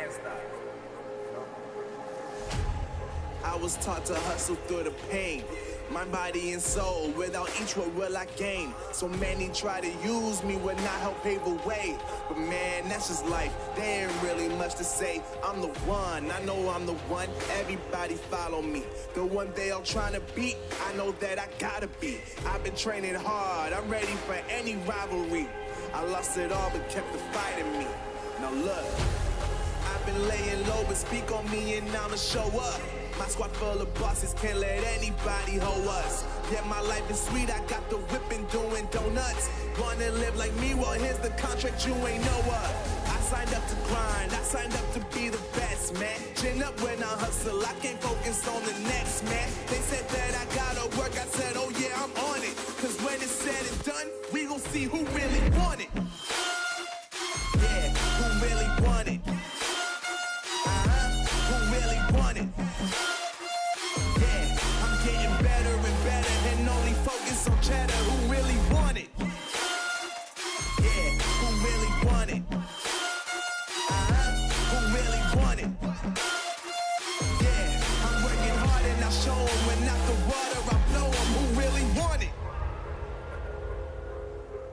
can't stop. I was taught to hustle through the pain, mind, body, and soul. Without each, what will I gain? So many try to use me when I help pave a way. But man, that's just life, there ain't really much to say. I'm the one, I know I'm the one, everybody follow me. The one they all trying to beat, I know that I gotta be. I've been training hard, I'm ready for any rivalry. I lost it all but kept the fight in me. Now look, I've been laying low, but speak on me and I'ma show up. My squad full of bosses, can't let anybody hoe us. Yeah, my life is sweet, I got the whipping doing donuts. Wanna live like me, well here's the contract you ain't know of. I signed up to grind, I signed up to be the best, man. Chin up when I hustle, I can't focus on the next, man. They said that I gotta work, I said, oh yeah, I'm on it. Cause when it's said and done, we gon' see who really want it. Yeah, who really want it? Who really want it? Yeah, I'm getting better and better and only focus on cheddar. Who really want it? Yeah, who really want it? Who really want it? Yeah, I'm working hard and I show them. When out the water, I blow them. Who really want it?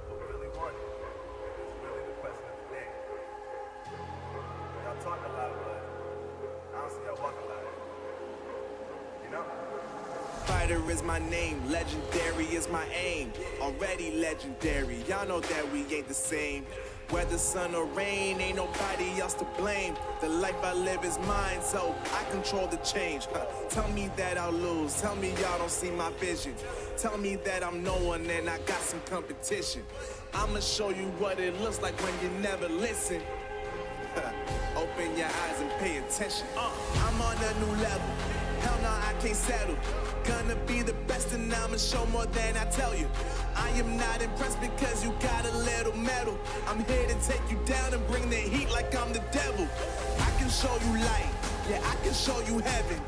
Who really want it? It's really the question of the day. Y'all talk a lot, but I don't see y'all walk a lot. You know? Fighter is my name, legendary is my aim. Already legendary, y'all know that we ain't the same. Whether sun or rain, ain't nobody else to blame. The life I live is mine, so I control the change. Tell me that I'll lose, tell me y'all don't see my vision. Tell me that I'm no one and I got some competition. I'ma show you what it looks like when you never listen. Open your eyes and pay attention. I'm on a new level, hell no, I can't settle. Gonna be the best and I'ma show more than I tell you. I am not impressed because you got a little metal. I'm here to take you down and bring the heat like I'm the devil. I can show you light, yeah, I can show you heaven.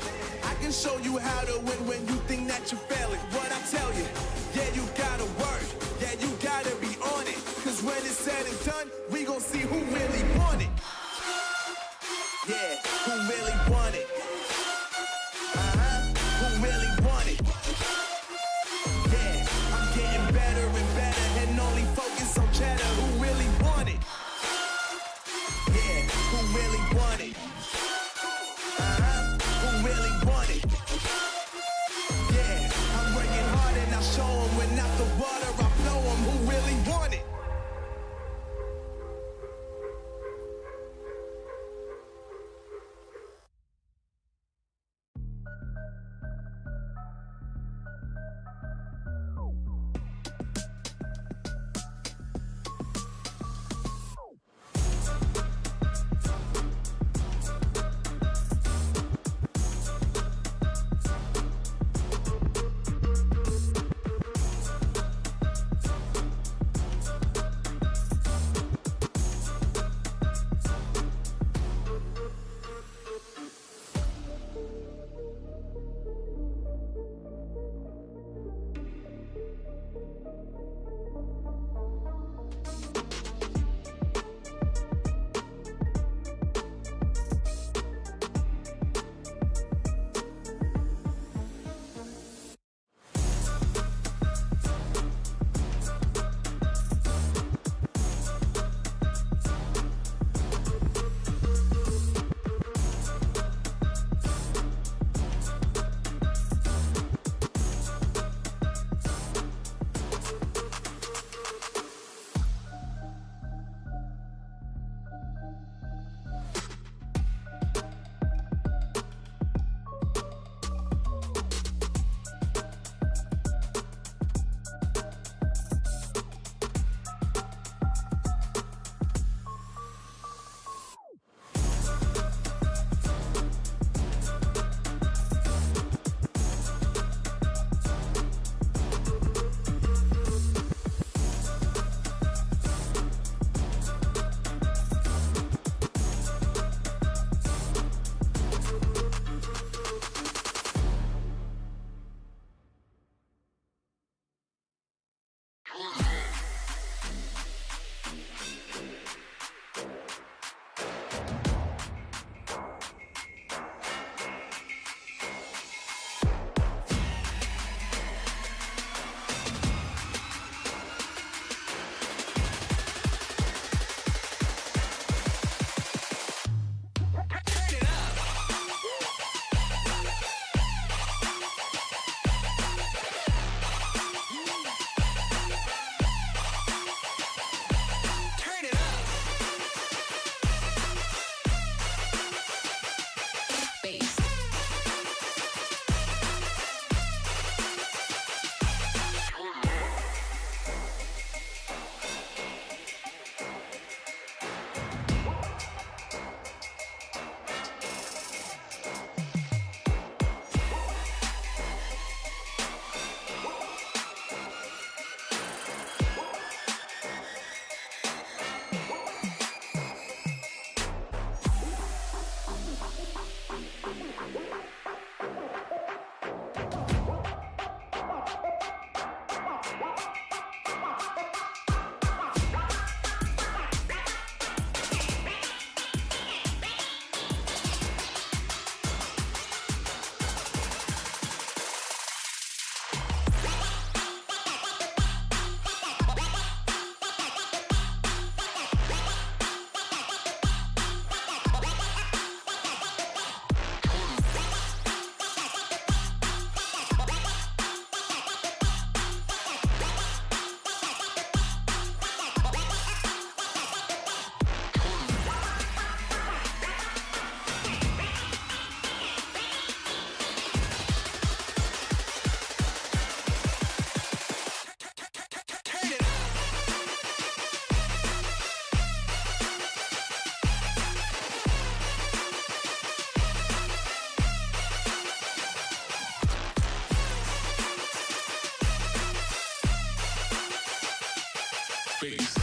I can show you how to win when you think that you're failing. What I tell you, yeah, you gotta work, yeah, you gotta be on it. Cause when it's said and done, we gon' see who really want it. Yeah, who really want it? Who really want it? Yeah, I'm getting better and better and only focus on cheddar. Who really want it? Yeah, who really want it? Who really want it? Yeah, I'm working hard and I show them. When out the water, I blow them. Who really want it? face.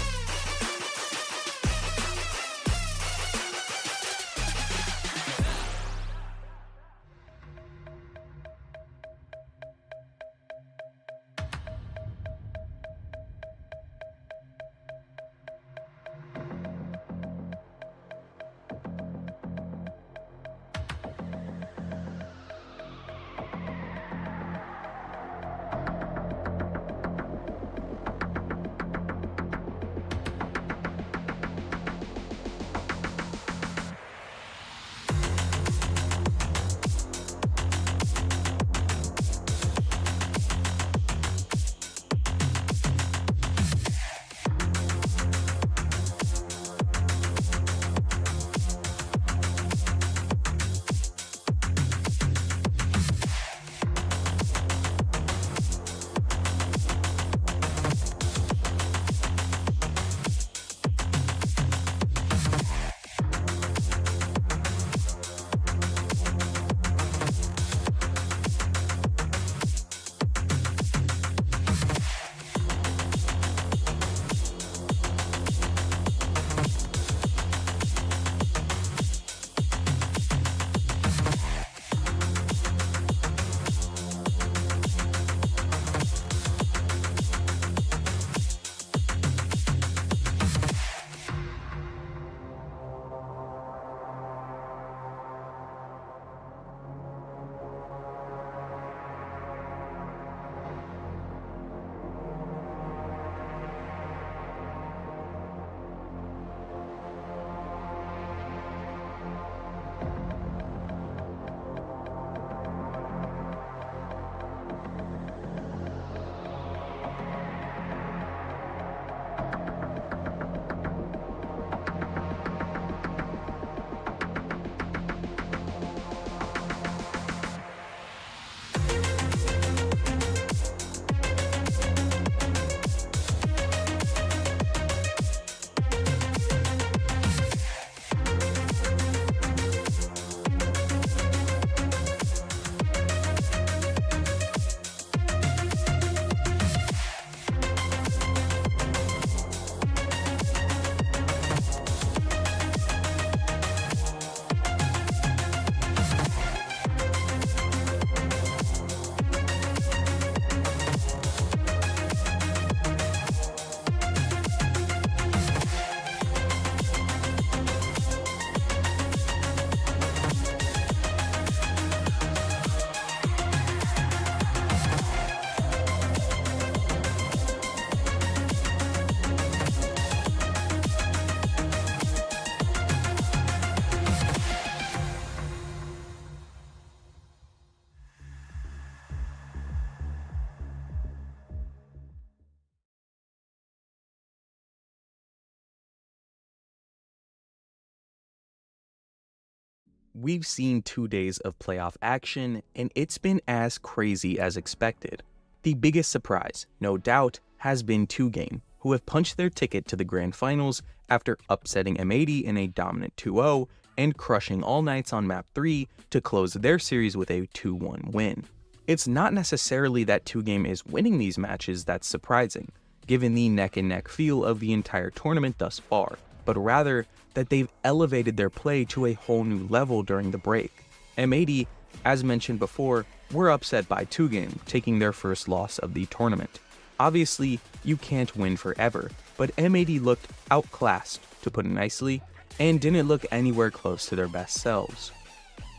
We've seen 2 days of playoff action, and it's been as crazy as expected. The biggest surprise, no doubt, has been 2Game, who have punched their ticket to the grand finals after upsetting M80 in a dominant 2-0 and crushing All Knights on map 3 to close their series with a 2-1 win. It's not necessarily that 2Game is winning these matches that's surprising, given the neck-and-neck feel of the entire tournament thus far, but rather that they've elevated their play to a whole new level during the break. M80, as mentioned before, were upset by 2Game, taking their first loss of the tournament. Obviously, you can't win forever, but M80 looked outclassed, to put it nicely, and didn't look anywhere close to their best selves.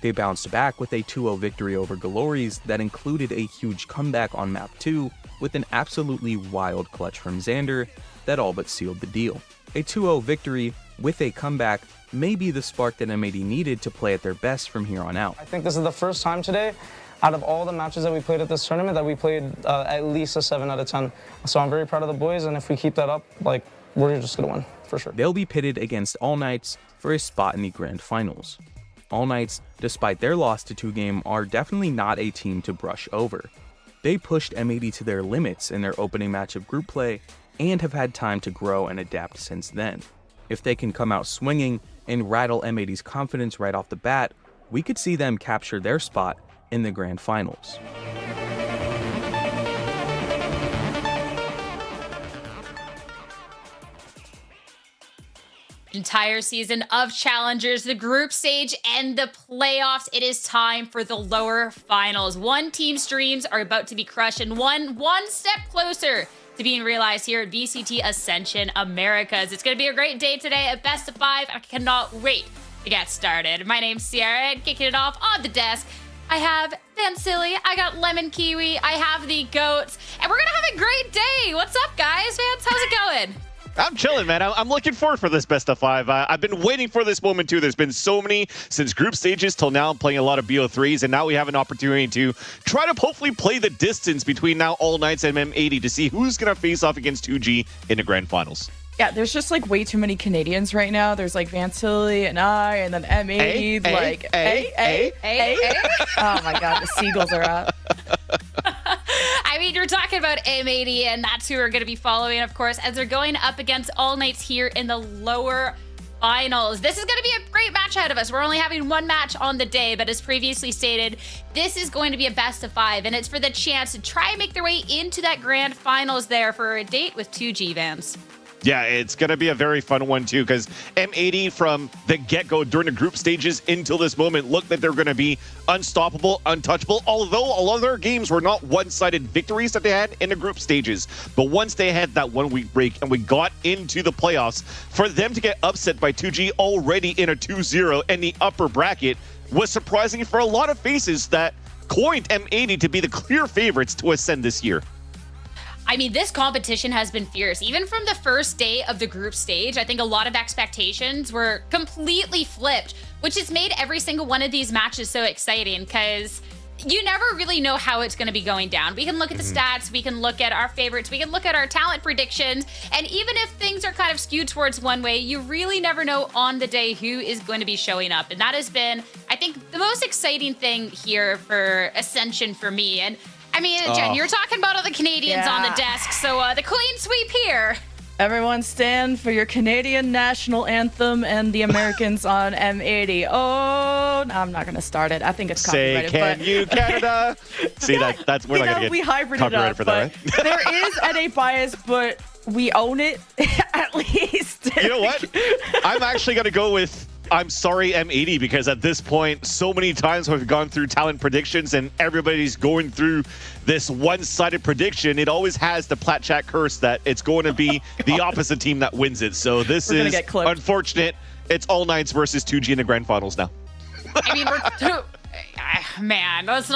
They bounced back with a 2-0 victory over Glories that included a huge comeback on map 2 with an absolutely wild clutch from Xander that all but sealed the deal. A 2-0 victory with a comeback may be the spark that M80 needed to play at their best from here on out. I think this is the first time today, out of all the matches that we played at this tournament, that we played at least a 7 out of 10. So I'm very proud of the boys, and if we keep that up, we're just gonna win, for sure. They'll be pitted against All Knights for a spot in the grand finals. All Knights, despite their loss to 2Game, are definitely not a team to brush over. They pushed M80 to their limits in their opening match of group play and have had time to grow and adapt since then. If they can come out swinging and rattle M80's confidence right off the bat, we could see them capture their spot in the grand finals. Entire season of Challengers, the group stage, and the playoffs. It is time for the lower finals. One team's dreams are about to be crushed, and one step closer to being realized here at VCT Ascension Americas. It's going to be a great day today at Best of 5. I cannot wait to get started. My name's Sierra, and kicking it off on the desk, I have Vancilli, I got Lemon Kiwi, I have the Goats, and we're going to have a great day. What's up, guys? Vance, how's it going? I'm chilling, man. I'm looking forward for this best of 5. I've been waiting for this moment too. There's been so many since group stages till now. I'm playing a lot of BO3s, and now we have an opportunity to try to hopefully play the distance between now All Knights and M80 to see who's going to face off against 2G in the grand finals. Yeah, there's just like way too many Canadians right now. There's like Vancilli and I, and then M80. Oh my God, the seagulls are up. I mean, you're talking about M80, and that's who we're going to be following, of course, as they're going up against All Knights here in the lower finals. This is going to be a great match ahead of us. We're only having one match on the day, but as previously stated, this is going to be a best of 5, and it's for the chance to try and make their way into that grand finals there for a date with 2G Vans. Yeah, it's going to be a very fun one, too, because M80 from the get-go during the group stages until this moment looked that they're going to be unstoppable, untouchable, although a lot of their games were not one-sided victories that they had in the group stages. But once they had that one-week break and we got into the playoffs, for them to get upset by 2G already in a 2-0 in the upper bracket was surprising for a lot of faces that coined M80 to be the clear favorites to ascend this year. I mean, this competition has been fierce. Even from the first day of the group stage, I think a lot of expectations were completely flipped, which has made every single one of these matches so exciting because you never really know how it's going to be going down. We can look at the stats, we can look at our favorites, we can look at our talent predictions, and even if things are kind of skewed towards one way, you really never know on the day who is going to be showing up. And that has been, I think, the most exciting thing here for Ascension for me. And I mean, Jen, you're talking about all the Canadians on the desk, so the clean sweep here. Everyone stand for your Canadian national anthem and the Americans on M80. Oh, no, I'm not going to start it. I think it's copyrighted. Say, can you, Canada? See, that's we're not going to get we hybrid copyrighted it up, for that, right? There is NA bias, but we own it, at least. You know what? I'm actually going to go with I'm sorry, M80, because at this point, so many times we've gone through talent predictions and everybody's going through this one-sided prediction. It always has the Plat Chat curse that it's going to be the opposite team that wins it. So this is unfortunate. It's All Knights versus 2G in the grand finals now. I mean, man, let's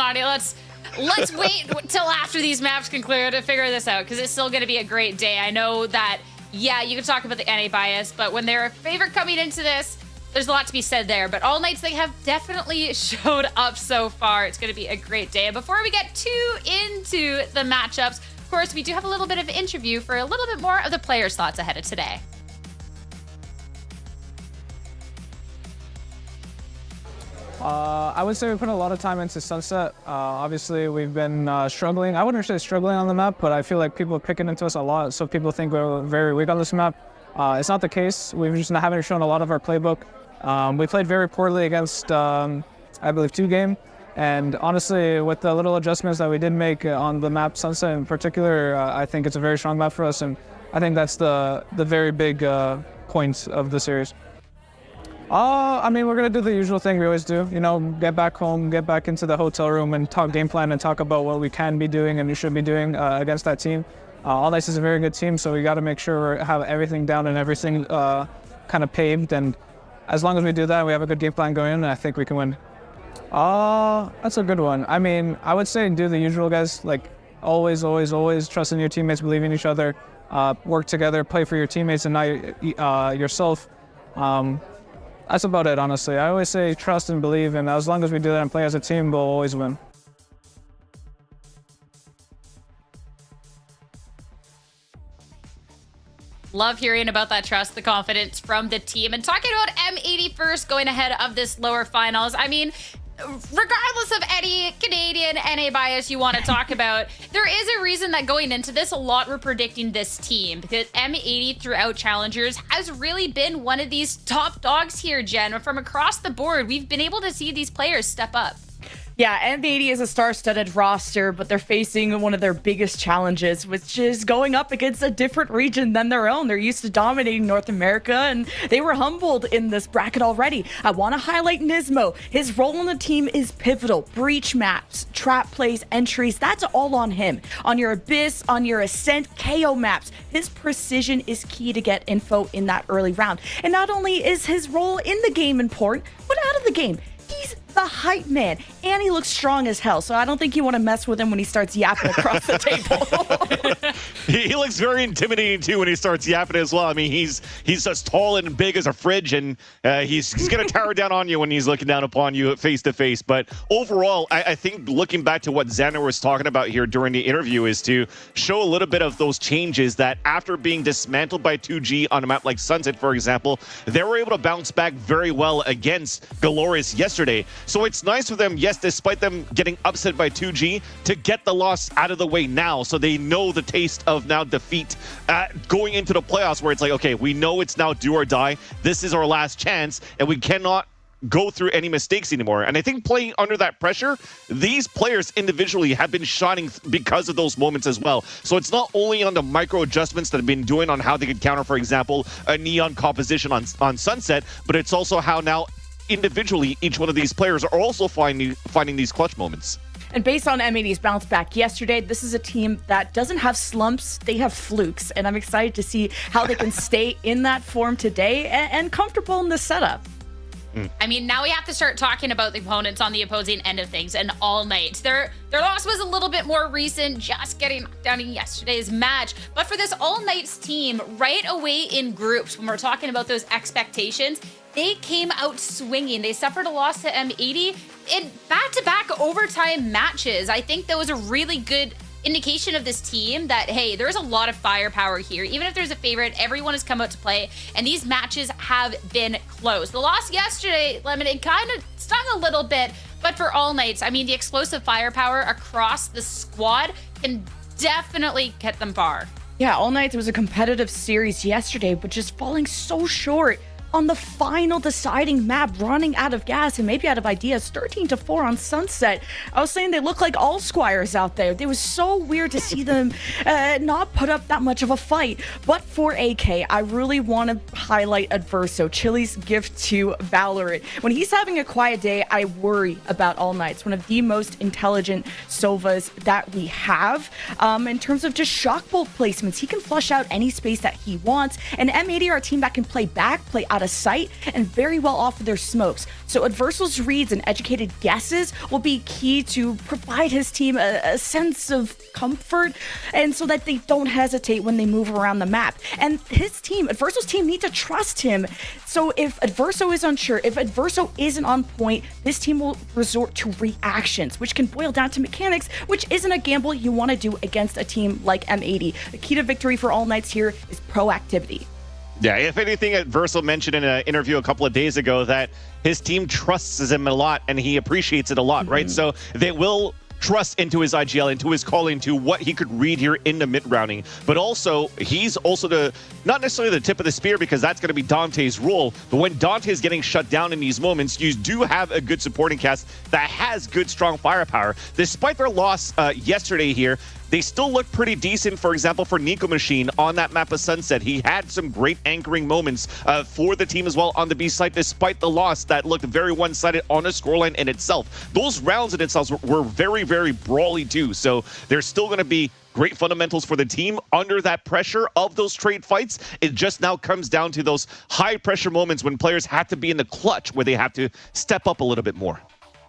wait till after these maps can clear to figure this out, because it's still going to be a great day. I know that, yeah, you can talk about the NA bias, but when they're a favorite coming into this, there's a lot to be said there, but All Knights, they have definitely showed up so far. It's going to be a great day. And before we get too into the matchups, of course, we do have a little bit of an interview for a little bit more of the players' thoughts ahead of today. I would say we put a lot of time into Sunset. Obviously, we've been struggling. I wouldn't say struggling on the map, but I feel like people are picking into us a lot, so people think we're very weak on this map. It's not the case. We just haven't shown a lot of our playbook. We played very poorly against, I believe, 2Game. And honestly, with the little adjustments that we did make on the map Sunset in particular, I think it's a very strong map for us. And I think that's the very big point of the series. I mean, we're going to do the usual thing we always do. You know, get back home, get back into the hotel room and talk game plan and talk about what we can be doing and we should be doing against that team. All Knights is a very good team, so we got to make sure we have everything down and everything kind of paved. And as long as we do that, we have a good game plan going, and I think we can win. That's a good one. I mean, I would say do the usual, guys. Like always trust in your teammates, believe in each other, work together, play for your teammates and not yourself. That's about it, honestly. I always say trust and believe, and as long as we do that and play as a team, we'll always win. Love hearing about that trust, the confidence from the team. And talking about M80 first, going ahead of this lower finals, I mean, regardless of any Canadian NA bias you want to talk about, there is a reason that going into this, a lot were predicting this team, because M80 throughout Challengers has really been one of these top dogs here, Jen. From across the board, we've been able to see these players step up. Yeah, M80 is a star-studded roster, but they're facing one of their biggest challenges, which is going up against a different region than their own. They're used to dominating North America, and they were humbled in this bracket already. I want to highlight Nismo. His role on the team is pivotal. Breach maps, trap plays, entries, that's all on him. On your Abyss, on your Ascent, KO maps, his precision is key to get info in that early round. And not only is his role in the game important, but out of the game, he's the hype man, and he looks strong as hell, so I don't think you want to mess with him when he starts yapping across the table. He looks very intimidating too when he starts yapping as well. I mean, he's as tall and big as a fridge, and he's gonna tower down on you when he's looking down upon you face to face. But overall, I think looking back to what Xander was talking about here during the interview is to show a little bit of those changes that after being dismantled by 2G on a map like Sunset, for example, they were able to bounce back very well against Glorious yesterday. So it's nice for them, yes, despite them getting upset by 2G, to get the loss out of the way now, so they know the taste of now defeat going into the playoffs, where it's like, okay, we know it's now do or die. This is our last chance, and we cannot go through any mistakes anymore. And I think playing under that pressure, these players individually have been shining because of those moments as well. So it's not only on the micro adjustments that have been doing on how they could counter, for example, a neon composition on Sunset, but it's also how now individually each one of these players are also finding these clutch moments. And based on M80's bounce back yesterday, this is a team that doesn't have slumps, they have flukes. And I'm excited to see how they can stay in that form today and comfortable in the setup. I mean, now we have to start talking about the opponents on the opposing end of things, and All Night. Their loss was a little bit more recent, just getting knocked down in yesterday's match. But for this All Night's team, right away in groups, when we're talking about those expectations, they came out swinging. They suffered a loss to M80 in back-to-back overtime matches. I think that was a really good indication of this team that, hey, there's a lot of firepower here. Even if there's a favorite, everyone has come out to play, and these matches have been close. The loss yesterday, Lemon, it kind of stung a little bit, but for All Nights, I mean, the explosive firepower across the squad can definitely get them far. Yeah, All Night was a competitive series yesterday, but just falling so short on the final deciding map, running out of gas and maybe out of ideas. 13-4 on Sunset. I was saying they look like all squires out there. It was so weird to see them not put up that much of a fight. But for AK, I really want to highlight Adverso, Chili's gift to Valorant. When he's having a quiet day, I worry about All Nights, one of the most intelligent Sovas that we have. In terms of just shock bolt placements, he can flush out any space that he wants. And M80 are a team that can play back, play out of sight, and very well off of their smokes. So Adverso's reads and educated guesses will be key to provide his team a sense of comfort, and so that they don't hesitate when they move around the map. And his team, Adverso's team, need to trust him. So if Adverso is unsure, if Adverso isn't on point, this team will resort to reactions, which can boil down to mechanics, which isn't a gamble you want to do against a team like M80. The key to victory for All Nights here is proactivity. Yeah, if anything, Verso mentioned in an interview a couple of days ago that his team trusts him a lot and he appreciates it a lot, right? So they will trust into his IGL, into his calling, to what he could read here in the mid-rounding. But also, he's also not necessarily the tip of the spear, because that's going to be Dante's role. But when Dante's getting shut down in these moments, you do have a good supporting cast that has good, strong firepower. Despite their loss yesterday here, they still look pretty decent. For example, for Nico Machine on that map of Sunset, he had some great anchoring moments for the team as well on the B side, despite the loss that looked very one-sided on the scoreline in itself. Those rounds in itself were very, very brawly too. So there's still going to be great fundamentals for the team under that pressure of those trade fights. It just now comes down to those high pressure moments when players have to be in the clutch, where they have to step up a little bit more.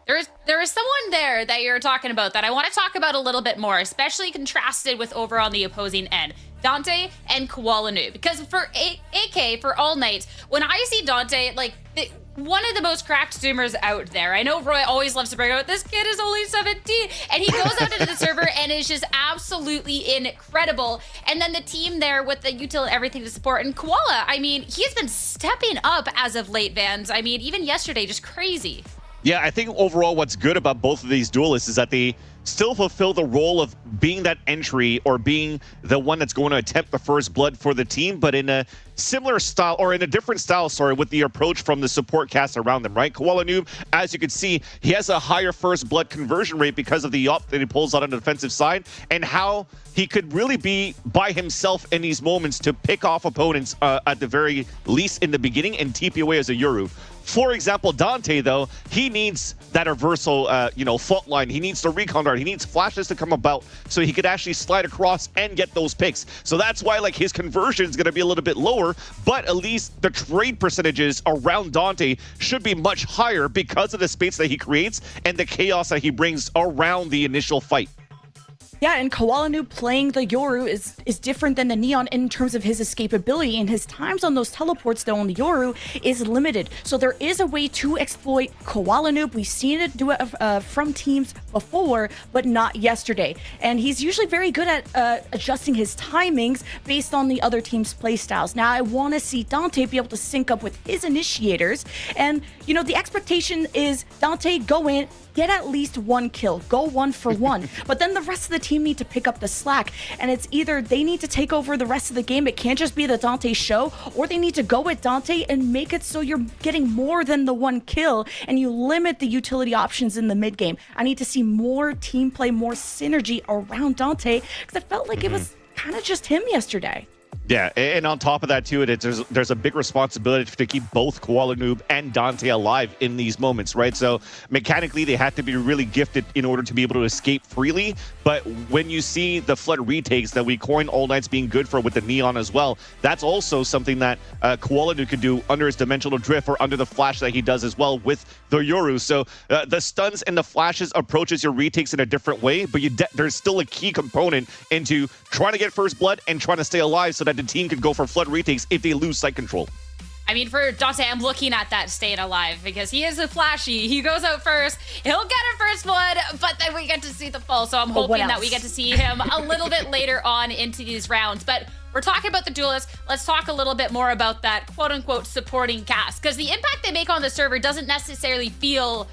There is someone there that you're talking about that I want to talk about a little bit more, especially contrasted with over on the opposing end. Dante and Koalanu. Because for AK, for All Night, when I see Dante, like, one of the most cracked zoomers out there. I know Roy always loves to bring out, this kid is only 17. And he goes out into the server and is just absolutely incredible. And then the team there with the util and everything to support. And Koala, I mean, he's been stepping up as of late, Vans. I mean, even yesterday, just crazy. Yeah, I think overall what's good about both of these duelists is that they still fulfill the role of being that entry or being the one that's going to attempt the first blood for the team, but in a similar style, or in a different style, sorry, with the approach from the support cast around them, right? Koala Noob, as you can see, he has a higher first blood conversion rate because of the op that he pulls out on the defensive side, and how he could really be by himself in these moments to pick off opponents at the very least in the beginning and TP away as a Yoru. For example, Dante, though, he needs that reversal, fault line. He needs the recon dart. He needs flashes to come about so he could actually slide across and get those picks. So that's why, like, his conversion is going to be a little bit lower, but at least the trade percentages around Dante should be much higher because of the space that he creates and the chaos that he brings around the initial fight. Yeah, and Koala Noob playing the Yoru is different than the Neon in terms of his escapability, and his times on those teleports, though, on the Yoru is limited. So there is a way to exploit Koala Noob. We've seen it do it from teams before, but not yesterday. And he's usually very good at adjusting his timings based on the other team's playstyles. Now, I want to see Dante be able to sync up with his initiators. And, the expectation is Dante, go in, get at least one kill, go 1 for 1. But then the rest of the team need to pick up the slack, and it's either they need to take over the rest of the game, it can't just be the Dante show, or they need to go with Dante and make it so you're getting more than the 1 kill and you limit the utility options in the mid game. I need to see more team play, more synergy around Dante, because it felt like it was kind of just him yesterday. Yeah, and on top of that, too, there's a big responsibility to keep both Koala Noob and Dante alive in these moments, right? So mechanically, they have to be really gifted in order to be able to escape freely. But when you see the Flood retakes that we coin All Knights being good for with the Neon as well, that's also something that Koala Noob could do under his Dimensional Drift or under the Flash that he does as well with the Yoru. So the stuns and the flashes approaches your retakes in a different way, but there's still a key component into trying to get first blood and trying to stay alive so that the team could go for Flood retakes if they lose site control. I mean, for Dante, I'm looking at that staying alive because he is a flashy. He goes out first. He'll get a first blood, but then we get to see the fall. So I'm hoping that we get to see him a little bit later on into these rounds. But we're talking about the duelists. Let's talk a little bit more about that quote-unquote supporting cast, because the impact they make on the server doesn't necessarily feel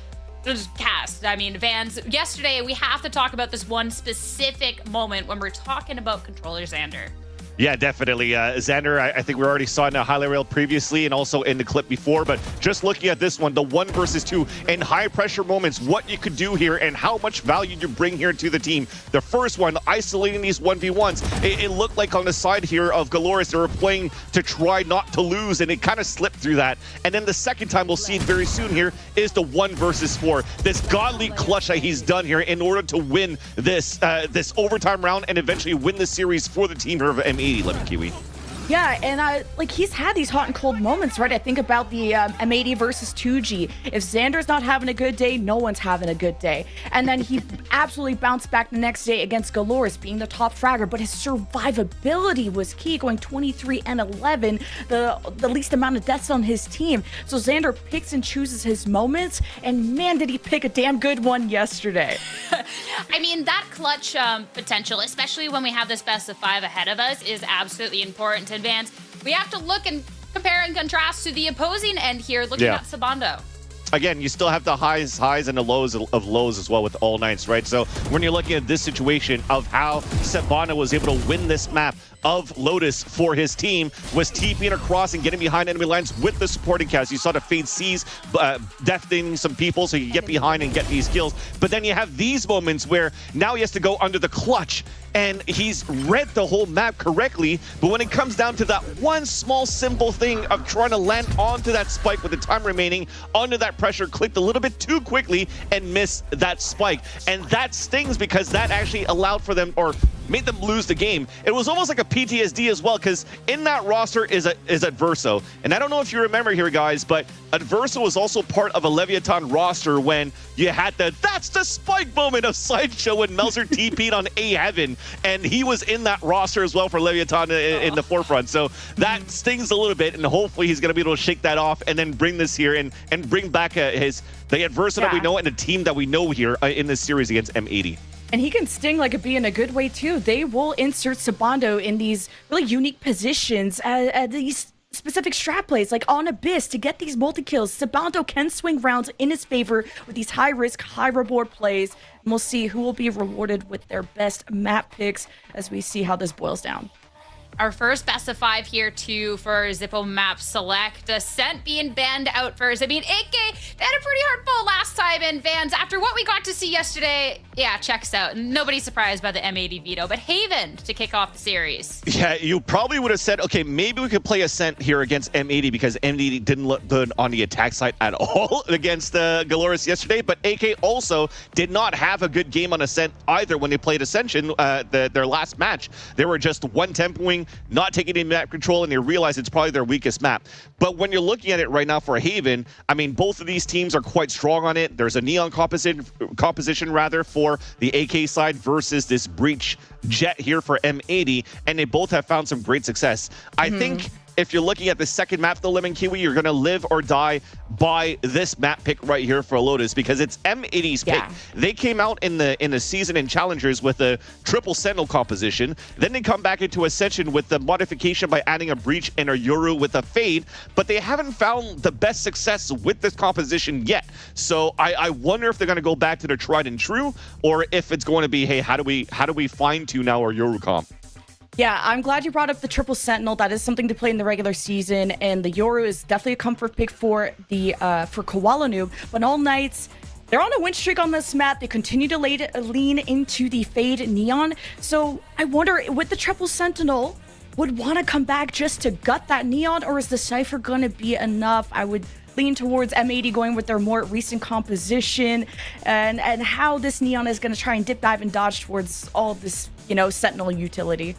just cast. I mean, Vans, yesterday we have to talk about this one specific moment when we're talking about controller Xander. Yeah, definitely. Xander, I think we already saw in a highlight reel previously and also in the clip before, but just looking at this one, the 1 versus 2 in high pressure moments, what you could do here and how much value you bring here to the team. The first one, isolating these 1v1s, it looked like on the side here of Galoris, they were playing to try not to lose, and it kind of slipped through that. And then the second time, we'll see it very soon here, is the 1 versus 4. This godly clutch that he's done here in order to win this overtime round and eventually win the series for the team here of M80. Lemon Kiwi. Yeah, and he's had these hot and cold moments, right? I think about the M80 versus 2G. If Xander's not having a good day, no one's having a good day. And then he absolutely bounced back the next day against Galoris, being the top fragger, but his survivability was key, going 23 and 11, the least amount of deaths on his team. So Xander picks and chooses his moments, and man, did he pick a damn good one yesterday. I mean, that clutch potential, especially when we have this best of 5 ahead of us, is absolutely important to advance. We have to look and compare and contrast to the opposing end here, looking at Sabando. Again, you still have the highs and the lows of lows as well with All Knights, right? So when you're looking at this situation of how Sabando was able to win this map of Lotus for his team, was TPing across and getting behind enemy lines with the supporting cast. You saw the Fade C's deafening some people so you can get behind and get these kills. But then you have these moments where now he has to go under the clutch, and he's read the whole map correctly, but when it comes down to that one small simple thing of trying to land onto that spike with the time remaining, under that pressure, clicked a little bit too quickly and missed that spike. And that stings because that actually allowed for them, or made them lose the game. It was almost like a PTSD as well, because in that roster is Adverso. And I don't know if you remember here, guys, but Adverso was also part of a Leviathan roster when you had that's the spike moment of Sideshow when Melzer TP'd on A Heaven, and he was in that roster as well for Leviathan in the forefront. So that stings a little bit, and hopefully he's going to be able to shake that off and then bring this here and bring back the Adverso that we know and the team that we know here in this series against M80. And he can sting like a bee in a good way, too. They will insert Sabando in these really unique positions at these specific strat plays, like on Abyss, to get these multi-kills. Sabando can swing rounds in his favor with these high-risk, high-reward plays. And we'll see who will be rewarded with their best map picks as we see how this boils down. Our first best of 5 here too for Zippo map select. Ascent being banned out first. I mean, AK, they had a pretty hard fall last time, and Vans, after what we got to see yesterday, yeah, checks out. Nobody's surprised by the M80 veto, but Haven to kick off the series. Yeah, you probably would have said, okay, maybe we could play Ascent here against M80 because M80 didn't look good on the attack side at all against Galorus yesterday, but AK also did not have a good game on Ascent either when they played Ascension, their last match. They were just one tempoing, not taking any map control, and they realized it's probably their weakest map. But when you're looking at it right now for Haven, I mean, both of these teams are quite strong on it. There's a Neon composition rather for the AK side versus this Breach Jet here for M80, and they both have found some great success. I think if you're looking at the second map, the Lemon Kiwi, you're going to live or die by this map pick right here for Lotus because it's M80's pick. They came out in the season in Challengers with a triple Sentinel composition. Then they come back into Ascension with the modification by adding a Breach and a Yoru with a Fade, but they haven't found the best success with this composition yet. So I wonder if they're going to go back to the tried and true, or if it's going to be, hey, how do we fine tune our Yoru comp? Yeah, I'm glad you brought up the triple Sentinel. That is something to play in the regular season, and the Yoru is definitely a comfort pick for the for Koala Noob. But All Knights, they're on a win streak on this map. They continue to lean into the Fade Neon. So I wonder, with the triple Sentinel, would want to come back just to gut that Neon, or is the Cypher going to be enough? I would lean towards M80 going with their more recent composition and how this Neon is going to try and dip, dive, and dodge towards all of this, Sentinel utility.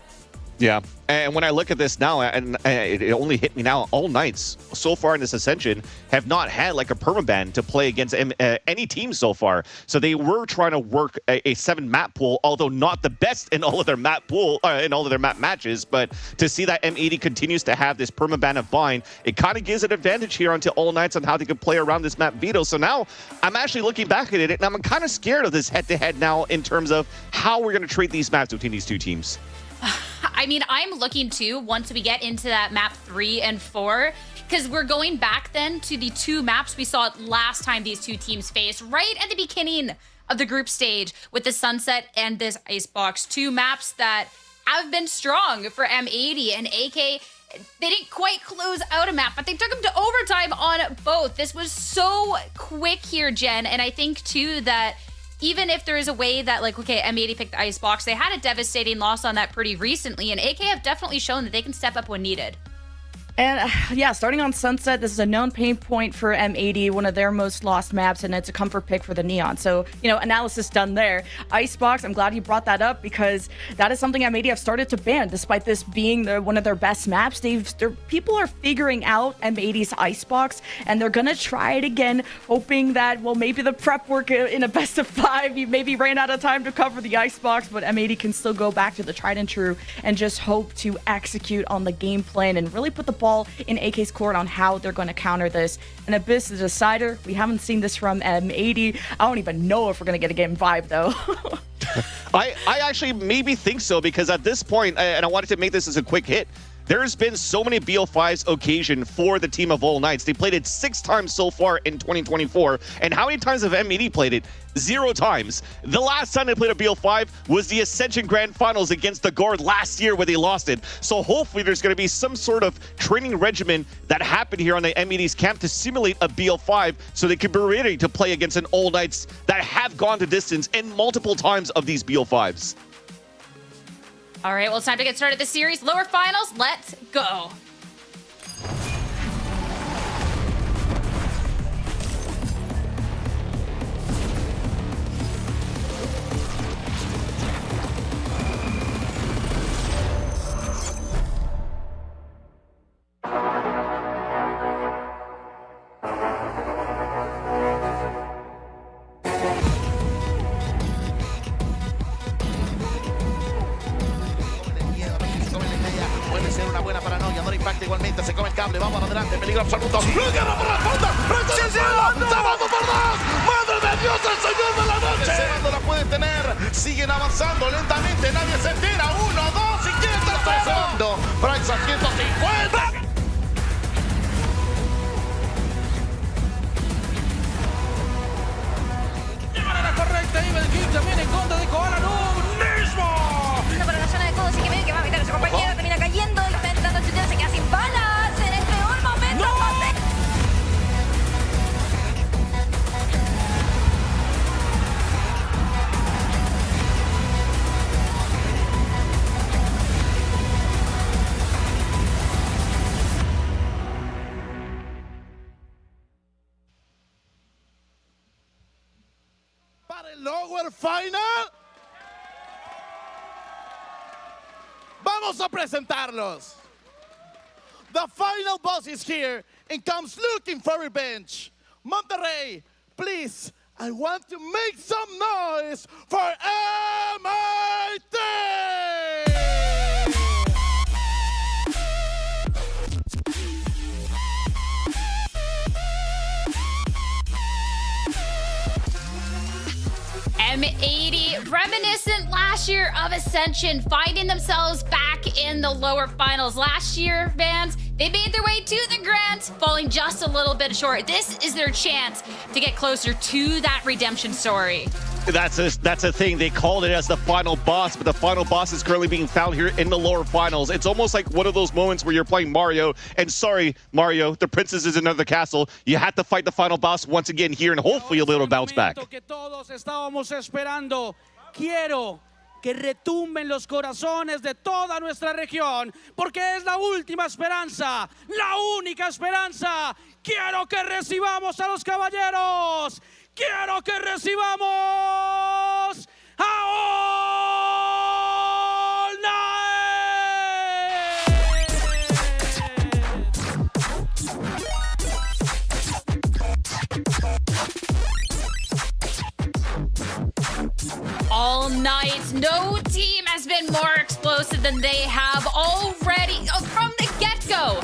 Yeah, and when I look at this now, and it only hit me now, All Knights so far in this Ascension have not had like a permaban to play against any team so far. So they were trying to work a 7 map pool, although not the best in all of their map pool, in all of their map matches. But to see that M80 continues to have this permaban of Bind, it kind of gives an advantage here onto All Knights on how they can play around this map veto. So now I'm actually looking back at it, and I'm kind of scared of this head-to-head now in terms of how we're going to treat these maps between these two teams. I mean, I'm looking to, once we get into that map 3 and 4, because we're going back then to the 2 maps we saw last time these two teams faced, right at the beginning of the group stage with the Sunset and this Icebox. 2 maps that have been strong for M80 and AK. They didn't quite close out a map, but they took them to overtime on both. This was so quick here, Jen, and I think, too, that even if there is a way that, like, okay, M80 picked the Icebox, they had a devastating loss on that pretty recently, and AK have definitely shown that they can step up when needed. And yeah, starting on Sunset, this is a known pain point for M80, one of their most lost maps, and it's a comfort pick for the Neon. So, analysis done there. Icebox, I'm glad you brought that up because that is something M80 have started to ban, despite this being one of their best maps. People are figuring out M80's Icebox, and they're gonna try it again, hoping that, well, maybe the prep work in a best of 5, you maybe ran out of time to cover the Icebox, but M80 can still go back to the tried and true and just hope to execute on the game plan and really put the ball in AK's court on how they're going to counter this. And Abyss is a decider. We haven't seen this from M80. I don't even know if we're going to get a game 5, though. I actually maybe think so, because at this point, and I wanted to make this as a quick hit, there's been so many BO5's occasion for the team of All Knights. They played it 6 times so far in 2024. And how many times have M80 played it? 0 times. The last time they played a BO5 was the Ascension Grand Finals against the Guard last year where they lost it. So hopefully there's going to be some sort of training regimen that happened here on the M80's camp to simulate a BO5 so they can be ready to play against an All Knights that have gone to distance in multiple times of these BO5s. All right, well, it's time to get started the series. Lower finals, let's go. Igualmente se come el cable, vamos adelante, peligro absoluto. ¡Lugar por la espalda! ¡Salvando por 2! ¡Madre de Dios, el señor de la noche! Segundo la pueden tener, siguen avanzando lentamente, nadie se tira. 1, 2 y quién está segundo. Bryce a 150. De manera correcta, Evil King también en contra de Koala Noob. ¡Mismo! Para la zona de codos y que medio que va a evitar a su compañero, termina cayendo. para el lower final. Vamos a presentarlos. The final boss is here and comes looking for revenge. Monterrey, please, I want to make some noise for M80! M80, reminiscent last year of Ascension, finding themselves back in the lower finals. Last year, Vans, they made their way to the Grand, falling just a little bit short. This is their chance to get closer to that redemption story. That's a thing. They called it as the final boss, but the final boss is currently being found here in the lower finals. It's almost like one of those moments where you're playing Mario, and sorry, Mario, the princess is in another castle. You had to fight the final boss once again here, and hopefully a little bounce back. Que todos estábamos esperando. Quiero que retumben los corazones de toda nuestra región, porque es la última esperanza, la única esperanza. Quiero que recibamos a los caballeros. Quiero que recibamos a All Night. All Night, no team has been more explosive than they have already from the get-go.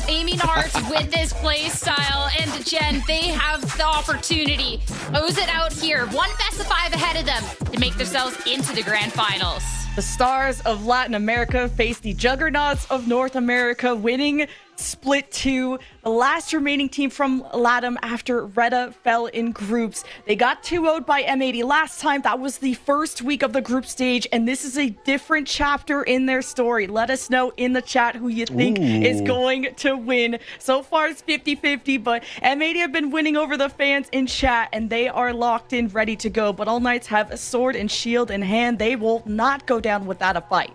Aiming hard with this play style, and Jen, they have the opportunity. Close it out here. One best of 5 ahead of them to make themselves into the grand finals. The stars of Latin America face the juggernauts of North America, winning split 2, the last remaining team from LATAM after Reda fell in groups. They got 2-0'd by M80 last time. That was the first week of the group stage, and this is a different chapter in their story. Let us know in the chat who you think is going to win. So far it's 50-50, but M80 have been winning over the fans in chat, and they are locked in, ready to go. But All Knights have a sword and shield in hand. They will not go down without a fight.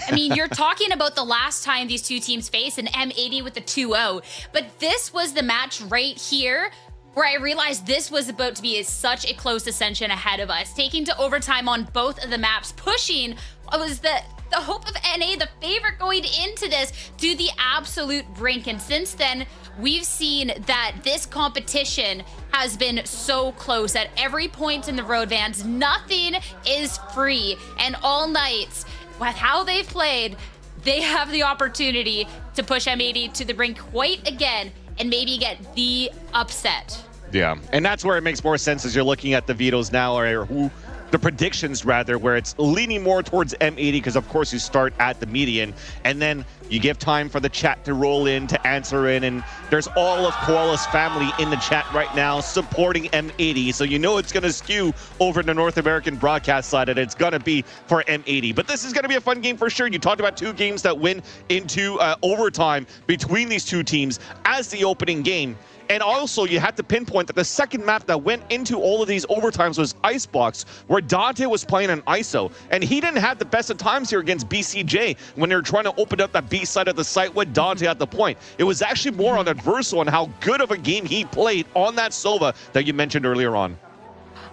I mean, you're talking about the last time these two teams faced, an M80 with the 2-0, but this was the match right here where I realized this was about to be such a close Ascension ahead of us, taking to overtime on both of the maps, pushing was the hope of NA, the favorite going into this, to the absolute brink. And since then, we've seen that this competition has been so close at every point in the road, Vans. Nothing is free, and All Knights, with how they've played, they have the opportunity to push M80 to the brink quite again and maybe get the upset. Yeah, and that's where it makes more sense as you're looking at the vetoes now, or the predictions rather, where it's leaning more towards M80 because of course you start at the median and then you give time for the chat to roll in, to answer in, and there's all of Koala's family in the chat right now supporting M80, so you know it's going to skew over the North American broadcast side, and it's going to be for M80. But this is going to be a fun game for sure. You talked about 2 games that went into overtime between these 2 teams as the opening game. And also, you had to pinpoint that the second map that went into all of these overtimes was Icebox, where Dante was playing an ISO. And he didn't have the best of times here against BCJ when they were trying to open up that B side of the site with Dante at the point. It was actually more on Adverso and how good of a game he played on that Sova that you mentioned earlier on.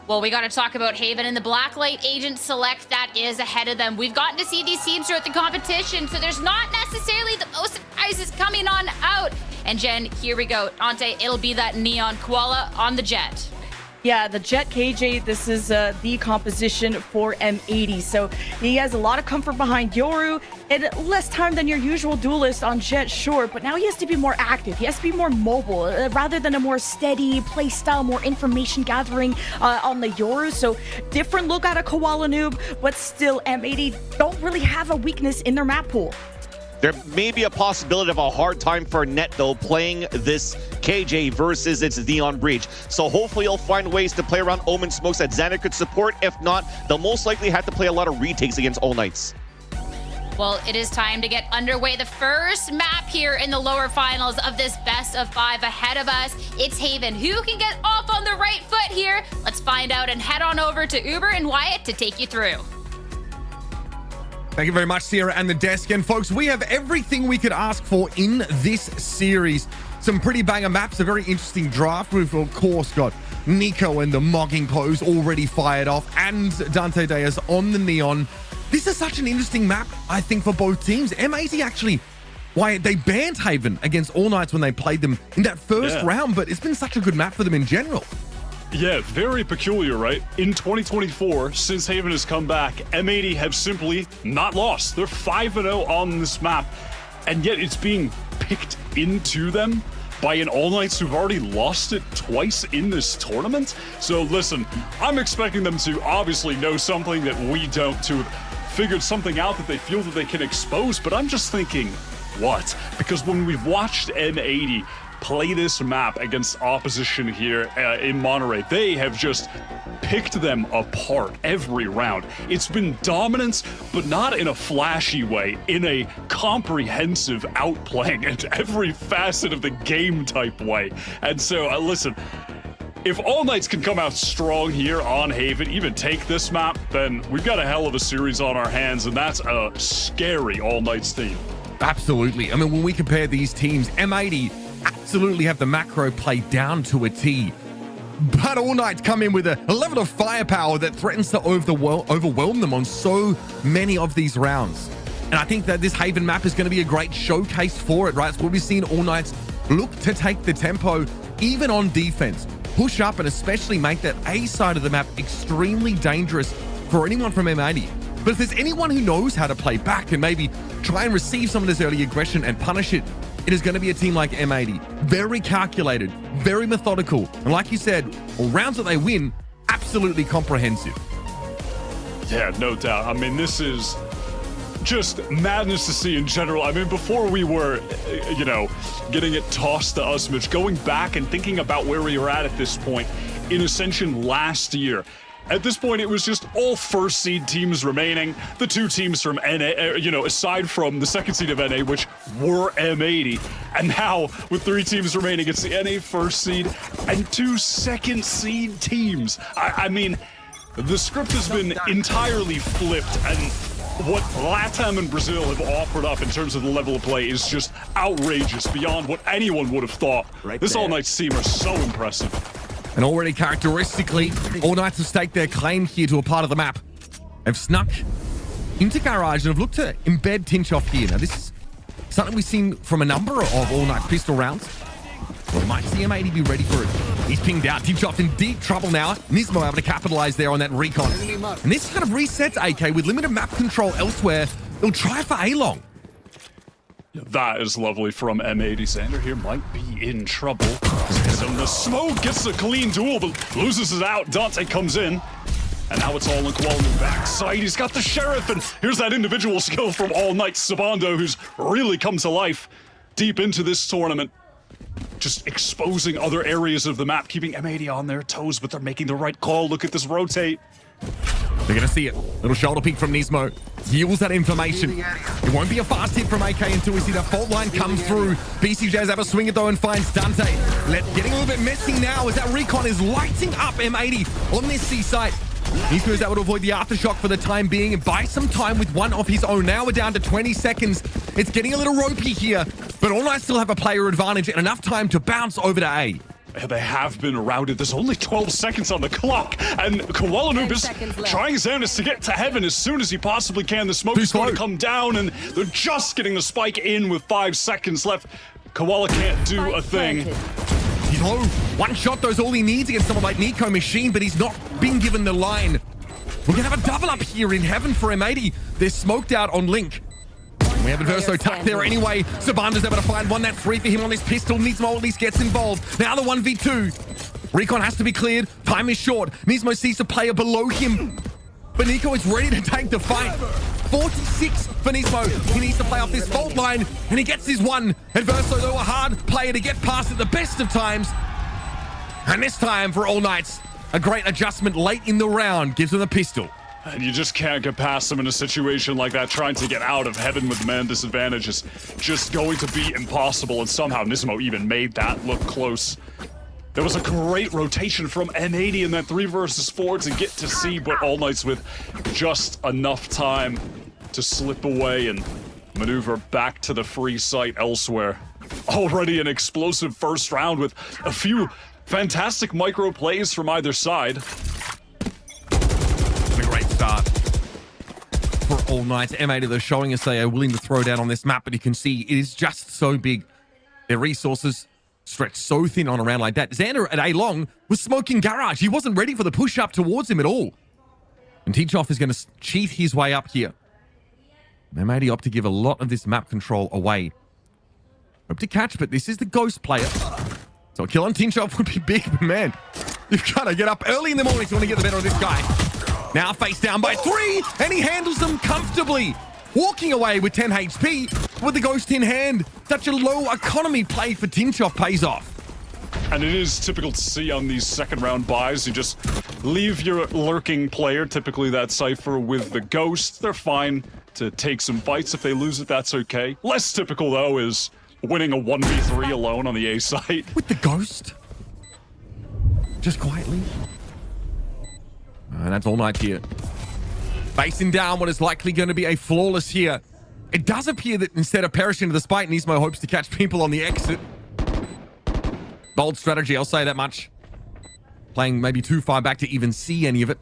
Well, we got to talk about Haven and the Blacklight Agent Select that is ahead of them. We've gotten to see these teams throughout the competition, so there's not necessarily the most surprises coming on out. And Jen, here we go. Ante, it'll be that Neon Koala on the Jet. Yeah, the Jet KJ, this is the composition for M80. So he has a lot of comfort behind Yoru and less time than your usual duelist on Jet, sure, but now he has to be more active. He has to be more mobile rather than a more steady play style, more information gathering on the Yoru. So different look out of Koala Noob, but still M80 don't really have a weakness in their map pool. There may be a possibility of a hard time for Net, though, playing this KJ versus its Neon Breach. So hopefully he'll find ways to play around Omen Smokes that Xander could support. If not, they'll most likely have to play a lot of retakes against All Knights. Well, it is time to get underway. The first map here in the lower finals of this best of 5 ahead of us. It's Haven. Who can get off on the right foot here? Let's find out and head on over to Uber and Wyatt to take you through. Thank you very much, Sierra and the desk. And folks, we have everything we could ask for in this series. Some pretty banger maps, a very interesting draft. We've, of course, got Nico and the mogging pose already fired off, and Dante Deas on the Neon. This is such an interesting map, I think, for both teams. M80 actually, why they banned Haven against All Knights when they played them in that first round, but it's been such a good map for them in general. Yeah, very peculiar, right? In 2024, since Haven has come back, M80 have simply not lost. They're 5-0 on this map, and yet it's being picked into them by an All Knights who've already lost it twice in this tournament. So listen, I'm expecting them to obviously know something that we don't, to have figured something out that they feel that they can expose, but I'm just thinking, what? Because when we've watched M80 play this map against opposition here in Monterey, they have just picked them apart every round. It's been dominance, but not in a flashy way, in a comprehensive outplaying at every facet of the game type way. And so, listen, if All Knights can come out strong here on Haven, even take this map, then we've got a hell of a series on our hands, and that's a scary All Knights team. Absolutely. I mean, when we compare these teams, M80 absolutely have the macro play down to a T. But All Knights come in with a level of firepower that threatens to overwhelm them on so many of these rounds. And I think that this Haven map is going to be a great showcase for it, right? It's what we've seen All Knights look to take the tempo, even on defense, push up, and especially make that A side of the map extremely dangerous for anyone from M80. But if there's anyone who knows how to play back and maybe try and receive some of this early aggression and punish it, it is going to be a team like M80. Very calculated, very methodical. And like you said, rounds that they win, absolutely comprehensive. Yeah, no doubt. I mean, this is just madness to see in general. I mean, before we were, you know, getting it tossed to us, Mitch, going back and thinking about where we were at this point in Ascension last year, at this point, it was just all first seed teams remaining. The two teams from NA, you know, aside from the second seed of NA, which were M80. And now, with 3 teams remaining, it's the NA first seed and 2 second seed teams. I mean, the script has been entirely flipped, and what LATAM and Brazil have offered up in terms of the level of play is just outrageous, beyond what anyone would have thought. This All Knights team are so impressive. And already characteristically, All Knights have staked their claim here to a part of the map. They've snuck into Garage and have looked to embed Tinchoff here. Now, this is something we've seen from a number of All Knights pistol rounds. Well, might see M80 be ready for it. He's pinged out. Tinchoff in deep trouble now. Nismo able to capitalize there on that recon. And this kind of resets AK with limited map control elsewhere. They'll try for A-Long. That is lovely from M80. Xander here might be in trouble. So the smoke gets a clean duel, but loses it out. Dante comes in. And now it's all in Kuala's backside. He's got the Sheriff, and here's that individual skill from All Knights. Sabando, who's really come to life deep into this tournament. Just exposing other areas of the map, keeping M80 on their toes, but they're making the right call. Look at this rotate. They're going to see it. Little shoulder peek from Nismo. Yields that information. It won't be a fast hit from AK until we see that fault line comes through. BCJ's able to swing it though and finds Dante. Getting a little bit messy now as that recon is lighting up M80 on this C site. Nismo is able to avoid the aftershock for the time being and buy some time with one of his own. Now we're down to 20 seconds. It's getting a little ropey here, but All Knights still have a player advantage and enough time to bounce over to A. They have been routed. There's only 12 seconds on the clock, and Kuala is trying his damnedest to get to heaven as soon as he possibly can. The smoke is going to come down, and they're just getting the spike in with 5 seconds left. Kuala can't do a thing. He's low. One shot, though, is all he needs against someone like Nico Machine, but he's not being given the line. We're going to have a double up here in heaven for M80. They're smoked out on Link. We have a Verso tucked there anyway. Sabanda's able to find one. That's 3 for him on this pistol. Nismo at least gets involved. Now the 1v2. Recon has to be cleared. Time is short. Nismo sees the player below him. But Nico is ready to take the fight. 46 for Nismo. He needs to play off this fault line, and he gets his one. And Verso, though, a hard player to get past at the best of times. And this time for All Knights, a great adjustment late in the round gives them the pistol. And you just can't get past them in a situation like that. Trying to get out of heaven with man disadvantage is just going to be impossible. And somehow Nismo even made that look close. There was a great rotation from M80 in that 3 versus 4 to get to see, but All Knights with just enough time to slip away and maneuver back to the free site elsewhere. Already an explosive first round with a few fantastic micro plays from either side. A great start for All Knights. M80, they're showing us they are willing to throw down on this map, but you can see it is just so big. Their resources stretched so thin on a round like that. Xander at A-Long was smoking Garage. He wasn't ready for the push up towards him at all. And Teachoff is going to cheat his way up here. M80 opt to give a lot of this map control away. Hope to catch, but this is the Ghost player. So a kill on Teachoff would be big, but man, you've got to get up early in the morning if you want to get the better of this guy. Now face down by 3, and he handles them comfortably. Walking away with 10 HP with the Ghost in hand. Such a low economy play for Tinchoff pays off. And it is typical to see on these second round buys, you just leave your lurking player, typically that Cypher, with the Ghost. They're fine to take some fights. If they lose it, that's okay. Less typical, though, is winning a 1v3 alone on the A site. With the Ghost? Just quietly. And that's All Night here. Facing down what is likely going to be a flawless here. It does appear that instead of perishing to the spike, Nismo hopes to catch people on the exit. Bold strategy, I'll say that much. Playing maybe too far back to even see any of it.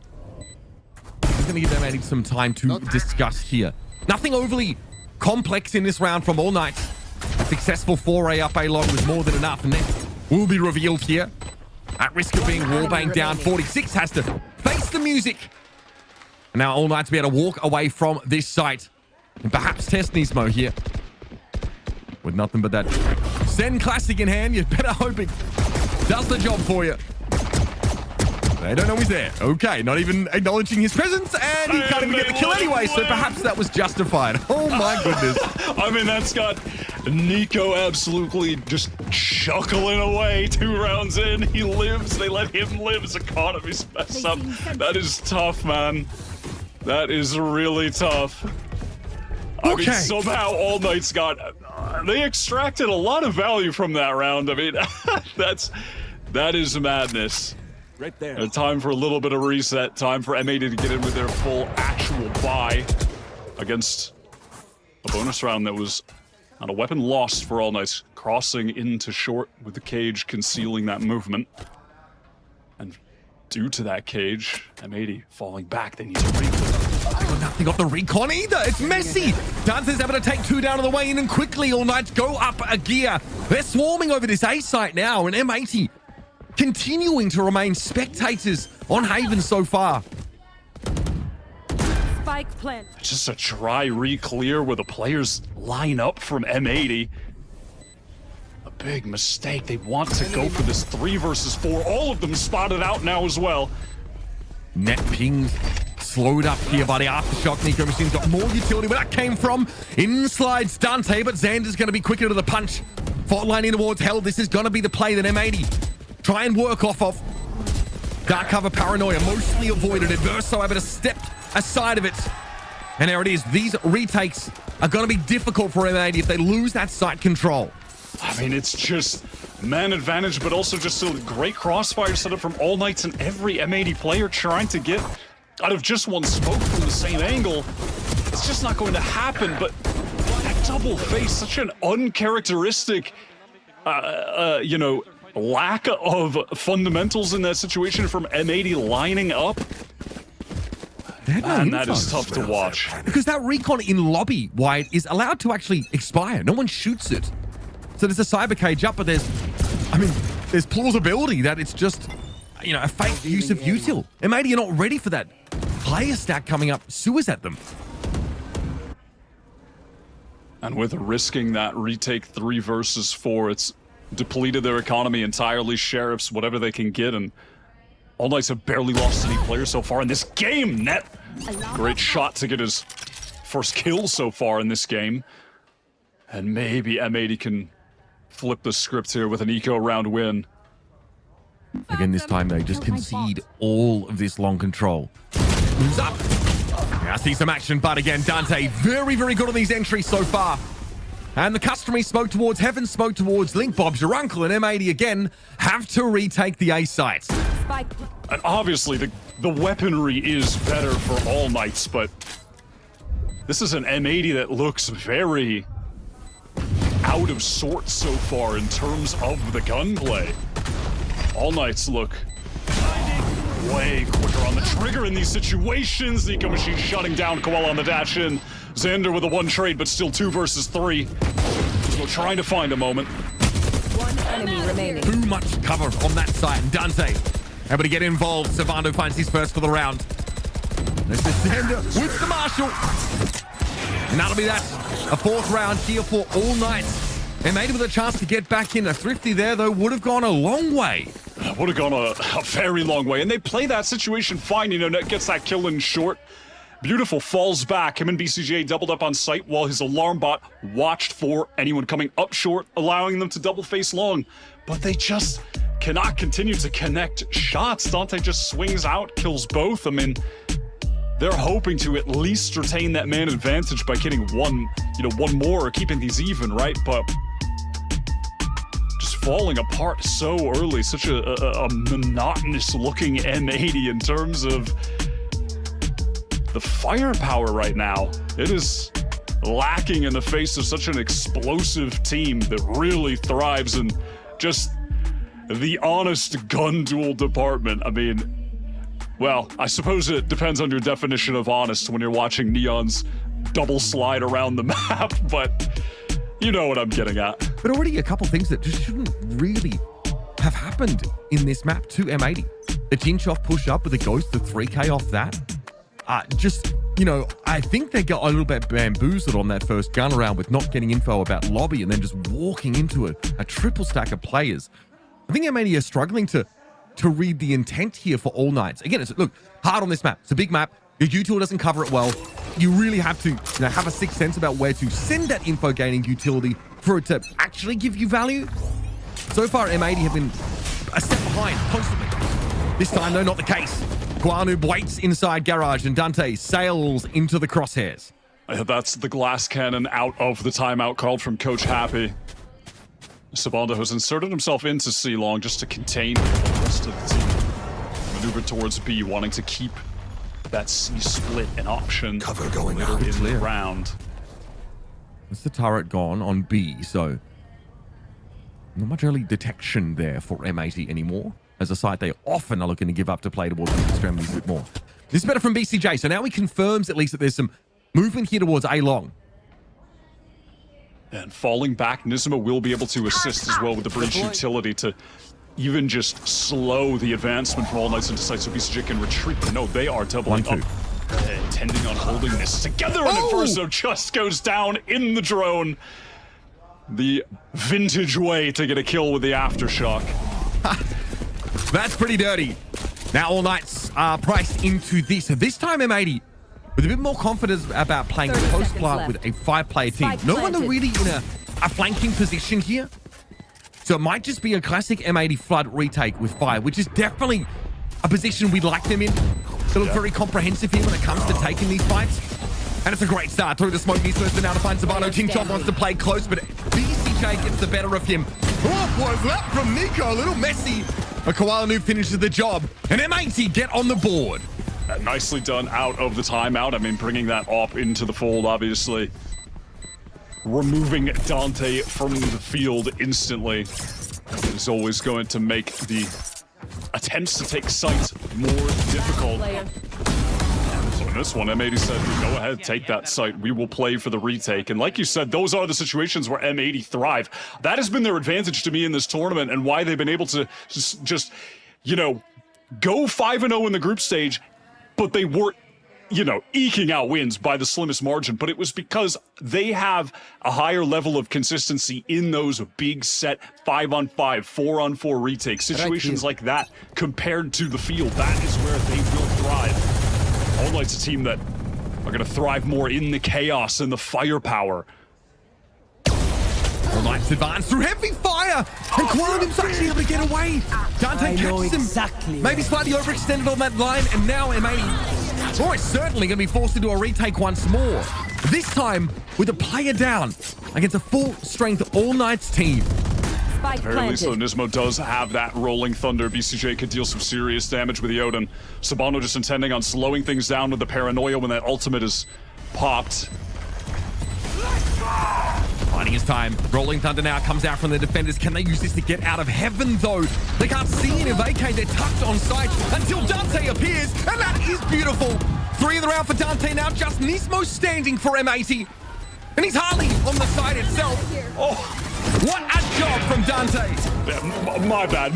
He's going to give them some time to discuss here. Nothing overly complex in this round from All Night. A successful foray up A-Long was more than enough, and that will be revealed here. At risk of being wallbanged down, 46 has to face the music. And now All Night to be able to walk away from this site and perhaps test Nismo here. With nothing but that Zen Classic in hand, you better hope it does the job for you. They don't know he's there. Okay, not even acknowledging his presence, and he can't even get the kill anyway, so perhaps that was justified. Oh my goodness. I mean, that's got Nico absolutely just chuckling away 2 rounds in. He lives, they let him live, his economy's messed up. That is tough, man. That is really tough. I mean, somehow All Night's got... they extracted a lot of value from that round. I mean, that is madness. Right there. Time for a little bit of reset. Time for M80 to get in with their full actual buy against a bonus round that was not a weapon lost for All Night. Crossing into short with the cage concealing that movement. And due to that cage, M80 falling back. They need to recon. Nothing off the recon either. It's messy. Dante's able to take 2 down on the way in, and quickly All Night go up a gear. They're swarming over this A site now, and M80 continuing to remain spectators on Haven so far. Spike plant. Just a dry re-clear where the players line up from M80. A big mistake. They want to go for this 3 versus 4. All of them spotted out now as well. Net pinged, slowed up here by the Aftershock. Nico Machine's got more utility where that came from. In slides Dante, but Xander's going to be quicker to the punch. Fault line in towards Hell. This is going to be the play that M80 try and work off of. Dark cover paranoia mostly avoided. Adverso able to step aside of it. And there it is. These retakes are going to be difficult for M80 if they lose that site control. I mean, it's just man advantage, but also just a great crossfire setup from All Nights and every M80 player trying to get out of just one smoke from the same angle. It's just not going to happen, but that double face, such an uncharacteristic, you know, lack of fundamentals in that situation from M80 lining up. And that is tough to watch. Because that recon in lobby wide is allowed to actually expire. No one shoots it. So there's a cyber cage up, but there's plausibility that it's just, you know, a fake use of util. M80 are not ready for that player stack coming up. Sewers at them. And with risking that retake 3 versus 4, it's depleted their economy entirely. Sheriffs, whatever they can get, and All Nights have barely lost any players so far in this game. Net, great shot to get his first kill so far in this game. And maybe M80 can flip the script here with an eco round win. Again, this time they just concede all of this long control. Moves up. Now see some action, but again, Dante very, very good on these entries so far. And the customary smoke towards Heaven, smoke towards Link. Bob's your uncle, and M80 again have to retake the A site. And obviously, the weaponry is better for All Nights, but this is an M80 that looks very out of sorts so far in terms of the gunplay. All Knights look way quicker on the trigger in these situations. Eco Machine shutting down Koala on the dash in. Xander with a 1 trade, but still 2 versus 3. So trying to find a moment. One enemy remaining. Too much cover on that side. And Dante able to get involved. Savando finds his first for the round. This is Xander with the Marshall. And that'll be that. A 4th round here for All Knights. M80 with a chance to get back in. A thrifty there, though, would have gone a long way. Would have gone a very long way. And they play that situation fine. You know, Net gets that kill in short. Beautiful falls back. Him and BCJ doubled up on site while his alarm bot watched for anyone coming up short, allowing them to double face long. But they just cannot continue to connect shots. Dante just swings out, kills both. I mean, they're hoping to at least retain that man advantage by getting one more or keeping these even, right? But just falling apart so early. Such a monotonous looking M80 in terms of the firepower right now. It is lacking in the face of such an explosive team that really thrives in just the honest gun duel department. I mean, well, I suppose it depends on your definition of honest when you're watching Neon's double slide around the map, but you know what I'm getting at. But already a couple things that just shouldn't really have happened in this map to M80. The Tinchoff push up with a ghost to 3k off that. I think they got a little bit bamboozled on that first gun round with not getting info about lobby and then just walking into a triple stack of players. I think M80 are struggling to read the intent here for All Knights. Again, it's hard on this map. It's a big map. Your util doesn't cover it well. You really have to have a sixth sense about where to send that info gaining utility for it to actually give you value. So far, M80 have been a step behind constantly. This time, though, not the case. Guanub waits inside garage and Dante sails into the crosshairs. That's the glass cannon out of the timeout called from Coach Happy. Sabanda has inserted himself into C long just to contain the rest of the team. Maneuver towards B, wanting to keep that C split an option. Cover going out in the round. That's the turret gone on B, so not much early detection there for M80 anymore. As a site, they often are looking to give up to play towards the extremities a bit more. This is better from BCJ, so now he confirms at least that there's some movement here towards A long. And falling back, Nizma will be able to assist as well with the breach utility to even just slow the advancement from All Knights into site so BCJ can retreat. But no, they are doubling up, intending on holding this together. And Inferso just goes down in the drone. The vintage way to get a kill with the aftershock. That's pretty dirty. Now All Knights are priced into this. This time M80 with a bit more confidence about playing post plant with a 5-player team. No one really in a flanking position here. So it might just be a classic M80 flood retake with 5, which is definitely a position we'd like them in. They look very comprehensive here when it comes to taking these fights. And it's a great start through the smoke. He's first now to find Sabano. Tinchoff wants to play close, but BCJ gets the better of him. What was that from Nico? A little messy. But Koala Nu finishes the job. And M80 get on the board. Nicely done out of the timeout. I mean, bringing that op into the fold, obviously. Removing Dante from the field instantly is always going to make the attempts to take sight more difficult. So in this one, M80 said, go ahead, take that site. We will play for the retake. And like you said, those are the situations where M80 thrive. That has been their advantage to me in this tournament and why they've been able to just go 5-0 in the group stage, but they weren't, eking out wins by the slimmest margin. But it was because they have a higher level of consistency in those big set 5-on-5, 4-on-4 retakes. Situations like that compared to the field, that is where they will thrive. All Knight's a team that are going to thrive more in the chaos and the firepower. All Knights advance through heavy fire, and Quantum's actually able to get away. Dante catches him, maybe slightly overextended on that line, and now M80 almost certainly going to be forced into a retake once more. This time with a player down against a full-strength All Knights team. At the very least, though, Nismo does have that rolling thunder. BCJ could deal some serious damage with the Odin. Sabano just intending on slowing things down with the paranoia when that ultimate is popped. biding his time. Rolling Thunder now comes out from the defenders. Can they use this to get out of heaven, though? They can't see any vacay. They're tucked on site until Dante appears, and that is beautiful. 3 in the round for Dante now. Just Nismo standing for M80. And he's hardly on the side itself. Oh, what a job from Dante. Yeah, my bad.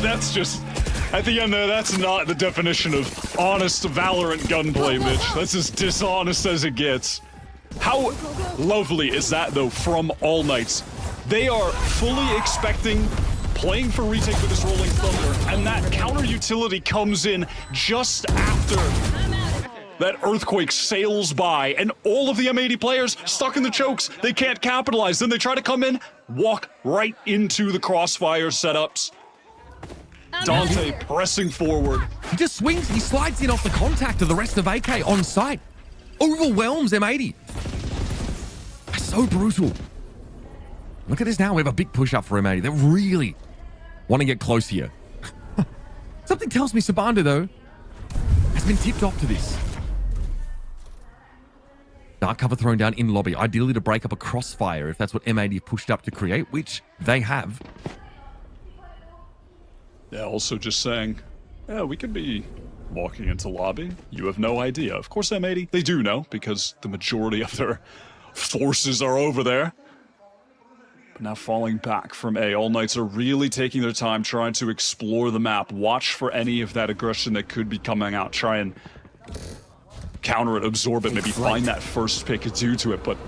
That's just... At the end there, that's not the definition of honest Valorant gunplay, Mitch. That's as dishonest as it gets. How lovely is that, though, from All Knights? They are fully expecting playing for retake with this Rolling Thunder, and that counter utility comes in just after that Earthquake sails by, and all of the M80 players stuck in the chokes. They can't capitalize. Then they try to come in, walk right into the crossfire setups. Dante pressing forward. He just swings, he slides in off the contact of the rest of AK on site. Overwhelms M80. That's so brutal. Look at this now. We have a big push up for M80. They really want to get close here. Something tells me Sabanda, though, has been tipped off to this. Dark cover thrown down in lobby, ideally to break up a crossfire if that's what M80 pushed up to create, which they have. Yeah, also just saying, yeah, we could be walking into lobby. You have no idea. Of course, M80, they do know because the majority of their forces are over there. But now falling back from A, All Knights are really taking their time trying to explore the map. Watch for any of that aggression that could be coming out. Try and counter it, absorb it, maybe find that first pick due to it, but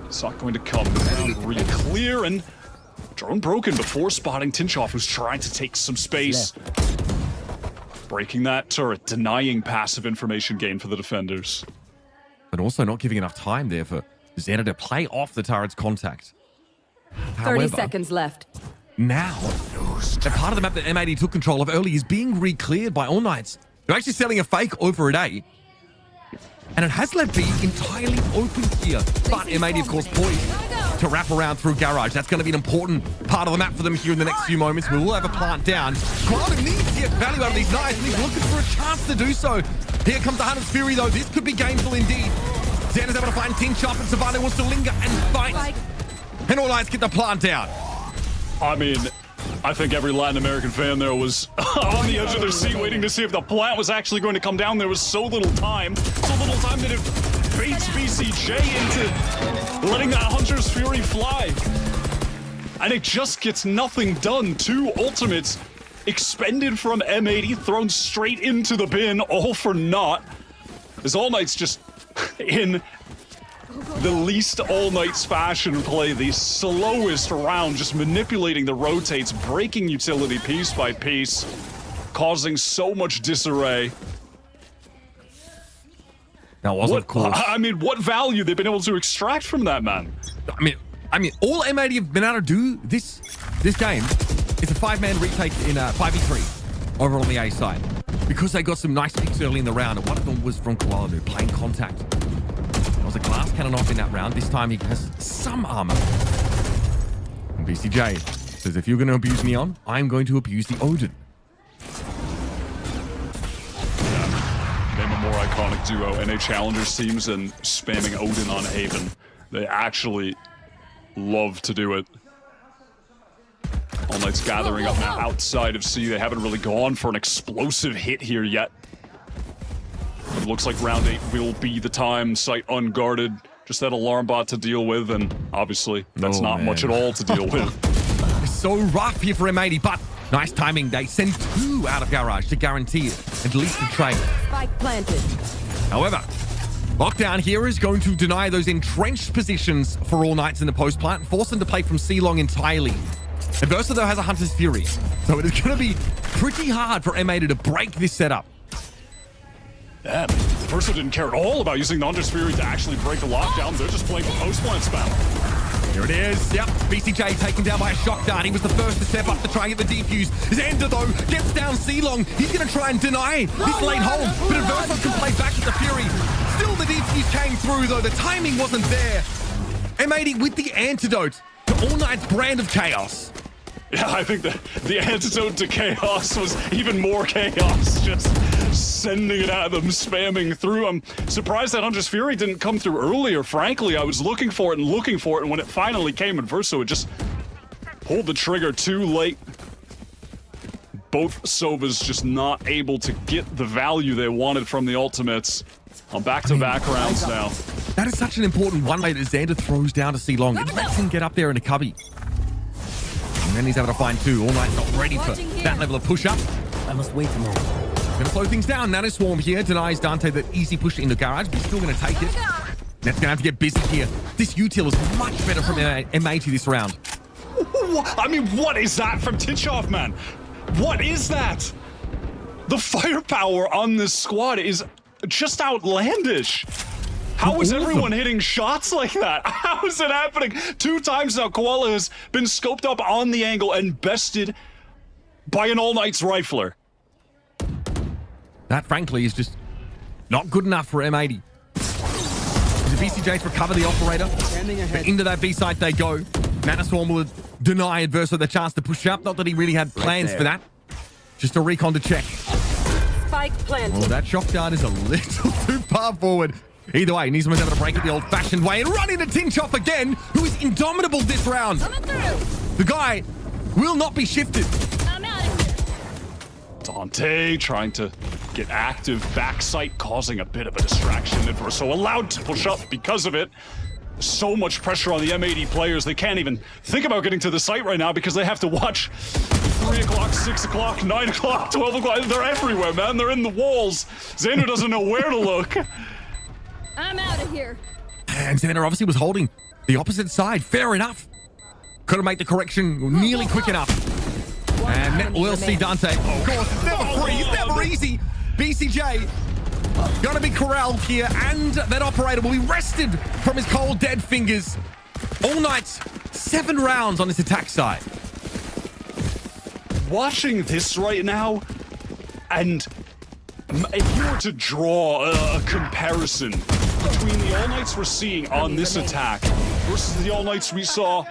it's not going to come. The round really clear, and drone broken before spotting Tinchoff, who's trying to take some space. Breaking that turret, denying passive information gain for the defenders. But also not giving enough time there for Zeta to play off the turret's contact. 30 seconds left. Now, a part of the map that M80 took control of early is being re-cleared by All Knights. They're actually selling a fake over at A. And it has left B entirely open here. But M80, of course, poised to wrap around through Garage. That's going to be an important part of the map for them here in the next few moments. We will have a plant down. Crowder needs to get value out of these knives, and he's looking for a chance to do so. Here comes the Hunter's Fury, though. This could be gameful indeed. Xana's able to find Tinchoff, and Savannah wants to linger and fight. And All Knights get the plant down. I mean, I think every Latin American fan there was on the edge of their seat waiting to see if the plant was actually going to come down. There was so little time that it baits VCJ into letting that Hunter's Fury fly. And it just gets nothing done. 2 ultimates expended from M80, thrown straight into the bin, all for naught. As All Knights just in the least All Knights fashion play the slowest round, just manipulating the rotates, breaking utility piece by piece, causing so much disarray. That was, of course. I mean, what value they've been able to extract from that, man? I mean, all M80 have been able to do this game is a 5-man retake in 5v3 over on the A side, because they got some nice picks early in the round, and one of them was from Koala playing contact. There was a glass cannon off in that round. This time he has some armor. And BCJ says, if you're going to abuse Neon, I'm going to abuse the Odin. Name a more iconic duo, NA Challengers teams and spamming Odin on Haven. They actually love to do it. All Knights gathering up now outside of C. They haven't really gone for an explosive hit here yet. It looks like round 8 will be the time. Site unguarded. Just that alarm bot to deal with, and obviously that's not much at all to deal with. It's so rough here for M80, but nice timing. They send 2 out of Garage to guarantee at least a trade. Spike planted. However, Lockdown here is going to deny those entrenched positions for All Knights in the post plant and force them to play from C-Long entirely. Adversa, though, has a Hunter's Fury, so it is going to be pretty hard for M80 to break this setup. Yeah, Adversa didn't care at all about using the Hunter's Fury to actually break the lockdown. They're just playing the post plant spam. Here it is. Yep, BCJ taken down by a shock dart. He was the first to step up to try and get the defuse. Xander, though, gets down C-Long. He's going to try and deny this late hold, but Adversa can play back with the Fury. Still, the defuse came through, though. The timing wasn't there. M80 with the antidote to All Knight's brand of chaos. Yeah, I think the antidote to chaos was even more chaos, just sending it at them, spamming through. I'm surprised that Hunter's Fury didn't come through earlier. Frankly, I was looking for it, and when it finally came in Verso, it just pulled the trigger too late. Both Sovas just not able to get the value they wanted from the ultimates on back-to-back rounds now. That is such an important one-way that Xander throws down to C-Long. It lets him get up there in a cubby. And then he's able to find two. All Night's not ready for that level of push-up. I must wait a moment. Gonna slow things down. Nano Swarm here denies Dante that easy push into Garage, but he's still gonna take it. That's gonna have to get busy here. This util is much better from M80 this round. I mean, what is that from Tinchoff, man? What is that? The firepower on this squad is just outlandish. How is everyone hitting shots like that? How is it happening? 2 times now, Koala has been scoped up on the angle and bested by an All Knights rifler. That, frankly, is just not good enough for M80. The BCJs recover the operator, but into that B site they go. Nanoswarm will deny Adverso the chance to push up. Not that he really had plans for that. Just a recon to check. Spike planted. Well, that shock dart is a little too far forward. Either way, Nisman's able to break it the old-fashioned way and run into Tinchoff again, who is indomitable this round. The guy will not be shifted. I'm out of here. Dante trying to get active backside, causing a bit of a distraction. Adverso allowed to push up because of it. So much pressure on the M80 players, they can't even think about getting to the site right now because they have to watch 3 o'clock, 6 o'clock, 9 o'clock, 12 o'clock. They're everywhere, man. They're in the walls. Xander doesn't know where to look. I'm out of here. And Xander obviously was holding the opposite side. Fair enough. Couldn't make the correction nearly quick enough. And we'll see Dante. Of course, it's never free. It's never easy. BCJ gonna be corralled here, and that operator will be rested from his cold, dead fingers. All Night's 7 rounds on this attack side. Watching this right now, and if you were to draw a comparison between the All Knights we're seeing on this attack versus the All Knights we saw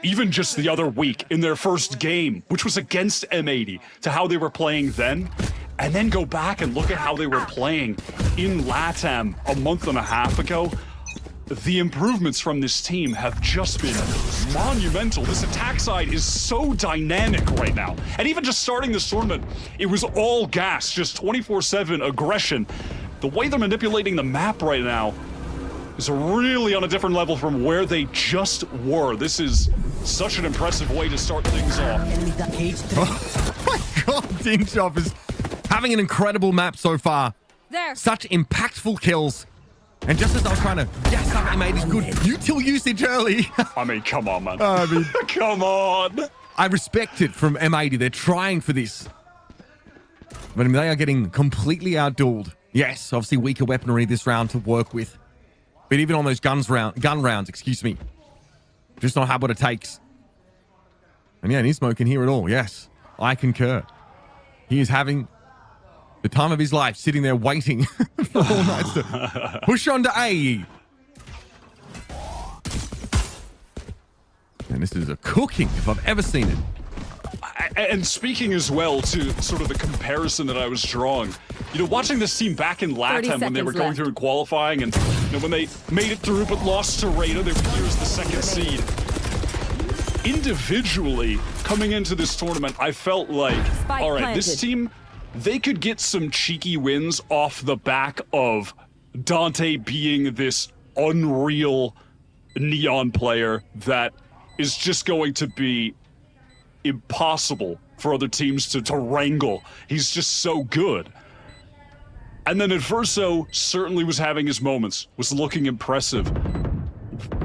even just the other week in their first game, which was against M80, to how they were playing then, and then go back and look at how they were playing in LATAM a month and a half ago, the improvements from this team have just been monumental. This attack side is so dynamic right now. And even just starting this tournament, it was all gas, just 24/7 aggression. The way they're manipulating the map right now is really on a different level from where they just were. This is such an impressive way to start things off. Oh my God, Tinchoff is having an incredible map so far. There. Such impactful kills. And just as I was trying to gas up M80's good util usage early. I mean, come on, man. I mean, come on. I respect it from M80. They're trying for this. But I mean, they are getting completely outdueled. Yes, obviously weaker weaponry this round to work with. But even on those gun rounds, excuse me, just not have what it takes. And yeah, he's smoking here at all. Yes, I concur. He is having the time of his life sitting there waiting for All Knights to push on to A. And this is a cooking if I've ever seen it. And speaking as well to sort of the comparison that I was drawing, you know, watching this team back in LATAM when they were going through qualifying, and you know, when they made it through but lost to Rada, they were here as the 2nd seed. Individually, coming into this tournament, I felt like, all right, this team, they could get some cheeky wins off the back of Dante being this unreal neon player that is just going to be impossible for other teams to wrangle. He's just so good. And then Adverso certainly was having his moments, was looking impressive.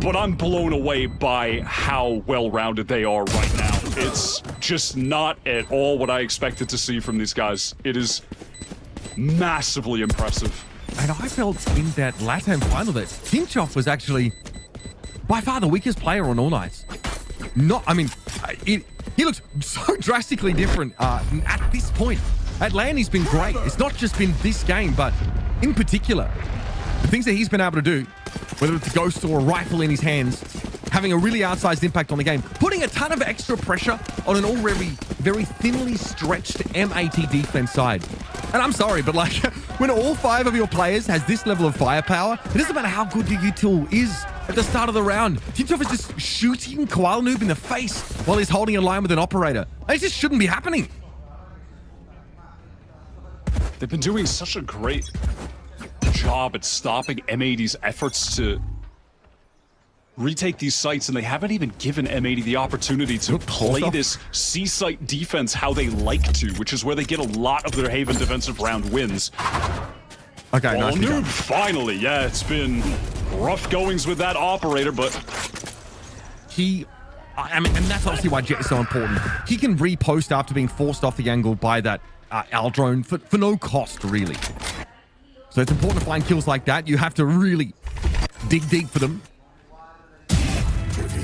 But I'm blown away by how well-rounded they are right now. It's just not at all what I expected to see from these guys. It is massively impressive. And I felt in that LATAM final that Tinchoff was actually by far the weakest player on All Knights. He looked so drastically different at this point. At LAN, he's been great. It's not just been this game, but in particular, the things that he's been able to do, whether it's a ghost or a rifle in his hands, having a really outsized impact on the game, putting a ton of extra pressure on an already very thinly stretched M80 defense side. And I'm sorry, but like when all 5 of your players has this level of firepower, it doesn't matter how good your util is at the start of the round. Tintov is just shooting Koala Noob in the face while he's holding a line with an operator. It just shouldn't be happening. They've been doing such a great job at stopping M80's efforts to retake these sites, and they haven't even given M80 the opportunity to play this C-site defense how they like to, which is where they get a lot of their Haven defensive round wins. Okay, well, nice. Noob, finally, yeah, it's been rough goings with that operator, but I mean, and that's obviously why Jet is so important. He can repost after being forced off the angle by that Al drone for no cost, really. So it's important to find kills like that. You have to really dig deep for them.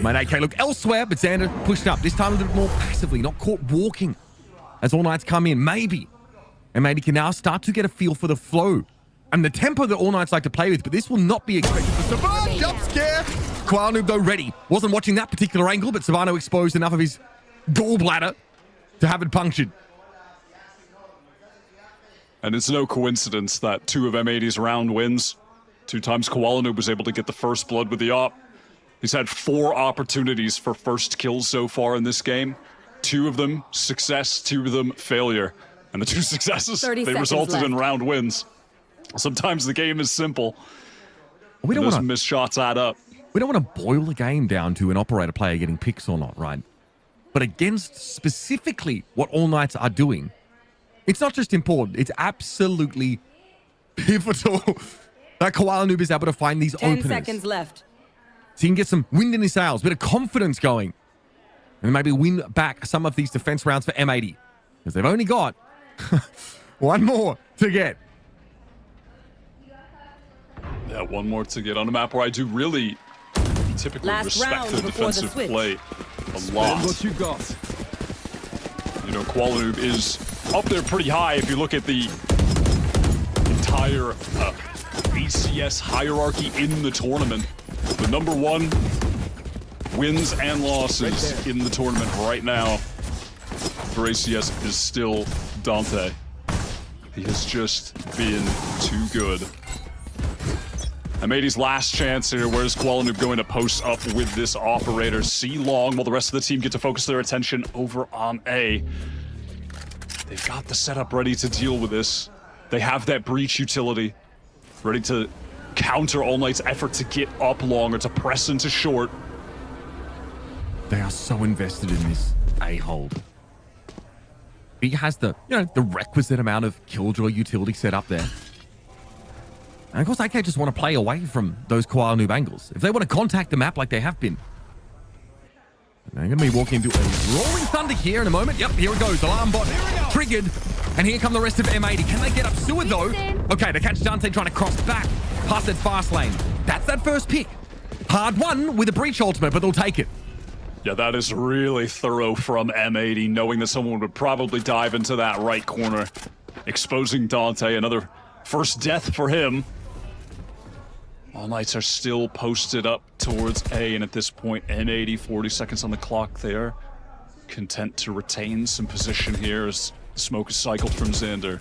Might AK look elsewhere, but Xander pushed up. This time a little bit more passively, not caught walking. As All Knights come in, maybe M80 can now start to get a feel for the flow and the tempo that All Knights like to play with, but this will not be expected for Sabano. Jump scare! Koala Noob, though, ready. Wasn't watching that particular angle, but Sabano exposed enough of his gallbladder to have it punctured. And it's no coincidence that 2 of M80's round wins, 2 times Koala Noob was able to get the first blood with the op. He's had 4 opportunities for first kills so far in this game. 2 of them success, 2 of them failure. And the 2 successes, they resulted in round wins. Sometimes the game is simple. We don't those want missed shots add up. We don't want to boil the game down to an operator player getting picks or not, right? But against specifically what All Knights are doing, it's not just important, it's absolutely pivotal that Koala Noob is able to find these 10 openings. seconds left. So he can get some wind in his sails, a bit of confidence going, and maybe win back some of these defense rounds for M80, because they've only got 1 more to get. Yeah, 1 more to get on a map where I do really typically respect the defensive play a lot. What you got? You know, Koala Noob is up there pretty high if you look at the entire ACS hierarchy in the tournament. The number 1 wins and losses in the tournament right now for ACS is still Dante. He has just been too good. M80's last chance here. Where's Koala Noob going to post up with this operator? C long, while the rest of the team get to focus their attention over on A. They've got the setup ready to deal with this. They have that breach utility ready to counter All Knight's effort to get up long or to press into short. They are so invested in this A hold. He has the, the requisite amount of Killjoy utility set up there. And of course, AK just want to play away from those Koala Noob angles. If they want to contact the map like they have been. And they're going to be walking into a Roaring Thunder here in a moment. Yep, here it goes. Alarm bot triggered. And here come the rest of M80. Can they get up to it, though? Okay, to catch Dante trying to cross back past that fast lane. That's that first pick. Hard one with a breach ultimate, but they'll take it. Yeah, that is really thorough from M80, knowing that someone would probably dive into that right corner, exposing Dante. Another first death for him. All Knights are still posted up towards A, and at this point, M80, 40 seconds on the clock there. Content to retain some position here as smoke is cycled from Xander.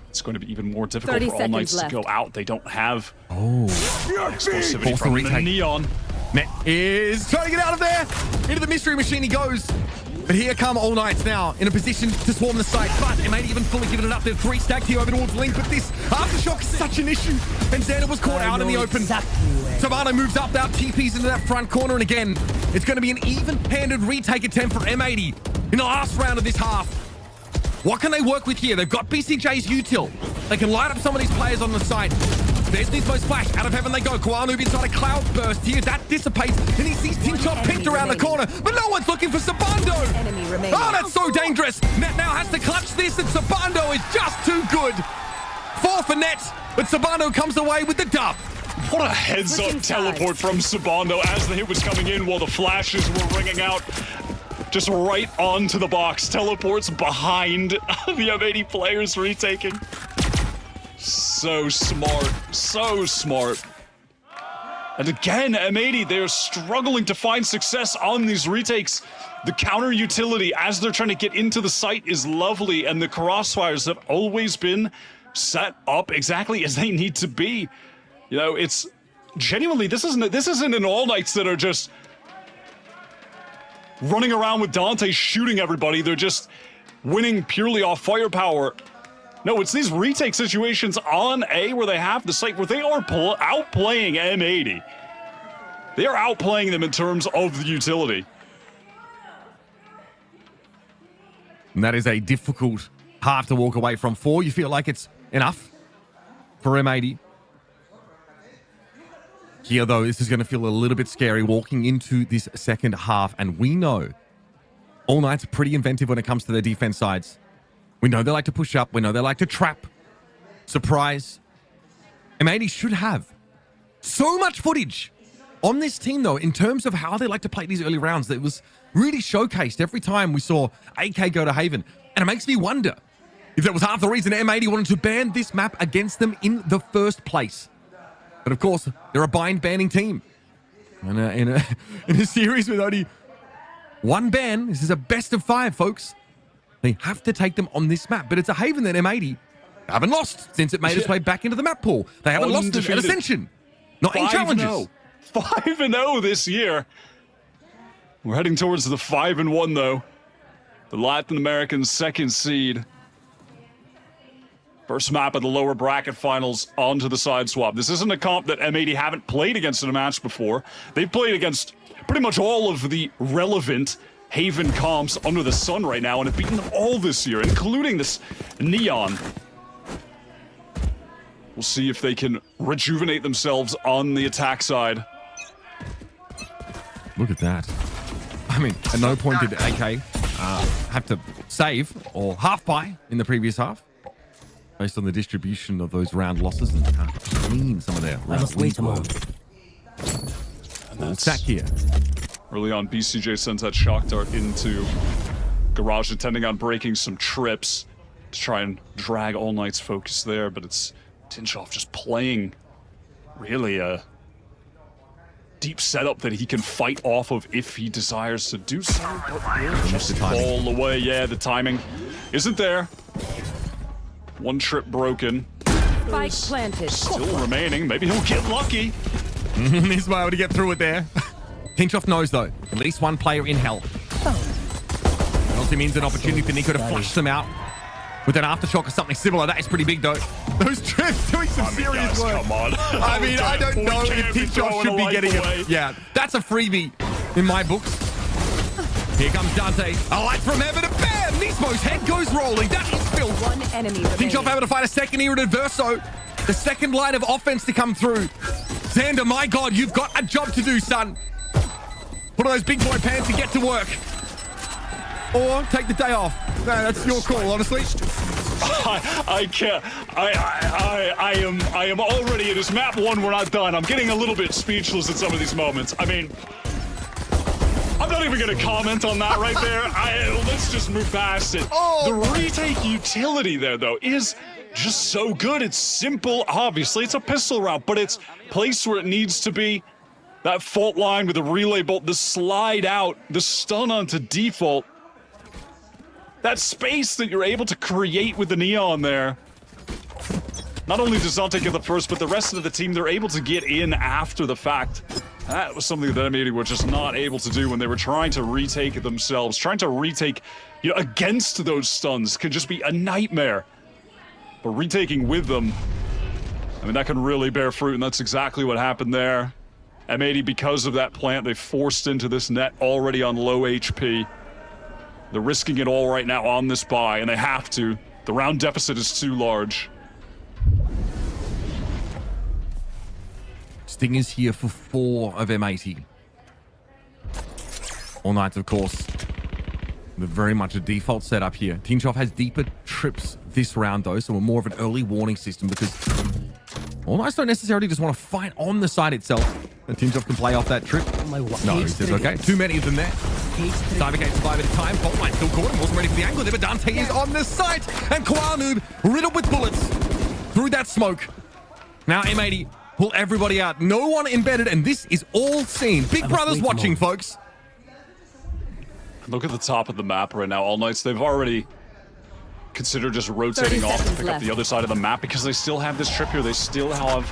It's going to be even more difficult for All Knights to go out. They don't have explosivity from the Neon. Net is trying to get out of there. Into the mystery machine he goes. But here come All Knights now in a position to swarm the site. But it ain't even fully given it up. They're 3 stacked here over towards Link. But this aftershock is such an issue. And Xander was caught out in the open. Sabano moves up now, TPs into that front corner. And again, it's going to be an even-handed retake attempt for M80 in the last round of this half. What can they work with here? They've got BCJ's util. They can light up some of these players on the side. There's Nismo's flash. Out of heaven they go. Koala Noob inside a cloud burst here. That dissipates. And he sees Tinchop picked around the corner. But no one's looking for Sabando. Oh, that's so dangerous. Net now has to clutch this. And Sabando is just too good. 4 for Net. But Sabando comes away with the dub. What a heads-up teleport from Sabando as the hit was coming in while the flashes were ringing out. Just right onto the box. Teleports behind the M80 players retaking. So smart. So smart. And again, M80, they're struggling to find success on these retakes. The counter utility as they're trying to get into the site is lovely, and the crossfires have always been set up exactly as they need to be. You know, it's genuinely, this isn't an All Knights that are just running around with Dante shooting everybody. They're just winning purely off firepower. No, it's these retake situations on A where they have the site where they are outplaying M80. They are outplaying them in terms of the utility. And that is a difficult half to walk away from. 4, you feel like it's enough for M80. Here, though, this is going to feel a little bit scary walking into this second half. And we know All Knights are pretty inventive when it comes to their defense sides. We know they like to push up. We know they like to trap, surprise. M80 should have so much footage on this team, though, in terms of how they like to play these early rounds. That was really showcased every time we saw AK go to Haven. And it makes me wonder if that was half the reason M80 wanted to ban this map against them in the first place. But of course, they're a bind-banning team. And in a series with only one ban, this is a best of 5, folks. They have to take them on this map. But it's a Haven that M80 haven't lost since it made its way back into the map pool. They haven't lost at Ascension. Not in Challengers. 5-0 this year. We're heading towards the 5-1, though. The Latin American second seed. First map of the lower bracket finals onto the side swap. This isn't a comp that M80 haven't played against in a match before. They've played against pretty much all of the relevant Haven comps under the sun right now and have beaten them all this year, including this Neon. We'll see if they can rejuvenate themselves on the attack side. Look at that. I mean, at no point did AK have to save or half buy in the previous half, based on the distribution of those round losses and how clean some of their round wins were. And that's Sack here. Early on, BCJ sends that shock dart into Garage, intending on breaking some trips to try and drag All Knight's focus there, but it's Tinchoff just playing really a deep setup that he can fight off of if he desires to do so. But just fall away. Yeah, the timing isn't there. One trip broken. Spike planted. Still remaining. Maybe he'll get lucky. He's able to get through it there. Tinchoff knows, though, at least one player in hell. It also means an opportunity for Nico to flush them out with an aftershock or something similar. That is pretty big, though. Those trips doing some serious work. Come on. I mean, I don't know if Tinchoff should be getting it. Yeah, that's a freebie in my books. Here comes Dante. A light from heaven to bam! Nismo's head goes rolling. That is Phil. One enemy remaining. Tinchoff able to find a second here at Adverso. The second line of offense to come through. Xander, my God, you've got a job to do, son. Put on those big boy pants and get to work. Or take the day off. No, that's your call, honestly. I can't. I am already in this map 1. We're not done. I'm getting a little bit speechless at some of these moments. I mean, I'm not even going to comment on that right there. Let's just move past it. The retake utility there, though, is just so good. It's simple. Obviously, it's a pistol round, but it's placed where it needs to be. That fault line with the relay bolt, the slide out, the stun onto default. That space that you're able to create with the Neon there. Not only does Dante get the first, but the rest of the team, they're able to get in after the fact. That was something that M80 were just not able to do when they were trying to retake it themselves. Trying to retake, you know, against those stuns can just be a nightmare. But retaking with them, I mean, that can really bear fruit, and that's exactly what happened there. M80, because of that plant, they forced into this net already on low HP. They're risking it all right now on this buy, and they have to. The round deficit is too large. Sting is here for 4 of M80. All Knights, of course, with very much a default setup here. Tinchoff has deeper trips this round, though, so we're more of an early warning system because All Knights don't necessarily just want to fight on the side itself. And Tinchoff can play off that trip. No, he says, okay, too many of them there. Cybercade survive at a time. Fault line still caught him. Wasn't ready for the angle there, but Dante is on the site. And Koala Noob riddled with bullets through that smoke. Now M80 pull everybody out. No one embedded, and this is all seen. Big Brother's watching, folks. Look at the top of the map right now. All Knights, they've already considered just rotating off to pick up the other side of the map because they still have this trip here. They still have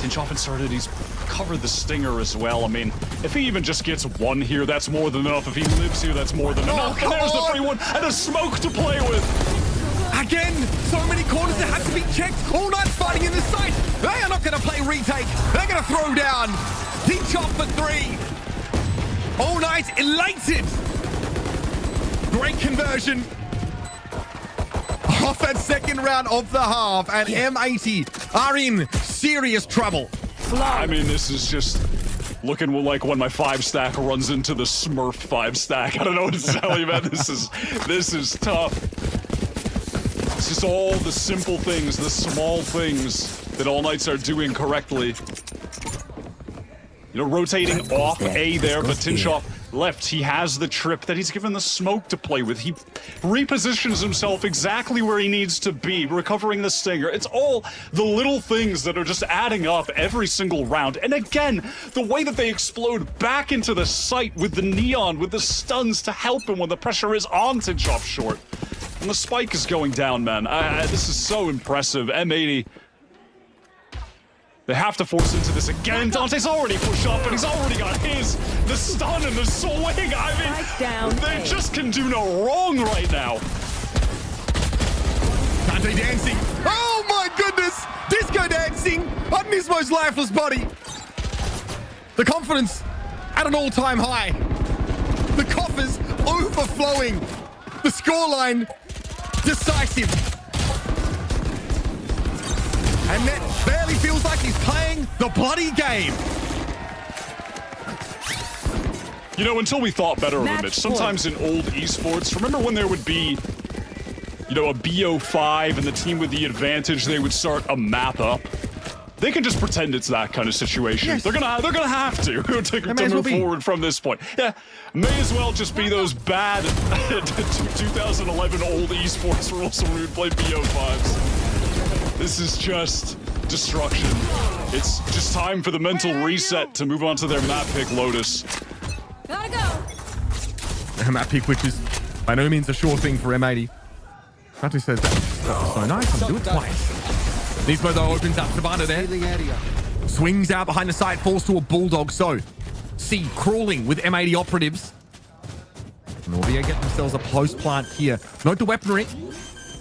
Tinchoff inserted. He's covered the Stinger as well. I mean, if he even just gets one here, that's more than enough. If he lives here, that's more than enough. And there's the free one and a smoke to play with. Again, so many corners that have to be checked. All Knights fighting in the site. They are not going to play retake. They're going to throw down. Tinchoff for 3. All Knights elated. Great conversion. Off that second round of the half, and M80 are in serious trouble. I mean, this is just looking like when my 5-stack runs into the Smurf 5-stack. I don't know what to tell you, man. This is tough. It's just all the simple things, the small things that All Knights are doing correctly. You know, rotating off A there, but Tinchoff left. He has the trip that he's given the smoke to play with. He repositions himself exactly where he needs to be, recovering the Stinger. It's all the little things that are just adding up every single round. And again, the way that they explode back into the site with the neon, with the stuns to help him when the pressure is on Tinchoff short. And the spike is going down, man. This is so impressive. M80. They have to force into this again. Dante's already pushed up, and he's already got his. The stun and the swing. I mean, they just can do no wrong right now. Dante dancing. Oh my goodness! Disco dancing on Nismo's lifeless body. The confidence at an all-time high. The coffers overflowing. The scoreline decisive. And Net barely feels like he's playing the bloody game. You know, until we thought better of him, Mitch, sometimes in old esports, remember when there would be, you know, a BO5 and the team with the advantage, they would start a map up? They can just pretend it's that kind of situation. Yes. They're gonna have to move forward from this point. Yeah, may as well just be those bad 2011 old esports rules when we would play BO5s. This is just destruction. It's just time for the mental reset to move on to their map pick, Lotus. Gotta go. A map pick, which is by no means a sure thing for M80. Dante says that's so nice. I'll do it twice. Nismo though opens up Savannah there. Swings out behind the side, falls to a Bulldog. So, C crawling with M80 operatives. And Orbia get themselves a post plant here. Note the weaponry.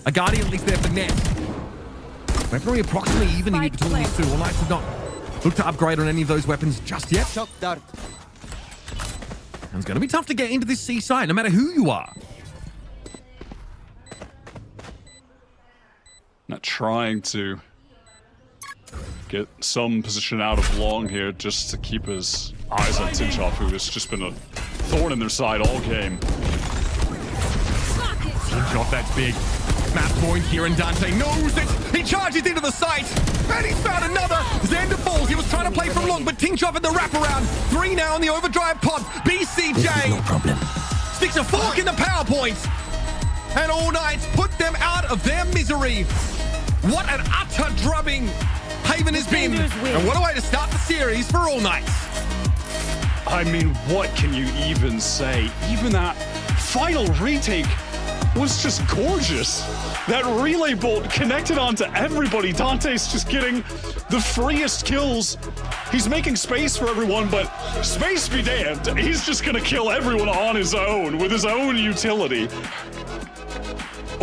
A Guardian at least there for Net. Weaponry approximately even between these two. All Knights have not looked to upgrade on any of those weapons just yet. And it's going to be tough to get into this C side, no matter who you are. Not trying to get some position out of long here just to keep his eyes on Tinchoff, who has just been a thorn in their side all game. Tinchoff, that's big. Map point here, and Dante knows it. He charges into the site, and he's found another. Xander falls. He was trying to play from long, but Tinchoff at the wraparound. 3 now on the overdrive pod. BCJ no problem. Sticks a fork in the PowerPoint, and All Knights put them out of their misery. What an utter drubbing Haven has been, and what a way to start the series for All Knights. I mean, what can you even say? Even that final retake was just gorgeous. That relay bolt connected onto everybody. Dante's just getting the freest kills. He's making space for everyone, but space be damned. He's just gonna kill everyone on his own with his own utility.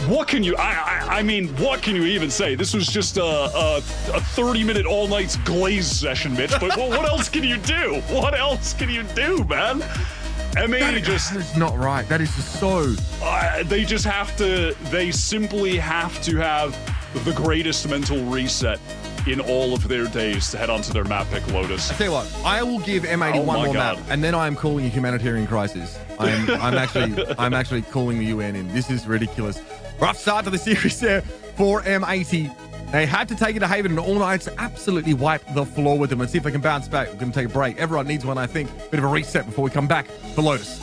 What can you, I mean, what can you even say? This was just a 30-minute All Knights glaze session, Mitch, but what else can you do? What else can you do, man? M80 that is not right. That is just so... they just have to... They simply have to have the greatest mental reset in all of their days to head onto their map pick, Lotus. I tell you what, I will give M80 one more map, and then I am calling a humanitarian crisis. I'm actually calling the UN in. This is ridiculous. Rough start to the series there for M80. They had to take it to Haven, and All Knights absolutely wiped the floor with them. Let's see if they can bounce back. We're going to take a break. Everyone needs one, I think. Bit of a reset before we come back for Lotus.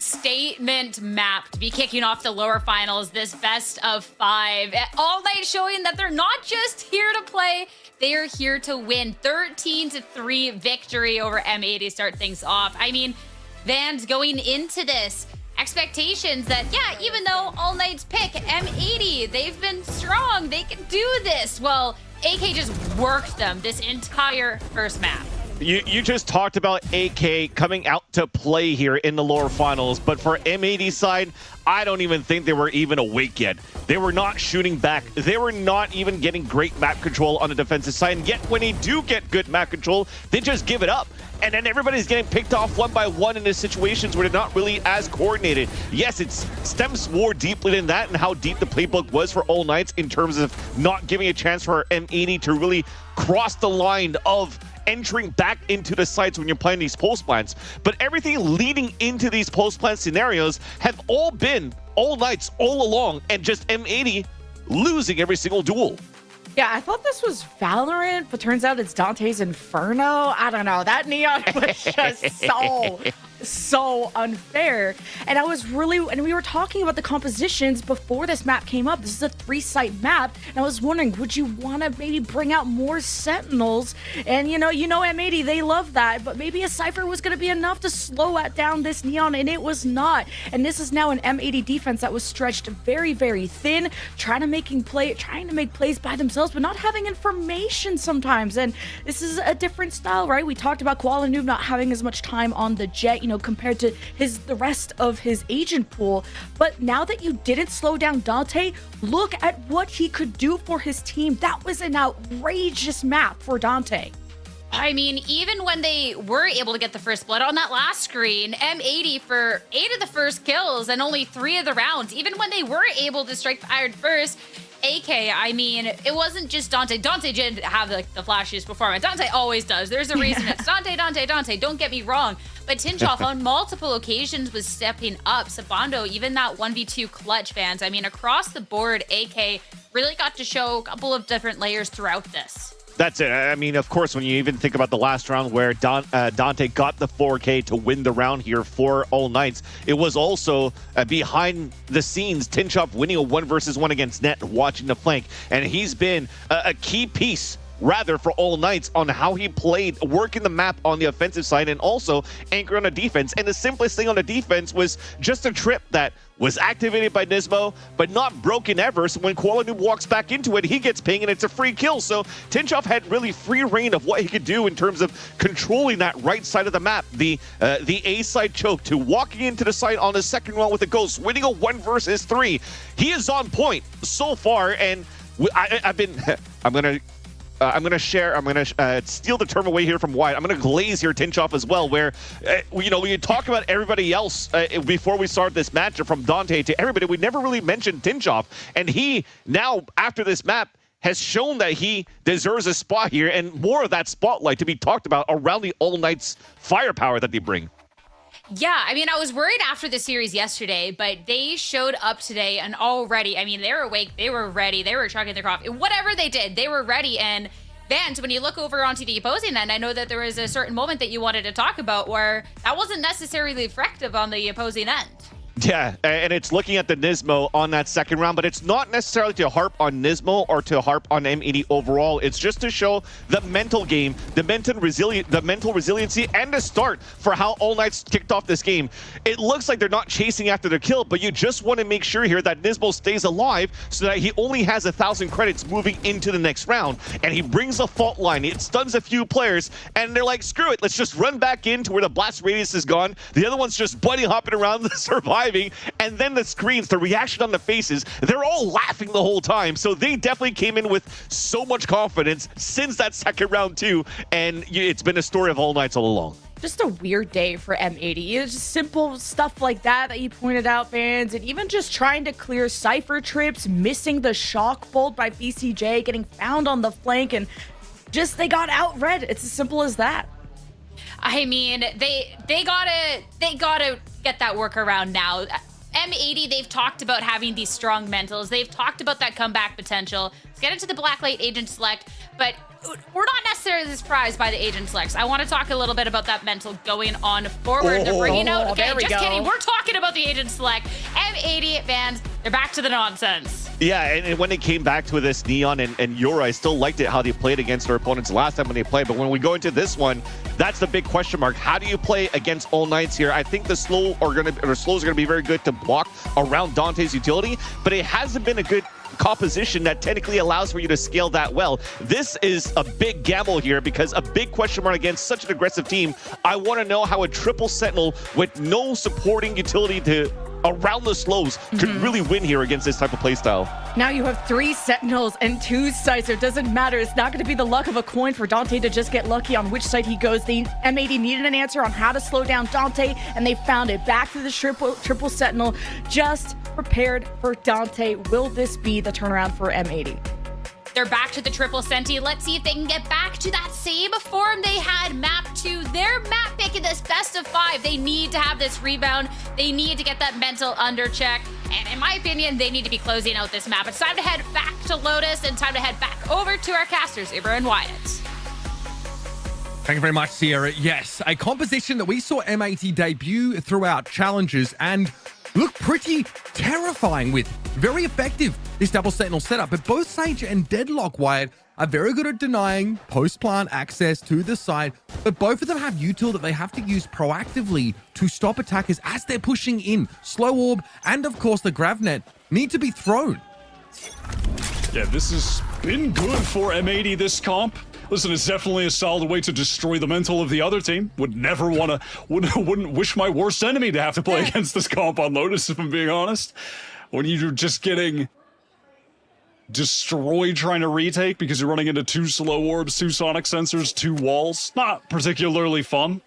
Statement map to be kicking off the lower finals, this best of 5. All Night showing that they're not just here to play, they are here to win. 13-3 victory over M80 start things off. I mean, Vans going into this, expectations that, yeah, even though All Night's pick M80, they've been strong, they can do this. Well, AK just worked them this entire first map. You just talked about AK coming out to play here in the lower finals, but for M80 side, I don't even think they were even awake yet. They were not shooting back. They were not even getting great map control on the defensive side, and yet when they do get good map control, they just give it up. And then everybody's getting picked off one by one in the situations where they're not really as coordinated. Yes, it stems more deeply than that and how deep the playbook was for All Nights in terms of not giving a chance for M80 to really cross the line of entering back into the sites when you're playing these post plants. But everything leading into these post plant scenarios have all been All Nights all along, and just M80 losing every single duel. Yeah, I thought this was Valorant, but turns out it's Dante's Inferno. I don't know. That neon was just so unfair. And and we were talking about the compositions before this map came up. This is a 3-site map. And I was wondering, would you want to maybe bring out more Sentinels? And you know, M80, they love that, but maybe a Cypher was going to be enough to slow down this neon, and it was not. And this is now an M80 defense that was stretched very, very thin, trying to make plays by themselves, but not having information sometimes. And this is a different style, right? We talked about Koala Noob not having as much time on the jet, compared to the rest of his agent pool. But now that you didn't slow down Dante, look at what he could do for his team. That was an outrageous map for Dante. I mean, even when they were able to get the first blood on that last screen, M80 for 8 of the first kills and only 3 of the rounds, even when they were able to strike fired first, AK, I mean, it wasn't just Dante. Dante did have the flashiest performance. Dante always does. There's a reason it's Dante, don't get me wrong. But Tinchoff on multiple occasions was stepping up. Sabando, even that 1v2 clutch, fans. I mean, across the board, AK really got to show a couple of different layers throughout this. That's it. I mean, of course, when you even think about the last round where Dante got the 4K to win the round here for All Nights, it was also behind the scenes, Tinchoff winning a 1v1 against Net, watching the flank. And he's been a key piece rather for All Nights on how he played, working the map on the offensive side and also anchor on the defense. And the simplest thing on the defense was just a trip that was activated by Nismo, but not broken ever. So when Koala Noob walks back into it, he gets ping and it's a free kill. So Tinchoff had really free reign of what he could do in terms of controlling that right side of the map. The A side choke to walking into the side on the second round with the Ghost, winning a 1v3. He is on point so far, and I'm gonna I'm gonna steal the term away here from Wyatt. I'm gonna glaze here Tinchoff as well, where you know, you talk about everybody else before we start this match, from Dante to everybody. We never really mentioned Tinchoff, and he now after this map has shown that he deserves a spot here and more of that spotlight to be talked about around the All Knights firepower that they bring. Yeah, I mean, I was worried after the series yesterday, but they showed up today and already, I mean, they were awake, they were ready, they were chugging their coffee. Whatever they did, they were ready. And Vance, when you look over onto the opposing end, I know that there was a certain moment that you wanted to talk about where that wasn't necessarily effective on the opposing end. Yeah, and it's looking at the Nismo on that second round, but it's not necessarily to harp on Nismo or to harp on M80 overall. It's just to show the mental game, the mental resiliency, and the start for how All Knights kicked off this game. It looks like they're not chasing after the kill, but you just want to make sure here that Nismo stays alive so that he only has 1,000 credits moving into the next round. And he brings a fault line, it stuns a few players, and they're like, screw it, let's just run back into where the blast radius is gone. The other one's just bunny hopping around to survive. And then the screens, the reaction on the faces, they're all laughing the whole time. So they definitely came in with so much confidence since that second round too. And it's been a story of All Knights all along. Just a weird day for M80. It's just simple stuff like that you pointed out, fans, and even just trying to clear Cypher trips, missing the shock bolt by BCJ, getting found on the flank, and just they got outread. It's as simple as that. I mean, they gotta get that workaround now. M80, they've talked about having these strong mentals. They've talked about that comeback potential. Let's get into the Blacklight Agent Select, but we're not necessarily surprised by the Agent Selects. I want to talk a little bit about that mental going on forward. They're bringing out, okay, just kidding. We're talking about the Agent Select. M80 fans, they're back to the nonsense. Yeah, and when they came back to this Neon and Yura, I still liked it how they played against their opponents last time when they played. But when we go into this one, that's the big question mark. How do you play against All Knights here? I think the slows are going to be very good to block around Dante's utility, but it hasn't been a good composition that technically allows for you to scale that well. This is a big gamble here because a big question mark against such an aggressive team. I want to know how a triple sentinel with no supporting utility to around the slows could really win here against this type of playstyle. Now you have 3 sentinels and 2 sites. It doesn't matter. It's not going to be the luck of a coin for Dante to just get lucky on which side he goes. The M80 needed an answer on how to slow down Dante, and they found it. Back to the triple sentinel, just prepared for Dante. Will this be the turnaround for M80? They're back to the triple senti. Let's see if they can get back to that same form they had map 2. Their map pick in this best of 5. They need to have this rebound. They need to get that mental under check. And in my opinion, they need to be closing out this map. It's time to head back to Lotus and time to head back over to our casters, Ibra and Wyatt. Thank you very much, Sierra. Yes, a composition that we saw M80 debut throughout challenges and look pretty terrifying with. Very effective, this double sentinel setup. But both Sage and Deadlock, Wyatt, are very good at denying post-plant access to the side. But both of them have util that they have to use proactively to stop attackers as they're pushing in. Slow Orb and, of course, the Gravnet need to be thrown. Yeah, this has been good for M80, this comp. Listen, it's definitely a solid way to destroy the mental of the other team. Would never want to, wouldn't wish my worst enemy to have to play against this comp on Lotus, if I'm being honest. When you're just getting destroyed trying to retake because you're running into 2 slow orbs, 2 sonic sensors, 2 walls. Not particularly fun.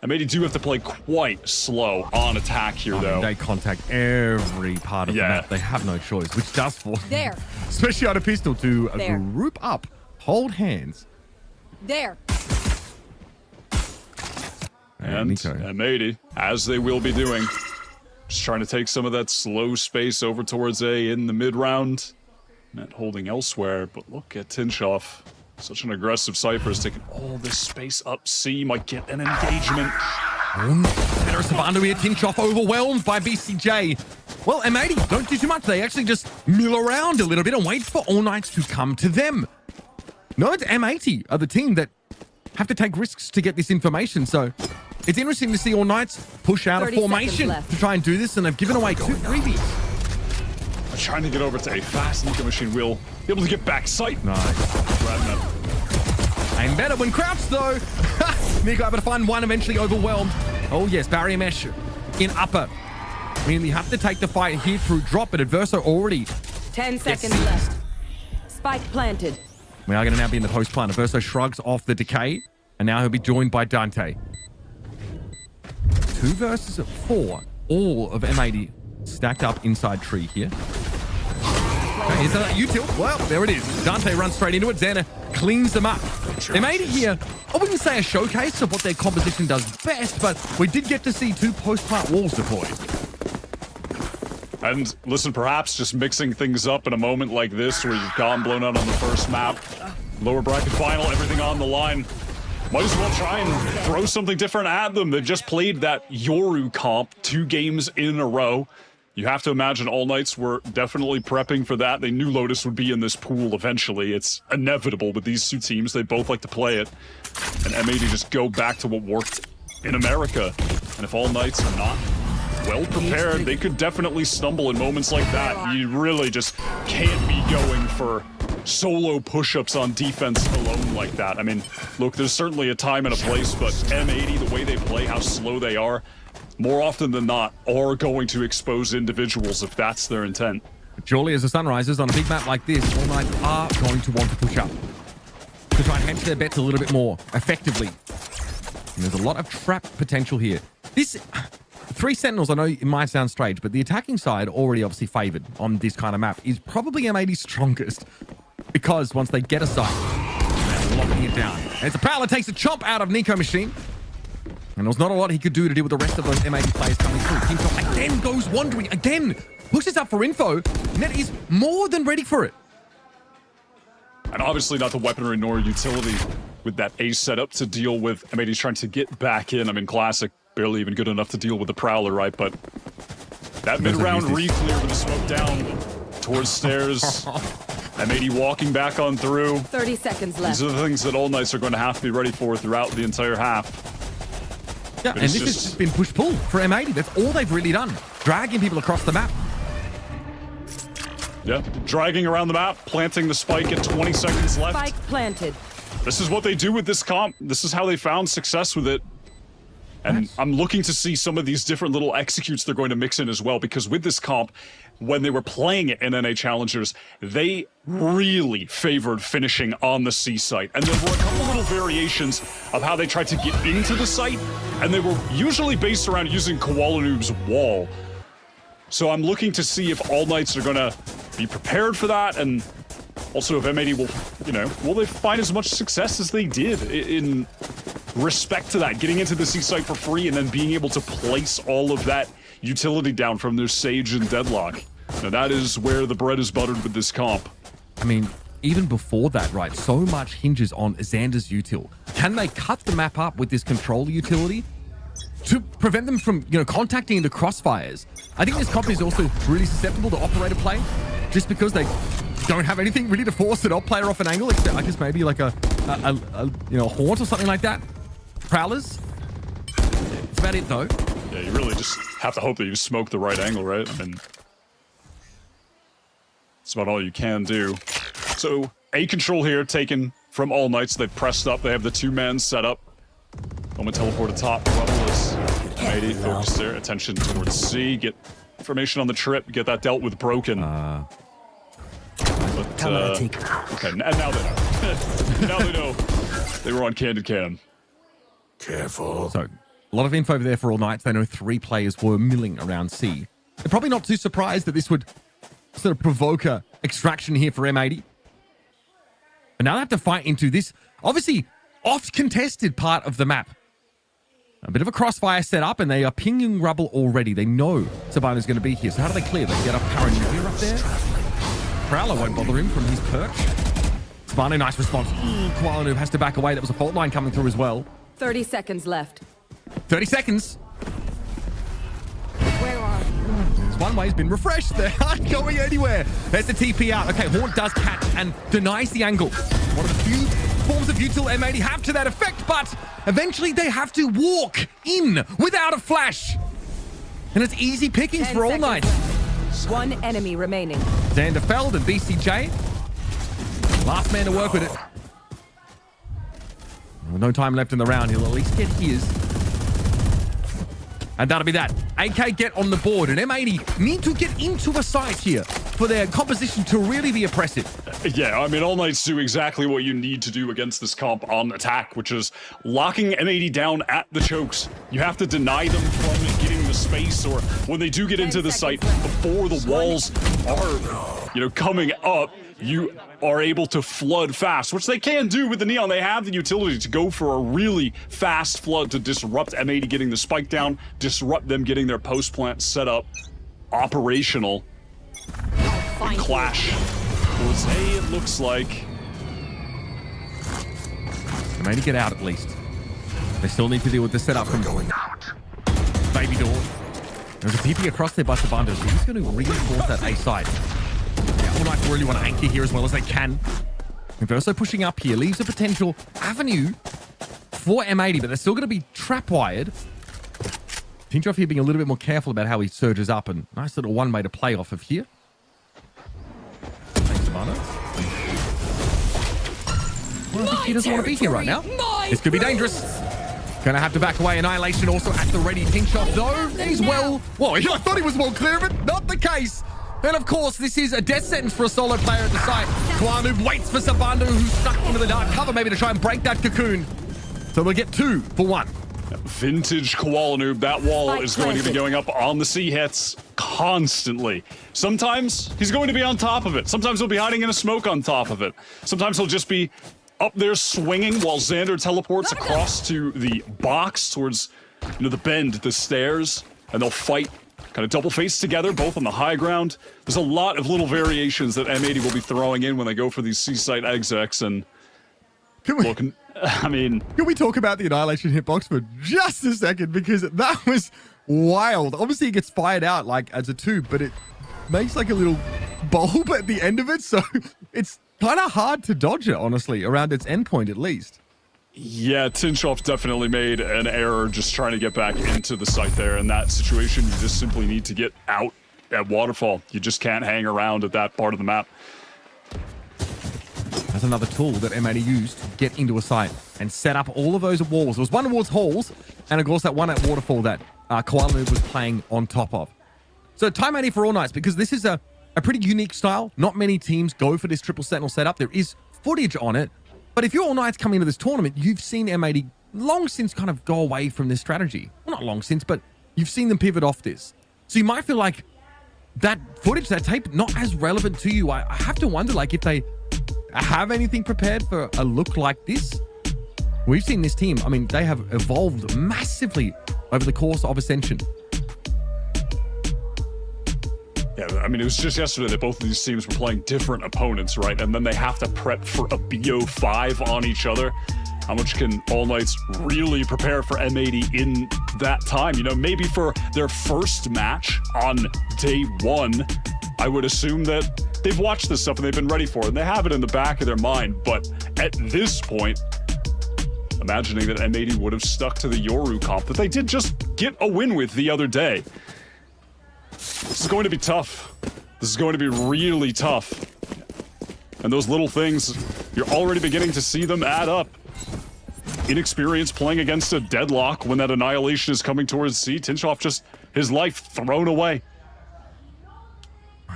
M80 do have to play quite slow on attack here, though. They contact every part of the map. They have no choice, which does force them, especially on a pistol, to group up, hold hands. And M80, as they will be doing, just trying to take some of that slow space over towards A in the mid-round. Net holding elsewhere, but look at Tinchoff. Such an aggressive Cypher is taking all this space up C, might get an engagement. Better Savando here, Tinchoff overwhelmed by BCJ. Well, M80 don't do too much. They actually just mill around a little bit and wait for All Knights to come to them. No, it's M80 are the team that have to take risks to get this information. So it's interesting to see All Knights push out a formation to try and do this, and they've given away 2 freebies. Trying to get over to A fast. Nico Machine will be able to get back sight. Nice. Aim better when crouched, though. Nico able to find one, eventually overwhelmed. Oh, yes, barrier mesh in upper. I mean, you have to take the fight here through drop, but Adverso already 10 seconds left. Spike planted. We are going to now be in the post plant. Verso shrugs off the decay, and now he'll be joined by Dante. 2 versus 4. All of M80 stacked up inside tree here. Okay, is that util? Well, there it is. Dante runs straight into it. Xander cleans them up. M80 here, I wouldn't say a showcase of what their composition does best, but we did get to see 2 post-plant walls deployed. And listen, perhaps just mixing things up in a moment like this where you've gotten blown out on the first map, lower bracket final, everything on the line. Might as well try and throw something different at them. They've just played that Yoru comp 2 games in a row. You have to imagine All Knights were definitely prepping for that. They knew Lotus would be in this pool eventually. It's inevitable with these 2 teams. They both like to play it. And M80 just go back to what worked in America. And if All Knights are not well prepared, they could definitely stumble in moments like that. You really just can't be going for solo push-ups on defense alone like that. I mean, look, there's certainly a time and a place, but M80, the way they play, how slow they are, more often than not, are going to expose individuals if that's their intent. Surely as the sun rises on a big map like this, All Knights are going to want to push up to try and hedge their bets a little bit more effectively. And there's a lot of trap potential here. This 3 Sentinels, I know it might sound strange, but the attacking side already obviously favored on this kind of map is probably M80's strongest, because once they get a site, they're locking it down. As the Prowler takes a chomp out of Nico Machine, and there's not a lot he could do to deal with the rest of those M80 players coming through. Team Top again goes wandering, again pushes up for info. Net is more than ready for it. And obviously not the weaponry nor utility with that A setup to deal with. M80's trying to get back in. I mean, Classic barely even good enough to deal with the Prowler, right? But that mid-round re-clear with the smoke down towards stairs. M80 walking back on through. 30 seconds left. These are the things that All Knights are going to have to be ready for throughout the entire half. Yeah, and this has just been push-pull for M80. That's all they've really done. Dragging people across the map. Yeah, dragging around the map, planting the spike at 20 seconds left. Spike planted. This is what they do with this comp. This is how they found success with it. And I'm looking to see some of these different little executes they're going to mix in as well, because with this comp, when they were playing it in NA Challengers, they really favored finishing on the C site. And there were a couple little variations of how they tried to get into the site, and they were usually based around using Koala Noob's wall. So I'm looking to see if All Knights are going to be prepared for that, and also if M80 will, you know, will they find as much success as they did in respect to that, getting into the C site for free and then being able to place all of that utility down from their Sage and Deadlock. Now that is where the bread is buttered with this comp. I mean, even before that, right, so much hinges on Xander's util. Can they cut the map up with this controller utility to prevent them from, you know, contacting into crossfires? I think this comp is also really susceptible to operator play, just because they don't have anything really to force an op player off an angle, except I guess maybe like a you know, haunt or something like that. Prowlers. That's about it though. Yeah, you really just have to hope that you smoke the right angle, right? I mean, that's about all you can do. So A control here taken from All Knights. They've pressed up. They have the 2-man set up. Moment teleport to top level is M80 focused there. Attention towards C. Get information on the trip. Get that dealt with broken. But, okay, and now they know. Now they know. They were on Candid Cam. Careful. So, a lot of info over there for All Knights. They know 3 players were milling around C. They're probably not too surprised that this would sort of provoke a extraction here for M80. And now they have to fight into this, obviously, oft-contested part of the map. A bit of a crossfire set up, and they are pinging rubble already. They know Sabana's going to be here. So how do they clear? They get a Paranoia up there. Prowler won't bother him from his perch. Sabana, nice response. Koala Noob has to back away. That was a fault line coming through as well. 30 seconds left. 30 seconds. Where are you? One way's been refreshed. They aren't going anywhere. There's the TP out. Okay, Haunt does catch and denies the angle. One of the few forms of util M80 have to that effect, but eventually they have to walk in without a flash. And it's easy pickings for All Knights. 1 enemy remaining. Xander Feld and BCJ. Last man to work with it. No time left in the round. He'll at least get his. And that'll be that. AK get on the board, and M80 need to get into a site here for their composition to really be oppressive. Yeah, I mean, All Knights do exactly what you need to do against this comp on attack, which is locking M80 down at the chokes. You have to deny them from getting the space, or when they do get into the site, before the walls are, you know, coming up, you are able to flood fast, which they can do with the Neon. They have the utility to go for a really fast flood to disrupt M80 getting the spike down, disrupt them getting their post plant set up, operational, and clash. Jose, it looks like. They may get out at least. They still need to deal with the setup from going out. Baby door. There's a TP across there by Sabando, so he's going to reinforce that A side. Yeah, All Knights really want to anchor here as well as they can. Inverso pushing up here leaves a potential avenue for M80, but they're still going to be trap wired. Tinchoff here being a little bit more careful about how he surges up, and nice little one-way to play off of here. Well, I think he doesn't want to be here right now. This could be dangerous. Gonna have to back away. Annihilation also at the ready. Tinchoff though, he's well... Whoa, I thought he was well clear of it. Not the case. And of course, this is a death sentence for a solo player at the site. Kwanu waits for Sabando, who's stuck into the dark cover, maybe to try and break that cocoon. So we'll get 2 for 1. Vintage Koala Noob, that wall is going to be going up on the C hits constantly. Sometimes he's going to be on top of it. Sometimes he'll be hiding in a smoke on top of it. Sometimes he'll just be up there swinging while Xander teleports across to the box towards, you know, the bend, the stairs, and they'll fight kind of double face together, both on the high ground. There's a lot of little variations that M80 will be throwing in when they go for these C-site execs, and looking... I mean... Can we talk about the Annihilation hitbox for just a second? Because that was wild. Obviously, it gets fired out like as a tube, but it makes like a little bulb at the end of it. So it's kind of hard to dodge it, honestly, around its endpoint at least. Yeah, Tinchoff definitely made an error just trying to get back into the site there. In that situation, you just simply need to get out at Waterfall. You just can't hang around at that part of the map. That's another tool that M80 used to get into a site and set up all of those walls. There was one towards halls, and of course that one at Waterfall that Koala Noob was playing on top of. So time 80 for All Knights, because this is a pretty unique style. Not many teams go for this triple sentinel setup. There is footage on it, but if you're All Knights coming into this tournament, you've seen M80 long since kind of go away from this strategy. Well, not long since, but you've seen them pivot off this. So you might feel like that footage, that tape, not as relevant to you. I have to wonder, like, if they have anything prepared for a look like this. We've seen this team, I mean, they have evolved massively over the course of Ascension. Yeah, I mean, it was just yesterday that both of these teams were playing different opponents, right? And then they have to prep for a BO5 on each other. How much can All Knights really prepare for M80 in that time? You know, maybe for their first match on day 1, I would assume that they've watched this stuff and they've been ready for it, and they have it in the back of their mind. But at this point, imagining that M80 would have stuck to the Yoru comp that they did just get a win with the other day. This is going to be tough. This is going to be really tough. And those little things, you're already beginning to see them add up. Inexperience playing against a deadlock when that Annihilation is coming towards C. Tinchoff just, his life thrown away.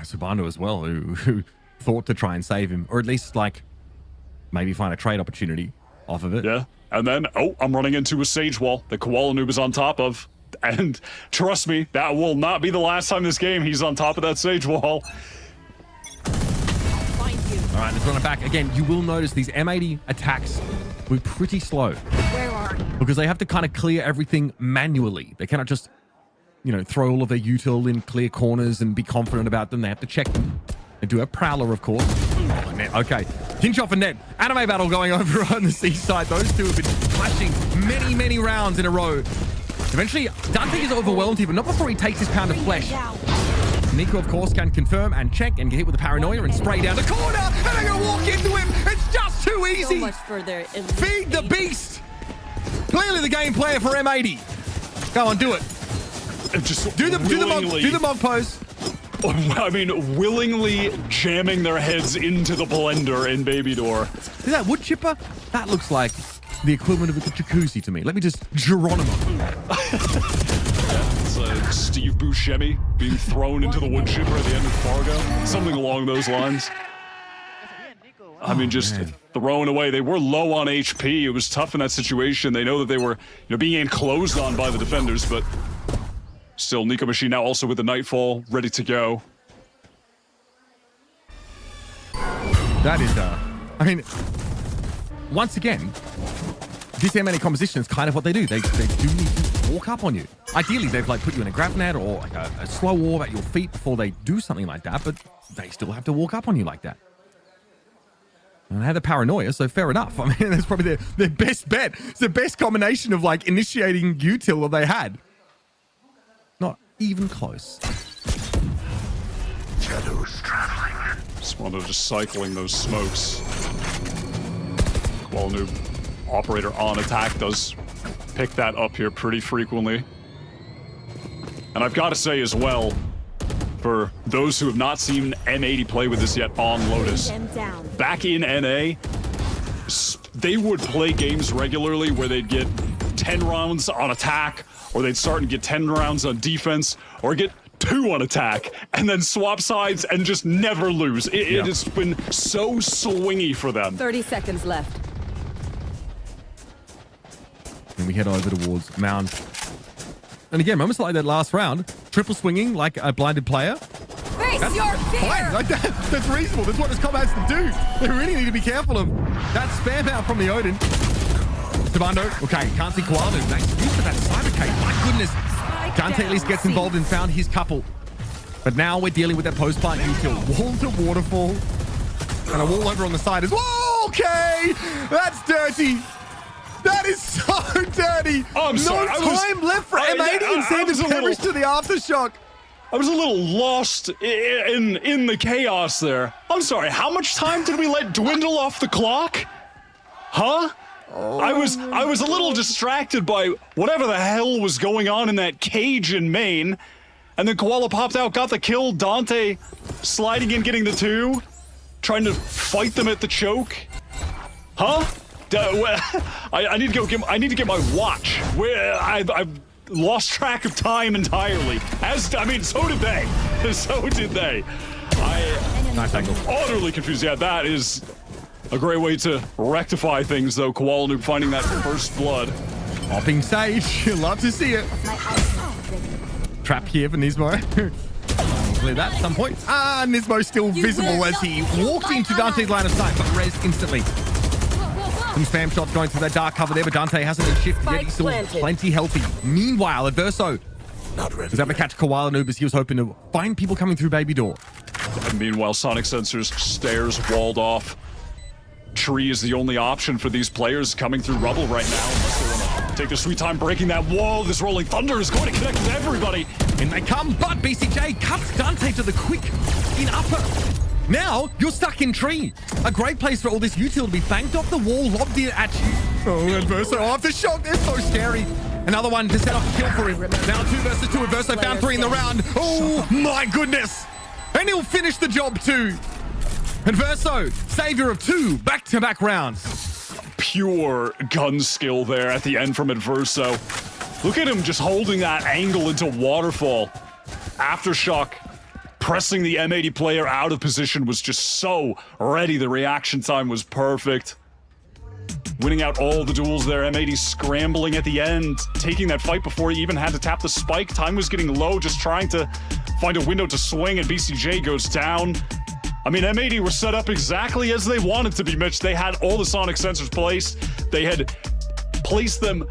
Sabando as well, who thought to try and save him, or at least like maybe find a trade opportunity off of it. Yeah, and then, oh, I'm running into a Sage Wall that Koala Noob is on top of. And trust me, that will not be the last time this game he's on top of that Sage Wall. All right, let's run it back. Again, you will notice these M80 attacks were pretty slow. Because they have to kind of clear everything manually. They cannot just, you know, throw all of their util in clear corners and be confident about them. They have to check them. They do have Prowler, of course. Oh, Net. Okay. Tinchoff and Net. Anime battle going over on the seaside. Those two have been clashing many, many rounds in a row. Eventually, Dante is overwhelmed here, but not before he takes his pound of flesh. Nico, of course, can confirm and check and get hit with the paranoia and spray down the corner. And they're going to walk into him. It's just too easy. So much further. Feed the beast. Clearly the game player for M80. Go on, do it. Just do the mug pose. I mean, willingly jamming their heads into the blender in Baby Door. See that wood chipper? That looks like the equivalent of a jacuzzi to me. Let me just Geronimo. It's Steve Buscemi being thrown into the wood chipper at the end of Fargo. Something along those lines. I mean, just throwing away. They were low on HP. It was tough in that situation. They know that they were, being enclosed on by the defenders, but still, Nico Machine now also with the Nightfall ready to go. That is, I mean, once again, this M80 composition is kind of what they do. They do need to walk up on you. Ideally, they've like put you in a grab net or like a slow orb at your feet before they do something like that, but they still have to walk up on you like that. And they had the paranoia, so fair enough. I mean, that's probably their best bet. It's the best combination of like initiating util that they had. Not even close. Shadows traveling. Swando just cycling those smokes. Qualnoob operator on attack does pick that up here pretty frequently. And I've got to say as well, for those who have not seen M80 play with this yet on Lotus, back in NA, they would play games regularly where they'd get 10 rounds on attack, or they'd start and get 10 rounds on defense, or get 2 on attack, and then swap sides and just never lose. It has been so swingy for them. 30 seconds left. And we head over towards Mound. And again, moments like that last round, triple swinging like a blinded player. Face your fear! Fine. Like that's reasonable. That's what this combat has to do. They really need to be careful of that spam out from the Odin. Savando, okay, can't see Koala. Nice use of that cyber cape. My goodness. Dante at least gets involved and found his couple. But now we're dealing with that post-plant util. Wall to waterfall. And a wall over on the side as well. Okay, that's dirty. That is so dirty. Oh, I'm sorry. No time left for M80 instead of perish to the aftershock. I was a little lost in the chaos there. I'm sorry, how much time did we let dwindle off the clock? Huh? Oh, I was a little distracted by whatever the hell was going on in that cage in Maine. And then Koala popped out, got the kill. Dante sliding in, getting the 2. Trying to fight them at the choke. Huh? I need to go I need to get my watch. Where I've lost track of time entirely. So did they. So did they. Nice angle. Utterly confused. Yeah, that is a great way to rectify things, though. Koala Noob finding that first blood. Hopping Sage. You'll love to see it. Trap here for Nismo. Clear that at some point. Nismo still visible as he walked into Dante's line of sight, but res instantly. Some spam shots going through that dark cover there, but Dante hasn't been shifted yet. He's still plenty healthy. Meanwhile, Adverso was able to catch Koala Noob as he was hoping to find people coming through Baby Door. And meanwhile, Sonic Sensors, stairs walled off. Tree is the only option for these players coming through rubble right now, unless they want to take their sweet time breaking that wall. This rolling thunder is going to connect with everybody. In they come, but BCJ cuts Dante to the quick in upper. Now, you're stuck in tree. A great place for all this util to be banked off the wall, lobbed in at you. Oh, Adverso aftershock. They're so scary. Another one to set off a kill for him. Now 2 versus 2. Adverso found 3 in the round. Oh, my goodness. And he'll finish the job too. Adverso, savior of 2 back-to-back rounds. Pure gun skill there at the end from Adverso. Look at him just holding that angle into waterfall. Aftershock. Pressing the M80 player out of position was just so ready. The reaction time was perfect. Winning out all the duels there. M80 scrambling at the end, taking that fight before he even had to tap the spike. Time was getting low, just trying to find a window to swing, and BCJ goes down. I mean, M80 were set up exactly as they wanted to be, Mitch. They had all the Sonic Sensors placed. They had placed them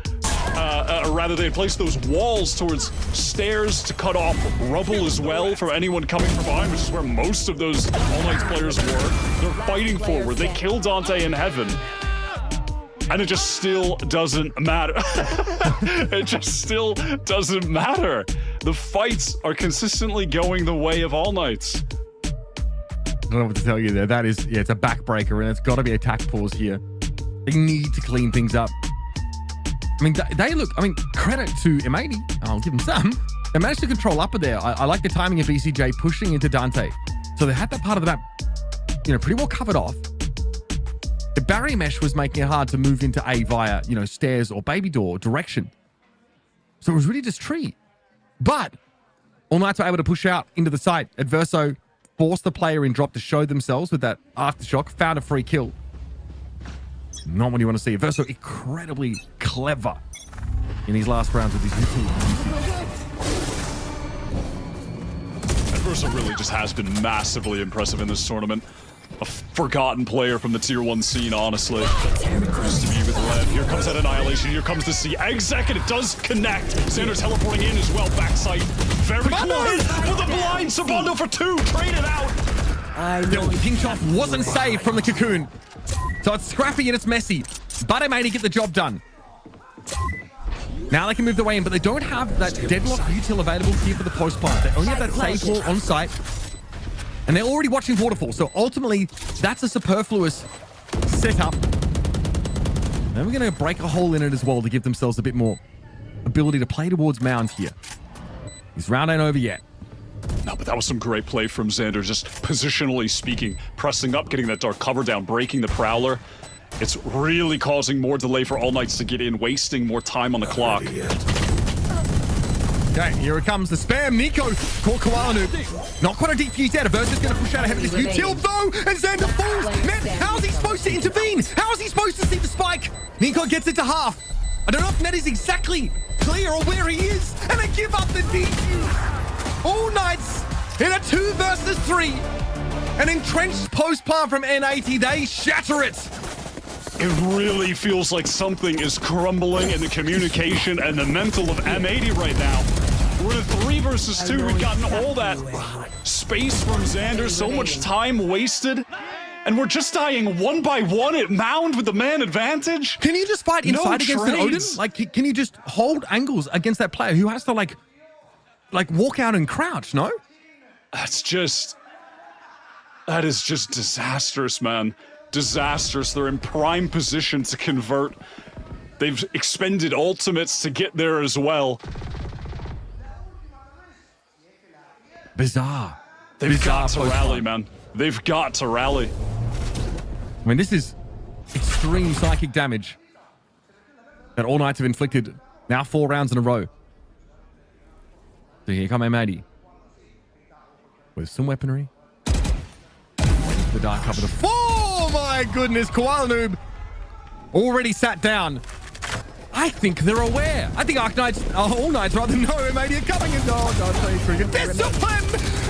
they had placed those walls towards stairs to cut off rubble as well for anyone coming from behind, which is where most of those All Knights players were. They're fighting forward. They killed Dante in heaven. And it just still doesn't matter. It just still doesn't matter. The fights are consistently going the way of All Knights. I don't know what to tell you there. That is, it's a backbreaker, and it's got to be attack pause here. They need to clean things up. I mean, they look, credit to M80. I'll give them some. They managed to control upper there. I like the timing of BCJ pushing into Dante. So they had that part of the map, pretty well covered off. The barrier mesh was making it hard to move into A via, stairs or Baby Door direction. So it was really just tree. But All Knights were able to push out into the site. Adverso forced the player in drop to show themselves with that aftershock, found a free kill. Not what you want to see. Verso incredibly clever in his last rounds with his YouTube. Verso really just has been massively impressive in this tournament. A forgotten player from the tier 1 scene, honestly. Used to be with Lev. Here comes that annihilation. Here comes the C. Exec, and it does connect. Xander's teleporting in as well. Backside. Very close. For the blind. Sabando for 2. Trade it out. The ping shot wasn't saved from the cocoon. So it's scrappy and it's messy. But M80 get the job done. Now they can move the way in, but they don't have that deadlock util available here for the post plant. They only have that save wall on site. And they're already watching Waterfall. So ultimately, that's a superfluous setup. Then we're going to break a hole in it as well to give themselves a bit more ability to play towards Mound here. His round ain't over yet. No, but that was some great play from Xander, just positionally speaking, pressing up, getting that dark cover down, breaking the Prowler. It's really causing more delay for All Knights to get in, wasting more time on the clock. Okay, here it comes, the spam. Nico caught Koalanu. Not quite a defuse out. Versus going to push out ahead of this util though, and Xander falls. Man, how is he supposed to intervene? How is he supposed to see the spike? Nico gets it to half. I don't know if Ned is exactly clear or where he is, and they give up the defuse. All Knights in a 2 versus 3. An entrenched post plant from N80. They shatter it. It really feels like something is crumbling in the communication and the mental of M80 right now. We're in a 3 versus 2. We've gotten all that space from Xander, so much time wasted. And we're just dying one by one at Mound with the man advantage. Can you just fight inside against an Odin? Like, can you just hold angles against that player who has to like walk out and crouch, no? That is just disastrous, man. Disastrous. They're in prime position to convert. They've expended ultimates to get there as well. Bizarre. They've got to rally, man. They've got to rally. I mean, this is extreme psychic damage that All Knights have inflicted now 4 rounds in a row. So here come M80 with some weaponry. The dark cover. Oh my goodness, Koala Noob already sat down. I think they're aware. I think All Knights rather know M80 are coming and no, discipline!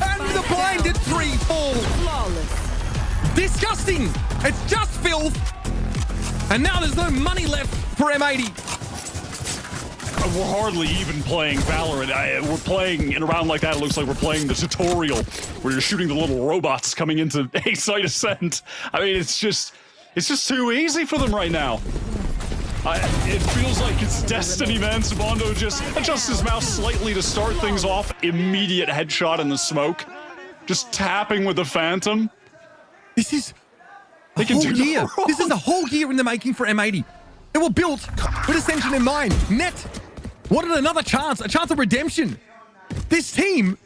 And the blinded 3 fall. Disgusting! It's just filth. And now there's no money left for M80. We're hardly even playing Valorant. We're playing in a round like that. It looks like we're playing the tutorial where you're shooting the little robots coming into a site ascent. I mean, it's just too easy for them right now. It feels like it's destiny, man. Sabando just adjusts his mouse slightly to start things off. Immediate headshot in the smoke. Just tapping with the Phantom. This is a whole year. This is a whole year in the making for M80. They were built with Ascension in mind. Net wanted another chance, a chance of redemption. This team,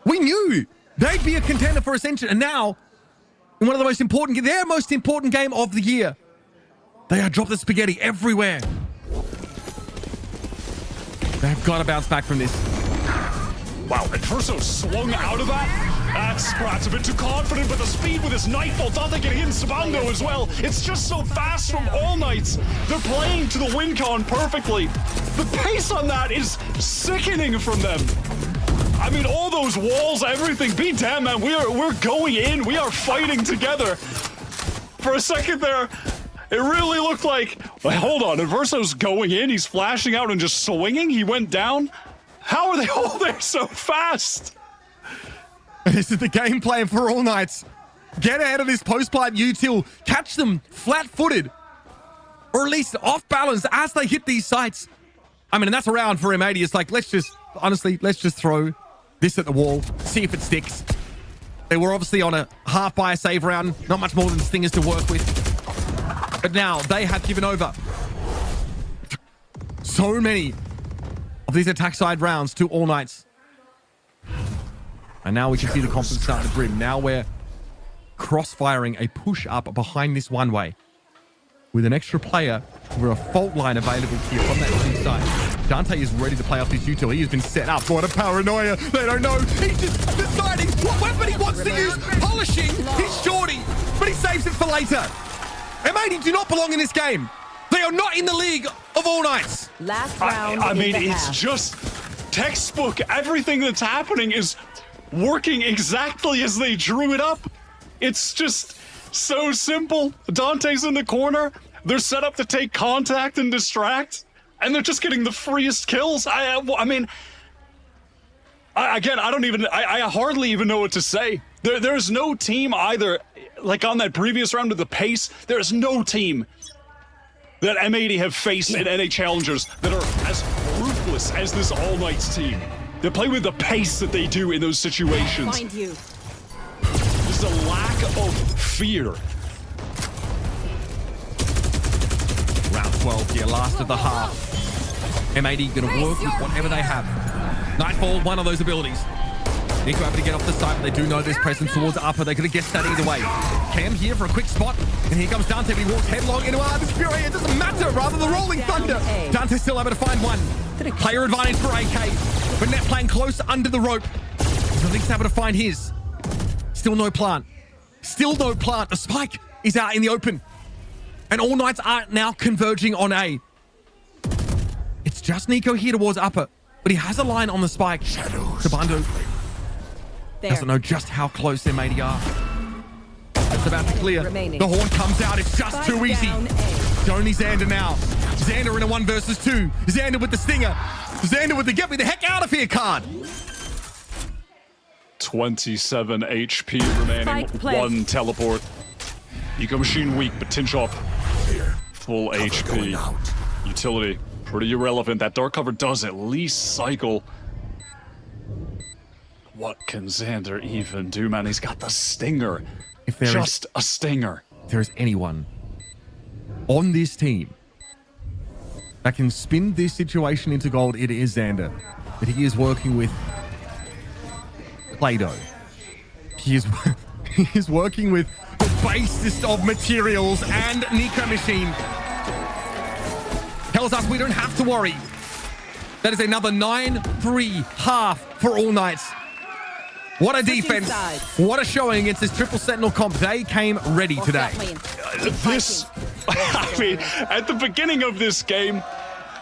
we knew they'd be a contender for Ascension, and now, in one of the most important, their most important game of the year, they are dropped the spaghetti everywhere. They've got to bounce back from this. Wow, and Verso swung out of that. That's perhaps a bit too confident, but the speed with his Nightfall, thought they could hit Sabando as well. It's just so fast from All Knights. They're playing to the win con perfectly. The pace on that is sickening from them. I mean, all those walls, everything, be damn, man, we're going in. We are fighting together. For a second there, it really looked like, hold on, Verso's going in, he's flashing out and just swinging, he went down. How are they all there so fast? This is the game plan for All Knights. Get ahead of this post-plant util, catch them flat-footed, or at least off-balance as they hit these sites. I mean, and that's a round for M80. It's like, let's just throw this at the wall, see if it sticks. They were obviously on a half-buy save round, not much more than stingers to work with. But now they have given over so many of these attack side rounds to All Knights. And now we can see the confidence starting to brim. Now we're cross-firing a push-up behind this one-way with an extra player with a fault line available here from that team side. Dante is ready to play off this util. He has been set up. What a paranoia. They don't know. He's just deciding what weapon he wants to use. Polishing his shorty, but he saves it for later. M80 do not belong in this game. They are not in the league of all nights. Last round. I mean, it's just textbook. Everything that's happening is working exactly as they drew it up. It's just so simple. Dante's in the corner. They're set up to take contact and distract, and they're just getting the freest kills. I mean, I hardly even know what to say. There's no team either, like on that previous round with the pace, there's no team that M80 have faced in NA Challengers that are as ruthless as this All Knights team. They play with the pace that they do in those situations. Find you. There's a lack of fear. Round 12 here, last of the half. M80 going to work with whatever they have. Nightfall, one of those abilities. Nico able to get off the side, but they do know there's presence towards upper. They're going to guess that either way. Cam here for a quick spot, and here comes Dante, but he walks headlong into Argus Fury. It doesn't matter, rather the Rolling Thunder. Dante still able to find one. Player advantage for AK, but Net playing close under the rope. So Link's able to find his. Still no plant. Still no plant. The spike is out in the open. And All Knights are now converging on A. It's just Nico here towards upper, but he has a line on the spike. Sabandu doesn't know just how close M80 are. It's about to clear. The horn comes out. It's just too easy. It's only Xander now. Xander in a 1 versus 2. Xander with the stinger. Xander with the get me the heck out of here card. 27 HP remaining. 1 teleport. Eco Machine weak, but Tinchop full HP. Utility pretty irrelevant. That dark cover does at least cycle. What can Xander even do, man? He's got the stinger. If there just a stinger. If there is anyone on this team that can spin this situation into gold, it is Xander. But he is working with Play-Doh. He is working with the basest of materials, and Nico Machine tells us we don't have to worry. That is another 9-3 half for All Knights. What a defense. What a showing against this triple sentinel comp. They came ready today. I mean, at the beginning of this game,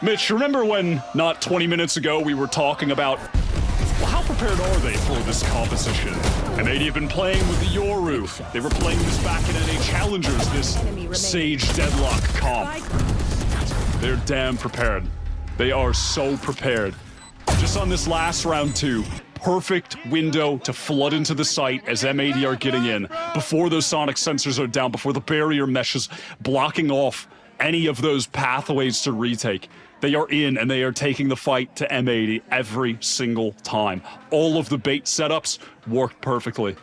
Mitch, remember when not 20 minutes ago we were talking about, well, how prepared are they for this composition? M80 have been playing with the Yoru. They were playing this back in NA Challengers, this Sage Deadlock comp. They're damn prepared. They are so prepared. Just on this last round 2, perfect window to flood into the site as M80 are getting in, before those sonic sensors are down, before the barrier mesh is blocking off any of those pathways to retake. They are in, and they are taking the fight to M80 every single time. All of the bait setups worked perfectly.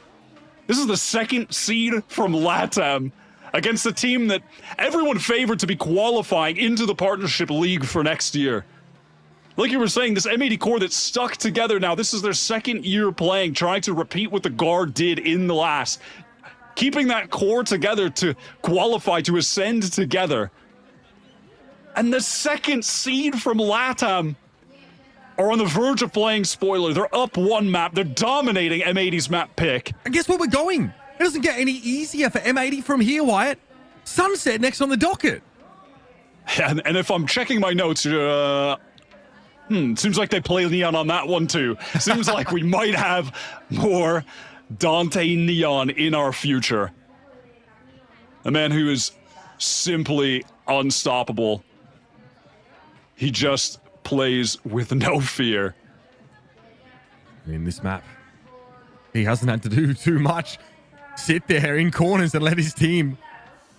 This is the 2nd seed from LATAM against a team that everyone favored to be qualifying into the Partnership League for next year. Like you were saying, this M80 core that's stuck together now, this is their 2nd year playing, trying to repeat what the Guard did in the last. Keeping that core together to qualify, to ascend together. And the 2nd seed from LATAM are on the verge of playing spoiler. They're up 1 map. They're dominating M80's map pick. And guess where we're going? It doesn't get any easier for M80 from here, Wyatt. Sunset next on the docket. And if I'm checking my notes, seems like they play Neon on that one too. Seems like we might have more Dante Neon in our future. A man who is simply unstoppable. He just plays with no fear. In this map, he hasn't had to do too much. Sit there in corners and let his team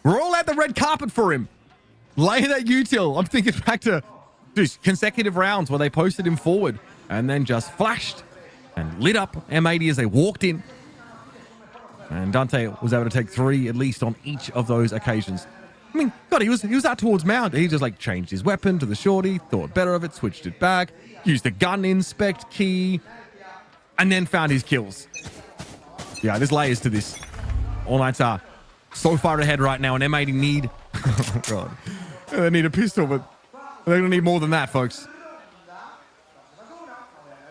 roll out the red carpet for him. Lay that util. I'm thinking back to consecutive rounds where they posted him forward and then just flashed and lit up M80 as they walked in. And Dante was able to take 3 at least on each of those occasions. I mean, God, he was out towards Mount. He just like changed his weapon to the shorty, thought better of it, switched it back, used the gun inspect key, and then found his kills. Yeah, there's layers to this. All Knights are so far ahead right now, and M80 need... oh, God. They need a pistol, but they're going to need more than that, folks.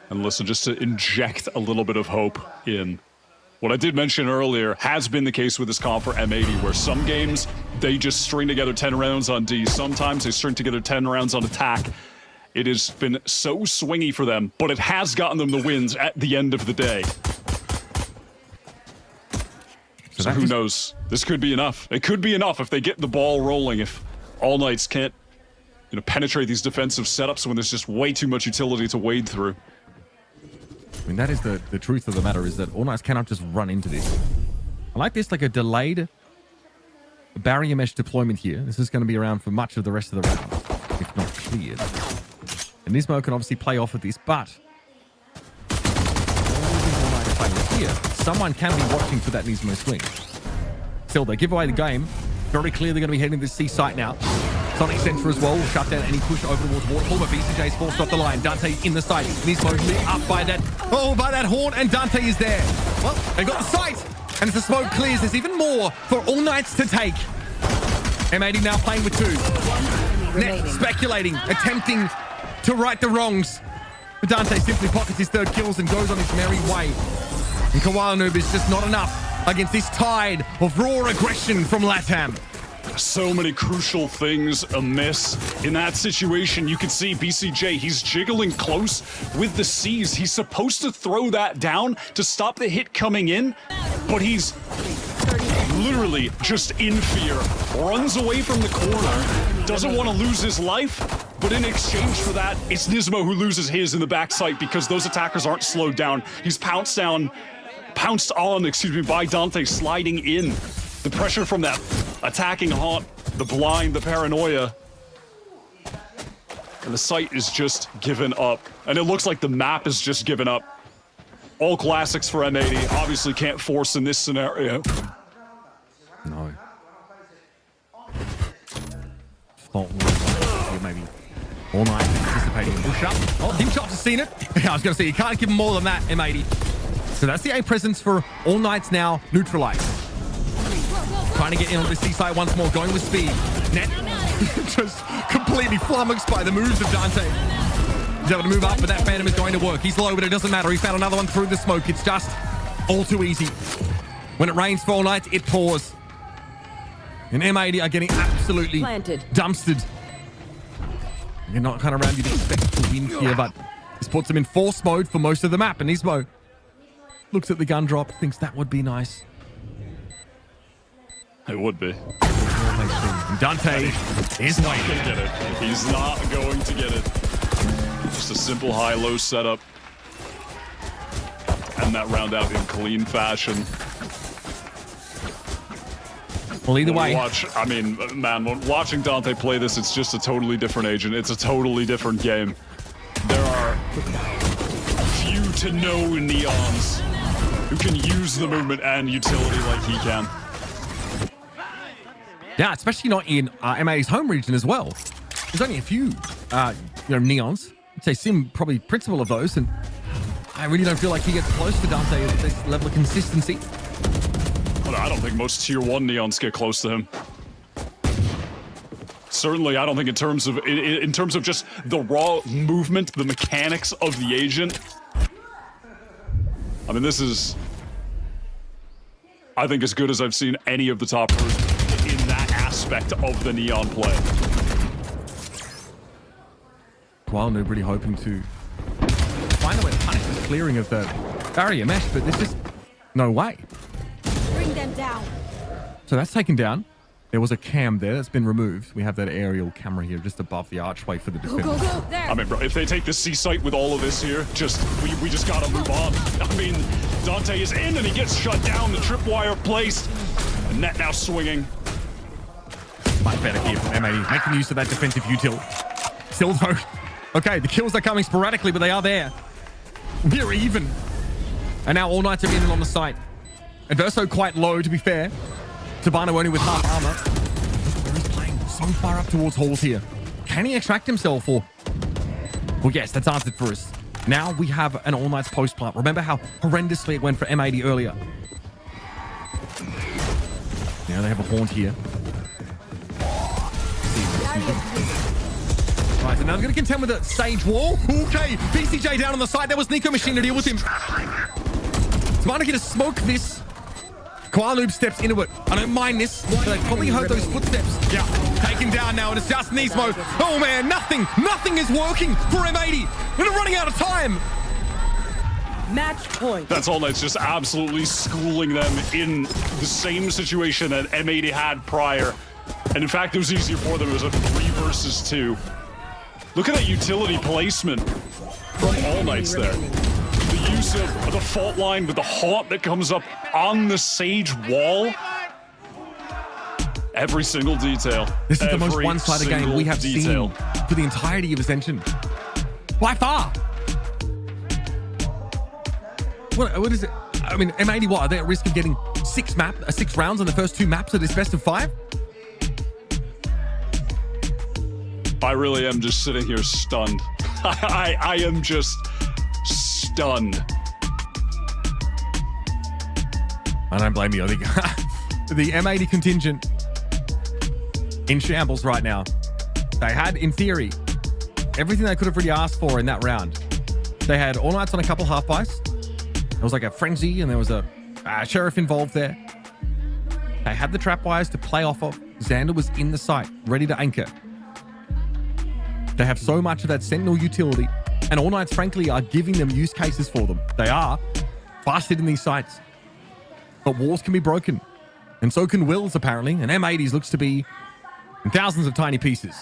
And listen, just to inject a little bit of hope in what I did mention earlier has been the case with this comp for M80, where some games, they just string together 10 rounds on D. Sometimes they string together 10 rounds on attack. It has been so swingy for them, but it has gotten them the wins at the end of the day. So who knows? This could be enough. It could be enough if they get the ball rolling, if All Knights can't, penetrate these defensive setups when there's just way too much utility to wade through. I mean, that is the truth of the matter, is that All Knights cannot just run into this. I like this, like a delayed barrier mesh deployment here. This is going to be around for much of the rest of the round, if not cleared. And Nismo can obviously play off of this, but here, someone can be watching for that Nismo swing. Still, they give away the game. Very clearly going to be heading to the C site now. Sonic Center as well will shut down any push over towards Waterfall, but VCJ is forced off the line. Dante in the site. Nismo lit up by that horn, and Dante is there. Well, they got the site, and as the smoke clears, there's even more for All Knights to take. M80 now playing with 2. Net speculating, attempting to right the wrongs. But Dante simply pockets his 3rd kills and goes on his merry way. And Koala Noob is just not enough against this tide of raw aggression from LATAM. So many crucial things amiss. In that situation, you can see BCJ, he's jiggling close with the C's. He's supposed to throw that down to stop the hit coming in, but he's literally just in fear. Runs away from the corner, doesn't want to lose his life, but in exchange for that, it's Nismo who loses his in the backside because those attackers aren't slowed down. He's pounced on, by Dante sliding in. The pressure from that attacking haunt, the blind, the paranoia. And the site is just given up. And it looks like the map is just given up. All classics for M80. Obviously can't force in this scenario. No. Maybe All Night anticipating a push up. Oh, Team Chops has seen it. I was going to say, you can't give them more than that, M80. So that's the A presence for All Knights now neutralized. Trying to get in on the C site once more, going with speed. Net just completely flummoxed by the moves of Dante. He's able to move up, but that Phantom is going to work. He's low, but it doesn't matter. He found another one through the smoke. It's just all too easy. When it rains for All Knights, it pours. And M80 are getting absolutely dumpstered. You're not kind of around you'd expect to win here, but this puts them in force mode for most of the map. And Nismo looks at the gun drop, thinks that would be nice. It would be. And Dante is not going to get it. He's not going to get it. Just a simple high-low setup. And that round out in clean fashion. Well, either way. Watching Dante play this, it's just a totally different agent. It's a totally different game. There are few to no Neons who can use the movement and utility like he can. Yeah, especially not in M80's home region as well. There's only a few, Neons. I'd say Sim probably principal of those, and I really don't feel like he gets close to Dante at this level of consistency. Well, I don't think most tier 1 Neons get close to him. Certainly, I don't think in terms of just the raw movement, the mechanics of the agent. I mean, this is, I think, as good as I've seen any of the top pros in that aspect of the Neon play. While Noob really hoping to find a way to punish this clearing of the barrier mesh, but there's just no way. Bring them down. So that's taken down. There was a cam there that's been removed. We have that aerial camera here just above the archway for the defense. Go, go, go. There. I mean, bro, if they take the C site with all of this here, we just gotta move on. I mean, Dante is in and he gets shut down. The tripwire placed. The net now swinging. Much better here from M80, making use of that defensive util. Still though, okay, the kills are coming sporadically, but they are there. We're even. And now All Knights are in and on the site. Adverso quite low, to be fair. Tabano only with half armor. He's playing so far up towards halls here. Can he extract himself or? Well, yes, that's answered for us. Now we have an All Knights post plant. Remember how horrendously it went for M80 earlier. Now they have a haunt here. Right, so now they're going to contend with the Sage Wall. Okay, BCJ down on the side. There was Nico Machine to deal with him. Smartaki to smoke this. Koala Noob steps into it. I don't mind this, but they probably heard those footsteps. Yeah, taken down now, and it's just Nismo. Oh man, nothing is working for M80. They're running out of time. Match point. That's All Knight's just absolutely schooling them in the same situation that M80 had prior. And in fact, it was easier for them. It was a 3 versus 2. Look at that utility placement from All Knights there. The use of the fault line with the haunt that comes up on the Sage wall. Every single detail. This is the most one-sided game we have seen for the entirety of Ascension. By far. What is it? I mean, M80, what? Are they at risk of getting 6 rounds on the first 2 maps of this best of 5? I really am just sitting here stunned. I am just stunned. I don't blame you. I think the M80 contingent in shambles right now. They had, in theory, everything they could have really asked for in that round. They had All Knights on a couple half buys. There was like a frenzy, and there was a sheriff involved there. They had the trap wires to play off of. Xander was in the site, ready to anchor. They have so much of that Sentinel utility, and All Knights, frankly, are giving them use cases for them. They are fast hitting these sites. But walls can be broken, and so can wills, apparently. And M80s looks to be in thousands of tiny pieces.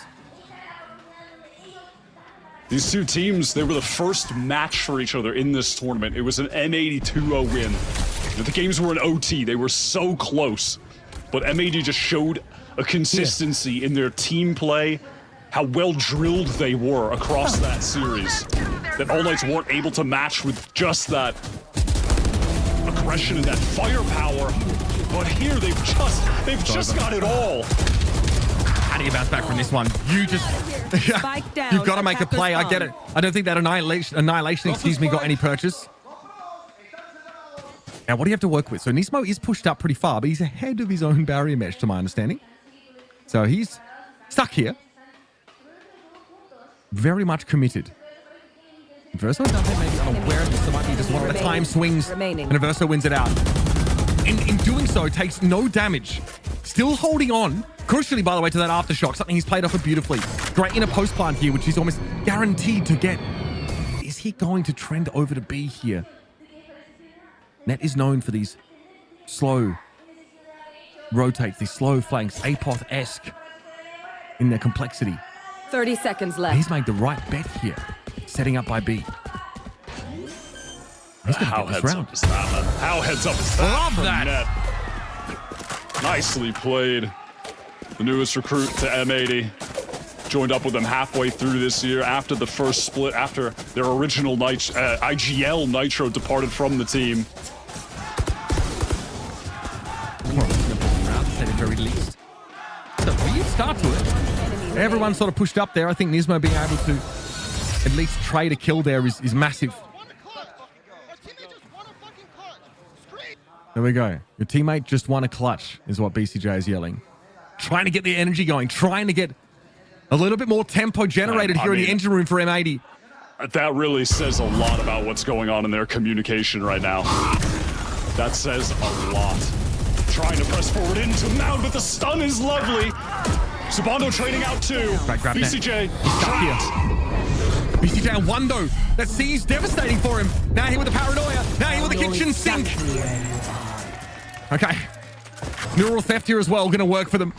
These two teams, they were the first match for each other in this tournament. It was an M80 2-0 win. The games were an OT. They were so close. But M80 just showed a consistency in their team play, how well drilled they were across that series, that All Knights weren't able to match with just that aggression and that firepower. But here they've just got it all. How do you bounce back from this one? You've got to make a play. I get it. I don't think that annihilation got any purchase. Now, what do you have to work with? So Nismo is pushed up pretty far, but he's ahead of his own barrier mesh, to my understanding. So he's stuck here. Very much committed. Verso does it maybe unaware of this. There might be just one of the time swings, and Verso wins it out. In doing so, takes no damage. Still holding on. Crucially, by the way, to that aftershock, something he's played off of beautifully. Great in a post plant here, which he's almost guaranteed to get. Is he going to trend over to B here? Net is known for these slow rotates, these slow flanks, Apoth-esque in their complexity. 30 seconds left. He's made the right bet here, setting up by B. He's going to get this round. How heads up is that? Love that. Net. Nicely played. The newest recruit to M80. Joined up with them halfway through this year after the first split, after their original IGL Nitro departed from the team. At the very least. It's a weird start to it. Everyone sort of pushed up there. I think Nismo being able to at least trade a kill there is massive. There we go. Your teammate just won a clutch, is what BCJ is yelling. Trying to get the energy going, trying to get a little bit more tempo generated here in the engine room for M80. That really says a lot about what's going on in their communication right now. That says a lot. Trying to press forward into Mound, but the stun is lovely. Sabando trading out too. Right, grab BCJ trapped. BCJ on one though. That C is devastating for him. Now here with the paranoia. Now here with the kitchen sink. Okay. Neural theft here as well, going to work for them.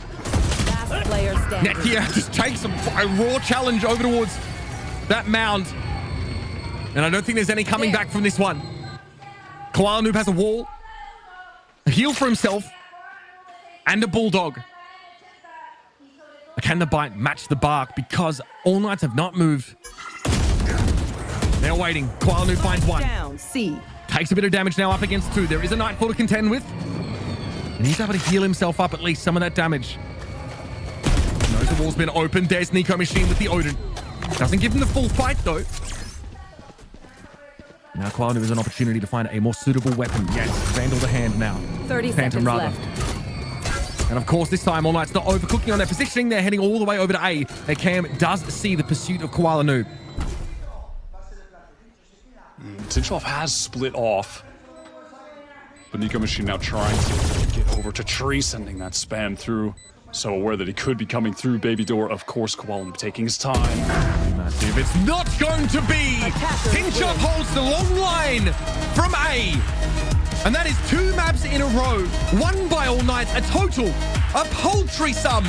Netgear just takes a raw challenge over towards that mound. And I don't think there's any coming back from this one. Koala Noob has a wall, a heal for himself, and a bulldog. Can the bite match the bark? Because All Knights have not moved. They're waiting. Koala Noob finds one. Down, C. Takes a bit of damage now up against 2. There is a Nightfall to contend with. And he's able to heal himself up at least some of that damage. Knows the wall's been opened. There's Nico Machine with the Odin. Doesn't give him the full fight though. Now Koala Noob has an opportunity to find a more suitable weapon. Yes, Vandal the hand now. 30 Phantom seconds rather. left. And of course, this time, All Knight's not overcooking on their positioning. They're heading all the way over to A. And Cam does see the pursuit of Koala Noob. Tinchoff has split off. But Nico Machine now trying to get over to Tree, sending that spam through. So aware that he could be coming through Baby Door. Of course, Koala Noob taking his time. Massive. It's not going to be. Tinchoff holds the long line from A. And that is 2 maps in a row, won by All Knights, a total, a paltry sum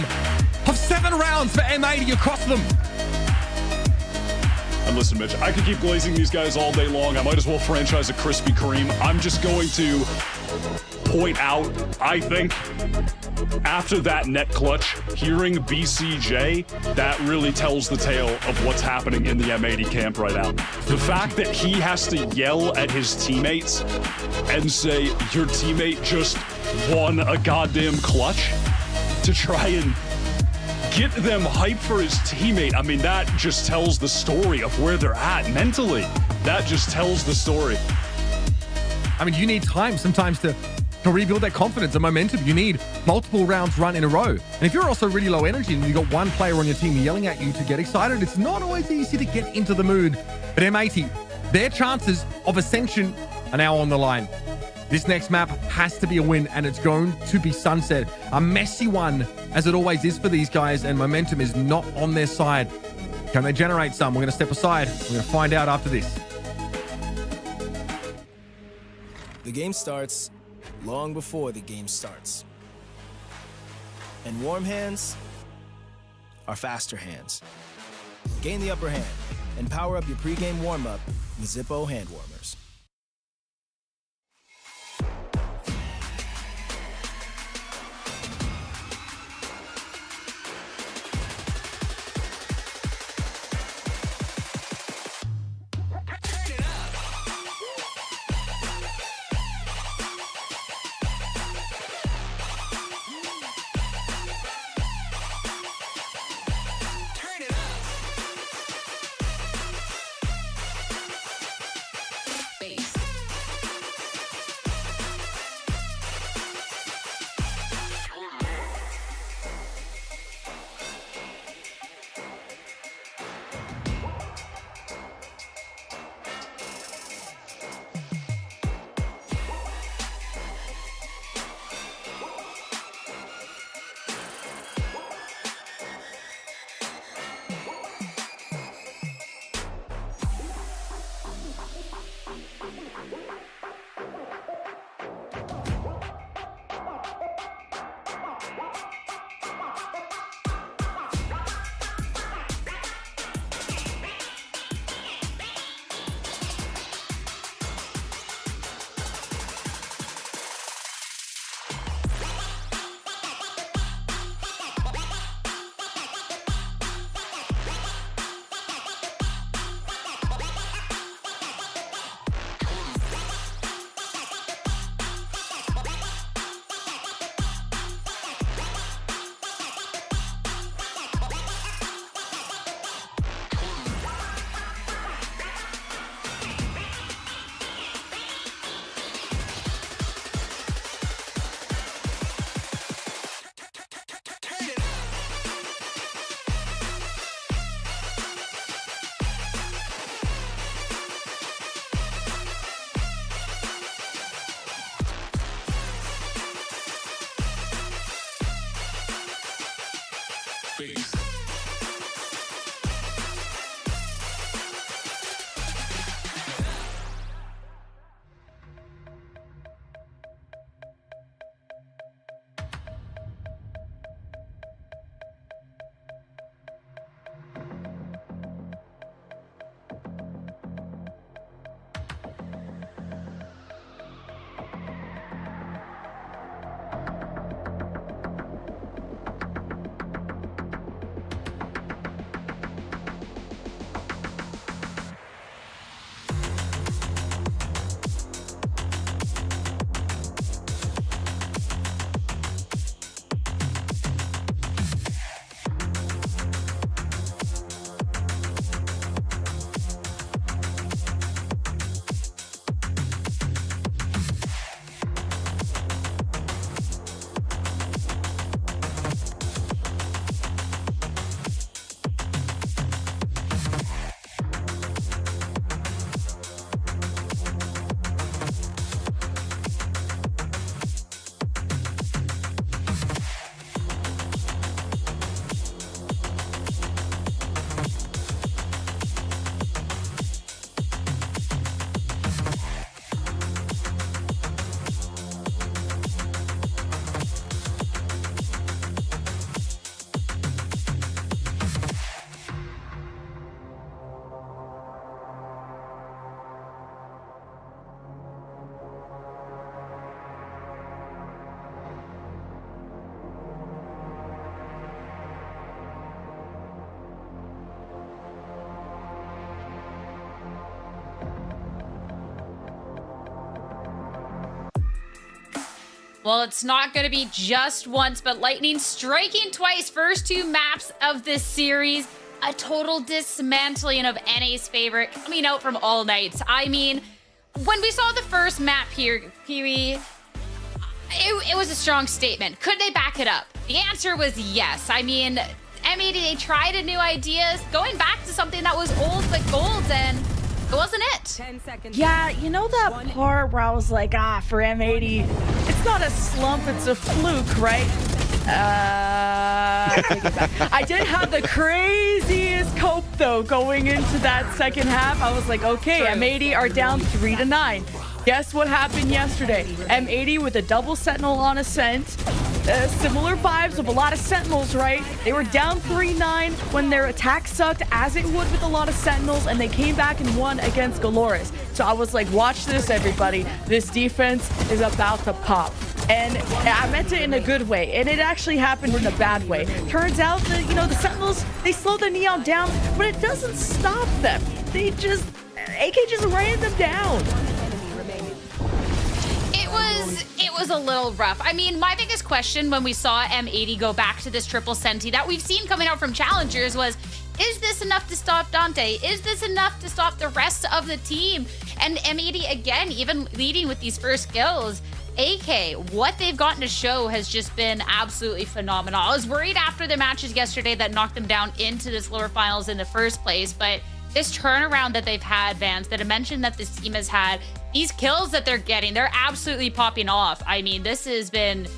of 7 rounds for M80 across them. And listen, Mitch, I could keep glazing these guys all day long. I might as well franchise a Krispy Kreme. I'm just going to point out, I think, after that net clutch, hearing BCJ, that really tells the tale of what's happening in the M80 camp right now. The fact that he has to yell at his teammates and say, your teammate just won a goddamn clutch, to try and get them hyped for his teammate. I mean, that just tells the story of where they're at mentally. That just tells the story. I mean, you need time sometimes to rebuild that confidence and momentum. You need multiple rounds run in a row. And if you're also really low energy and you've got one player on your team yelling at you to get excited, it's not always easy to get into the mood. But M80, their chances of Ascension are now on the line. This next map has to be a win, and it's going to be Sunset. A messy one, as it always is for these guys, and momentum is not on their side. Can they generate some? We're going to step aside. We're going to find out after this. The game starts long before the game starts. And warm hands are faster hands. Gain the upper hand and power up your pregame warm-up with Zippo hand warmers. Well, it's not going to be just once, but Lightning striking twice. First 2 maps of this series. A total dismantling of NA's favorite coming out from All Knights. I mean, when we saw the first map here, Pee-wee, it was a strong statement. Could they back it up? The answer was yes. I mean, M80, they tried a new ideas, going back to something that was old but gold, and it wasn't it. 10 seconds. Yeah, you know that part where I was like, for M80, it's not a slump, it's a fluke, right? I take it back. I did have the craziest cope though going into that second half. I was like, okay, M80 are down 3-9. Guess what happened yesterday? M80 with a double sentinel on Ascent. Similar vibes of a lot of sentinels, right? They were down 3-9 when their attack sucked, as it would with a lot of sentinels, and they came back and won against Galores. So I was like, watch this, everybody. This defense is about to pop. And I meant it in a good way, and it actually happened in a bad way. Turns out that, you know, the sentinels, they slow the Neon down, but it doesn't stop them. They just, AK just ran them down. It was a little rough. I mean, my biggest question when we saw M80 go back to this triple senti that we've seen coming out from Challengers was, is this enough to stop Dante? Is this enough to stop the rest of the team? And M80, again, even leading with these first kills, AK, what they've gotten to show has just been absolutely phenomenal. I was worried after the matches yesterday that knocked them down into this lower finals in the first place, but this turnaround that they've had, Vance, the dimension that this team has had, these kills that they're getting, they're absolutely popping off. I mean, this has been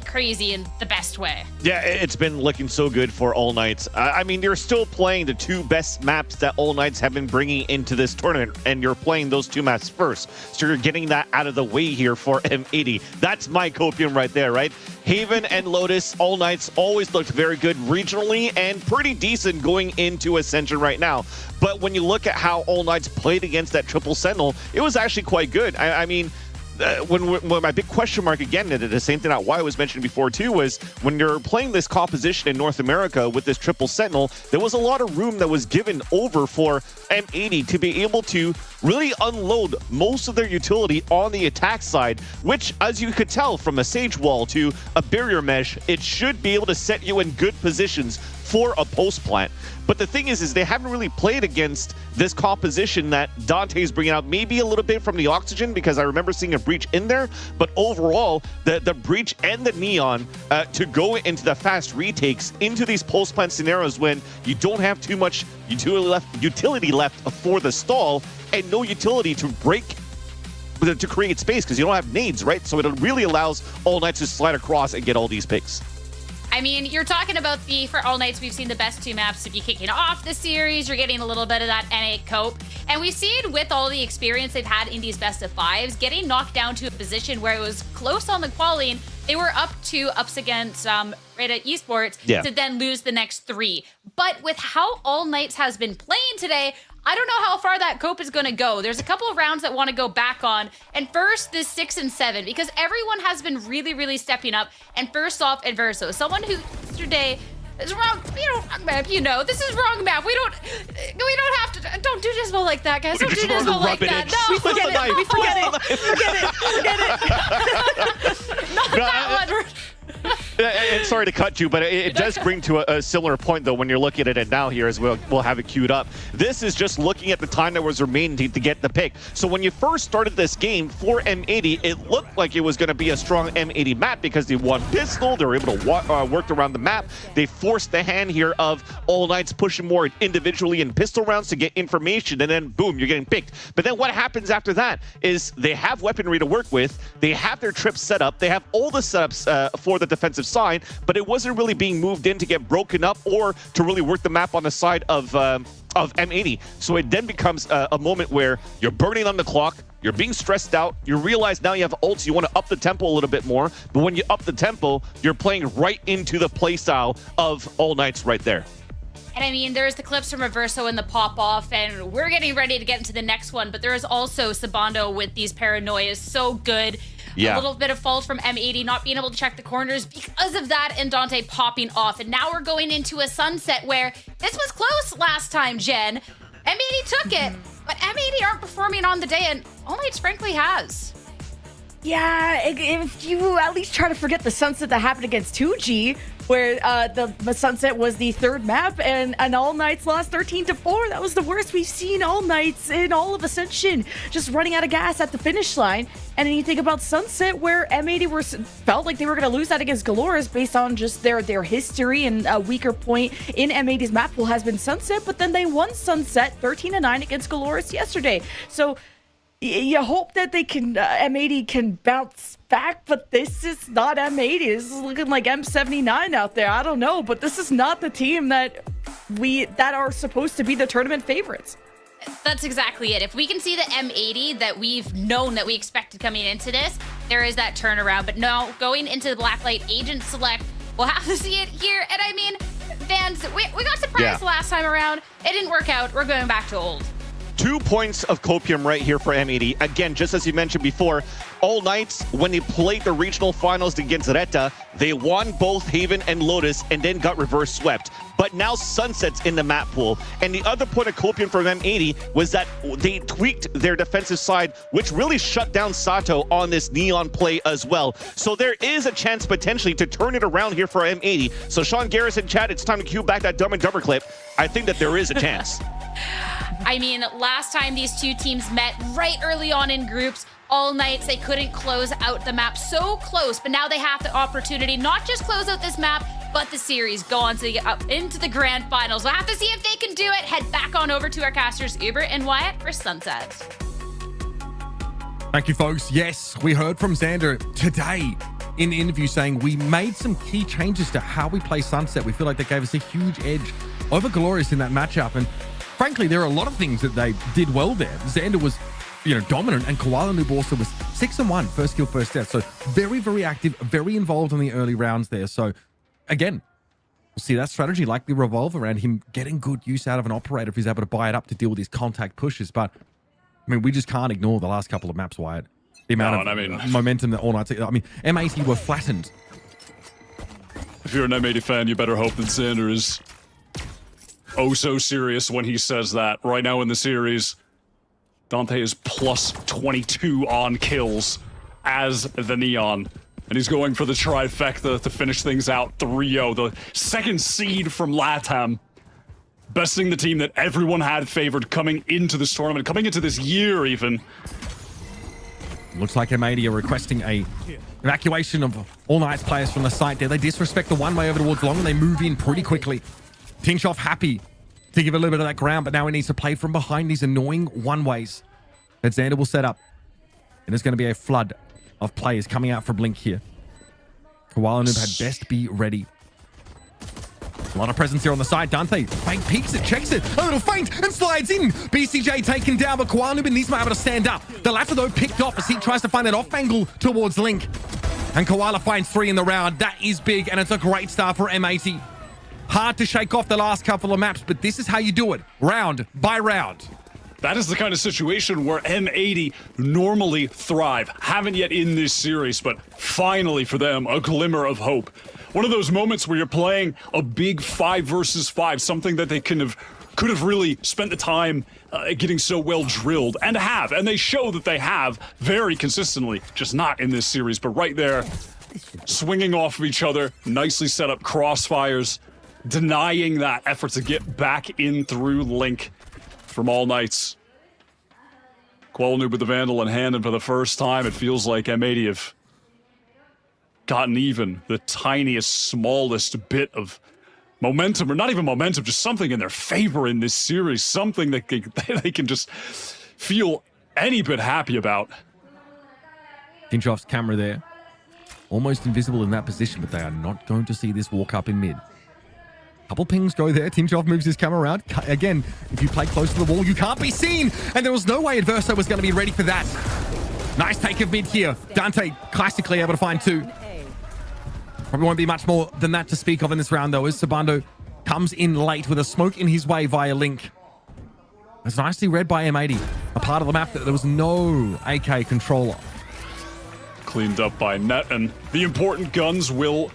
crazy in the best way. Yeah, it's been looking so good for All Knights. I mean, you're still playing the 2 best maps that All Knights have been bringing into this tournament, and you're playing those 2 maps first. So you're getting that out of the way here for M80. That's my copium right there, right? Haven and Lotus, All Knights always looked very good regionally and pretty decent going into Ascension right now. But when you look at how All Knights played against that triple sentinel, it was actually quite good. I mean, when my big question mark again, and the same thing that Y was mentioned before too, was when you're playing this composition in North America with this triple sentinel, there was a lot of room that was given over for M80 to be able to really unload most of their utility on the attack side, which, as you could tell from a Sage Wall to a Barrier Mesh, it should be able to set you in good positions for a post plant. But the thing is they haven't really played against this composition that Dante's bringing out, maybe a little bit from the Oxygen, because I remember seeing a Breach in there, but overall, the Breach and the Neon to go into the fast retakes into these post plant scenarios when you don't have too much utility left for the stall and no utility to break, to create space, because you don't have nades, right? So it really allows All Knights to slide across and get all these picks. I mean, you're talking about for All Knights, we've seen the best 2 maps to be kicking off the series. You're getting a little bit of that NA cope. And we've seen with all the experience they've had in these best of 5s, getting knocked down to a position where it was close on the qualing. They were ups against VCT Esports to then lose the next 3. But with how All Knights has been playing today, I don't know how far that cope is going to go. There's a couple of rounds that want to go back on. And first, this 6 and 7, because everyone has been really, really stepping up. And first off, Adverso, someone who yesterday is wrong, wrong map, this is wrong map. We don't have to, don't do Dismal like that, guys. Don't do Dismal like that. No, forget it. Not that one. And sorry to cut you, but it does bring to a similar point, though, when you're looking at it now here, as we'll have it queued up. This is just looking at the time that was remaining to get the pick. So when you first started this game for M80, it looked like it was going to be a strong M80 map because they won pistol, they were able to work around the map. They forced the hand here of All Knights pushing more individually in pistol rounds to get information, and then boom, you're getting picked. But then what happens after that is they have weaponry to work with, they have their trips set up, they have all the setups for the defensive side, but it wasn't really being moved in to get broken up or to really work the map on the side of M80. So it then becomes a moment where you're burning on the clock, you're being stressed out, you realize now you have ults, you want to up the tempo a little bit more, but when you up the tempo, you're playing right into the playstyle of All Knights right there. And I mean, there's the clips from Reverso and the pop-off, and we're getting ready to get into the next one, but there is also Sabando with these paranoias. So good. Yeah. A little bit of fault from M80 not being able to check the corners because of that, and Dante popping off. And now we're going into a sunset where this was close last time, Jen. M80 took it, but M80 aren't performing on the day, and All Knights frankly has. Yeah, if you at least try to forget the sunset that happened against 2G, where the sunset was the third map, and All Knights lost 13-4. That was the worst we've seen All Knights in all of Ascension, just running out of gas at the finish line. And then you think about Sunset, where M80 felt like they were going to lose that against Galores based on just their history, and a weaker point in M80's map pool has been Sunset, but then they won Sunset 13-9 against Galores yesterday. So you hope that they can M80 can bounce back, but this is not M80. This is looking like M79 out there. I don't know, but this is not the team that are supposed to be the tournament favorites. That's exactly it. If we can see the M80 that we've known that we expected coming into this, there is that turnaround. But no, going into the Blacklight Agent Select, we'll have to see it here. And I mean, fans, we got surprised last time around. It didn't work out. We're going back to old. 2 points of copium right here for M80. Again, just as you mentioned before, All Knights, when they played the regional finals against Reta, they won both Haven and Lotus and then got reverse swept. But now Sunset's in the map pool. And the other point of copium for M80 was that they tweaked their defensive side, which really shut down Sato on this Neon play as well. So there is a chance potentially to turn it around here for M80. So Sean Garrison, chat, it's time to cue back that Dumb and Dumber clip. I think that there is a chance. I mean, last time these two teams met right early on in groups, All Knights, they couldn't close out the map. So close, but now they have the opportunity not just close out this map, but the series, go on to up into the grand finals. We'll have to see if they can do it. Head back on over to our casters, Uber and Wyatt, for Sunset. Thank you, folks. Yes, we heard from Xander today in the interview saying we made some key changes to how we play Sunset. We feel like that gave us a huge edge over Glorious in that matchup. And frankly, there are a lot of things that they did well there. Xander was, dominant, and Koala Noob also was 6-1, first kill, first death. So very, very active, very involved in the early rounds there. So again, we'll see that strategy likely revolve around him getting good use out of an operator if he's able to buy it up to deal with his contact pushes. But I mean, we just can't ignore the last couple of maps, Wyatt. The amount of momentum that All Knights, M80 were flattened. If you're an M80 fan, you better hope that Xander is oh so serious when he says that. Right now in the series, Dante is plus 22 on kills as the Neon. And he's going for the trifecta to finish things out 3-0. The second seed from LATAM. Besting the team that everyone had favored coming into this tournament, coming into this year even. Looks like M80 are requesting a evacuation of All Knights players from the site there. They disrespect the one way over towards long and they move in pretty quickly. Tinchoff happy to give a little bit of that ground, but now he needs to play from behind these annoying one-ways that Xander will set up. And there's going to be a flood of players coming out for Blink here. Koala Noob had best be ready. A lot of presence here on the side. Dante fake peeks it, checks it, a little feint, and slides in. BCJ taken down, but Koala Noob and Nisma able to stand up. The latter, though, picked off as he tries to find an off angle towards Link. And Koala finds 3 in the round. That is big, and it's a great start for M80. Hard to shake off the last couple of maps, but this is how you do it, round by round. That is the kind of situation where M80 normally thrive. Haven't yet in this series, but finally for them, a glimmer of hope. One of those moments where you're playing a big 5 versus 5, something that they could have really spent the time getting so well drilled, and have, and they show that they have very consistently, just not in this series, but right there, swinging off of each other, nicely set up crossfires, denying that effort to get back in through Link from All Knights. Koala Noob with the Vandal in hand, and for the first time, it feels like M80 have gotten even the tiniest, smallest bit of momentum, or not even momentum, just something in their favor in this series, something that they can just feel any bit happy about. Tinchoff's camera there, almost invisible in that position, but they are not going to see this walk up in mid. Couple pings go there. Tinchoff moves his camera around. Again, if you play close to the wall, you can't be seen. And there was no way Adverso was going to be ready for that. Nice take of mid here. Dante classically able to find 2. Probably won't be much more than that to speak of in this round, though, as Sabando comes in late with a smoke in his way via Link. It's nicely read by M80. A part of the map that there was no AK controller. Cleaned up by Net, and the important guns will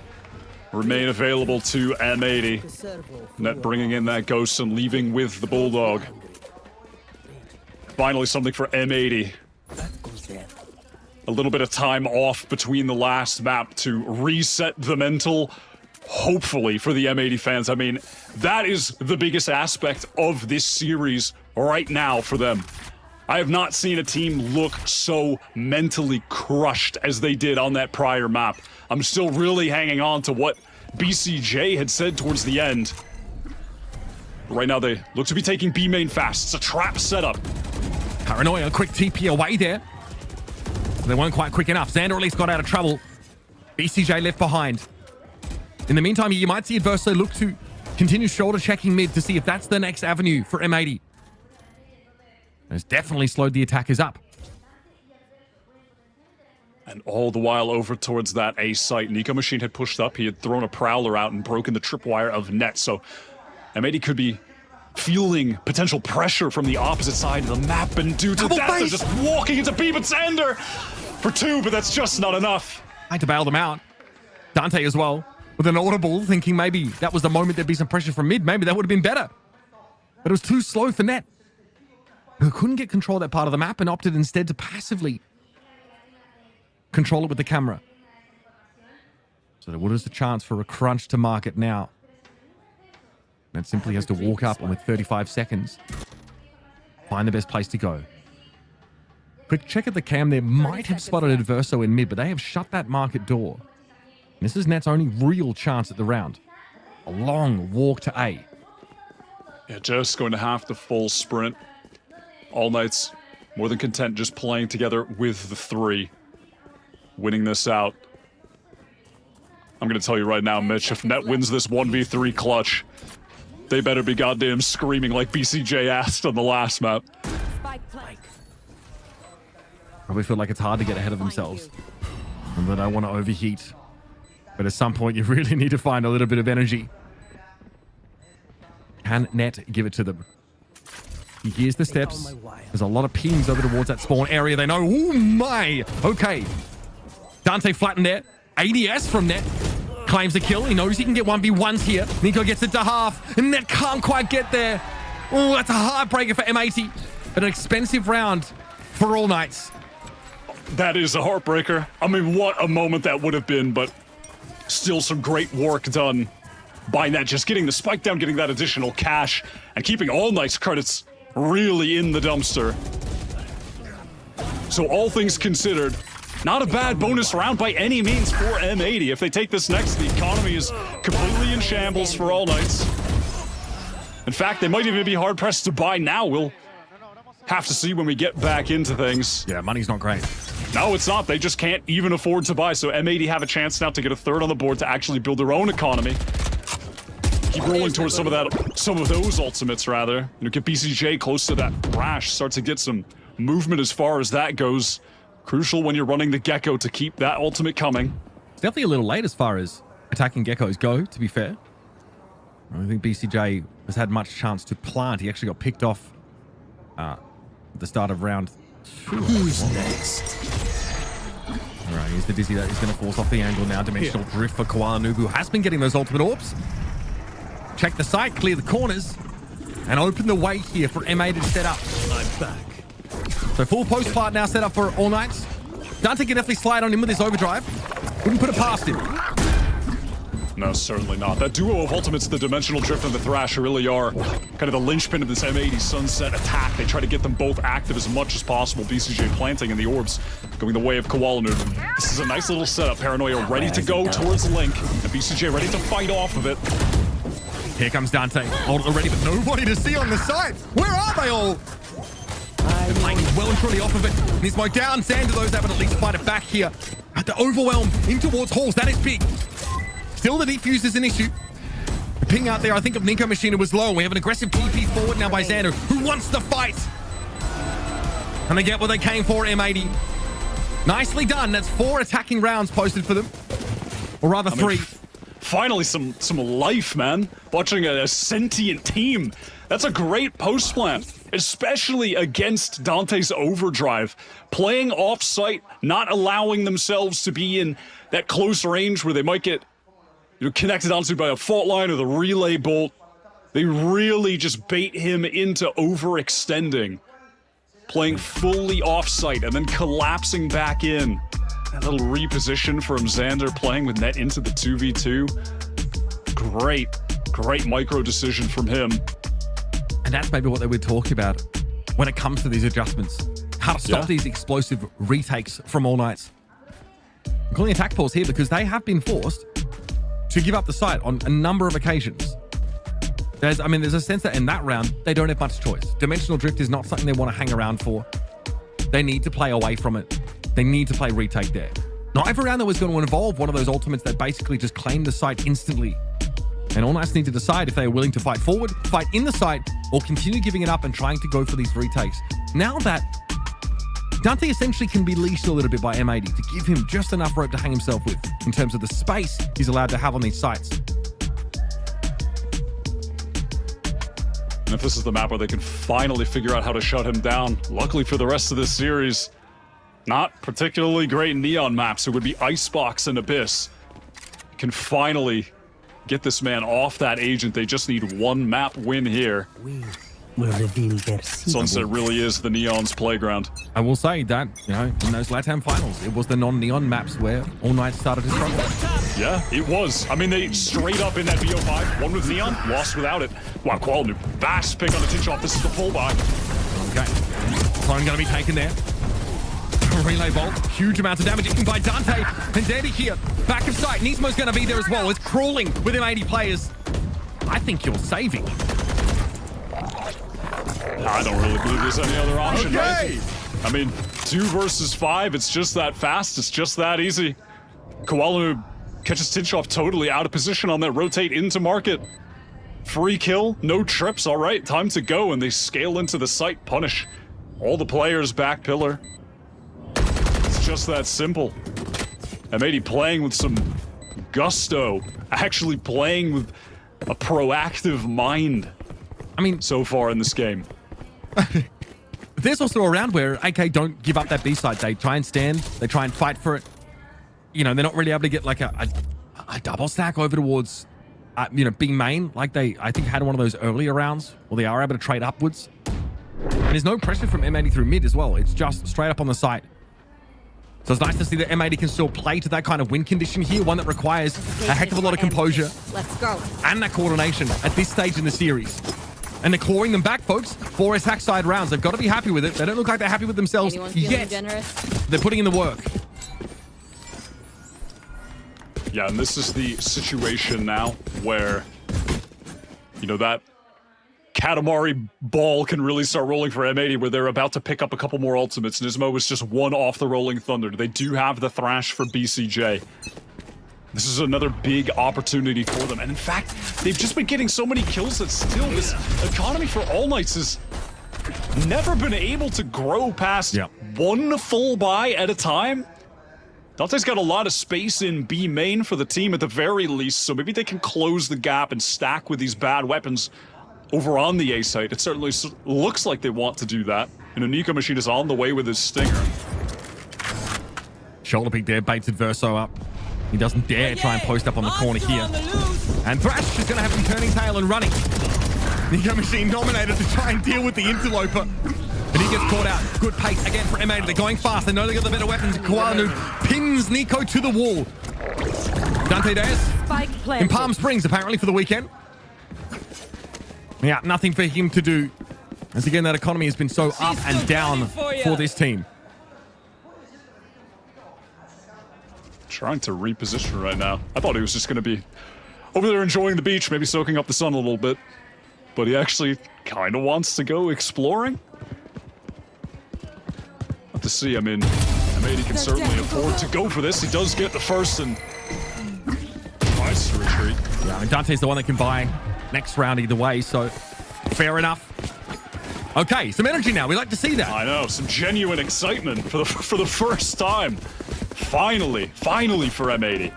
remain available to M80. Net bringing in that Ghost and leaving with the Bulldog. Finally, something for M80. a little bit of time off between the last map to reset the mental, hopefully, for the M80 fans. I mean, that is the biggest aspect of this series right now for them. I have not seen a team look so mentally crushed as they did on that prior map. I'm still really hanging on to what BCJ had said towards the end. Right now, they look to be taking B main fast. It's a trap setup. Paranoia, quick TP away there. They weren't quite quick enough. Xander at least got out of trouble. BCJ left behind. In the meantime, you might see Adverso look to continue shoulder checking mid to see if that's the next avenue for M80. It's definitely slowed the attackers up. And all the while over towards that A site, Nico Machine had pushed up. He had thrown a Prowler out and broken the tripwire of net. So M80 could be feeling potential pressure from the opposite side of the map. And due to that, they're just walking into B, but Xander for 2, but that's just not enough. I had to bail them out. Dante as well, with an audible, thinking maybe that was the moment there'd be some pressure from mid. Maybe that would have been better. But it was too slow for net, who couldn't get control of that part of the map and opted instead to passively control it with the camera. So there was a chance for a crunch to market now. Net simply has to walk up and with 35 seconds, find the best place to go. Quick check at the cam there. Might have spotted Adverso in mid, but they have shut that market door. This is Net's only real chance at the round. A long walk to A. Yeah, just going to have to full sprint. All Knights more than content just playing together with the 3. Winning this out. I'm going to tell you right now, Mitch, if Net wins this 1v3 clutch, they better be goddamn screaming like BCJ asked on the last map. Probably feel like it's hard to get ahead of themselves. And they don't want to overheat. But at some point, you really need to find a little bit of energy. Can Net give it to them? He hears the steps. There's a lot of pings over towards that spawn area. They know, oh my! Okay. Dante flattened there. ADS from Net. Claims the kill. He knows he can get 1v1s here. Nico gets it to half. And Net can't quite get there. Oh, that's a heartbreaker for M80. But an expensive round for All Knights. That is a heartbreaker. I mean, what a moment that would have been, but still some great work done by Net. Just getting the spike down, getting that additional cash, and keeping All Knights credits really in the dumpster. So all things considered, not a bad bonus round by any means for M80. If they take this next, the economy is completely in shambles for All Knights. In fact, they might even be hard-pressed to buy now. We'll have to see when we get back into things. Yeah, money's not great. No, it's not. They just can't even afford to buy. So M80 have a chance now to get a 3rd on the board to actually build their own economy. Keep rolling towards some of those ultimates, rather. You know, get BCJ close to that crash. Start to get some movement as far as that goes. Crucial when you're running the Gecko to keep that ultimate coming. It's definitely a little late as far as attacking Geckos go, to be fair. I don't think BCJ has had much chance to plant. He actually got picked off at the start of round 2. Who's next? All right, here's the Dizzy that is going to force off the angle now. Dimensional drift for Koala Nubu, who has been getting those ultimate orbs. Check the site, clear the corners, and open the way here for M80 to set up. I'm back. So full post plant now set up for All Knights. Dante can definitely slide on him with this overdrive. Wouldn't put it past him. No, certainly not. That duo of ultimates, the Dimensional Drift and the Thrash, really are kind of the linchpin of this M80 Sunset attack. They try to get them both active as much as possible. BCJ planting in the orbs, going the way of Koala Nubu. This is a nice little setup. Paranoia ready to go towards Link, and BCJ ready to fight off of it. Here comes Dante. Already, but nobody to see on the side. Where are they all? They're playing well and truly off of it. And he's smoked down. Xander, those have at least fight it back here. At the overwhelm in towards Halls. That is big. Still, the defuse is an issue. The ping out there, I think, of Nico Machina was low. We have an aggressive TP forward now by Xander, who wants to fight. And they get what they came for, M80. Nicely done. That's 4 attacking rounds posted for them. Or rather, 3. Finally, some life, man. Watching a sentient team. That's a great post plant, especially against Dante's overdrive. Playing off-site, not allowing themselves to be in that close range where they might get connected onto by a fault line or the relay bolt. They really just bait him into overextending. playing fully off-site and then collapsing back in. That little reposition from Xander playing with net into the 2v2. Great micro decision from him. And that's maybe what they were talking about when it comes to these adjustments. How to stop these explosive retakes from All Knights. I'm calling attack pause here because they have been forced to give up the site on a number of occasions. There's a sense that in that round, they don't have much choice. Dimensional drift is not something they want to hang around for. They need to play away from it. They need to play retake there. Not every round that was going to involve one of those ultimates that basically just claim the site instantly. And All Knights need to decide if they are willing to fight forward, fight in the site, or continue giving it up and trying to go for these retakes. Now that Dante essentially can be leashed a little bit by M80 to give him just enough rope to hang himself with in terms of the space he's allowed to have on these sites. And if this is the map where they can finally figure out how to shut him down, luckily for the rest of this series, not particularly great Neon maps. It would be Icebox and Abyss. Can finally get this man off that agent. They just need one map win here. Will reveal their Sunset really is the Neon's playground. I will say that, in those LATAM finals, it was the non-Neon maps where All Knights started to struggle. Yeah, it was. I mean, they straight up in that BO5, one with Neon, lost without it. Wow, quality. Fast pick on the Tinch off. This is the pullback. Okay. Clone going to be taken there. Relay Bolt. Huge amounts of damage eaten by Dante. And Dandy here. Back of sight. Nismo's going to be there as well. It's crawling with M80 players. I think you're saving. I don't really believe there's any other option, right? I mean, 2 versus 5, it's just that fast, it's just that easy. Koala catches Tinchoff totally out of position on that rotate into market. Free kill, no trips, all right, time to go, and they scale into the site, punish all the players back pillar. It's just that simple. M80 playing with some gusto, actually playing with a proactive mind. I mean, so far in this game. There's also a round where AK don't give up that B side. They try and stand. They try and fight for it. They're not really able to get like a double stack over towards, B main like they, I think, had one of those earlier rounds where they are able to trade upwards. And there's no pressure from M80 through mid as well. It's just straight up on the site. So it's nice to see that M80 can still play to that kind of win condition here, one that requires a heck of a lot of composure. Let's go. And that coordination at this stage in the series. And they're clawing them back, folks, for attack side rounds. They've got to be happy with it. They don't look like they're happy with themselves yet. They're putting in the work. Yeah, and this is the situation now where, that Katamari ball can really start rolling for M80, where they're about to pick up a couple more ultimates. Nismo is just one off the Rolling Thunder. They do have the Thrash for BCJ. This is another big opportunity for them. And in fact, they've just been getting so many kills that still this economy for All Knights has never been able to grow past one full buy at a time. Dante's got a lot of space in B main for the team at the very least, so maybe they can close the gap and stack with these bad weapons over on the A site. It certainly looks like they want to do that. And Nico Machine is on the way with his stinger. Shoulder peek there, baited Verso up. He doesn't dare try and post up on the corner here. And Thrash is going to have him turning tail and running. Nico Machine dominated to try and deal with the interloper. And he gets caught out. Good pace again for M80. They're going fast. They know they got the better weapons. Koala pins Nico to the wall. Dante Diaz in Palm Springs apparently for the weekend. Yeah, nothing for him to do. As again, that economy has been so up and down for this team. Trying to reposition right now. I thought he was just going to be over there enjoying the beach, maybe soaking up the sun a little bit. But he actually kind of wants to go exploring. Have to see. I mean, M80 can certainly afford to go for this. He does get the first and tries to retreat. Yeah, and Dante's the one that can buy next round either way, so fair enough. Okay, some energy now. We like to see that. I know, some genuine excitement for the first time. Finally for M80.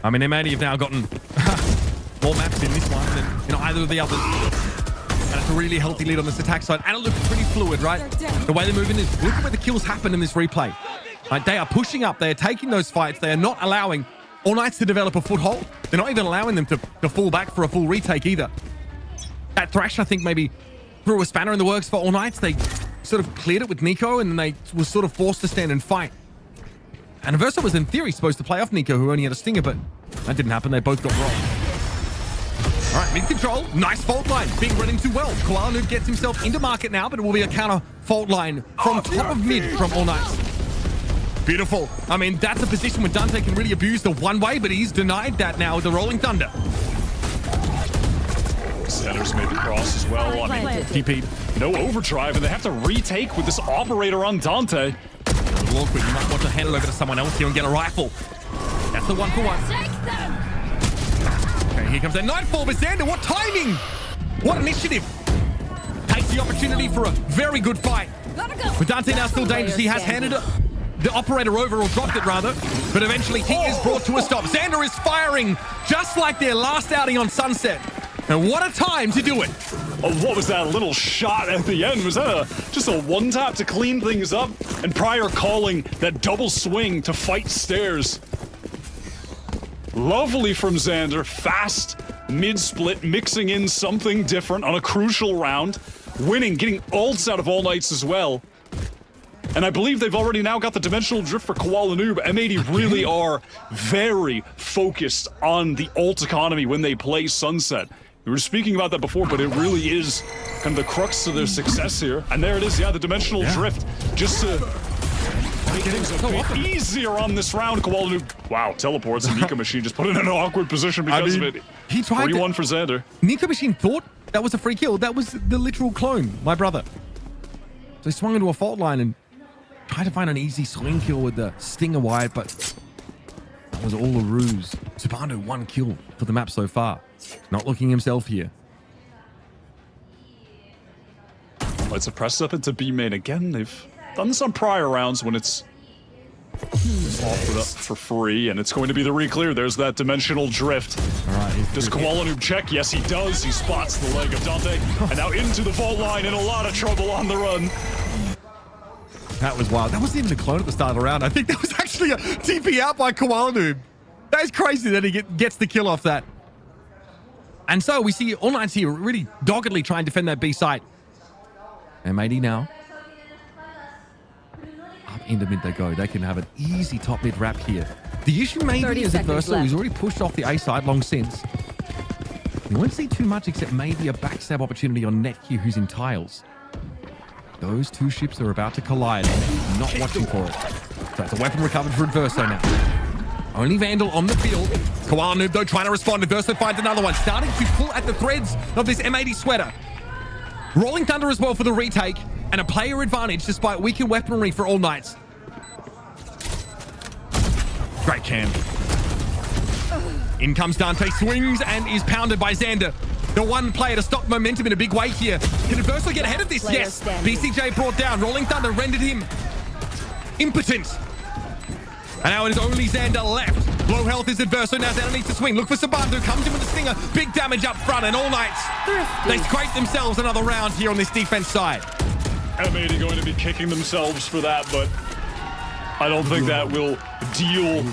I mean, M80 have now gotten more maps in this one than either of the others. And it's a really healthy lead on this attack side. And it looks pretty fluid, right? The way they're moving is, look at where the kills happen in this replay. Like, they are pushing up. They are taking those fights. They are not allowing All Knights to develop a foothold. They're not even allowing them to fall back for a full retake either. That Thrash, I think, maybe threw a spanner in the works for All Knights. They sort of cleared it with Nico, and then they were sort of forced to stand and fight. And Verso was in theory supposed to play off Nico, who only had a stinger, but that didn't happen. They both got rolled. All right, mid control. Nice fault line. Being running too well. Koala Noob gets himself into market now, but it will be a counter fault line from top of mid from All Knights. Beautiful. I mean, that's a position where Dante can really abuse the one way, but he's denied that now with the Rolling Thunder. Centers made the cross as well. I mean, TP'd. No overdrive, and they have to retake with this operator on Dante. Awkward. You might want to hand it over to someone else here and get a rifle. That's the 1-for-1. Okay, here comes a Nightfall, but Xander, what timing! What initiative! Takes the opportunity for a very good fight. But Dante now still dangerous. He has handed the operator over, or dropped it rather, but eventually he is brought to a stop. Xander is firing just like their last outing on Sunset. And what a time to do it. Oh, what was that little shot at the end? Was that just a one-tap to clean things up? And Pryor calling that double swing to fight stairs. Lovely from Xander. Fast, mid-split, mixing in something different on a crucial round. Winning, getting ults out of All Knights as well. And I believe they've already now got the dimensional drift for Koala Noob. M80 really are very focused on the ult economy when they play Sunset. We were speaking about that before, but it really is kind of the crux of their success here. And there it is, yeah, the dimensional drift. Just to make things a bit easier on this round. Koala Noob, wow, teleports and Nico Machine just put in an awkward position because of it. He tried 41 for Xander. Nico Machine thought that was a free kill. That was the literal clone, my brother. So he swung into a fault line and tried to find an easy swing kill with the stinger wide, but that was all a ruse. Subando 1 kill for the map so far. Not looking himself here. Let's a press up into B main again. They've done this on prior rounds when it's offered up for free, and it's going to be the re-clear. There's that dimensional drift. All right. Does Koala Noob check? Yes, he does. He spots the leg of Dante, and now into the vault line, in a lot of trouble on the run. That was wild. That wasn't even a clone at the start of the round. I think that was actually a TP out by Koala Noob. That is crazy that he gets the kill off that. And so we see All Knights here really doggedly try and defend that B site. M80 now. Up into mid they go. They can have an easy top mid wrap here. The issue maybe is that Verso is already pushed off the A side long since. We won't see too much except maybe a backstab opportunity on Net here, who's in tiles. Those two ships are about to collide. Not watching for it. So it's a weapon recovered for Verso now. Only Vandal on the field. Koala Noob, though, trying to respond. Verso finds another one. Starting to pull at the threads of this M80 sweater. Rolling Thunder as well for the retake. And a player advantage despite weakened weaponry for All Knights. Great cam. In comes Dante, swings and is pounded by Xander. The one player to stop momentum in a big way here. Can Verso get ahead of this? Yes. BCJ brought down. Rolling Thunder rendered him impotent. And now it is only Xander left. Low health is Verso. Now Xander needs to swing. Look for Subando. Comes in with a stinger. Big damage up front. And All Knights, they scrape themselves another round here on this defense side. M80 going to be kicking themselves for that, but I don't think that will deal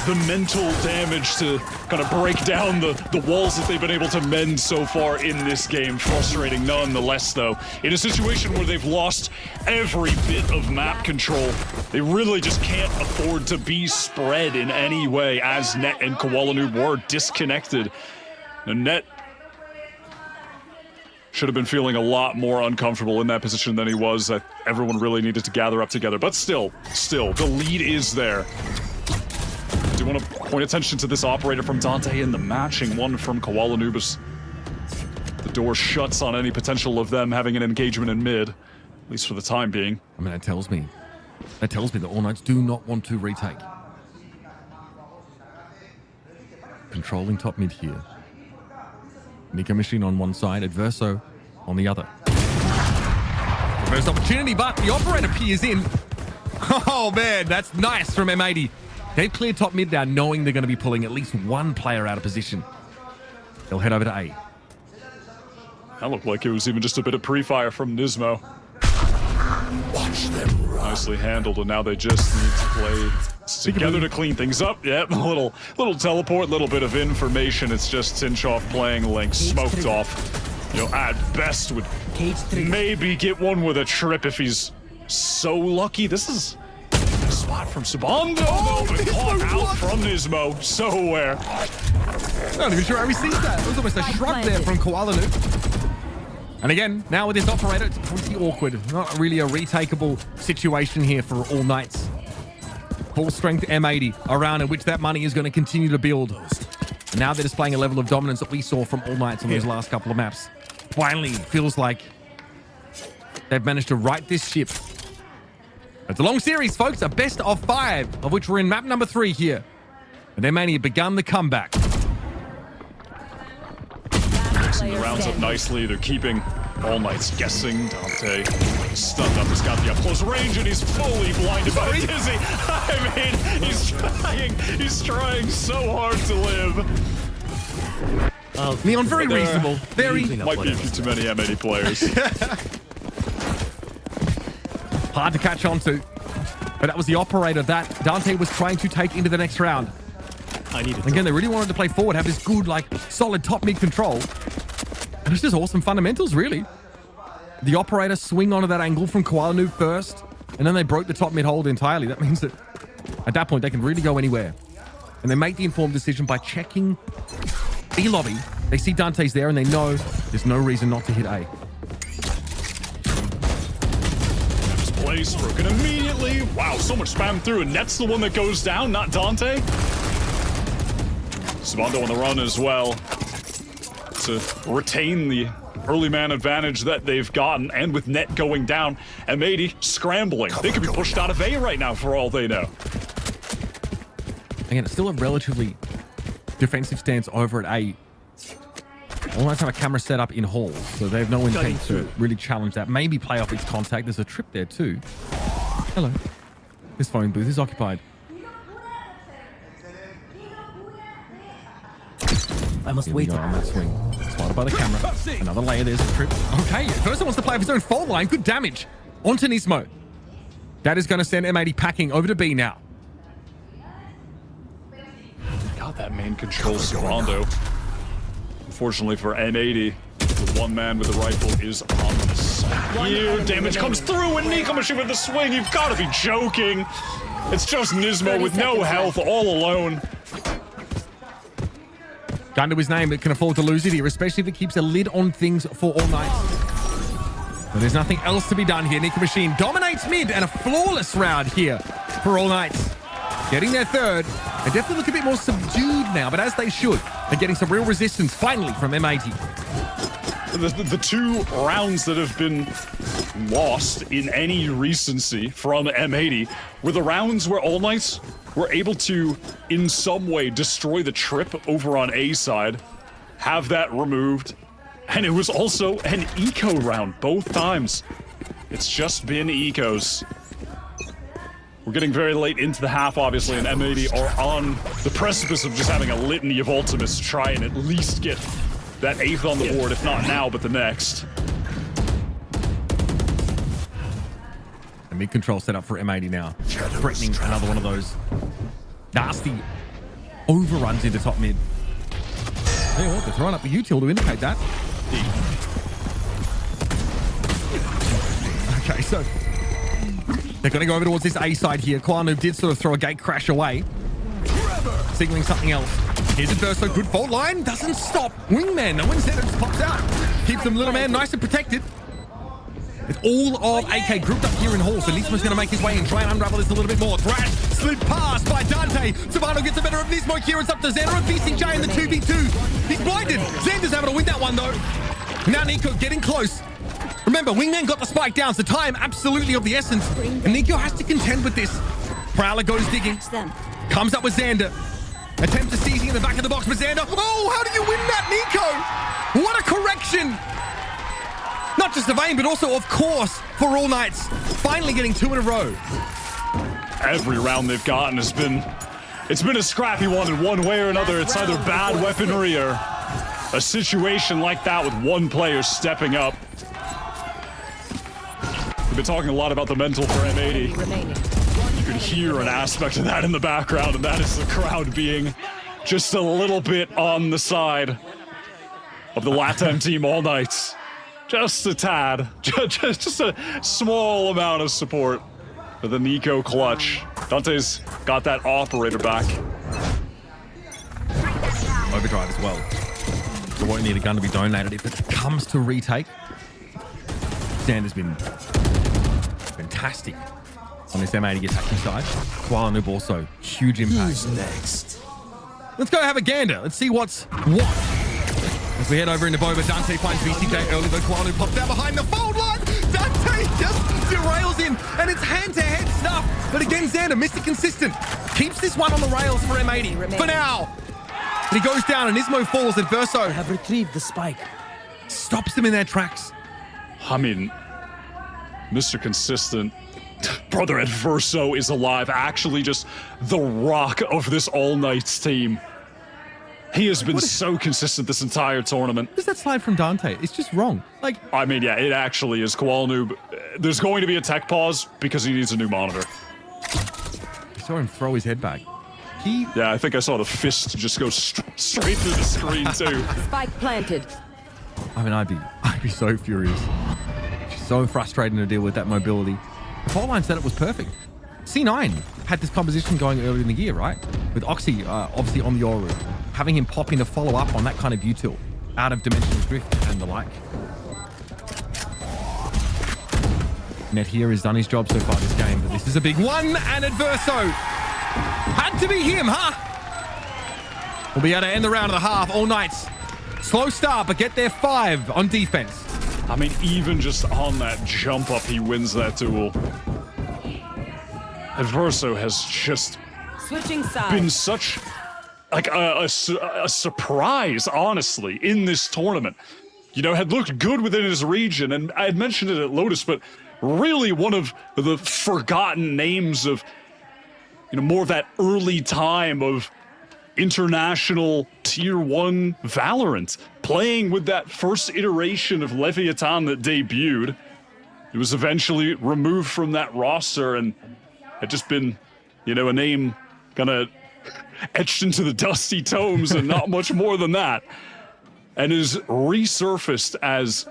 the mental damage to kind of break down the walls that they've been able to mend so far in this game. Frustrating nonetheless, though. In a situation where they've lost every bit of map control, they really just can't afford to be spread in any way, as Net and Koala Noob were disconnected. And Net should have been feeling a lot more uncomfortable in that position than he was. Everyone really needed to gather up together. But still, the lead is there. I do want to point attention to this operator from Dante and the matching one from Koala Noob. The door shuts on any potential of them having an engagement in mid, at least for the time being. I mean, that tells me that All Knights do not want to retake. Controlling top mid here. Nico Machine on one side, Adverso on the other. First opportunity, but the operator peers in. Oh man, that's nice from M80. They've cleared top mid now, knowing they're going to be pulling at least one player out of position. They'll head over to A. That looked like it was even just a bit of pre-fire from Nismo. Watch them run. Nicely handled, and now they just need to play together to clean things up. Yep, a little teleport, little bit of information. It's just Tinchoff playing Link, smoked off. You know, at best would maybe get one with a trip if he's so lucky. This is a spot from Subando. Oh, but caught out from Nismo. So aware. Not even sure how he sees that. It was almost a shrug there from Koala Noob. And again, now with this operator, it's pretty awkward. Not really a retakeable situation here for All Knights. Full strength M80 around in which that money is going to continue to build. And now they're displaying a level of dominance that we saw from All Knights on those last couple of maps. Finally, feels like they've managed to right this ship. It's a long series, folks. A best of 5, of which we're in map number 3 here. And M80 have begun the comeback. Mixing the rounds up nicely. They're keeping All Knights guessing. Dante stunned up. He's got the up close range and he's fully blinded by Dizzy. I mean, he's trying so hard to live. Neon, very reasonable. Very. Might be a few too many M80 players. Hard to catch on to. But that was the operator that Dante was trying to take into the next round. Again, they really wanted to play forward, have this good, like, solid top mid control. And it's just awesome fundamentals, really. The operator swing onto that angle from Koala Noob first, and then they broke the top mid hold entirely. That means that at that point, they can really go anywhere. And they make the informed decision by checking B lobby. They see Dante's there, and they know there's no reason not to hit A. Place broken immediately. Wow, so much spam through, and Net's the one that goes down, not Dante. Subando on the run as well to retain the early man advantage that they've gotten, and with Net going down, M80 scrambling. They could be pushed out of A right now for all they know. Again, it's still a relatively defensive stance over at A. All Knights have a camera set up in Hall, so they have no intent to really challenge that. Maybe play off its contact. There's a trip there too. Hello. This phone booth is occupied. I must wait on that swing. Spotted by the camera. Another layer. There's a trip. Okay, first one wants to play off his own fault line. Good damage onto Nismo. That is going to send M80 packing over to B now. Got that main control, Subando. Unfortunately for M80, the one man with the rifle is on the side. Here, damage comes through, and Nico Machine with the swing. You've got to be joking. It's just Nismo with no health, all alone. Gun to his name, it can afford to lose it here, especially if it keeps a lid on things for All Knights. But there's nothing else to be done here. Nico Machine dominates mid, and a flawless round here for All Knights. Getting their third. They definitely look a bit more subdued now, but as they should. They're getting some real resistance, finally, from M80. The 2 rounds that have been lost in any recency from M80 were the rounds where All Knights were able to, in some way, destroy the trip over on A side, have that removed, and it was also an eco round both times. It's just been ecos. We're getting very late into the half, obviously, and M80 are on the precipice of just having a litany of ultimates to try and at least get that 8th on the board, if not now, but the next. The mid control set up for M80 now. Threatening another one of those nasty overruns into top mid. Hey, what? They're throwing up the util to indicate that. Okay, so they're going to go over towards this A side here. Koala Noob did sort of throw a gate crash away, signaling something else. Here's a Verso, good fault line, doesn't stop. Wingman, no one's there, just pops out. Keeps them little man nice and protected. It's all of AK grouped up here in Hall, so Nismo's going to make his way and try and unravel this a little bit more. Thrash, slid past by Dante. Savano gets the better of Nismo here. It's up to Xander and VCJ in the 2v2. He's blinded. Xander's able to win that one, though. Now Nico getting close. Remember, Wingman got the spike down, so time absolutely of the essence. And Nico has to contend with this. Prowler goes digging. Comes up with Xander. Attempts to seizing in the back of the box, but Xander. Oh, how do you win that, Nico? What a correction. Not just of aim, but also, of course, for All Knights. Finally getting 2 in a row. Every round they've gotten has been... It's been a scrappy one in one way or another. It's either bad weaponry or a situation like that with one player stepping up. We've been talking a lot about the mental for M80. You could hear an aspect of that in the background, and that is the crowd being just a little bit on the side of the LATAM team All Knights. Just a tad. Just a small amount of support for the Nico clutch. Dante's got that operator back. Overdrive as well. So won't need a gun to be donated if it comes to retake. Xander's been fantastic on this M80 attacking side. Koala Noob also huge impact. Who's next? Let's go have a gander. Let's see what's what. As we head over into Boba, Dante finds VCT early, though Koala Noob pops out behind the fold line. Dante just derails him, and it's hand-to-head stuff. But again, Xander, Mr. Consistent, keeps this one on the rails for M80 for now. But he goes down, and Ismo falls, and Verso I have retrieved the spike. stops them in their tracks. I mean, Mr. Consistent, brother Adverso is alive. Actually, just the rock of this All Knights team. He has been so consistent this entire tournament. What is that slide from Dante? It's just wrong. Like, I mean, yeah, it actually is. Koala Noob, there's going to be a tech pause because he needs a new monitor. I saw him throw his head back. Yeah, I think I saw the fist just go straight through the screen too. Spike planted. I mean, I'd be so furious. She's so frustrating to deal with that mobility. The pole line setup was perfect. C9 had this composition going earlier in the year, right? With Oxy obviously on the Yoru, having him pop in to follow up on that kind of util, out of dimensional drift and the like. Net here has done his job so far this game, but this is a big one, and Adverso had to be him, huh? We'll be able to end the round of the half. All Knights, slow start, but get there 5 on defense. I mean, even just on that jump up, he wins that duel. Adverso has just been such like a surprise, honestly, in this tournament. You know, had looked good within his region, and I had mentioned it at Lotus, but really one of the forgotten names of, you know, more of that early time of international tier 1 Valorant, playing with that first iteration of Leviathan that debuted. It was eventually removed from that roster and had just been, you know, a name kind of etched into the dusty tomes and not much more than that, and is resurfaced as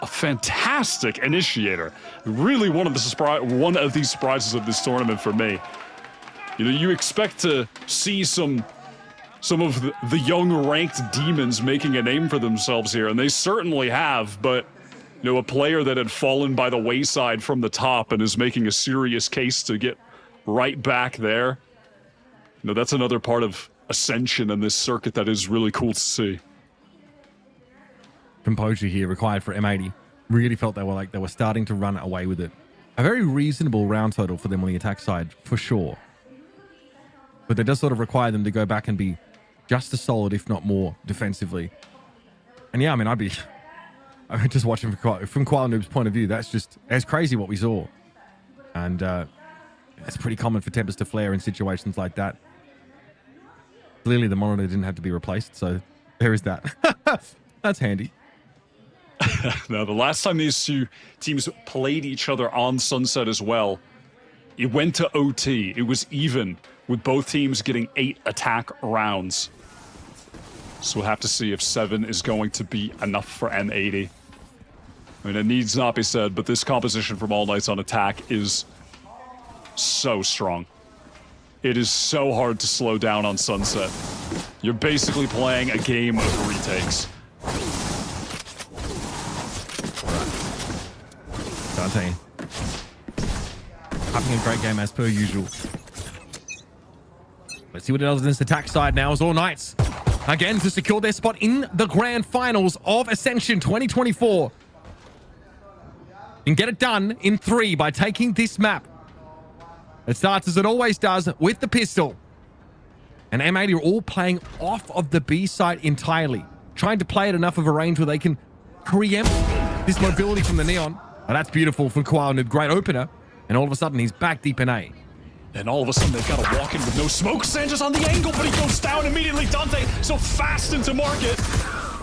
a fantastic initiator. Really one of these surprises of this tournament for me. You know, you expect to see some of the young ranked demons making a name for themselves here, and they certainly have, but you know, a player that had fallen by the wayside from the top and is making a serious case to get right back there. You know, that's another part of Ascension and this circuit that is really cool to see. Composure here required for M80. Really felt they were starting to run away with it. A very reasonable round total for them on the attack side, for sure. But that does sort of require them to go back and be just as solid, if not more, defensively. And yeah, I mean, I mean, just watching from Koala Noob's point of view, it's crazy what we saw. And it's pretty common for tempers to flare in situations like that. Clearly the monitor didn't have to be replaced, so there is that. That's handy. Now, the last time these two teams played each other on Sunset as well, it went to OT. It was even, with both teams getting 8 attack rounds. So we'll have to see if 7 is going to be enough for M80. I mean, it needs not be said, but this composition from All Knights on attack is so strong. It is so hard to slow down on Sunset. You're basically playing a game of retakes. Dante having a great game as per usual. Let's see what it does in this attack side now as All Knights again to secure their spot in the grand finals of Ascension 2024 and get it done in 3 by taking this map. It starts as it always does with the pistol, and M80 are all playing off of the B side entirely, trying to play at enough of a range where they can preempt this mobility from the Neon. Well, that's beautiful for Koala Noob. Great opener. And all of a sudden, he's back deep in A. And all of a sudden, they've got to walk in with no smoke. Sanchez on the angle, but he goes down immediately. Dante so fast into market.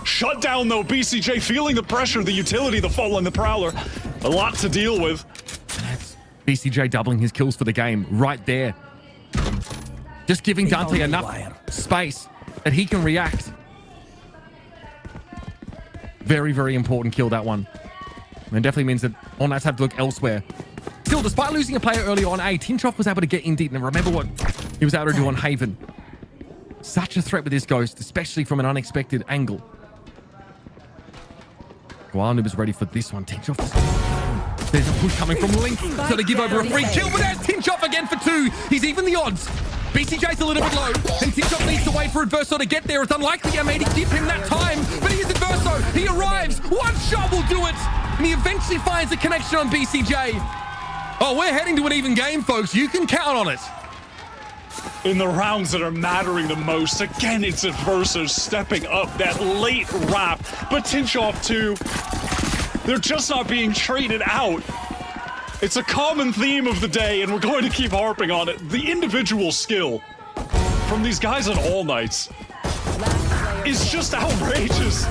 Shut down, though. BCJ feeling the pressure, the utility, the fall, and the Prowler. A lot to deal with. That's BCJ doubling his kills for the game right there. Just giving Dante enough space that he can react. Very, very important kill, that one. And it definitely means that All Knights have to look elsewhere. Still, despite losing a player early on, Tinchoff was able to get in deep. And remember what he was able to do on Haven. Such a threat with this Ghost, especially from an unexpected angle. Koala Noob is ready for this one. Tinchoff. There's a push coming from Link. So they give over a free kill, but there's Tinchoff again for 2. He's even the odds. BCJ's a little bit low, and Tinchoff needs to wait for Adverso to get there. It's unlikely M80 give him that time, but here's Adverso. He arrives. One shot will do it, and he eventually finds the connection on BCJ. Oh, we're heading to an even game, folks. You can count on it. In the rounds that are mattering the most, again, it's Adverso stepping up that late wrap, but Tinchoff too. They're just not being traded out. It's a common theme of the day, and we're going to keep harping on it. The individual skill from these guys on All Knights is just outrageous.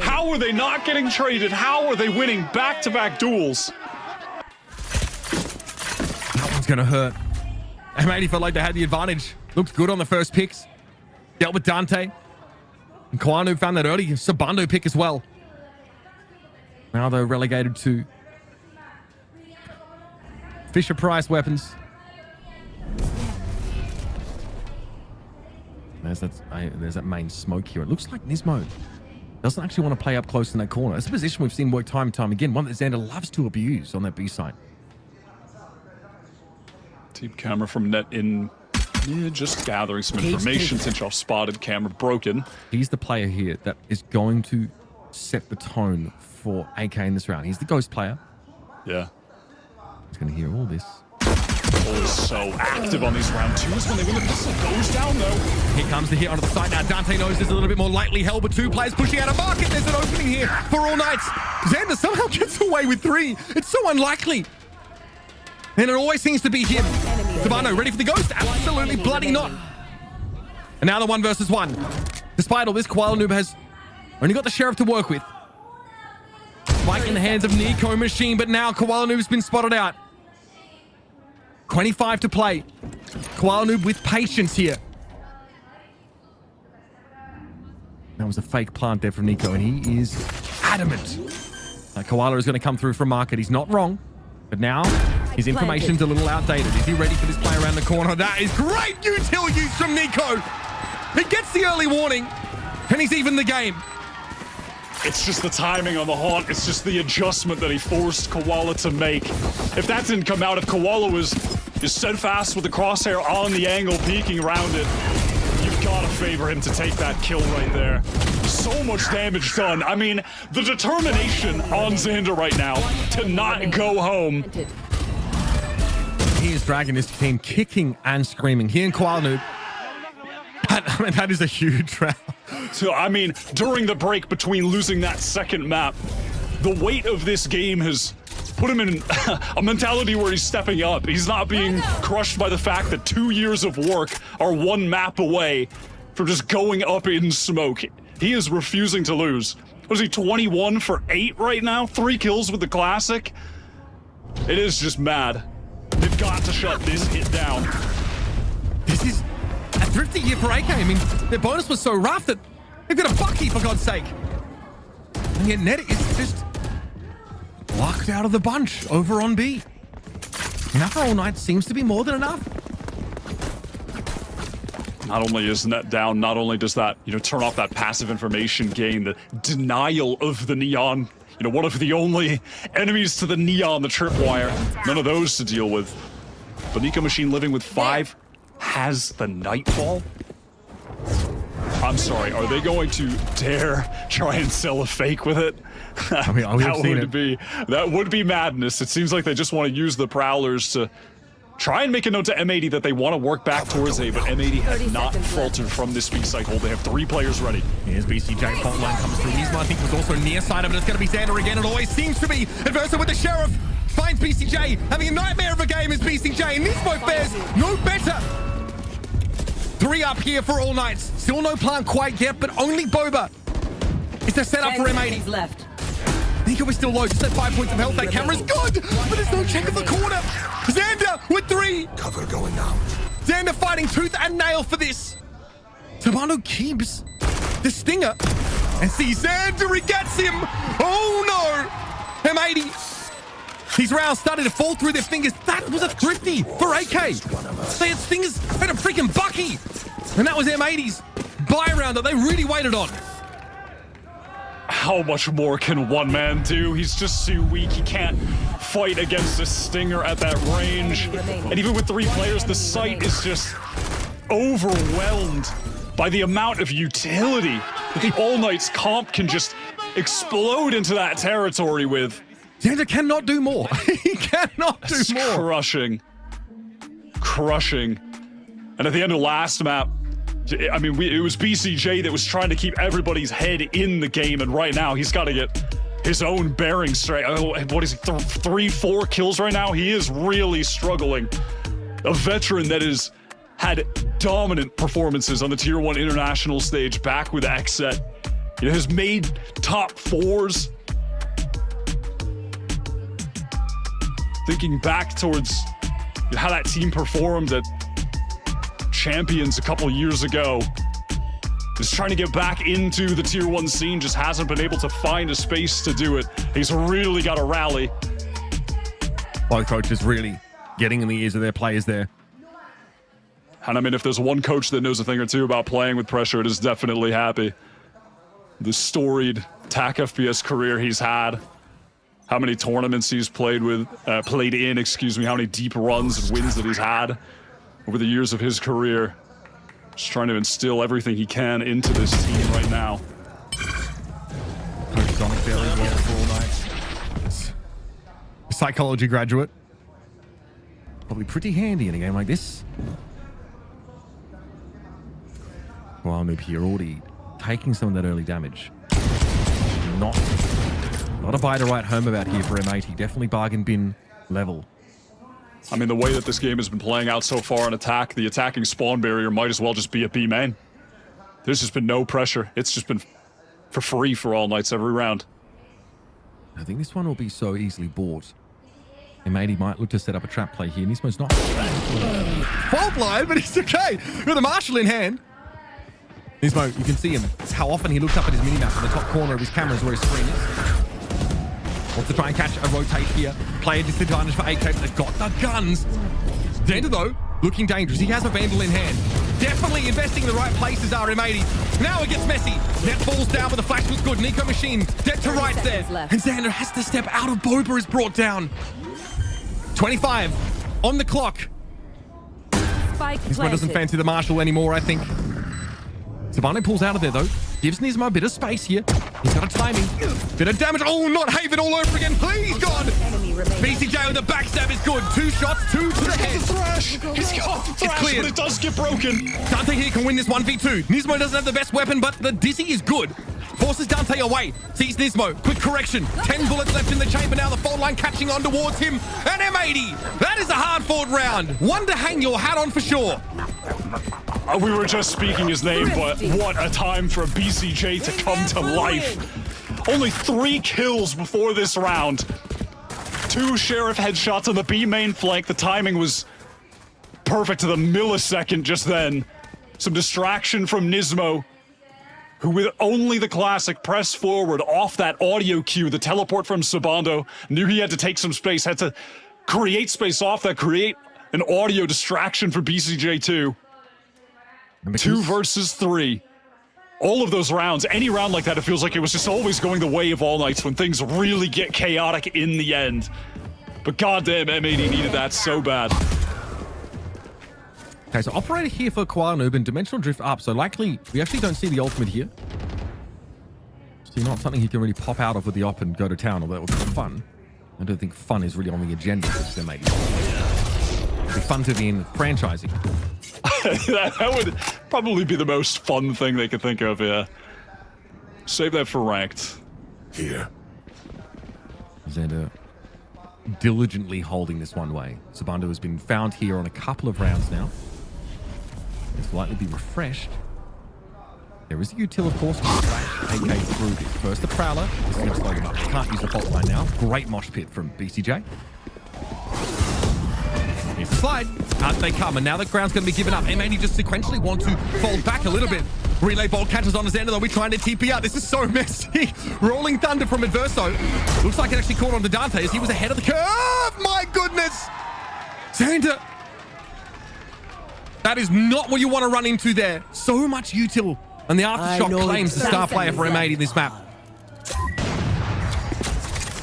How are they not getting traded? How are they winning back-to-back duels? That one's going to hurt. M80 felt like they had the advantage. Looked good on the first picks. Dealt with Dante. And Koala found that early Sabando pick as well. Now they're relegated to Fisher Price weapons. There's that main smoke here. It looks like Nismo doesn't actually want to play up close in that corner. It's a position we've seen work time and time again. One that Xander loves to abuse on that B side. Team camera from net in. Yeah, just gathering some information. Tinchoff spotted, camera broken. He's the player here that is going to set the tone for AK in this round. He's the Ghost player. Yeah. He's going to hear all this. Always so active on these round 2s when they win the pistol goes down though. Here comes the hit onto the side now. Dante knows there's a little bit more lightly held, but 2 players pushing out a market. There's an opening here for All Knights. Xander somehow gets away with 3. It's so unlikely. And it always seems to be him. Sabano ready for the Ghost? Absolutely bloody not. And now the 1 versus 1. Despite all this, Koala Noob has only got the Sheriff to work with. Spike in the hands of Nico Machine, but now Koala Noob's been spotted out. 25 to play. Koala Noob with patience here. That was a fake plant there from Nico, and he is adamant. Koala is going to come through from market. He's not wrong, but now his information's a little outdated. Is he ready for this play around the corner? That is great util use from Nico. He gets the early warning, and he's even the game. It's just the timing on the haunt. It's just the adjustment that he forced Koala to make. If that didn't come out, if Koala was steadfast with the crosshair on the angle, peeking around it, you've got to favor him to take that kill right there. So much damage done. I mean, the determination on Xander right now to not go home. He is dragging his team kicking and screaming. He and Koala Noob. I mean, that is a huge round. So, I mean, during the break between losing that second map, the weight of this game has put him in a mentality where he's stepping up. He's not being crushed by the fact that 2 years of work are 1 map away from just going up in smoke. He is refusing to lose. Was he 21 for 8 right now? 3 kills with the Classic? It is just mad. They've got to shut this hit down. This is a thrifty year for AK. I mean, their bonus was so rough that they've got a bucky, for God's sake. And yet Net is just locked out of the bunch over on B. Enough for All Knights seems to be more than enough. Not only is Net down, not only does that, turn off that passive information gain, the denial of the Neon, one of the only enemies to the Neon, the tripwire. None of those to deal with. But Nico Machine living with 5 has the Nightfall. I'm sorry, are they going to dare try and sell a fake with it? I mean, that would be madness. It seems like they just want to use the Prowlers to try and make a note to M80 that they want to work back towards A, but M80 has not faltered from this B cycle. They have 3 players ready. Here's BCJ, fault line comes through. Nismo, I think, was also near side of it. It's going to be Xander again. It always seems to be. Adverso with the Sheriff finds BCJ. Having a nightmare of a game is BCJ, and Nismo fares no better. 3 up here for All Knights. Still no plant quite yet, but only Boba is the setup for M80. Left. Nico is still low, just at 5 points of health. That camera's good, but there's no check of the corner. Xander with 3. Cover going down. Xander fighting tooth and nail for this. Sabano keeps the stinger. And see Xander, he gets him. Oh no. M80. These rounds started to fall through their fingers. That was a thrifty for AK. They had fingers had a freaking bucky. And that was M80's buy round that they really waited on. How much more can one man do? He's just too weak. He can't fight against a Stinger at that range. And even with 3 players, the site is just overwhelmed by the amount of utility that the All Knights comp can just explode into that territory with. Xander cannot do more. He cannot do more. Crushing. Crushing. And at the end of last map, I mean, it was BCJ that was trying to keep everybody's head in the game, and right now he's got to get his own bearings straight. Oh, what is he, 3-4 kills right now? He is really struggling. A veteran that has had dominant performances on the Tier 1 international stage back with XSET. You know, has made top 4s. Thinking back towards how that team performed at Champions a couple years ago, is trying to get back into the Tier 1 scene, just hasn't been able to find a space to do it. He's really got to rally. Both coaches really getting in the ears of their players there. And I mean, if there's one coach that knows a thing or two about playing with pressure, it is definitely Happy. The storied TAC FPS career he's had, how many tournaments he's played in, how many deep runs and wins that he's had over the years of his career. Just trying to instill everything he can into this team right now. Coach Sonic there as well for All Knights. Psychology graduate. Probably pretty handy in a game like this. Well, Noob here already taking some of that early damage. Not a buy to write home about here for M80. Definitely bargain bin level. I mean, the way that this game has been playing out so far in attack, the attacking spawn barrier might as well just be a B main. There's just been no pressure. It's just been for free for All Knights every round. I think this one will be so easily bought. M80 might look to set up a trap play here. Nismo's not fault line, but it's okay. With a Marshall in hand. Nismo, you can see him, how often he looks up at his minimap in the top corner of his cameras where his screen is. Wants to try and catch a rotate here. Player disadvantage for AK, but they've got the guns. Xander, though, looking dangerous. He has a Vandal in hand. Definitely investing in the right places are M80. Now it gets messy. Net falls down, but the flash was good. Nico Machine dead to right there. And Xander has to step out of Boba is brought down. 25 on the clock. This one doesn't fancy the Marshall anymore, I think. Sabane pulls out of there, though. Gives Nismo a bit of space here. He's got a timing. Bit of damage. Oh, not Haven all over again. Please, God. BCJ with the backstab is good. 2 shots, 2 to the head. He's got the thrash, but it does get broken. Dante here can win this 1v2. Nismo doesn't have the best weapon, but the Dizzy is good. Forces Dante away. Sees Nismo. Quick correction. 10 bullets left in the chamber now. The fault line catching on towards him. And M80. That is a hard-fought round. One to hang your hat on for sure. We were just speaking his name, but what a time for BCJ to come to life. Only 3 kills before this round. 2 Sheriff headshots on the B main flank. The timing was perfect to the millisecond just then. Some distraction from Nismo, who with only the classic press forward off that audio cue, the teleport from Sabando, knew he had to take some space, had to create space off that, create an audio distraction for BCJ too. 2 versus 3. All of those rounds, any round like that, it feels like it was just always going the way of All Knights when things really get chaotic in the end. But goddamn, M80 needed that so bad. Okay, so Operator here for Koala Noob and Dimensional Drift up. So likely, we actually don't see the ultimate here. So not something he can really pop out of with the op and go to town, although it would be fun. I don't think fun is really on the agenda for this M80. It'd be fun to be in franchising. That would probably be the most fun thing they could think of, yeah. Save that for ranked. Here. Xander diligently holding this one way. Sabando has been found here on a couple of rounds now. It's likely to be refreshed. There is a util, of course, AK through this. First the Prowler. This is going to slow them up. Can't use the fault line now. Great mosh pit from BCJ. Here's the slide. Out they come, and now the ground's going to be given up. M80 just sequentially want to fold back a little bit. Relay ball catches on his end, though. We're trying to TP out. This is so messy. Rolling Thunder from Adverso. Looks like it actually caught on to Dante as he was ahead of the curve. My goodness. Xander. That is not what you want to run into there. So much util. And the Aftershock claims the star player for M80 in this map.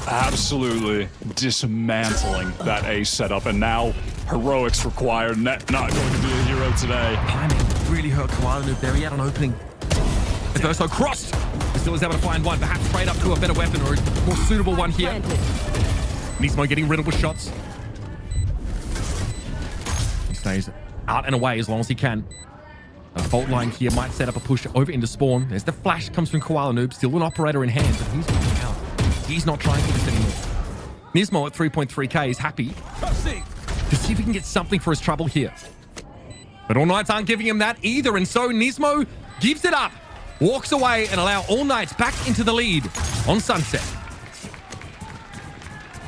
Absolutely dismantling that A setup, and now heroics required. Not going to be a hero today. Timing really hurt KoalaNoob there. He had an opening. Adverso crossed. He still is able to find one, perhaps trade up to a better weapon or a more suitable one here. Nismo getting riddled with shots. He stays out and away as long as he can. A fault line here might set up a push over into spawn. There's the flash comes from KoalaNoob, still an operator in hand, but he's going out. He's not trying to do this anymore. Nismo at 3.3k is happy to see if he can get something for his trouble here. But All Knights aren't giving him that either, and so Nismo gives it up, walks away, and allow All Knights back into the lead on Sunset.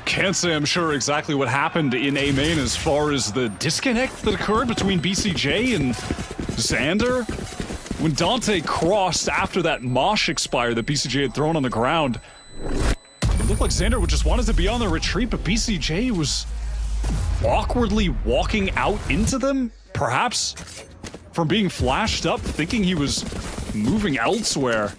Can't say I'm sure exactly what happened in A main as far as the disconnect that occurred between BCJ and Xander. When Dante crossed after that mosh expired that BCJ had thrown on the ground, it looked like Xander just wanted to be on the retreat, but BCJ was awkwardly walking out into them, perhaps from being flashed up, thinking he was moving elsewhere.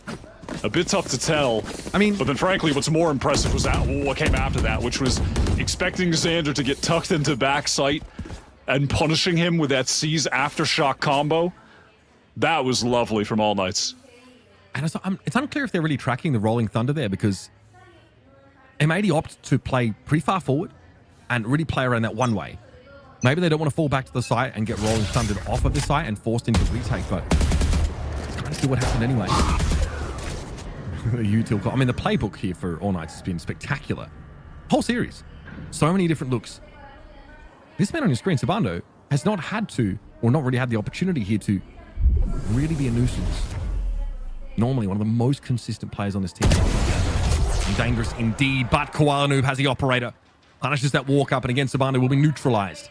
A bit tough to tell. I mean, but then frankly, what's more impressive was what came after that, which was expecting Xander to get tucked into backside and punishing him with that C's Aftershock combo. That was lovely from All Knights. And it's unclear if they're really tracking the Rolling Thunder there, because M80 opt to play pretty far forward and really play around that one way. Maybe they don't want to fall back to the site and get Rolling Thundered off of the site and forced into retake, but it's kind of see what happened anyway. I mean, the playbook here for All Knights has been spectacular. Whole series. So many different looks. This man on your screen, Sabando, has not had to, or not really had the opportunity here to really be a nuisance. Normally one of the most consistent players on this team. And dangerous indeed, but KoalaNoob has the operator. Punishes that walk up, and again, Sabando will be neutralized.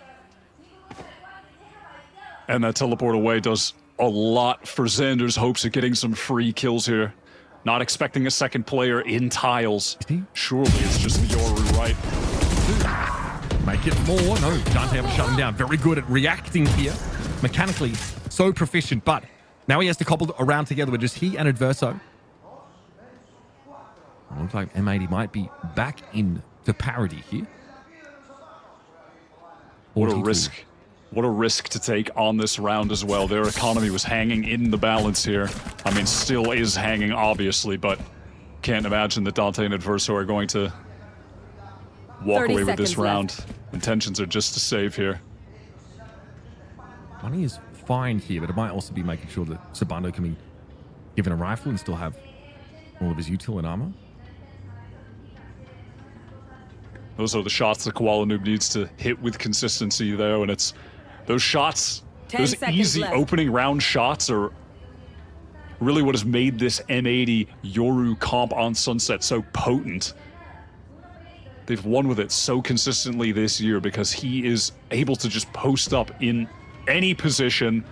And that teleport away does a lot for Xander's hopes of getting some free kills here. Not expecting a second player in tiles. Surely it's just the Yoru, right? Make it more. No, Dante able to shut him down. Very good at reacting here. Mechanically, so proficient, but now he has to cobble around together with just he and Adverso. Looks like M80 might be back in to parity here. What a risk. What a risk to take on this round as well. Their economy was hanging in the balance here. I mean, still is hanging, obviously, but can't imagine that Dante and Adverso are going to walk away with this round. Intentions are just to save here. Money is fine here, but it might also be making sure that Sabando can be given a rifle and still have all of his util and armor. Those are the shots that KoalaNoob needs to hit with consistency, though, and it's those shots, those easy opening round shots are really what has made this M80 Yoru comp on Sunset so potent. They've won with it so consistently this year because he is able to just post up in any position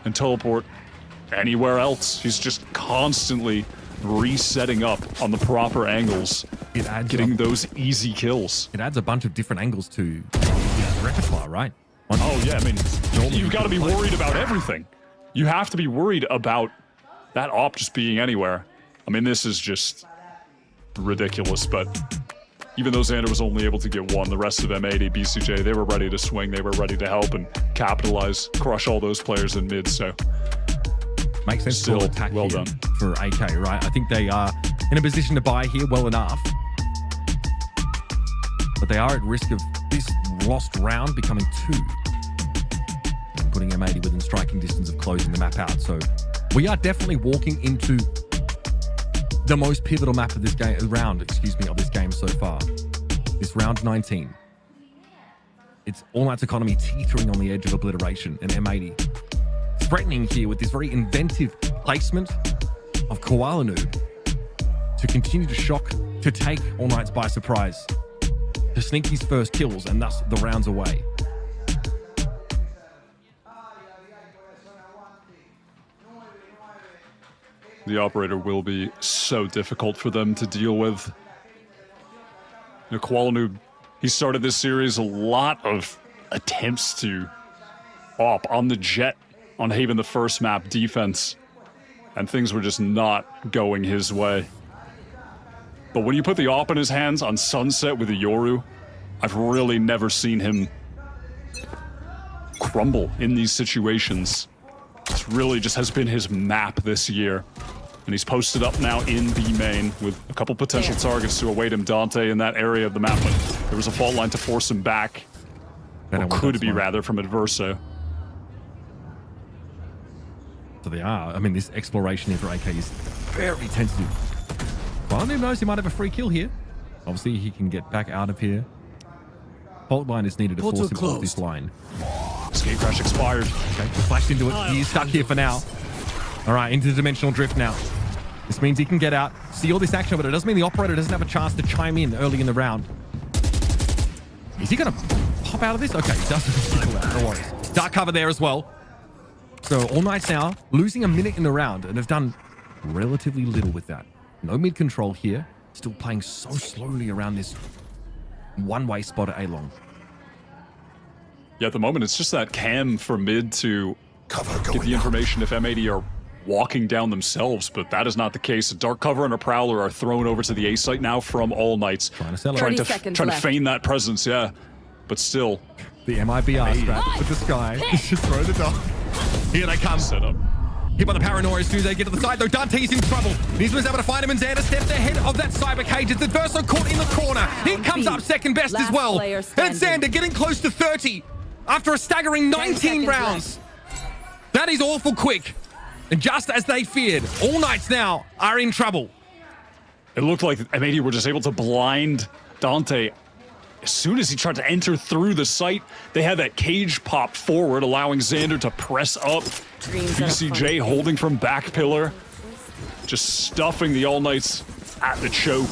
and teleport anywhere else. He's just constantly resetting up on the proper angles, getting those easy kills. It adds a bunch of different angles to his repertoire, right? Oh yeah, I mean, you've got to be worried about everything. You have to be worried about that op just being anywhere. I mean, this is just ridiculous, but even though Xander was only able to get one, the rest of M80, BCJ, they were ready to swing, they were ready to help and capitalize, crush all those players in mid, so makes sense. Still, to attack well here done for AK, right? I think they are in a position to buy here well enough, but they are at risk of this lost round becoming 2 and putting M80 within striking distance of closing the map out. So we are definitely walking into the most pivotal map of this game, of this game so far. This round 19. It's All Knights economy teetering on the edge of obliteration, and M80 threatening here with this very inventive placement of KoalaNoob to continue to shock, to take All Knights by surprise, to sneak his first kills and thus the rounds away. The operator will be so difficult for them to deal with. You know, Kuala, he started this series a lot of attempts to op on the jet on Haven, the first map defense, and things were just not going his way. But when you put the op in his hands on Sunset with the Yoru, I've really never seen him crumble in these situations. This really just has been his map this year. And he's posted up now in B main with a couple potential targets to await him. Dante in that area of the map, but there was a fault line to force him back. Or could be, rather, from Adverso. So they are. I mean, this exploration here for AK is very tentative. Kuala knows he might have a free kill here. Obviously, he can get back out of here. Fault line is needed to force him off this line. Escape crash expired. Okay, flashed into it. He's stuck here for now. All right, into the dimensional drift now. This means he can get out, see all this action, but it doesn't mean the operator doesn't have a chance to chime in early in the round. Is he going to pop out of this? Okay, he doesn't. No worries. Dark cover there as well. So All Knights now losing a minute in the round and have done relatively little with that. No mid control here. Still playing so slowly around this one-way spot at A-long. Yeah, at the moment, it's just that cam for mid to get the information if M80 are walking down themselves, but that is not the case. A dark cover and a prowler are thrown over to the A site now from All Knights. Trying to sell it. Trying to feign that presence, yeah. But still. The MIBR strat with the sky. Just throw the dog. Here they come. Set up. Hit by the paranoia as soon as they get to the side, though. Dante's in trouble. Nizma's able to find him, and Xander steps ahead of that cyber cage. It's Adverso caught in the corner. He comes up second best as well. And Xander getting close to 30 after a staggering 19 rounds. That is awful quick. And just as they feared, All Knights now are in trouble. It looked like M80 were just able to blind Dante. As soon as he tried to enter through the site, they had that cage pop forward, allowing Xander to press up. VCJ holding from back pillar, just stuffing the All Knights at the choke,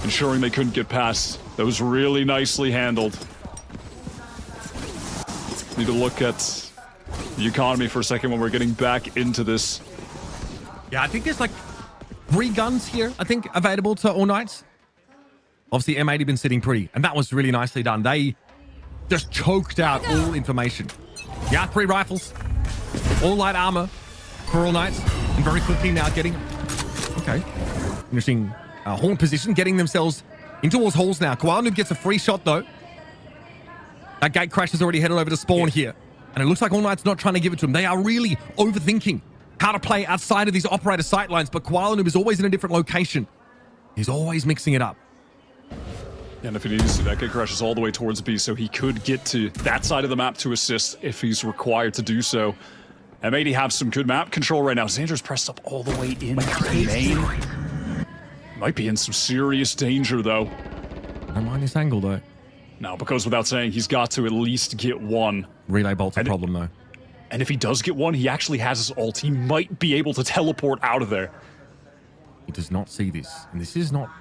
ensuring they couldn't get past. That was really nicely handled. Need to look at the economy for a second when we're getting back into this. Yeah, I think there's like 3 guns here, I think, available to All Knights. Obviously, M80 been sitting pretty, and that was really nicely done. They just choked out all information. Yeah, 3 rifles, all light armor for All Knights, and very quickly now getting, okay, finishing horn position, getting themselves in towards halls now. Kuala gets a free shot, though. That gate crash is already headed over to spawn here. And it looks like All Knights not trying to give it to him. They are really overthinking how to play outside of these operator sight lines, but Kuala is always in a different location. He's always mixing it up. And if he needs to, that gate crashes all the way towards B, so he could get to that side of the map to assist if he's required to do so. M80 have some good map control right now. Xander's pressed up all the way in main. Might be in some serious danger, though. I don't mind this angle, though. No, because without saying, he's got to at least get one. Relay bolt's a problem, though. And if he does get one, he actually has his ult. He might be able to teleport out of there. He does not see this. And this is not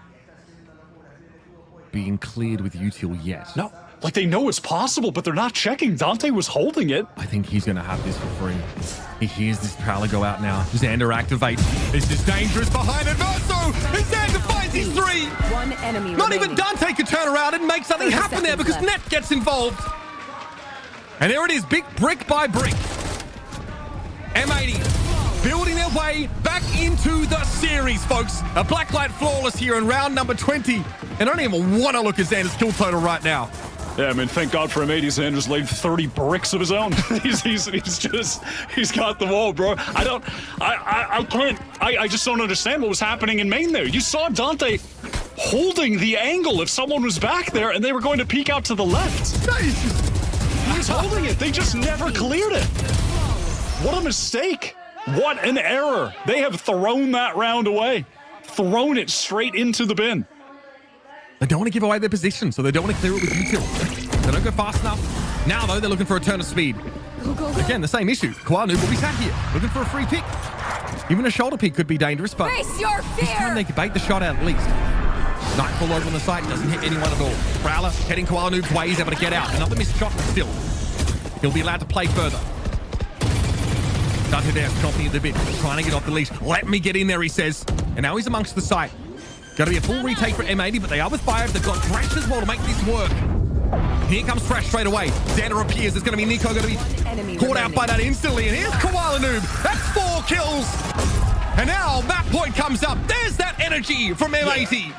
being cleared with util yet. No, like they know it's possible, but they're not checking. Dante was holding it. I think he's going to have this for free. He hears this prowler go out now. Xander activates. This is dangerous behind Adverso. And Xander finds his 3. One enemy Not remaining. even Dante could turn around and make something happen there because Net gets involved. And there it is, big brick by brick. M80 building their way back into the series, folks. A Blacklight flawless here in round number 20. And I don't even want to look at Xander's kill total right now. Yeah, I mean, thank God for M80. Xander's laid 30 bricks of his own. he's got them all, bro. I just don't understand what was happening in main there. You saw Dante holding the angle if someone was back there and they were going to peek out to the left. He's holding it. They just never cleared it. What a mistake. What an error. They have thrown that round away. Thrown it straight into the bin. They don't want to give away their position, so they don't want to clear it with util. They don't go fast enough. Now, though, they're looking for a turn of speed. Again, the same issue. Kuala will be sat here, looking for a free pick. Even a shoulder pick could be dangerous, but Face your fear. this time they could bait the shot out at least. Nightfall over on the site, doesn't hit anyone at all. Prowler heading Kuala way, he's able to get out. Another missed shot, but still. He'll be allowed to play further. Dante there chopping at the bit, trying to get off the leash. Let me get in there, he says. And now he's amongst the site. Got to be a full retake for M80, but they are with fire. They've got Thresh as well to make this work. Here comes Thresh straight away. Xander appears. It's going to be Nico going to be caught out by that instantly. And here's Koala Noob. That's 4 kills. And now that point comes up. There's that energy from M80.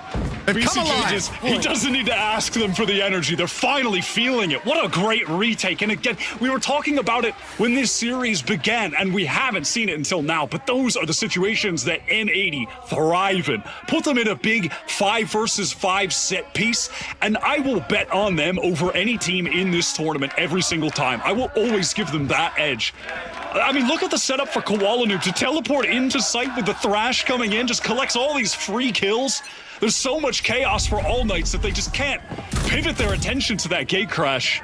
They've come alive. He doesn't need to ask them for the energy. They're finally feeling it. What a great retake. And again, we were talking about it when this series began, and we haven't seen it until now. But those are the situations that M80 thrive in. Put them in a big 5 versus 5 set piece, and I will bet on them over any team in this tournament every single time. I will always give them that edge. I mean, look at the setup for Koala Noob to teleport into sight with the Thrash coming in, just collects all these free kills. There's so much chaos for All Knights that they just can't pivot their attention to that gate crash.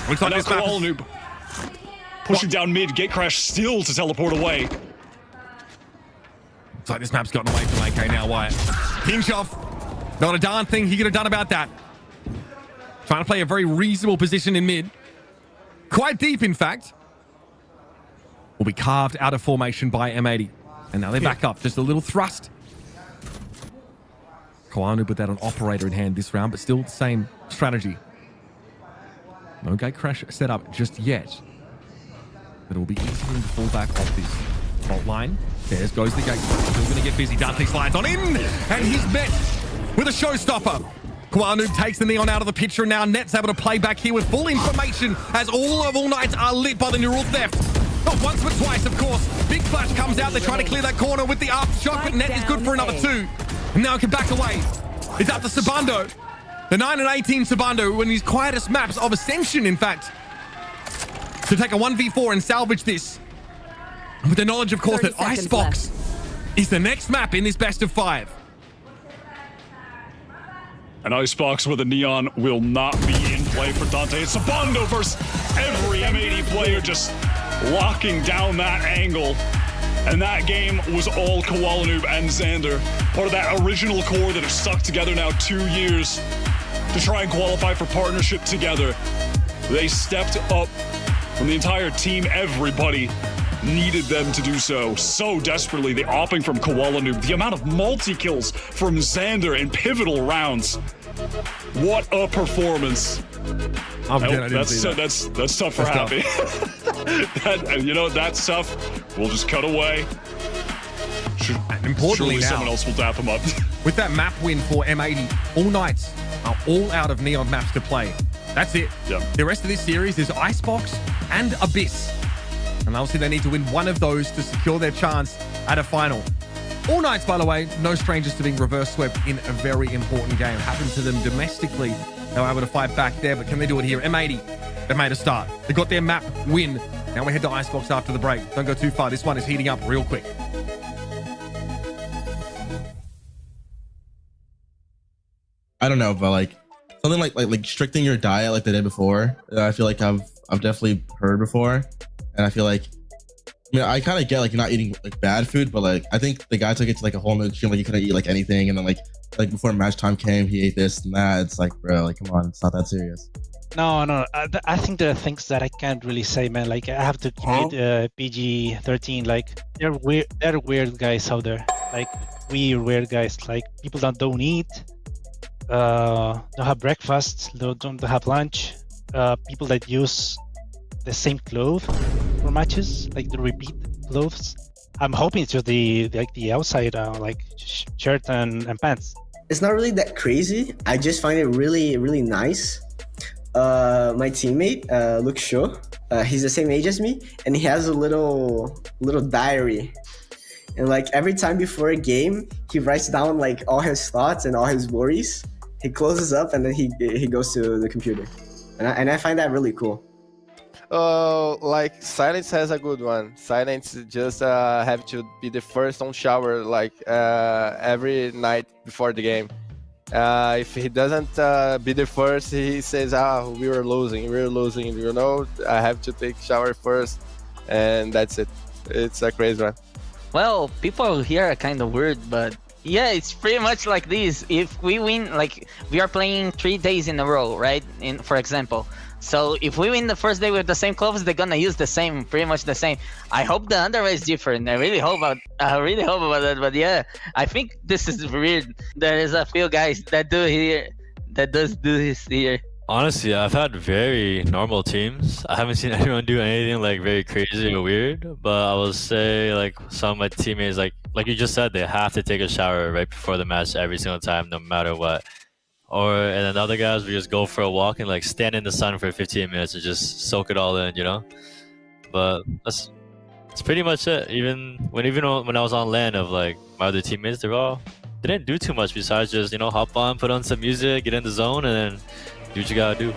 Looks like this Koala Noob pushing down mid, gate crash still to teleport away. Looks like this map's gotten away from AK now, Wyatt. Kingshoff, not a darn thing he could have done about that. Trying to play a very reasonable position in mid. Quite deep, in fact. Will be carved out of formation by M80. And now they back up. Just a little thrust. Koala with that on operator in hand this round, but still the same strategy. No gate crash set up just yet. But it will be easy for him to fall back off this fault line. There goes the gate crash. Still going to get busy. Dante slides on in, and he's met with a showstopper. Koala takes the Neon out of the picture, and now Net's able to play back here with full information as all Knights are lit by the neural theft. Not once, but twice, of course. Big Flash comes out. They're trying to clear that corner with the aftershock, but Net is good for another 2. And now it can back away. It's up to Sabando. The 9 and 18 Sabando, one of his quietest maps of Ascension, in fact, to take a 1v4 and salvage this. With the knowledge, of course, that Icebox is the next map in this best of 5. An Icebox with a Neon will not be in play for Dante. It's Sabando versus every M80 player just locking down that angle. And that game was all Koala Noob and Xander. Part of that original core that have stuck together now 2 years to try and qualify for partnership together. They stepped up from the entire team. Everybody needed them to do so desperately. The opping from Koala Noob, the amount of multi-kills from Xander in pivotal rounds. What a performance. That's tough for Happy. That's tough. We'll just cut away. Importantly, now, someone else will dap him up. With that map win for M80, All Knights are all out of Neon maps to play. That's it. Yeah. The rest of this series is Icebox and Abyss. And obviously they need to win one of those to secure their chance at a final. All Knights, by the way, no strangers to being reverse swept in a very important game. Happened to them domestically. They were able to fight back there, but can they do it here? M80, they made a start. They got their map win. Now we head to Icebox after the break. Don't go too far. This one is heating up real quick. I don't know, but like something like restricting your diet like they did before. I feel like I've definitely heard before, and I feel like, I mean, I kind of get like you're not eating like bad food, but like I think the guy took it to like a whole new extreme. Like you couldn't eat like anything, and then like before match time came, he ate this and that. It's like, bro, like come on, it's not that serious. No. I think there are things that I can't really say, man. Like I have to keep it PG-13. Like they're weird guys out there. Like weird guys. Like people that don't eat. Don't have breakfast, don't have lunch, people that use the same clothes for matches, like the repeat clothes. I'm hoping it's just the outside, like shirt and pants. It's not really that crazy. I just find it really, really nice. My teammate, Luke Shaw, he's the same age as me, and he has a little diary. And like every time before a game, he writes down like all his thoughts and all his worries. He closes up and then he goes to the computer, and I find that really cool. Like Silence has a good one. Silence just have to be the first on shower like every night before the game. If he doesn't be the first, he says, we were losing, you know, I have to take shower first, and that's it. It's a crazy one. Well, people here are kind of weird, but Yeah, it's pretty much like this. If we win, like we are playing 3 days in a row, right? For example. So if we win the first day with the same clothes, they're gonna use the same, pretty much the same. I hope the underwear is different. I really hope about that. But yeah, I think this is weird. There is a few guys that do this here. Honestly, I've had very normal teams. I haven't seen anyone do anything like very crazy or weird. But I will say like some of my teammates, like you just said, they have to take a shower right before the match every single time, no matter what. And then other guys, we just go for a walk and like stand in the sun for 15 minutes and just soak it all in, you know. But that's pretty much it. Even when I was on LAN of like my other teammates, they didn't do too much besides just, you know, hop on, put on some music, get in the zone, and then do what you gotta do.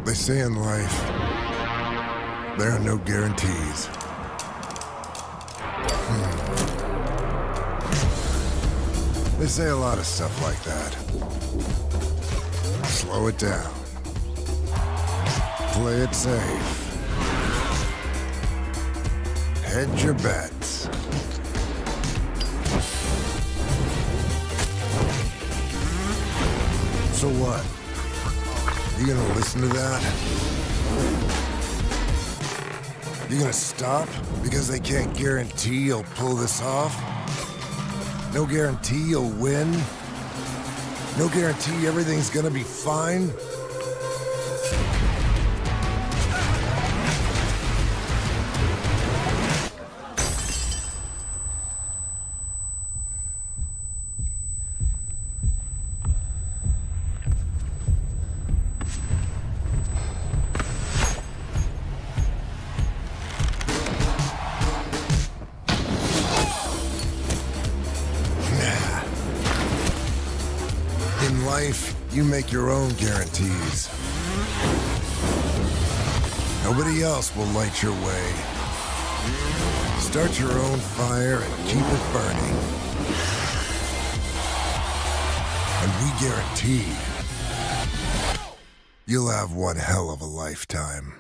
They say in life, there are no guarantees. They say a lot of stuff like that. Slow it down. Play it safe. Hedge your bets. So what? You gonna listen to that? You gonna stop because they can't guarantee you'll pull this off? No guarantee you'll win? No guarantee everything's gonna be fine? In life, you make your own guarantees. Nobody else will light your way. Start your own fire and keep it burning. And we guarantee you'll have one hell of a lifetime.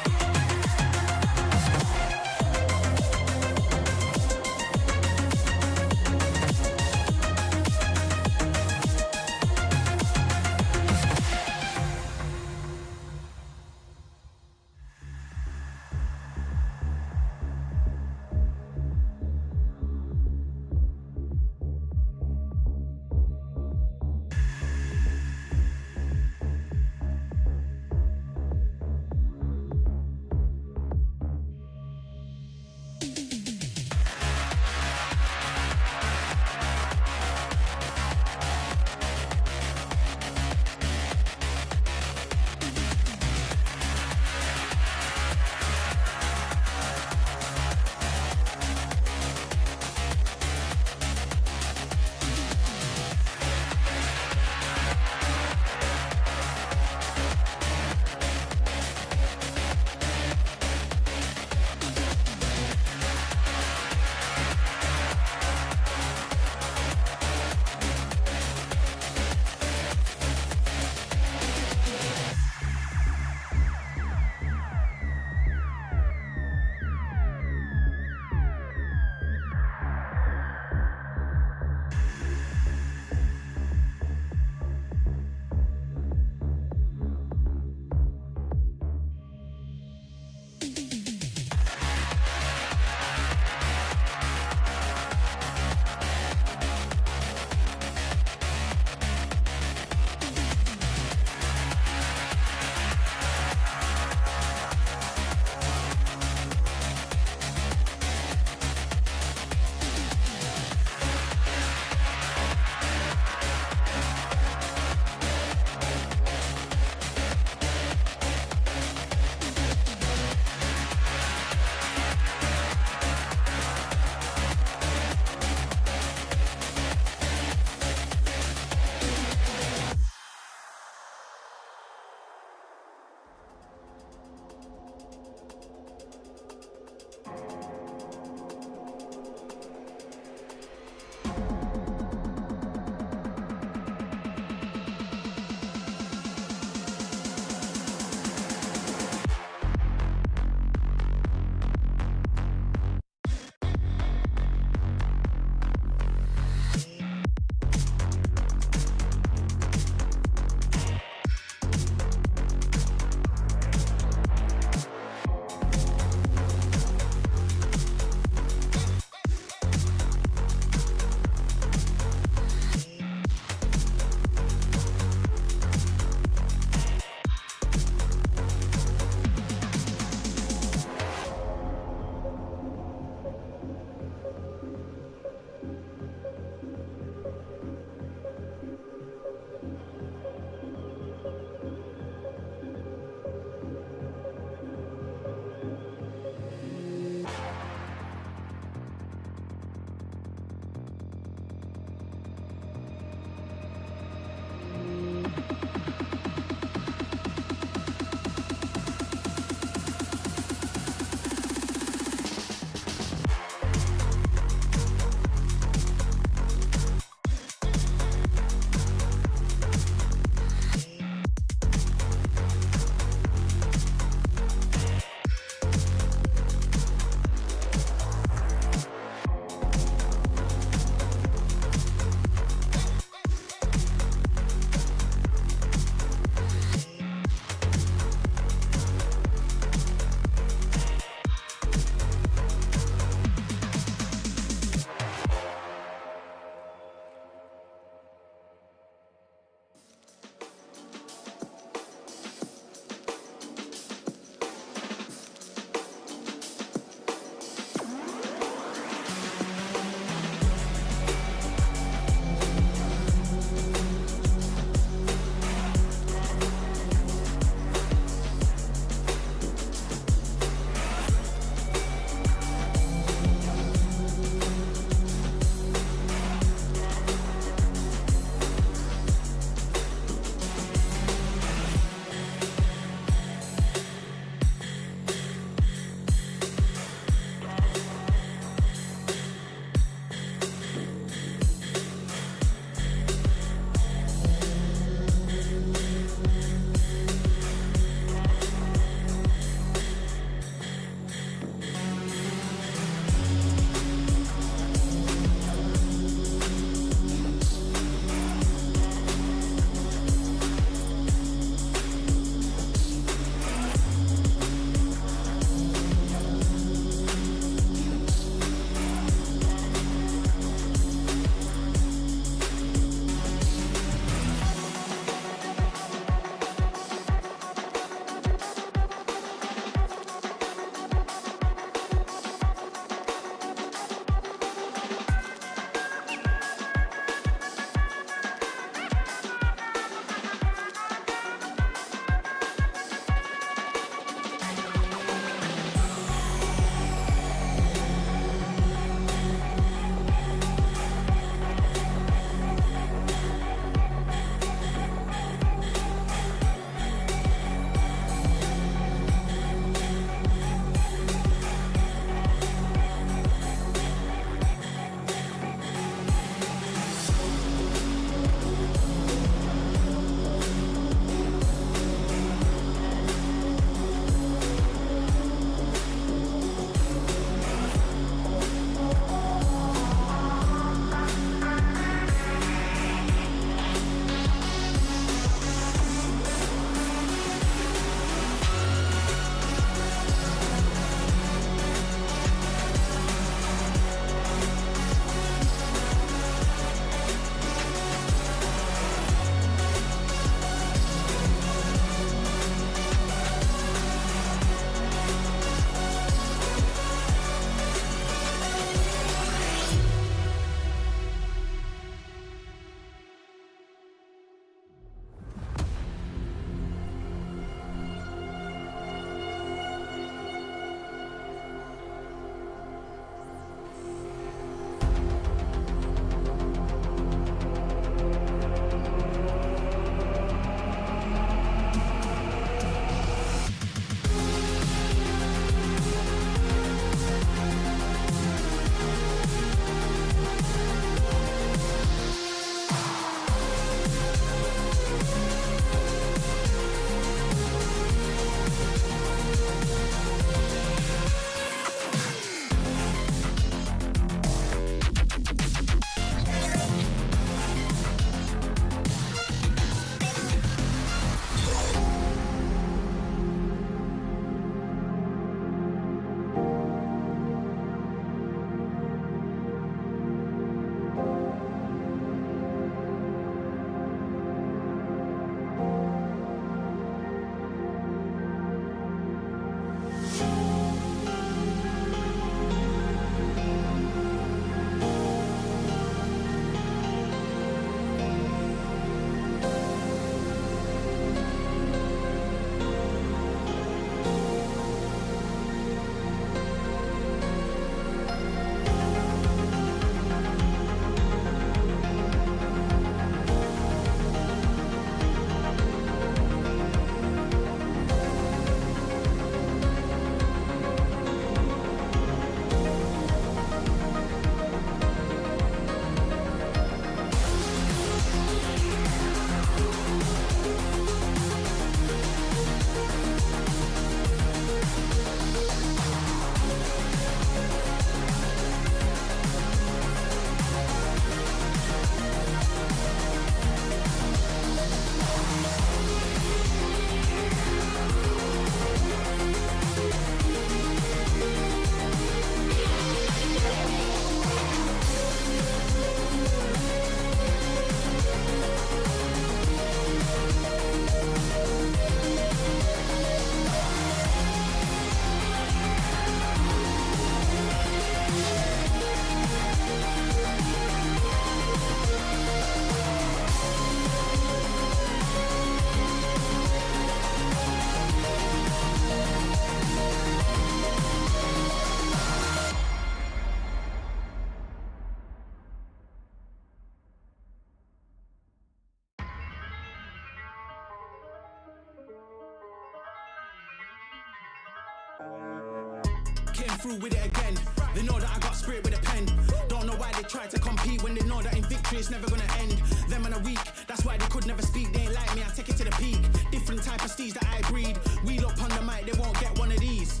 Came through with it again. They know that I got spirit with a pen. Don't know why they try to compete when they know that in victory it's never gonna end. Them man are weak, that's why they could never speak. They ain't like me, I take it to the peak. Different type of steeds that I breed. Wheel up on the mic, they won't get one of these.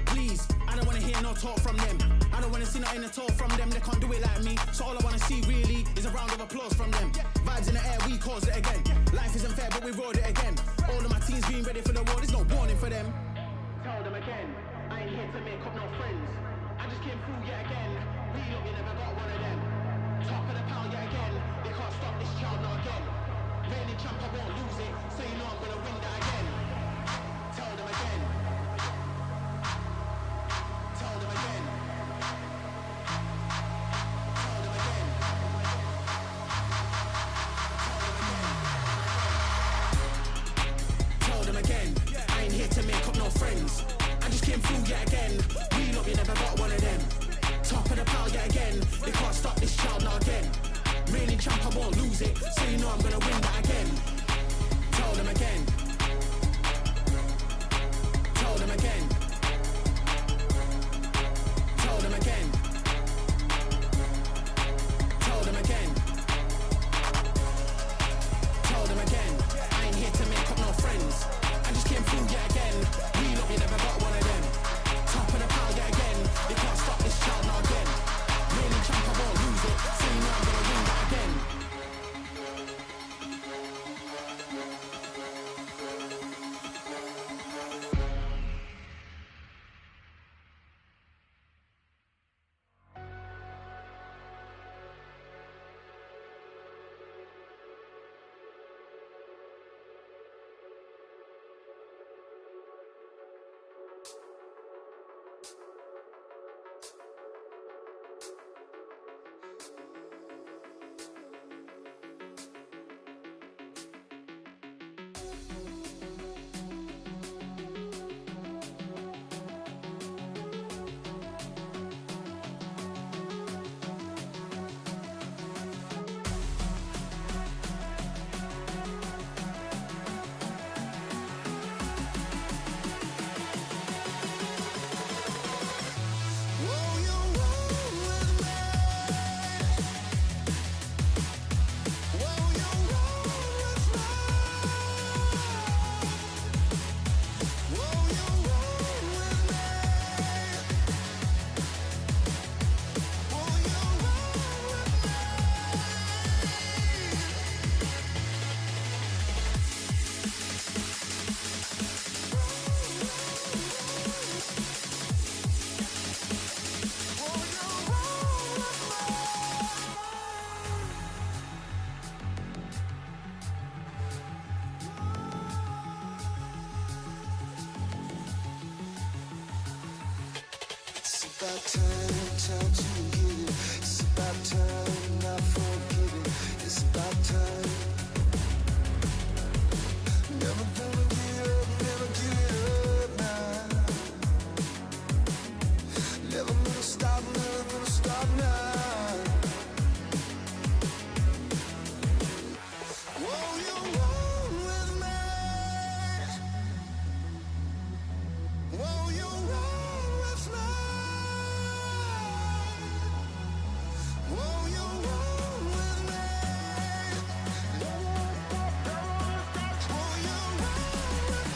Please, I don't wanna hear no talk from them. I don't wanna see nothing at all from them. They can't do it like me. So all I wanna see really is a round of applause from them. Vibes in the air, we caused it again. Life isn't fair, but we rode it again. All of my teams being ready for the war, there's no warning for them. Tell them again, I ain't here to make up no friends. I just came through yet again. We look, you never got one of them. Top of the pile yet again. They can't stop this child now again. Reigning champ, I won't lose it. So you know I'm gonna win that again. Tell them again. Tell them again. Tell them again. Tell them again. I ain't here to make up no friends. I just came through yet again. We love you, never got one of them. Top of the pile yet again. They can't stop this child now again. Reigning champ, I won't lose it. So you know I'm gonna win that again. Tell them again. Tell them again. Tell them again. Tell them again. Tell them again. I ain't here to make up no friends. I just came through yet again. We love you, never got one of them. Top of the pile yet again. They can't stop this child now again. Reigning champ, I won't lose it. So you know I'm gonna win that again. about time to get it. It's about time, not forget it. It's about time. Never gonna get up, never get up now. Never gonna stop now. Whoa, you roll with me. Whoa, you roll with me. Whoa, you roll with me. Whoa, you roll with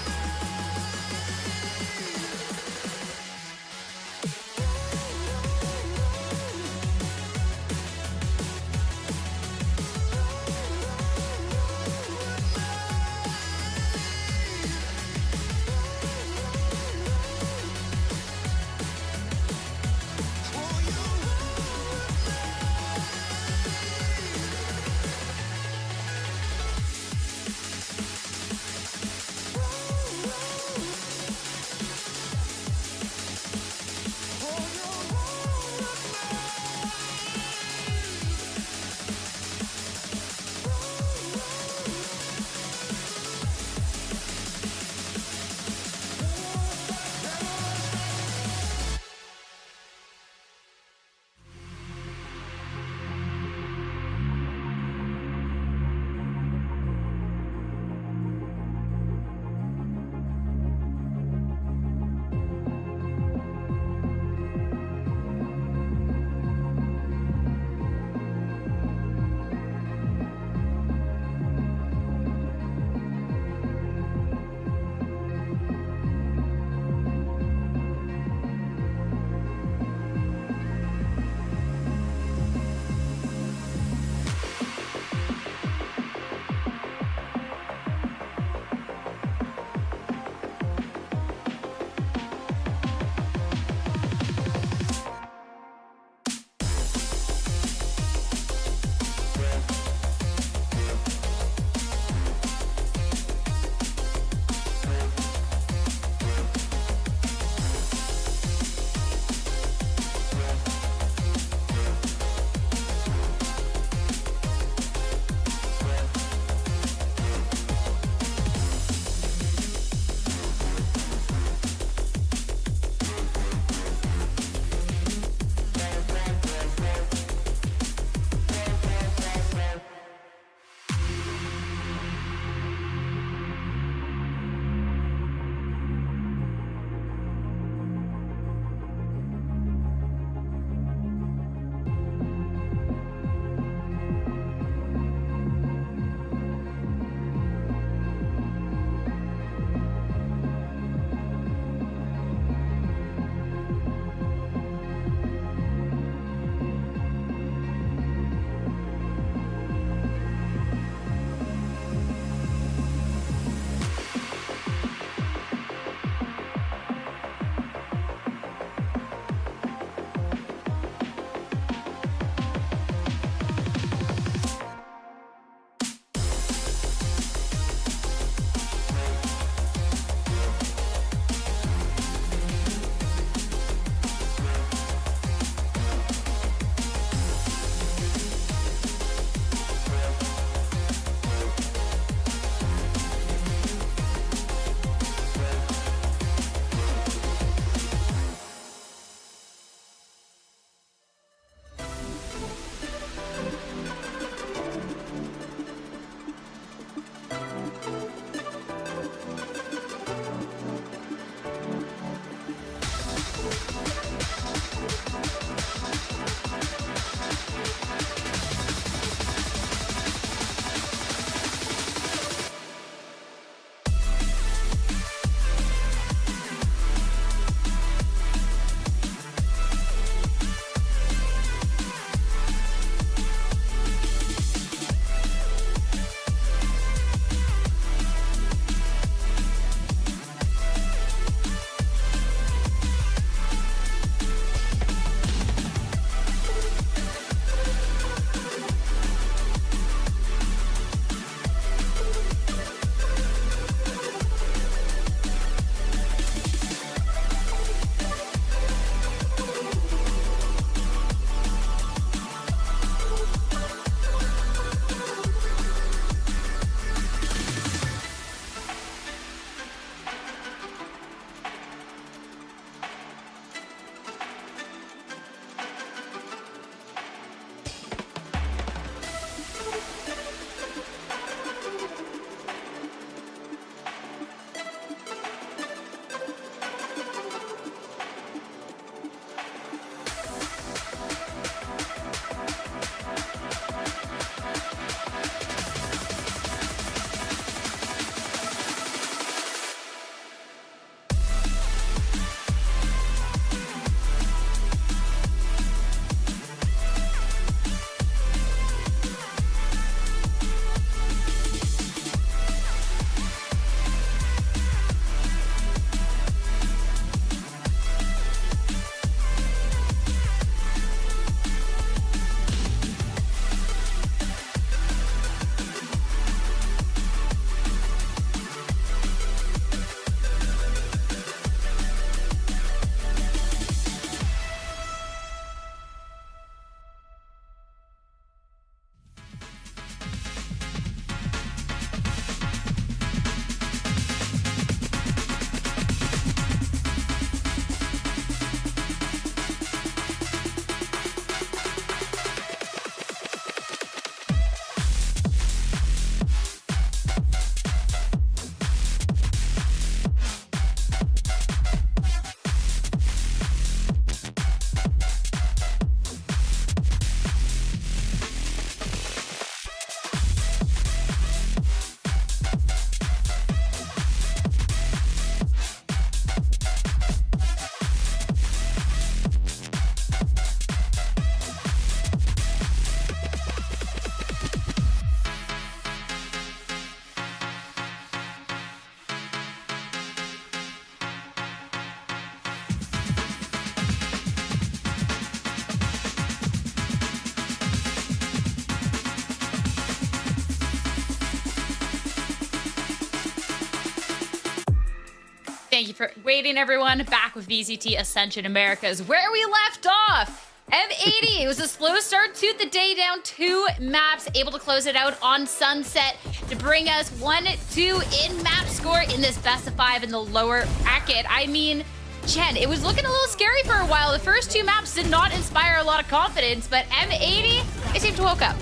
Thank you for waiting, everyone. Back with VCT Ascension Americas, where we left off. M80, it was a slow start to the day, down 2 maps, able to close it out on Sunset to bring us 1-2 in map score in this best of 5 in the lower bracket. I mean, Jen, it was looking a little scary for a while. The first 2 maps did not inspire a lot of confidence, but M80, they seemed to woke up.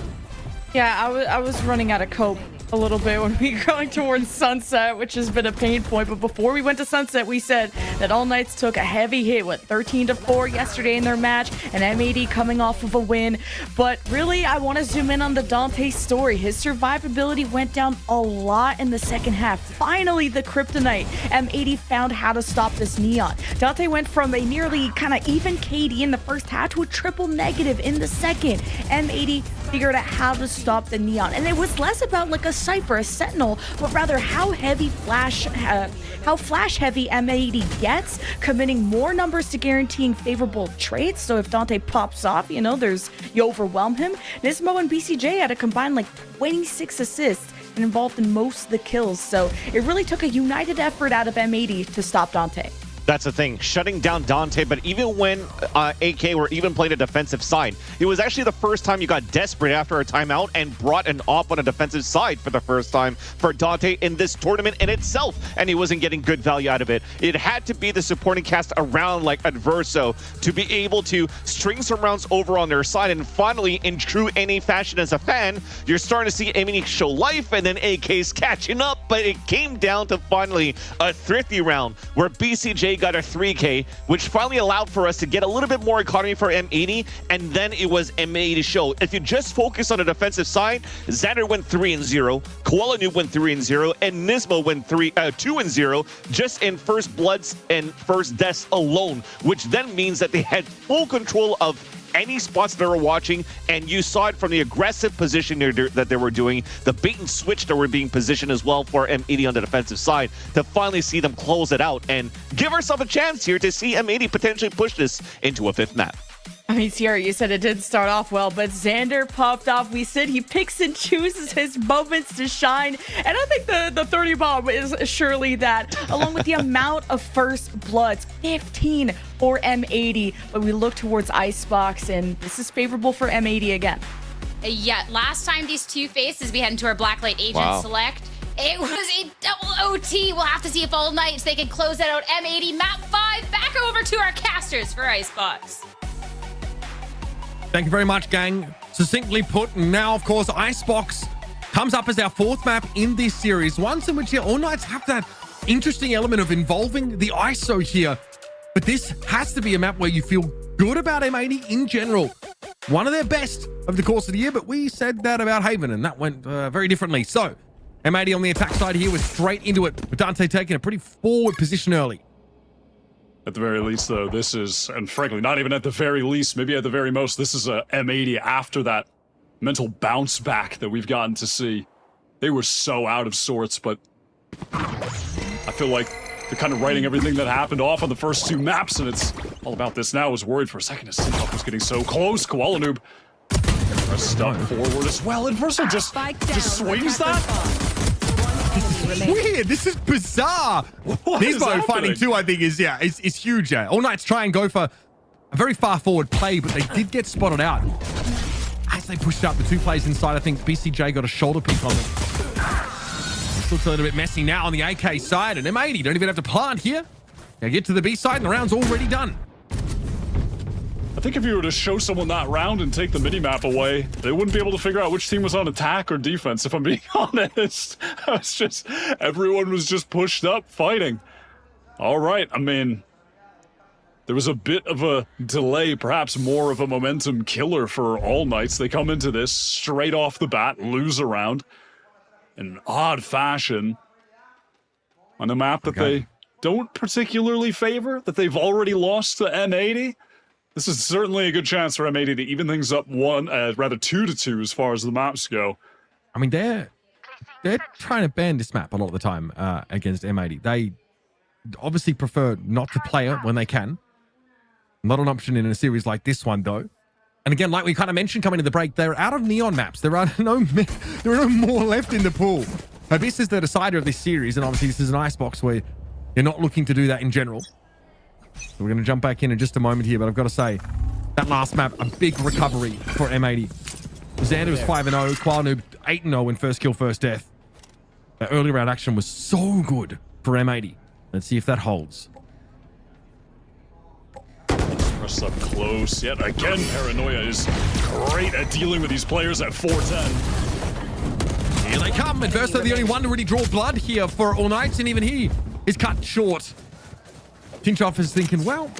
Yeah, I was running out of cope a little bit when we were going towards Sunset, which has been a pain point. But before we went to Sunset, we said that All Knights took a heavy hit with 13-4 yesterday in their match, and M80 coming off of a win. But really, I want to zoom in on the Dante story. His survivability went down a lot in the second half. Finally, the Kryptonite. M80 found how to stop this Neon. Dante went from a nearly kind of even KD in the first half to a triple negative in the second. M80 figured out how to stop the Neon, and it was less about like a Cypher, a Sentinel, but rather how flash heavy M80 gets, committing more numbers to guaranteeing favorable trades. So if Dante pops off, you overwhelm him. Nismo and BCJ had a combined like 26 assists and involved in most of the kills. So it really took a united effort out of M80 to stop Dante. That's the thing, shutting down Dante. But even when AK were even playing a defensive side, it was actually the first time you got desperate after a timeout and brought an op on a defensive side for the first time for Dante in this tournament in itself, and he wasn't getting good value out of it. It had to be the supporting cast around like Adverso to be able to string some rounds over on their side. And finally, in true NA fashion as a fan, you're starting to see M80 show life, and then AK's catching up. But it came down to finally a thrifty round where BCJ got a 3K, which finally allowed for us to get a little bit more economy for M80, and then it was M80's show. If you just focus on the defensive side, Xander went 3-0, Koala Noob went 3-0, and Nismo went 2-0 just in first bloods and first deaths alone, which then means that they had full control of any spots they were watching, and you saw it from the aggressive position that they were doing, the bait and switch that were being positioned as well for M80 on the defensive side, to finally see them close it out and give ourselves a chance here to see M80 potentially push this into a 5th map. I mean, Sierra, you said it didn't start off well, but Xander popped off. We said he picks and chooses his moments to shine. And I think the 30 bomb is surely that, along with the amount of first bloods, 15 for M80. But we look towards Icebox, and this is favorable for M80 again. Yeah, last time these 2 faces, we head into our Blacklight Agent Select. It was a double OT. We'll have to see if All Knights, they can close that out. M80, map 5, back over to our casters for Icebox. Thank you very much, gang. Succinctly put, now, of course, Icebox comes up as our 4th map in this series. Once in which All Knights have that interesting element of involving the ISO here. But this has to be a map where you feel good about M80 in general. One of their best of the course of the year, but we said that about Haven, and that went very differently. So, M80 on the attack side here was straight into it, with Dante taking a pretty forward position early. At the very least, though, this is, and frankly, not even at the very least, maybe at the very most, this is a M80 after that mental bounce back that we've gotten to see. They were so out of sorts, but I feel like they're kind of writing everything that happened off on the first 2 maps, and it's all about this now. I was worried for a second. Ascension was getting so close. Koala Noob stuck forward as well, and Verso just swings that. Weird. This is bizarre. Nismo fighting 2, I think, is huge. All Knights try and go for a very far forward play, but they did get spotted out. As they pushed up the 2 plays inside, I think BCJ got a shoulder pick on them. This looks a little bit messy now on the AK side, and M80 don't even have to plant here. They get to the B side, and the round's already done. I think if you were to show someone that round and take the mini-map away, they wouldn't be able to figure out which team was on attack or defense, if I'm being honest. Everyone was just pushed up, fighting. All right, I mean, there was a bit of a delay, perhaps more of a momentum killer for All Knights. They come into this straight off the bat, lose a round in an odd fashion on a map that they don't particularly favor, that they've already lost to M80. This is certainly a good chance for M80 to even things up 2-2 as far as the maps go. I mean, they're trying to ban this map a lot of the time against M80. They obviously prefer not to play it when they can. Not an option in a series like this one, though. And again, like we kind of mentioned coming to the break, they're out of Neon maps. There are no more left in the pool. Abyss is the decider of this series, and obviously this is an Icebox where They're not looking to do that in general. So we're going to jump back in just a moment here, but I've got to say, that last map, a big recovery for M80. Xander was 5-0, Qualnoob 8-0 in first kill, first death. That early round action was so good for M80. Let's see if that holds. Press up close yet again. Paranoia is great at dealing with these players at 410. Here they come. Adverso, the only one to really draw blood here for All Knights, and even he is cut short. Tinchoff is thinking, well,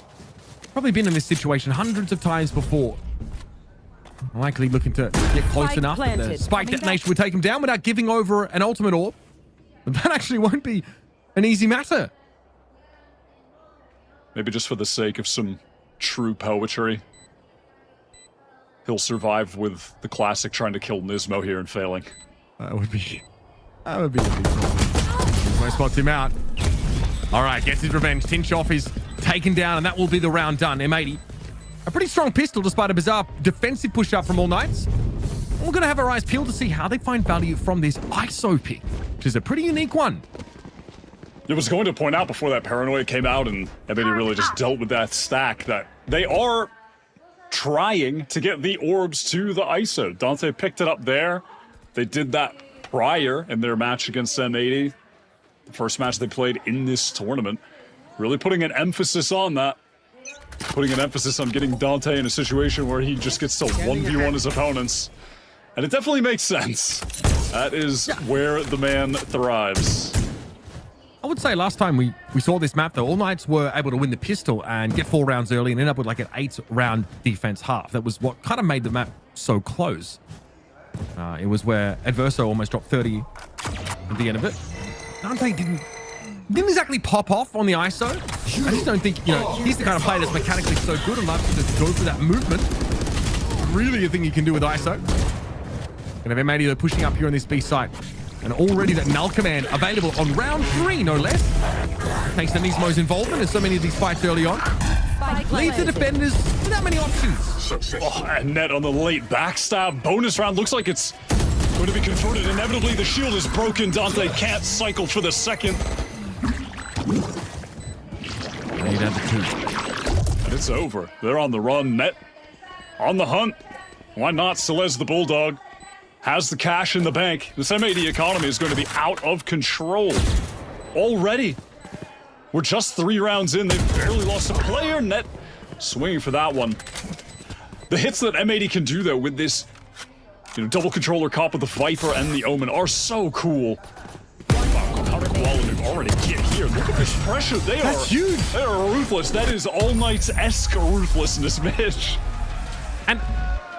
probably been in this situation hundreds of times before. Likely looking to get close enough that the spike detonation would take him down without giving over an ultimate orb. But that actually won't be an easy matter. Maybe just for the sake of some true poetry, he'll survive with the classic trying to kill Nismo here and failing. That would be a big problem. Nismo spots him out. All right, gets his revenge. Tinchoff is taken down, and that will be the round done. M80, a pretty strong pistol despite a bizarre defensive push-up from All Knights. And we're going to have our eyes peeled to see how they find value from this ISO pick, which is a pretty unique one. I was going to point out before that Paranoia came out and M80 really just dealt with that stack that they are trying to get the orbs to the ISO. Dante picked it up there. They did that prior in their match against M80. The first match they played in this tournament. Really putting an emphasis on that. Putting an emphasis on getting Dante in a situation where he just gets to 1v1 his opponents. And it definitely makes sense. That is where the man thrives. I would say last time we saw this map, though, All Knights were able to win the pistol and get 4 rounds early and end up with like an 8-round defense half. That was what kind of made the map so close. It was where Adverso almost dropped 30 at the end of it. Dante didn't exactly pop off on the ISO. I just don't think, he's the kind of player that's mechanically so good and loves to go for that movement. Really a thing you can do with ISO. Gonna have M80 pushing up here on this B site. And already that null command available on round 3, no less. Thanks to Nismo's involvement in so many of these fights early on. Leaves the defenders without many options. Oh, and net on the late backstab. Bonus round looks like it's going to be converted. Inevitably, the shield is broken. Dante can't cycle for the second. Down to 2. And it's over. They're on the run. Net on the hunt. Why not? Celez the Bulldog has the cash in the bank. This M80 economy is going to be out of control already. We're just 3 rounds in. They've barely lost a player. Net swinging for that one. The hits that M80 can do, though, with this double controller comp with the Viper and the Omen are so cool. How did Quality already get here? Look at this pressure. That's huge. They are ruthless. That is All Knights-esque ruthlessness, Mitch. And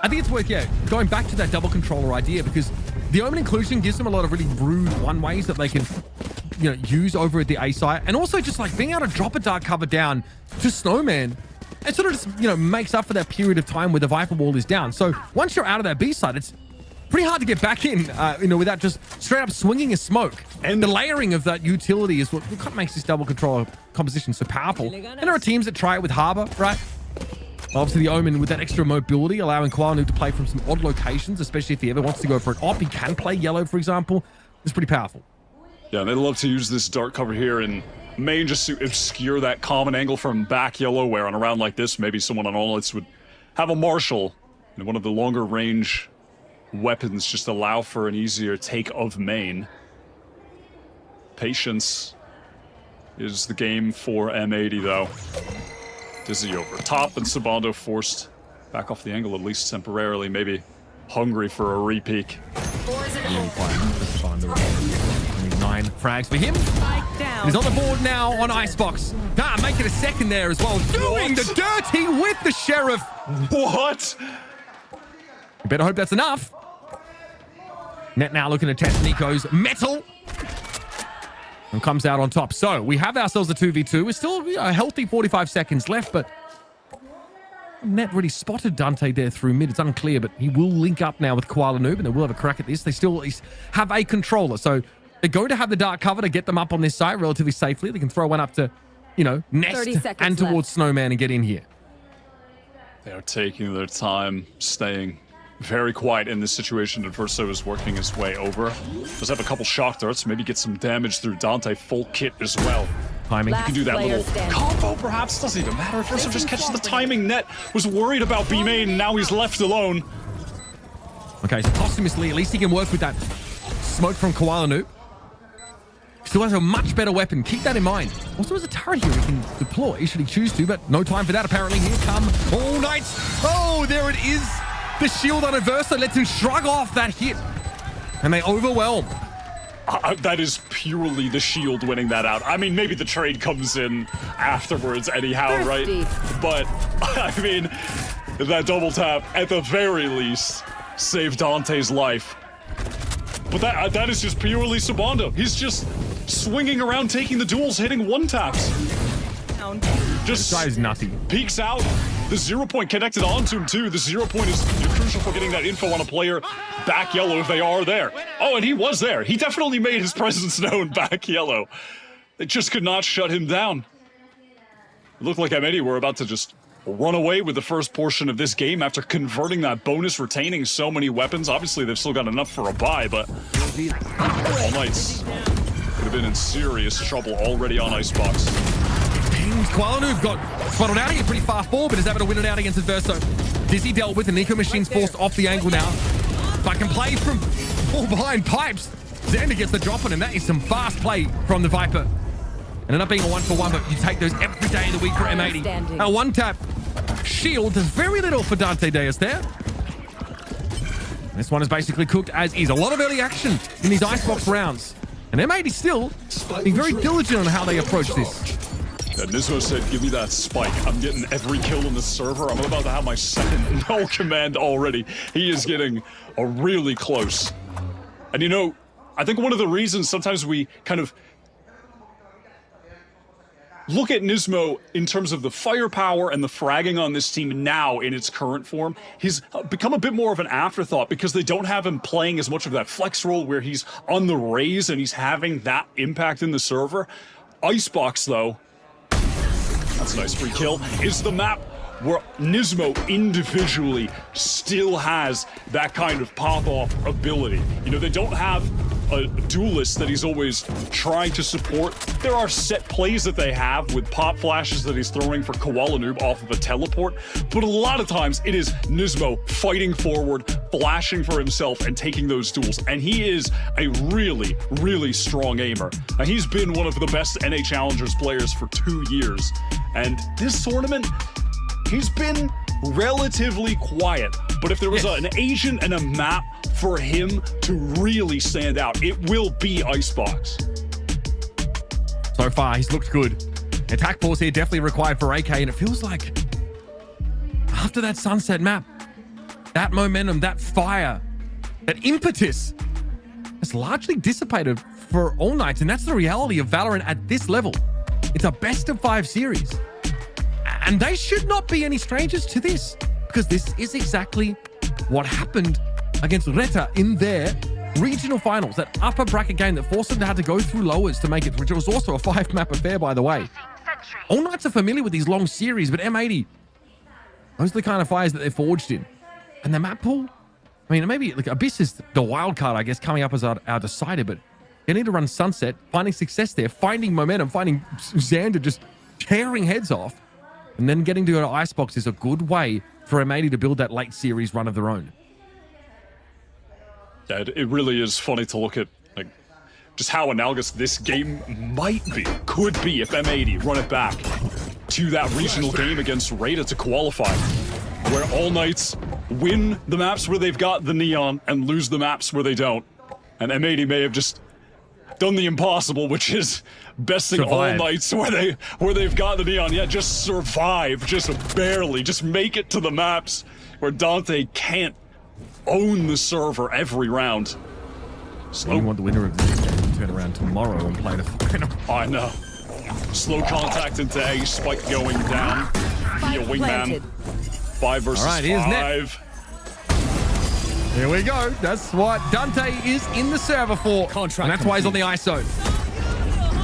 I think it's worth, going back to that double controller idea, because the Omen inclusion gives them a lot of really rude one-ways that they can, use over at the A site. And also just like being able to drop a dark cover down to Snowman, it sort of just, makes up for that period of time where the Viper wall is down. So once you're out of that B site, it's pretty hard to get back in, without just straight up swinging a smoke. And the layering of that utility is what kind of makes this double controller composition so powerful. And there are teams that try it with Harbor, right? Obviously, the Omen with that extra mobility, allowing Qualnoob to play from some odd locations, especially if he ever wants to go for an op. He can play yellow, for example. It's pretty powerful. Yeah, they love to use this dark cover here in main just to obscure that common angle from back yellow, where on a round like this, maybe someone on All Knights would have a Marshal and one of the longer range weapons just allow for an easier take of main. Patience is the game for M80, though. Dizzy over top, and Sabando forced back off the angle, at least temporarily, maybe hungry for a re-peek. 9 frags for him. He's on the board now on Icebox. Make it a second there as well. Doing the dirty with the Sheriff. What? You better hope that's enough. Net now looking to test Nico's metal. And comes out on top. So we have ourselves a 2v2. We're still a healthy 45 seconds left, but Net really spotted Dante there through mid. It's unclear, but he will link up now with Qualnoob, and they will have a crack at this. They still at least have a controller. So they're going to have the dark cover to get them up on this side relatively safely. They can throw one up to, Nest and towards Snowman and get in here. They are taking their time, staying very quiet in this situation. Adverso is working his way over. Does have a couple shock darts, maybe get some damage through Dante. Full kit as well. timing. You can do that little combo, perhaps. Doesn't even matter. Verso just catches the timing net. Was worried about B main, and now he's left alone. Okay, so posthumously, at least he can work with that smoke from Koala Noob. Still has a much better weapon. Keep that in mind. Also has a turret here he can deploy should he choose to, but no time for that apparently. Here come All Knights. Oh, there it is. The shield on Verso lets him shrug off that hit. And they overwhelm. That is purely the shield winning that out. I mean, maybe the trade comes in afterwards anyhow, right? But, I mean, that double tap, at the very least, saved Dante's life. But that is just purely Sabando. He's just swinging around, taking the duels, hitting one taps. Just this guy is nutty. Peeks out. The 0 point connected onto him too. The 0 point is crucial for getting that info on a player back yellow if they are there. Oh, and he was there. He definitely made his presence known back yellow. They just could not shut him down. It looked like M80 were about to just run away with the first portion of this game after converting that bonus, retaining so many weapons. Obviously, they've still got enough for a buy, but All Knights could have been in serious trouble already on Icebox. Koala Noob got spotted out here pretty far forward, but is able to win it out against Verso. Dizzy dealt with, and Nico Machine's forced off the angle now. But can play from all behind pipes. Xander gets the drop on him. That is some fast play from the Viper. And end up being a 1-for-1, but you take those every day of the week for M80. A one tap shield does very little for Dante Deus there. This one is basically cooked as is. A lot of early action in these Icebox rounds. And M80 still being very diligent on how they approach this. Yeah, Nismo said, give me that spike. I'm getting every kill in the server. I'm about to have my second null command already. He is getting a really close. And you know, I think one of the reasons sometimes we kind of look at Nismo in terms of the firepower and the fragging on this team now in its current form, he's become a bit more of an afterthought because they don't have him playing as much of that flex role where he's on the raise and he's having that impact in the server. Icebox, though, that's a nice free kill, is the map where Nismo individually still has that kind of pop-off ability. You know, they don't have a duelist that he's always trying to support. There are set plays that they have with pop flashes that he's throwing for Koala Noob off of a teleport, but a lot of times it is Nismo fighting forward, flashing for himself, and taking those duels. And he is a really, really strong aimer. Now, he's been one of the best NA Challengers players for 2 years. And this tournament, he's been relatively quiet. But if there was an agent and a map for him to really stand out, it will be Icebox. So far, he's looked good. Attack pause here definitely required for AK, and it feels like after that Sunset map, that momentum, that fire, that impetus has largely dissipated for All Knights, and that's the reality of Valorant at this level. It's a best-of-5 series. And they should not be any strangers to this, because this is exactly what happened against Reta in their regional finals, that upper bracket game that forced them to have to go through lowers to make it, which was also a 5-map affair, by the way. All Knights are familiar with these long series, but M80, those are the kind of fires that they're forged in. And the map pool, I mean, maybe like Abyss is the wild card, I guess, coming up as our decider, but they need to run Sunset, finding success there, finding momentum, finding Xander just tearing heads off, and then getting to go to Icebox is a good way for M80 to build that late series run of their own. Yeah, it really is funny to look at like just how analogous this game might be, could be, if M80 run it back to that regional game against Reta to qualify, where All Knights win the maps where they've got the neon and lose the maps where they don't. And M80 may have just done the impossible, which is besting All Knights where they've got the neon. Yeah, just survive, just barely, just make it to the maps where Dante can't own the server every round. So you want the winner of this game to turn around tomorrow and play the final. I know. Slow contact into A, spike going down. Be a wingman. 5 versus 5. Here's Net. Here we go. That's what Dante is in the server for. And that's why he's on the ISO.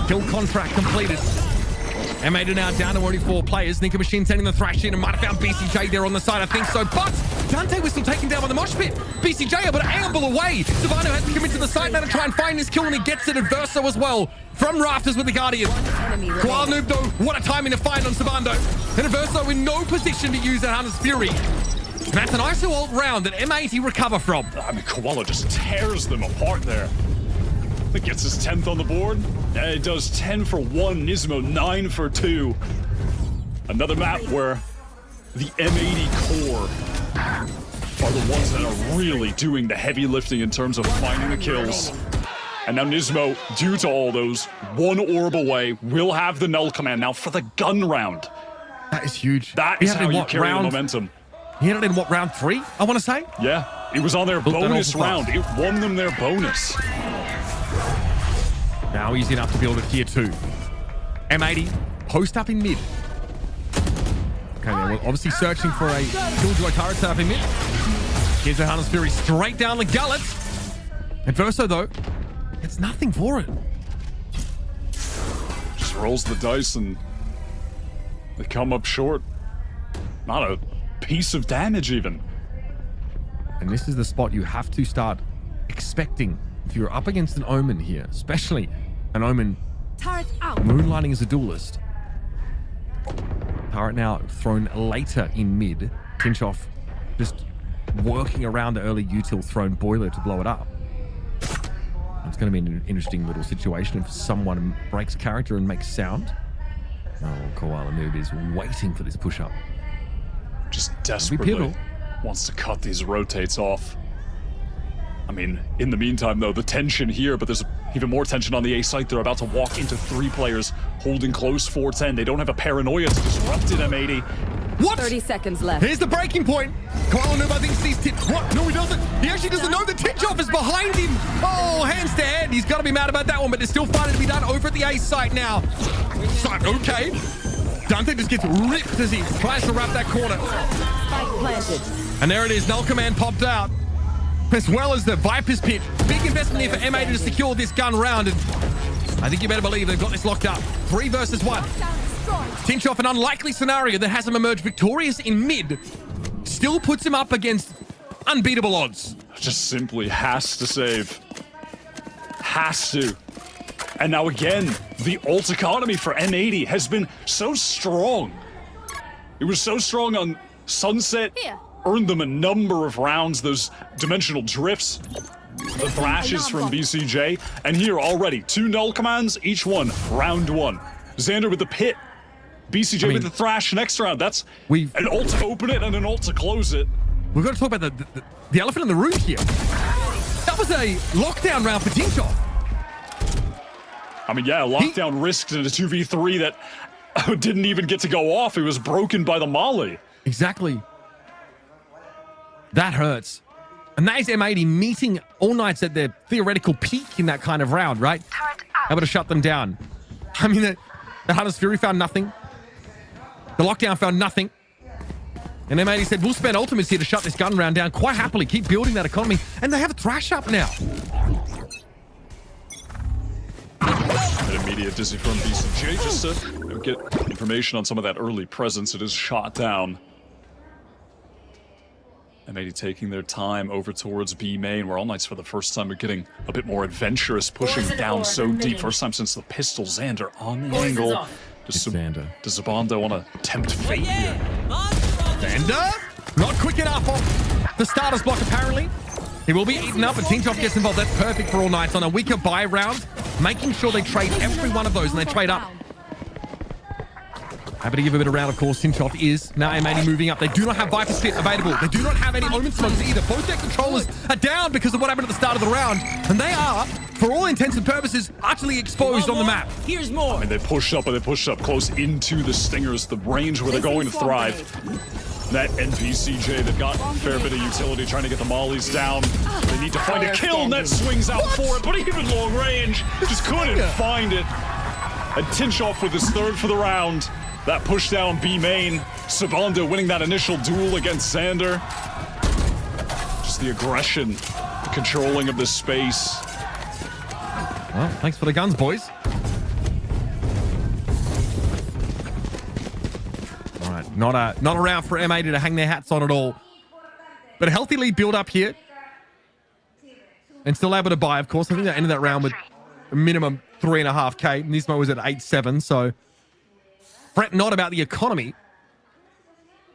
Kill contract completed. M80 now down to only 4 players. Nika Machine sending the thrash in and might have found BCJ there on the side. I think so. But Dante was still taken down by the mosh pit. BCJ able to amble away. Savano has to commit to the side now to try and find this kill, and he gets it. Verso as well from Rafters with the Guardian. Koala Noob though, what a timing to find on Savando. And Verso in no position to use that Hunter's Fury. And that's an ISO ult round that M80 recover from. I mean, Koala just tears them apart there. I think gets his 10th on the board. It does 10 for 1. Nismo 9 for 2. Another map where the M80 core are the ones that are really doing the heavy lifting in terms of finding the kills. And now Nismo, due to all those, 1 orb away, will have the null command now for the gun round. That is huge. That is how you carry the momentum. He had it in what, round 3, I want to say? Yeah, it was on their bonus round. It won them their bonus. Now easy enough to build a tier 2. M80, post up in mid. Okay, they're obviously searching for a Killjoy turret set up in mid. Here's the Hunter's Fury straight down the gullet. And Verso, though, it's nothing for it. Just rolls the dice and they come up short. Not a piece of damage even. And this is the spot you have to start expecting if you're up against an Omen here, especially an Omen moonlighting as a duelist. Turret now thrown later in mid. Tinchoff just working around the early util thrown boiler to blow it up. It's going to be an interesting little situation if someone breaks character and makes sound. Oh, Koala Noob is waiting for this push-up. Just desperately wants to cut these rotates off. I mean, in the meantime, though, the tension here, but there's even more tension on the A site. They're about to walk into 3 players holding close 410. They don't have a paranoia to disrupt it, M80. What? 30 seconds left. Here's the breaking point. Koala Noob, I think, sees What? No, he doesn't. He actually doesn't know that Tinchoff is behind him. Oh, hands to head. He's got to be mad about that one, but there's still fighting to be done over at the A site now. Okay. Dante just gets ripped as he tries to wrap that corner. Spike planted. And there it is. Null command popped out, as well as the Viper's Pit. Big investment here for M80 to secure this gun round. And I think you better believe they've got this locked up. 3 versus 1. Tinchoff, an unlikely scenario that has him emerge victorious in mid, still puts him up against unbeatable odds. Just simply has to save. Has to. And now again, the ult economy for M80 has been so strong. It was so strong on Sunset, earned them a number of rounds, those dimensional drifts, the thrashes from BCJ, and here already, 2 null commands, each one, round 1. Xander with the pit, BCJ with the thrash next round. That's an ult to open it and an ult to close it. We've got to talk about the elephant in the room here. That was a lockdown round for Tinchoff. I mean, yeah, lockdown risked in a 2v3 that didn't even get to go off. It was broken by the molly. Exactly. That hurts. And that is M80 meeting All Knights at their theoretical peak in that kind of round, right? Able to shut them down. I mean, the Hunter's Fury found nothing. The lockdown found nothing. And M80 said, we'll spend ultimates here to shut this gun round down quite happily, keep building that economy. And they have a thrash up now. An immediate dizzy from BCJ just to get information on some of that early presence. It is shot down. M80 taking their time over towards B main, where All Knights for the first time are getting a bit more adventurous, pushing down so deep. First time since the pistol. Xander on the angle. Does Zabando want to tempt fate here? Xander, not quick enough off the starter's block apparently. He will be eaten up, and Tinchoff gets involved. That's perfect for All Knights on a weaker buy round, making sure they trade every one of those and they trade up. Happy to give a bit of round, of course. Tinchoff is now M80 moving up. They do not have Viper's Pit available. They do not have any Omen smokes either. Both their controllers are down because of what happened at the start of the round. And they are, for all intents and purposes, utterly exposed on the map. Here's more. I mean, they pushed up and they pushed up close into the Stingers, the range where they're going to thrive. That NPCJ, they've got a fair bit of utility trying to get the mollies down. They need to find a kill. Net swings out for it, but even long range, just couldn't find it. And Tinchoff with his 3rd for the round. That push down B main. Sabando winning that initial duel against Xander. Just the aggression, the controlling of the space. Well, thanks for the guns, boys. Right, not a round for M80 to hang their hats on at all. But a healthy lead build up here. And still able to buy, of course. I think they ended that round with a minimum 3.5K. Nismo was at 8.7, so fret not about the economy.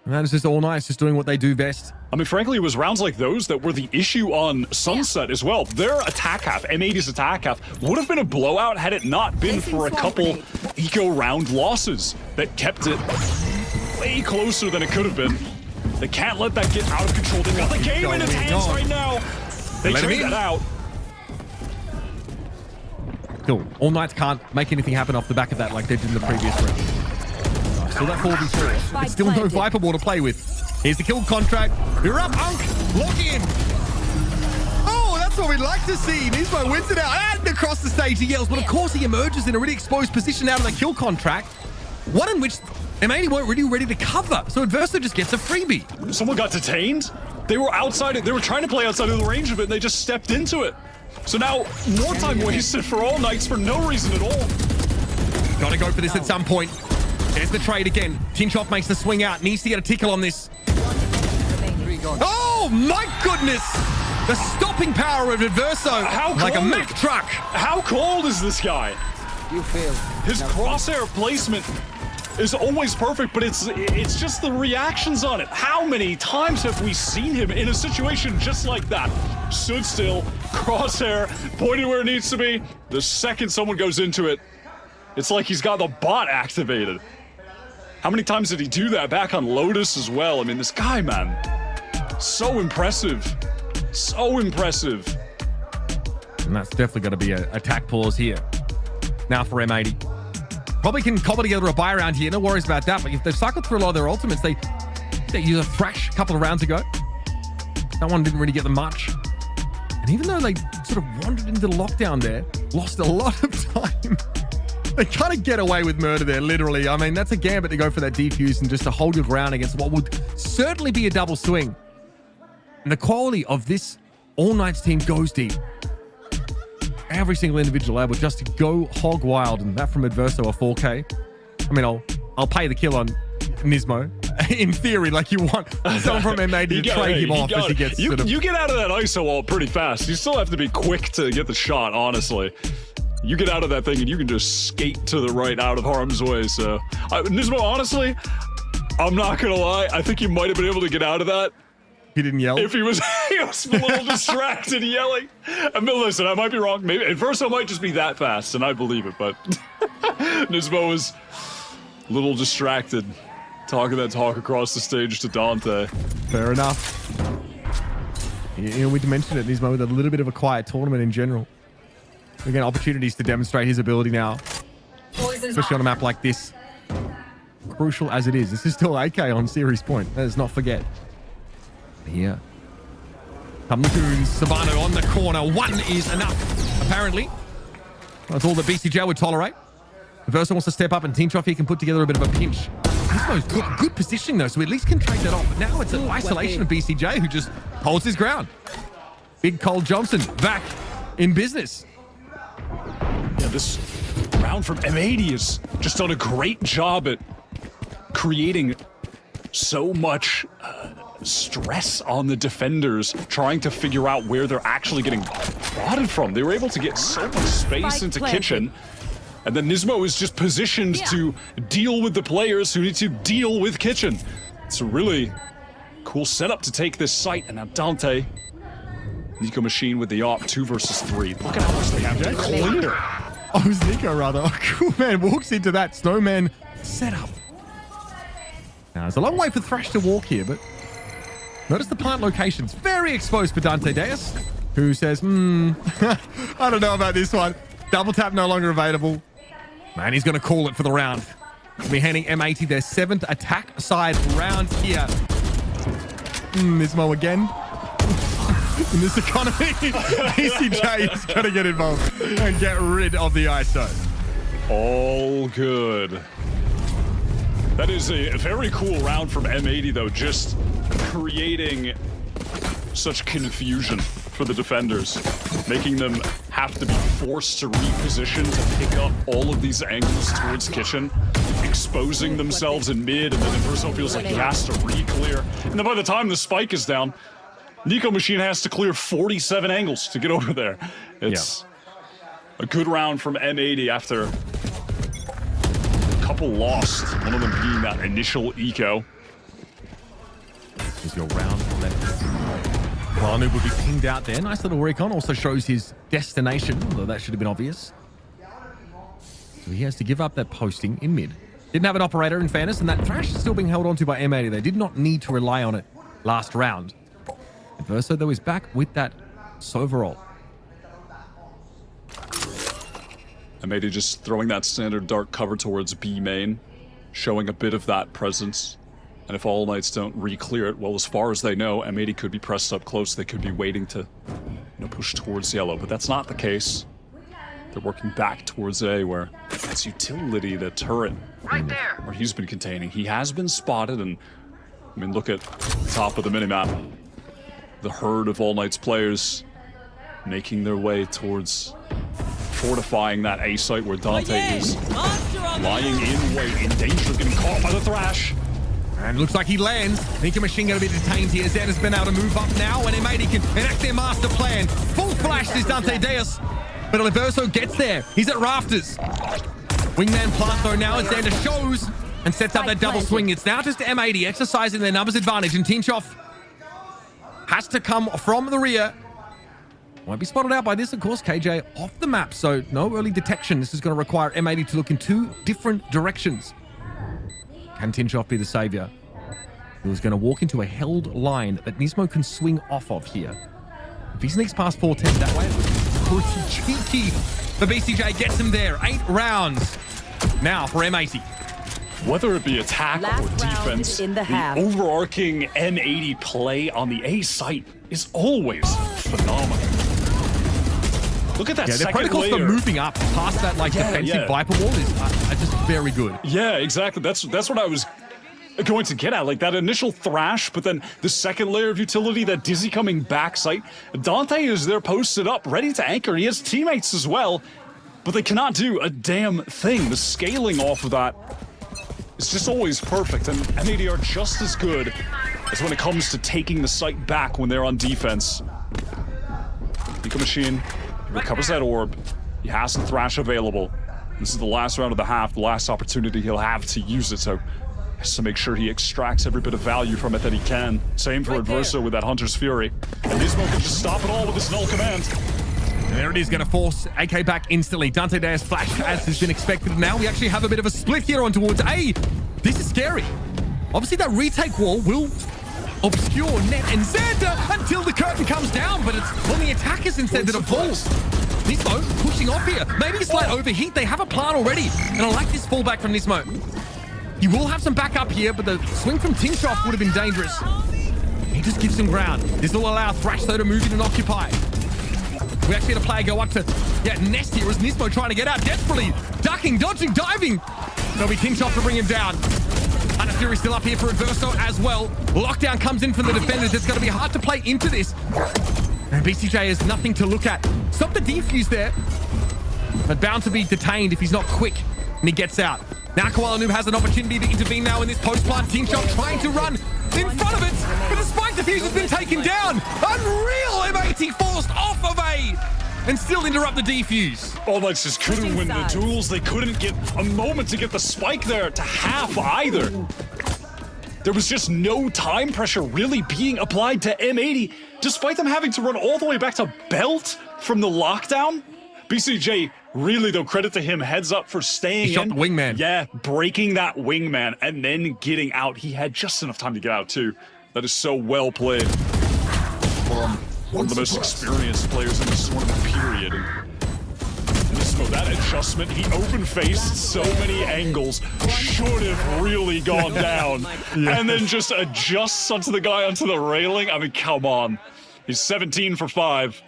And that is just all nice, just doing what they do best. I mean, frankly, it was rounds like those that were the issue on Sunset as well. Their attack half, M80's attack half, would have been a blowout had it not been for a couple eco round losses that kept it way closer than it could have been. They can't let that get out of control. They got the game in its hands right now. They trade that out. Cool. All Knights can't make anything happen off the back of that like they did in the previous round. Still that 4v4. But still no Viper Ball to play with. Here's the kill contract. You're up, Unk. Lock in. Oh, that's what we'd like to see. Nismo wins it out. And across the stage he yells. But of course he emerges in a really exposed position out of the kill contract. One in which M80 weren't really ready to cover. So Adverso just gets a freebie. Someone got detained. They were outside it. They were trying to play outside of the range of it, and they just stepped into it. So now, more time wasted for All Knights for no reason at all. Gotta go for this at some point. There's the trade again. Tinchoff makes the swing out. Needs to get a tickle on this. Oh, my goodness! The stopping power of Adverso. Like a Mack truck. How cold is this guy? You failed. His crosshair placement is always perfect, but it's just the reactions on it. How many times have we seen him in a situation just like that? Stood still, crosshair, pointed where it needs to be. The second someone goes into it, it's like he's got the bot activated. How many times did he do that back on Lotus as well? I mean, this guy, man, so impressive. So impressive. And that's definitely going to be a attack pause here. Now for M80. Probably can cobble together a buy round here. No worries about that. But if they've cycled through a lot of their ultimates, they used a Thrash a couple of rounds ago. That one didn't really get them much. And even though they sort of wandered into the lockdown there, lost a lot of time, they kind of get away with murder there, literally. I mean, that's a gambit to go for that defuse and just to hold your ground against what would certainly be a double swing. And the quality of this All Knights team goes deep. Every single individual able just to go hog wild, and that from Adverso a 4K. I mean, I'll pay the kill on Nismo. In theory, like you want someone from M80 to trade him off as he gets you get out of that ISO wall pretty fast. You still have to be quick to get the shot, honestly. You get out of that thing and you can just skate to the right out of harm's way. So, Nismo, honestly, I'm not going to lie. I think he might have been able to get out of that. He didn't yell? If he was a little distracted yelling. I mean, listen, I might be wrong. Maybe Adverso might just be that fast, and I believe it. But Nismo was a little distracted, talking that talk across the stage to Dante. Fair enough. You know, we mentioned it, Nismo with a little bit of a quiet tournament in general. Again, opportunities to demonstrate his ability now, especially on a map like this. Crucial as it is. This is still AK on series point. Let's not forget. Here come the goons. Savano on the corner. One is enough, apparently. That's all that BCJ would tolerate. Adverso wants to step up, and Tinchoff here can put together a bit of a pinch. Nismo's good positioning, though, so we at least can trade that off. But now it's an isolation of BCJ, who just holds his ground. Big Cole Johnson back in business. Yeah, this round from M80 has just done a great job at creating so much stress on the defenders, trying to figure out where they're actually getting botted from. They were able to get so much space into Kitchen, and then Nismo is just positioned to deal with the players who need to deal with Kitchen. It's a really cool setup to take this site, and now Dante, Nico Machine with the AWP 2 versus 3. Look at how much they have to clear. Oh, it was Nico, rather. Oh, cool, man. Walks into that snowman setup. Now, it's a long way for Thrash to walk here, but notice the plant locations. Very exposed for Dante Deus, who says, I don't know about this one. Double tap no longer available. Man, he's going to call it for the round. We'll be handing M80 their 7th attack side round here. Nismo again. In this economy, BCJ is going to get involved and get rid of the ISO. All good. That is a very cool round from M80, though, just creating such confusion for the defenders, making them have to be forced to reposition to pick up all of these angles towards Kitchen, exposing themselves in mid, and then Inverso feels like he has to re-clear. And then by the time the spike is down, Nico Machine has to clear 47 angles to get over there. It's a good round from M80 after a couple lost, one of them being that initial eco. Here's your round left. Well, Noob would be pinged out there. Nice little recon. Also shows his destination, although that should have been obvious. So he has to give up that posting in mid. Didn't have an operator, in fairness, and that Thrash is still being held onto by M80. They did not need to rely on it last round. Verso, though, is back with that overall. M80 just throwing that standard dark cover towards B main, showing a bit of that presence. And if All Knights don't re-clear it, well, as far as they know, M80 could be pressed up close. They could be waiting to, push towards yellow, but that's not the case. They're working back towards A, where it's utility, the turret, right there, where he's been containing. He has been spotted, and I mean, look at the top of the minimap. The herd of All Knights players making their way towards fortifying that A site where Dante is lying in wait, in danger of getting caught by the Thrash. And looks like he lands. Nico Machine going to be detained here. Zed has been able to move up now, and M80 can enact their master plan. Full flash is Dante Deus, but Oliverso gets there. He's at rafters. Wingman plant though now as Xander shows and sets up that double swing. It's now just M80 exercising their numbers advantage, and Tinchoff has to come from the rear. Won't be spotted out by this, of course. KJ off the map, so no early detection. This is going to require M80 to look in two different directions. Can Tinchoff be the savior? He was going to walk into a held line that Nismo can swing off of here. If he sneaks past 410 that way, it would be pretty cheeky. The BCJ gets him there. 8 rounds now for M80. Whether it be attack or defense, the overarching M80 play on the A site is always phenomenal. Look at that second layer. The protocols for moving up past that defensive Viper wall is just very good. Yeah, exactly. That's what I was going to get at. Like that initial Thrash, but then the second layer of utility, that Dizzy coming back site. Dante is there posted up, ready to anchor. He has teammates as well, but they cannot do a damn thing. The scaling off of that is just always perfect, and M80 are just as good as when it comes to taking the site back when they're on defense. Nico Machine recovers that orb. He has the Thrash available. This is the last round of the half, the last opportunity he'll have to use it, so has to make sure he extracts every bit of value from it that he can. Same for Adverso with that Hunter's Fury. And Nismo can just stop it all with this null command. And there it is, going to force AK back instantly. Dante Deus flash as has been expected. Now we actually have a bit of a split here on towards A. This is scary. Obviously that retake wall will obscure Net and Xander until the curtain comes down, but it's on the attackers instead that it falls. Nismo pushing off here. Maybe a slight overheat. They have a plan already, and I like this fallback from Nismo. He will have some backup here, but the swing from Tinchoff would have been dangerous. He just gives some ground. This will allow Thrash though to move in and occupy. We actually had a player go up to Nest here as Nismo trying to get out desperately. Ducking, dodging, diving. There'll be Tinchoff to bring him down. Hunter Fury still up here for Adverso as well. Lockdown comes in from the defenders. It's going to be hard to play into this. And BCJ has nothing to look at. Stop the defuse there. But bound to be detained if he's not quick. And he gets out. Now Koala Noob has an opportunity to intervene now in this post-plant. Tinchoff trying to run in front of it. But the spike defuse has been taken down. Unreal! M80 forced off of A. And still interrupt the defuse. All Knights just couldn't win the duels. They couldn't get a moment to get the spike there to half either. There was just no time pressure really being applied to M80, despite them having to run all the way back to Belt from the lockdown. BCJ, really though, credit to him, heads up for staying in. He shot the wingman. Yeah, breaking that wingman and then getting out. He had just enough time to get out too. That is so well played. One of the most experienced players in this tournament, period. And Nismo, that adjustment, he open-faced so many angles, should have really gone down. And then just adjusts onto the guy onto the railing. I mean, come on. He's 17 for 5.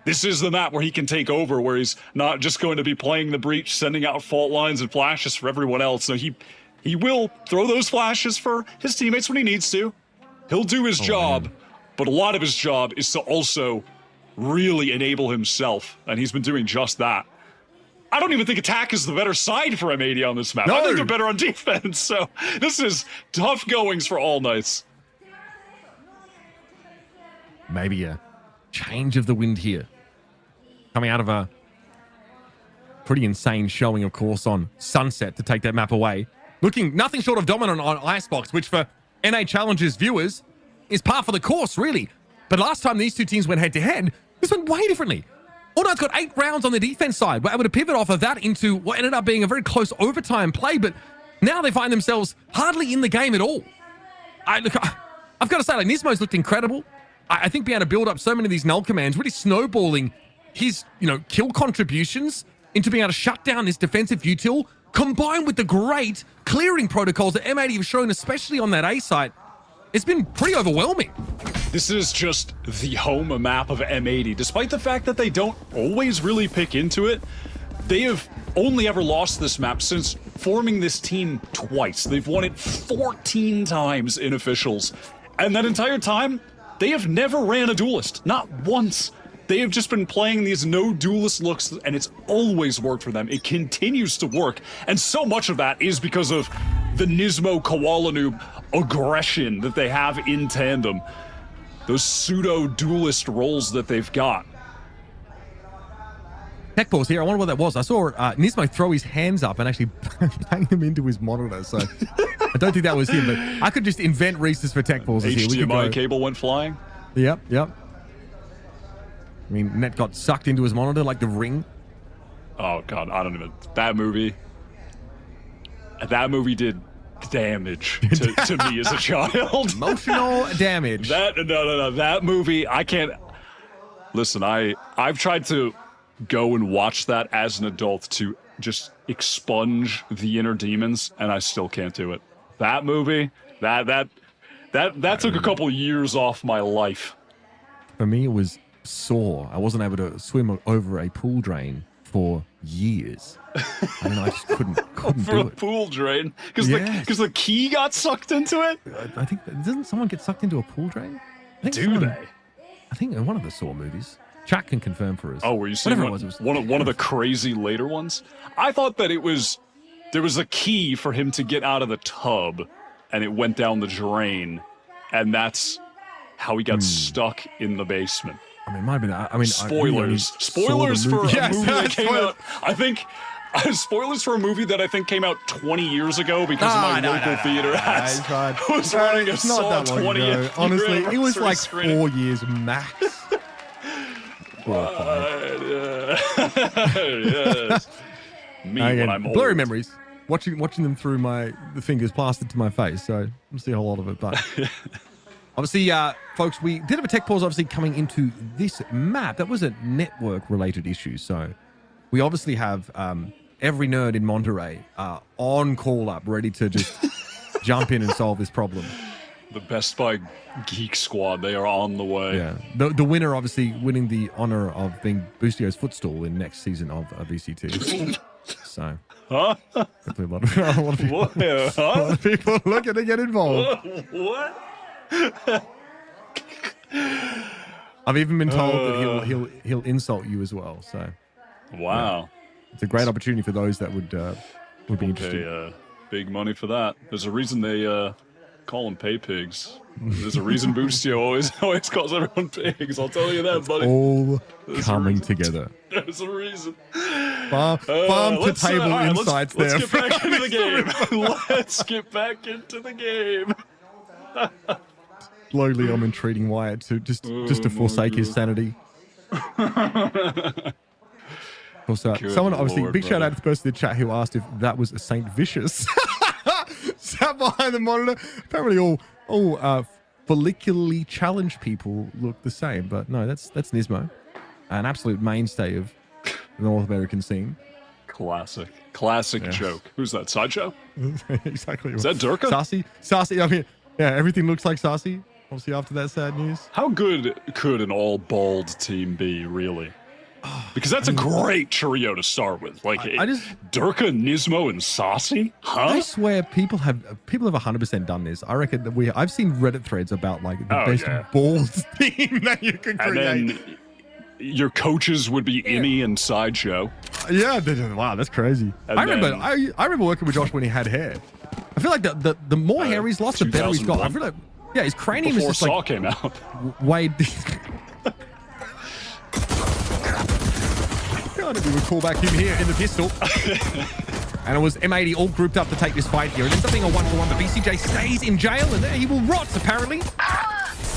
This is the map where he can take over, where he's not just going to be playing the breach, sending out fault lines and flashes for everyone else. So he will throw those flashes for his teammates when he needs to. He'll do his job. but a lot of his job is to also really enable himself, and he's been doing just that. I don't even think attack is the better side for M80 on this map. I think they're better on defense, so this is tough goings for All Knights. Maybe a change of the wind here. Coming out of a pretty insane showing, of course, on Sunset to take that map away. Looking nothing short of dominant on Icebox, which for NA Challengers viewers is par for the course, really. But last time these two teams went head-to-head, this went way differently. All Knight's got 8 rounds on the defense side. We're able to pivot off of that into what ended up being a very close overtime play, but now they find themselves hardly in the game at all. I've got to say, like, Nismo's looked incredible. I think being able to build up so many of these null commands, really snowballing his, kill contributions into being able to shut down this defensive util, combined with the great clearing protocols that M80 have shown, especially on that A site. It's been pretty overwhelming. This is just the home map of M80. Despite the fact that they don't always really pick into it, they have only ever lost this map since forming this team twice. They've won it 14 times in officials. And that entire time, they have never ran a duelist. Not once. They have just been playing these no duelist looks, and it's always worked for them. It continues to work. And so much of that is because of the Nismo Koala Noob aggression that they have in tandem. Those pseudo-duelist roles that they've got. Tech pause here. I wonder what that was. I saw Nismo throw his hands up and actually bang them into his monitor. So I don't think that was him, but I could just invent reasons for tech pauses here. HDMI cable went flying. Yep. I mean, net got sucked into his monitor like the Ring. Oh, God. I don't even... That movie did damage to me as a child. Emotional damage. No. That movie, I can't... Listen, I've tried to go and watch that as an adult to just expunge the inner demons, and I still can't do it. That movie, that took a couple years off my life. For me, it was Saw. I wasn't able to swim over a pool drain for years. I don't know, I just couldn't for do a it. pool drain? Because the key got sucked into it? I think, doesn't someone get sucked into a pool drain? Do they? I think in one of the Saw movies. Chat can confirm for us. Oh, were you saying one of the crazy later ones? I thought that there was a key for him to get out of the tub, and it went down the drain, and that's how he got stuck in the basement. I mean, it might be that. I mean, spoilers for a movie that came out. I think spoilers for a movie that I think came out 20 years ago because my local theater was running a Saw 20th. Honestly, it was like 4 years max. Yes. Me Again, when I'm old. blurry memories. Watching them through the fingers plastered to my face, so I see a whole lot of it. But obviously, folks, we did have a tech pause. Obviously, coming into this map, that was a network-related issue. So we obviously have every nerd in Monterey on call up, ready to just jump in and solve this problem. The Best Buy Geek Squad, they are on the way. Yeah, the winner obviously winning the honor of being Boostio's footstool in next season of VCT. So, hopefully a lot of people looking to get involved. What? I've even been told that he'll insult you as well. So, wow, yeah. It's a great opportunity for those that would be interested. Pay big money for that. There's a reason they call them pay pigs. There's a reason Boostio always calls everyone pigs. I'll tell you that, buddy. All coming together. There's a reason. Farm to table insights there. Let's get back into the game. Let's get back into the game. Slowly, I'm entreating Wyatt to just to forsake his sanity. Also, someone obviously, big shout out to the person in the chat who asked if that was a Saint Vicious. Sat behind the monitor. Apparently, all follicularly challenged people look the same, but no, that's Nismo, an absolute mainstay of the North American scene. Classic joke. Who's that? Sideshow? Exactly. Is that Durka? Sassy. I mean, yeah, everything looks like Sassy. Obviously, after that sad news. How good could an all bald team be, really? Because that's a great trio to start with. Like, Durka, Nismo, and Saucy? Huh? I swear people have 100% done this. I reckon that I've seen Reddit threads about like the best balls team that you can create. And then your coaches would be Imi and Sideshow. Yeah, wow, that's crazy. I remember working with Josh when he had hair. I feel like the more hair he's lost, the better he's got. I feel like, yeah, his cranium is just Saw like came out. Wade. We would call back him here in the pistol. And it was M80 all grouped up to take this fight here. It ends up being a 1-for-1, but BCJ stays in jail, and there he will rot, apparently.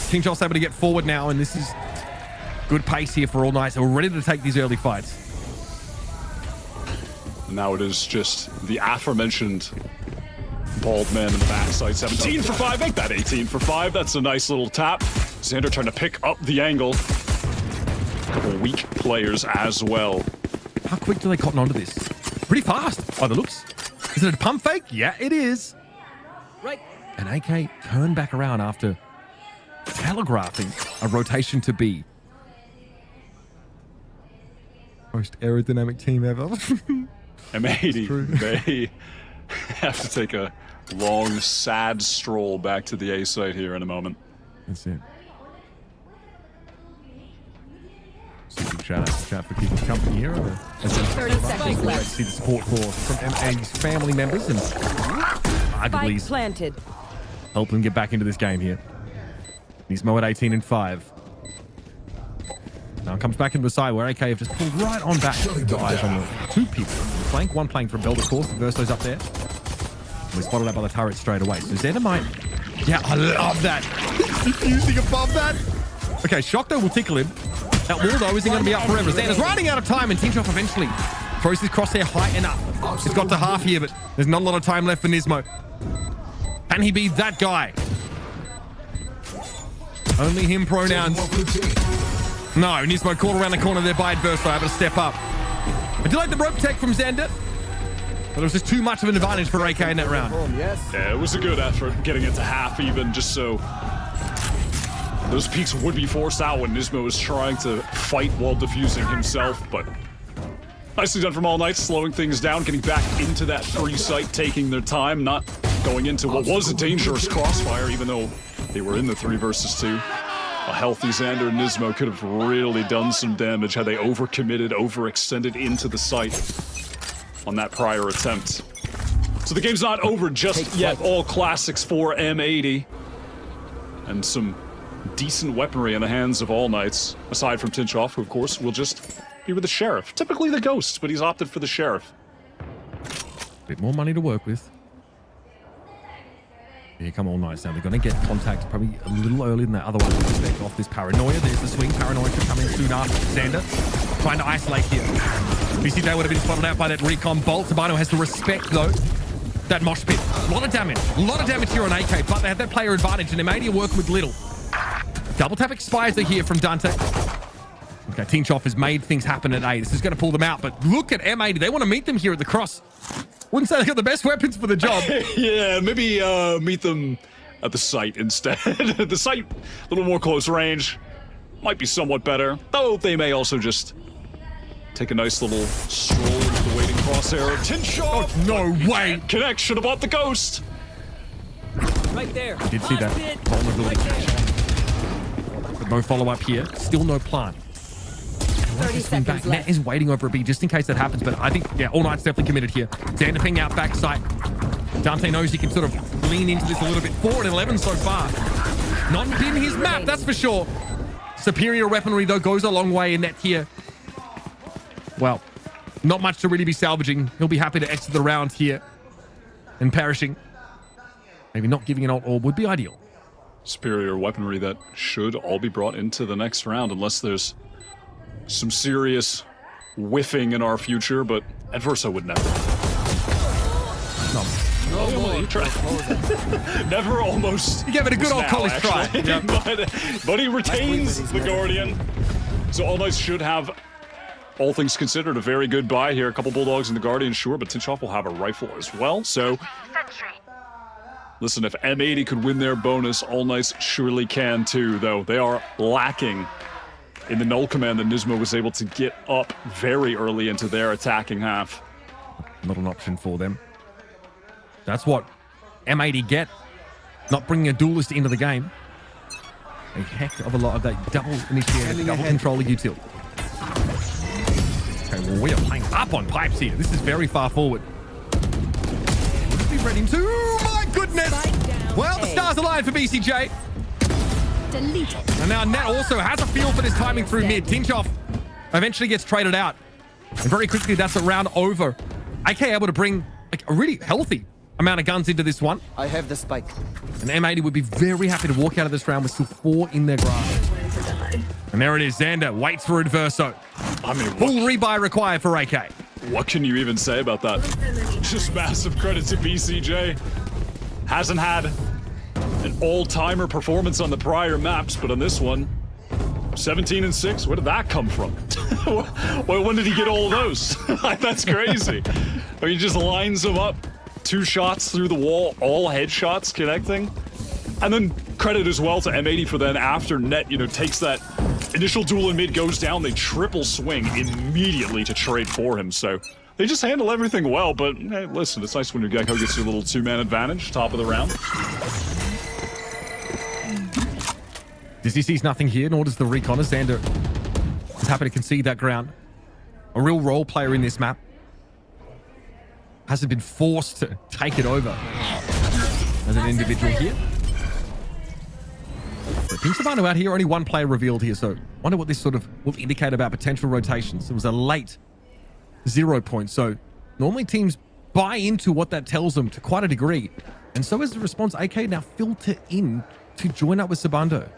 King Joel's able to get forward now, and this is good pace here for All Night. So we're ready to take these early fights. Now it is just the aforementioned bald man in the backside. 17 for 5, make that 18 for 5. That's a nice little tap. Xander trying to pick up the angle. Couple weak players as well. How quick do they cotton onto this? Pretty fast by the looks. Is it a pump fake? Yeah, it is. Right. And AK turned back around after telegraphing a rotation to B. Most aerodynamic team ever. M80, they have to take a long, sad stroll back to the A site here in a moment. That's it. So big shout out to chat for keeping company here. 30 seconds left. See the support from M80's family members and arguably planted. help them get back into this game here. Nismo at 18 and 5. Now comes back into the side where AK have just pulled right on back. Got eyes on the two people. The flank, one playing from Belt, of course. The Verso's up there. We're spotted out by the turret straight away. So Xander might... Yeah, I love that. Using above that. Okay, Shockdo will tickle him. That wall, though, isn't going to be up forever. Xander's running out of time, and Tinchoff eventually throws his crosshair high enough. It's got to half here, but there's not a lot of time left for Nismo. Can he be that guy? Only him pronouns. No, Nismo caught around the corner there by Adverso, able to step up. I do like the rope tech from Xander, but it was just too much of an advantage for AK in that round. Yeah, it was a good effort getting it to half even, just so those peaks would be forced out when Nismo was trying to fight while defusing himself, but nicely done from All Night, slowing things down, getting back into that free site, taking their time, not going into what was a dangerous crossfire, even though they were in the 3 versus 2. A healthy Xander and Nismo could have really done some damage had they overcommitted, overextended into the site on that prior attempt. So the game's not over just yet. All classics for M80. And some decent weaponry in the hands of All Nights, aside from Tinchoff, who of course will just be with the Sheriff. Typically the Ghost, but he's opted for the Sheriff. Bit more money to work with. Here come All Nights now. They're going to get contact probably a little earlier than they otherwise would expect off this Paranoia. There's the swing. Paranoia could come in soon after. Xander trying to isolate here. BCJ would have been spotted out by that recon bolt. Sabano has to respect, though, that mosh pit. A lot of damage. A lot of damage here on AK, but they have that player advantage, and M80 are working with little. Double tap expires are here from Dante. Okay, Tinchoff has made things happen at A. This is going to pull them out, but look at M80. They want to meet them here at the cross. Wouldn't say they got the best weapons for the job. Yeah, maybe meet them at the site instead. The site, a little more close range, might be somewhat better. Though they may also just take a nice little stroll into the waiting crosshair. Tinchoff! Oh, no way! Connection about the Ghost! Right there. I did see that vulnerability. But no follow-up here. Still no plant. 30 seconds Net is waiting over a B just in case that happens, but I think, yeah, All Night's definitely committed here. Xander ping out backside. Dante knows he can sort of lean into this a little bit. 4-11 so far. Not in his map, that's for sure. Superior weaponry, though, goes a long way in net here. Well, not much to really be salvaging. He'll be happy to exit the round here and perishing. Maybe not giving an alt orb would be ideal. Superior weaponry that should all be brought into the next round unless there's some serious whiffing in our future, but Adverso would never. Never almost. You gave it a good old college try. Yep. But he retains the Guardian. So All Nights should have, all things considered, a very good buy here. A couple Bulldogs in the Guardian, sure, but Tinchoff will have a rifle as well. So listen, if M80 could win their bonus, All Nights surely can too, though. They are lacking in the null command that Nismo was able to get up very early into their attacking half. Not an option for them. That's what M80 get. Not bringing a duelist into the game. A heck of a lot of that double initiator, double controller util. Okay, well, we are playing up on pipes here. This is very far forward. Be ready to... My goodness! Well, the stars align for BCJ. And now Net also has a feel for this timing through mid. Tinchoff eventually gets traded out. And very quickly, that's a round over. AK able to bring like a really healthy amount of guns into this one. I have the spike. And M80 would be very happy to walk out of this round with still 4 in their grasp. And there it is. Xander waits for Adverso. I mean, full rebuy required for AK. What can you even say about that? Just massive credit to BCJ. Hasn't had an all-timer performance on the prior maps, but on this one, 17-6. Where did that come from? When did he get all of those? That's crazy. I mean, he just lines them up. 2 shots through the wall, all headshots connecting. And then credit as well to M80 for then after Net, takes that initial duel in mid, goes down, they triple swing immediately to trade for him. So they just handle everything well, but hey, listen, it's nice when your Gecko gets you a little 2-man advantage, top of the round. Dizzy sees nothing here, nor does the recon. Xander is happy to concede that ground. A real role player in this map. Hasn't been forced to take it over as an individual here. But Team Savannah out here, only 1 player revealed here, so wonder what this sort of will indicate about potential rotations. It was a late 0 point, so normally teams buy into what that tells them to quite a degree. And so as the response, AK now filter in to join up with Sabando.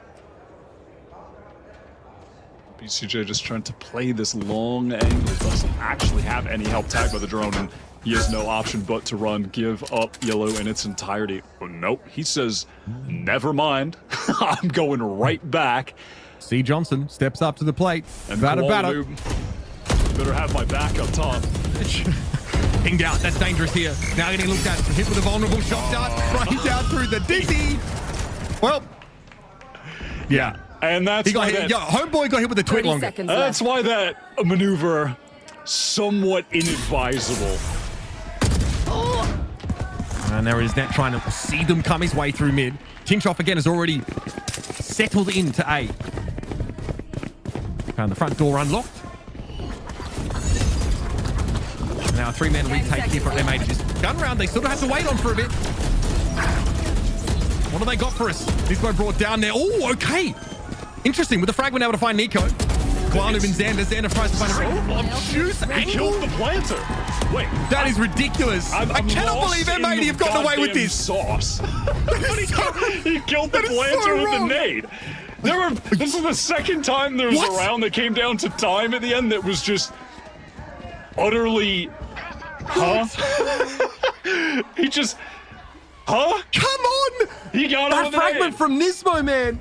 BCJ just trying to play this long angle. Doesn't actually have any help tagged by the drone, and he has no option but to run, give up yellow in its entirety. But nope, he says, never mind. I'm going right back. C. Johnson steps up to the plate. And Batter. Better have my back up top. Pinged out. That's dangerous here. Now getting looked at. Hit with a vulnerable shot dart. Right down through the Dizzy. Well, yeah. And that's why homeboy got hit with a twig longer. That's why that maneuver somewhat inadvisable. And there is Net trying to see them come his way through mid. Tinchoff again has already settled into A. Found the front door unlocked. Now a 3-man retake here for M80. This gun round they sort of have to wait on for a bit. What do they got for us? This guy brought down there. Oh, okay. Interesting. With the fragment able to find Nico. Guanu and Xander. Xander tries to find a juice. He killed the planter. Wait. That is ridiculous. I cannot believe M80 have gotten away with this. Sauce. He killed the planter with the nade. This is the second time there was a round that came down to time at the end that was just utterly... Huh? He just... Huh? Come on! He got that over the fragment nade. from Nismo, man.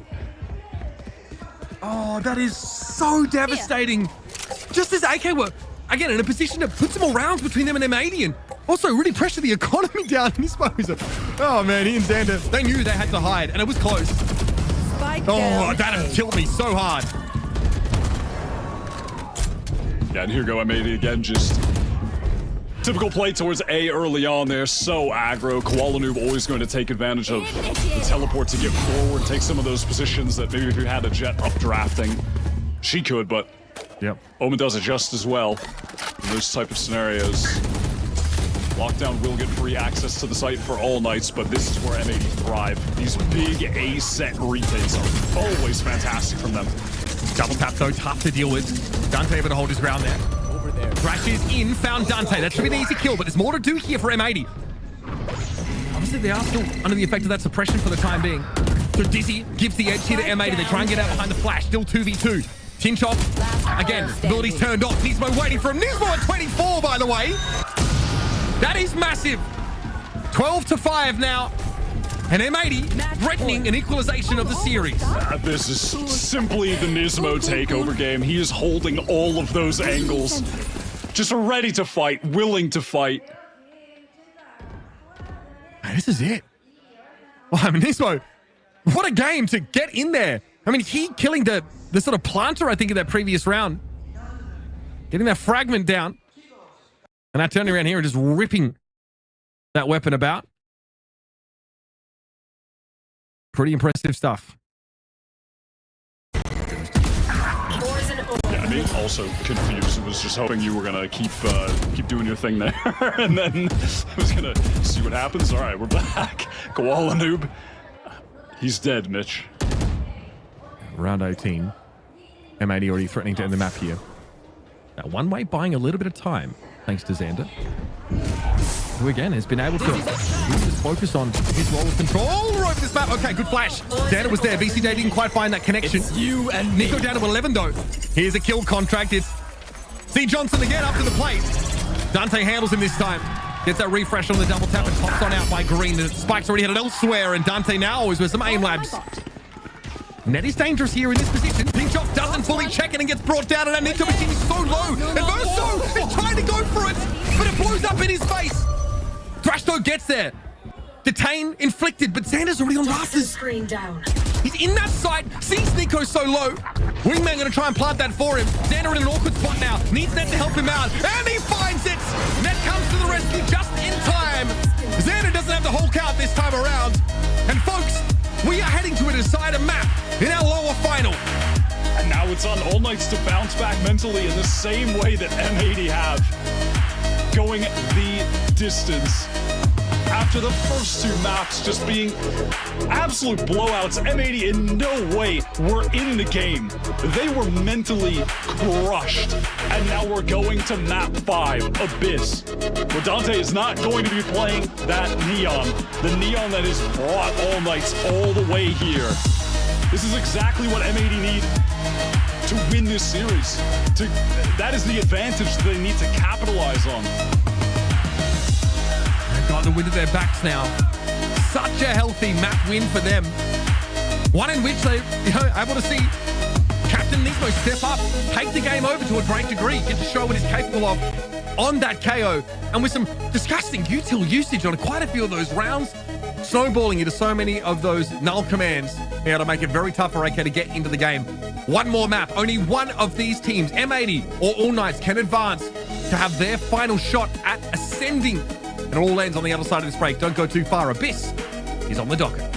Oh, that is so devastating. Just as AK were, again, in a position to put some more rounds between them and M80 and also really pressure the economy down. Oh, man, he and Xander, they knew they had to hide, and it was close. Oh, that killed me so hard. Yeah, and here go M80 again, just typical play towards A early on there. So aggro. Koala Noob always going to take advantage of the teleport to get forward, take some of those positions that maybe if you had a jet updrafting, she could, but yep. Omen does it just as well in those type of scenarios. Lockdown will get free access to the site for all nights, but this is where M80 thrive. These big A-set retakes are always fantastic from them. Double tap, though, tough to deal with. Dante able to hold his ground there. Over there. Crashes in, found Dante. That should be an easy kill, but there's more to do here for M80. Obviously, they are still under the effect of that suppression for the time being. So Dizzy gives the edge here to M80. They try and get out behind the flash. Still 2v2. Tinchoff, again, abilities turned off. Nismo waiting for him. Nismo at 24, by the way. That is massive. 12-5 now. And M80 threatening an equalization of the series. This is simply the Nismo takeover game. He is holding all of those angles. Just ready to fight, willing to fight. This is it. Well, I mean, Nismo, what a game to get in there I mean, he killing the sort of planter, I think, in that previous round. Getting that fragment down. And now turning around here and just ripping that weapon about. Pretty impressive stuff. Yeah, I mean, also confused. Was just hoping you were gonna keep doing your thing there, and then I was gonna see what happens. All right, we're back. Koala noob. He's dead, Mitch. Round 18. M80 already threatening to end the map here. Now, one way buying a little bit of time, thanks to Xander, who again has been able to really just focus on his role of control over this map. Okay, good flash. Xander was there. VCT didn't quite find that connection. It's you and me. Nico down to 11 though. Here's a kill contract. It's C. Johnson again up to the plate. Dante handles him this time. Gets that refresh on the double tap and pops on out by Green. The spike's already headed elsewhere, and Dante now is with some aim labs. Net is dangerous here in this position. Pinchot doesn't fully check it and gets brought down, and that Nico machine is so low. And Verso is trying to go for it, but it blows up in his face. Thrashto gets there. Detain, inflicted, but Xander's already on rafters. Screen down. He's in that site, sees Nico so low. Wingman gonna try and plant that for him. Xander in an awkward spot now. Needs Net to help him out, and he finds it. Net comes to the rescue just in time. Xander doesn't have the whole count this time around. And folks, we are heading to a decider map in our lower final. And now it's on All Knights to bounce back mentally in the same way that M80 have. Going the distance. After the first two maps just being absolute blowouts, M80 in no way were in the game. They were mentally crushed. And now we're going to map 5, Abyss, where Dante is not going to be playing that Neon. The Neon that has brought All Knights all the way here. This is exactly what M80 need to win this series. That is the advantage they need to capitalize on. Got the wind at their backs now. Such a healthy map win for them. One in which they able to see Captain Nismo step up, take the game over to a great degree, get to show what he's capable of on that KO, and with some disgusting util usage on quite a few of those rounds, snowballing into so many of those null commands, able to make it very tough for AK to get into the game. One more map. Only one of these teams, M80 or All Knights, can advance to have their final shot at ascending. And it all lands on the other side of this break. Don't go too far. Abyss is on the docket.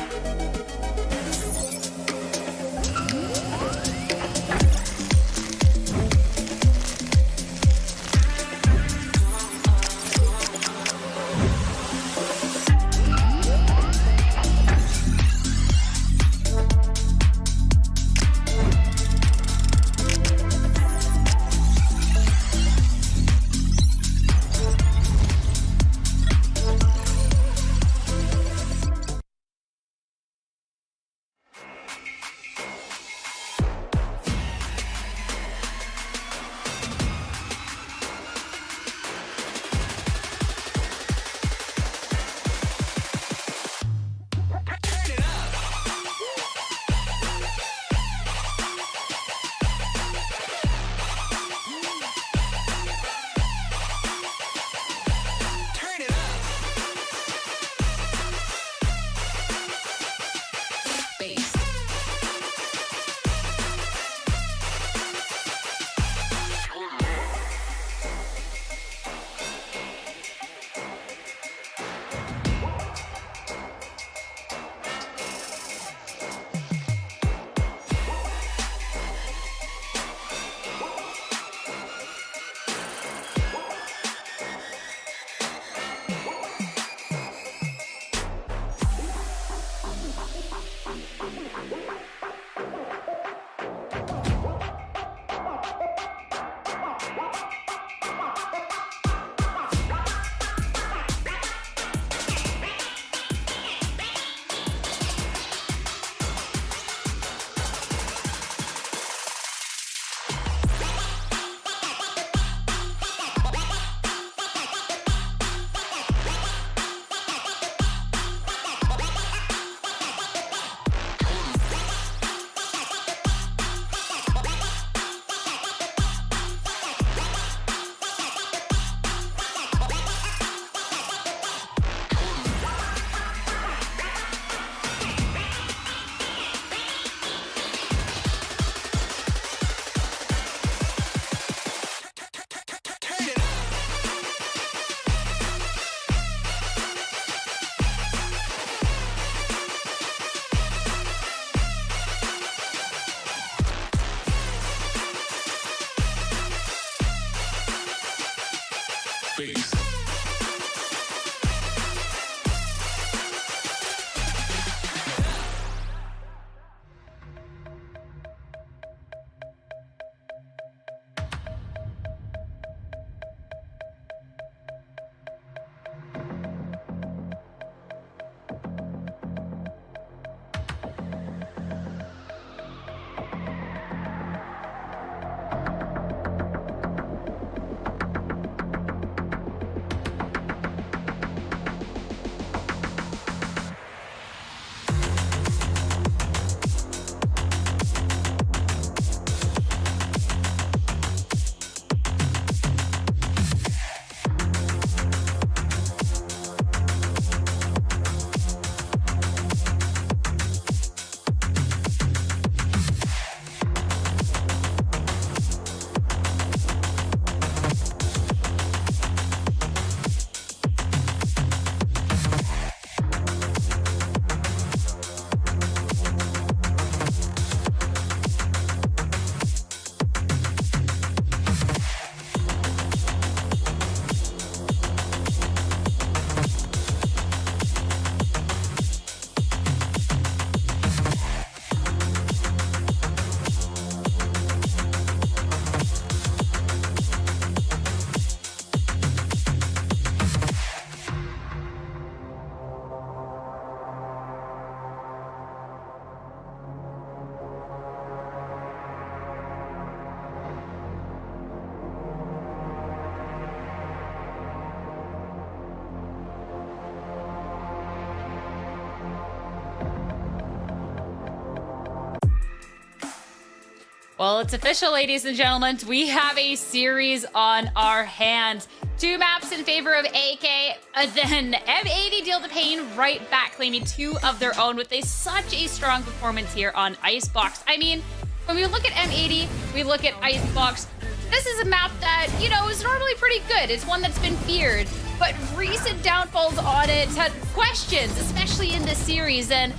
Well, it's official, ladies and gentlemen. We have a series on our hands. 2 maps in favor of AK, then M80 deal the pain right back, claiming 2 of their own with such a strong performance here on Icebox. I mean, when we look at M80, we look at Icebox. This is a map that, you know, is normally pretty good. It's one that's been feared, but recent downfalls on it had questions, especially in this series, and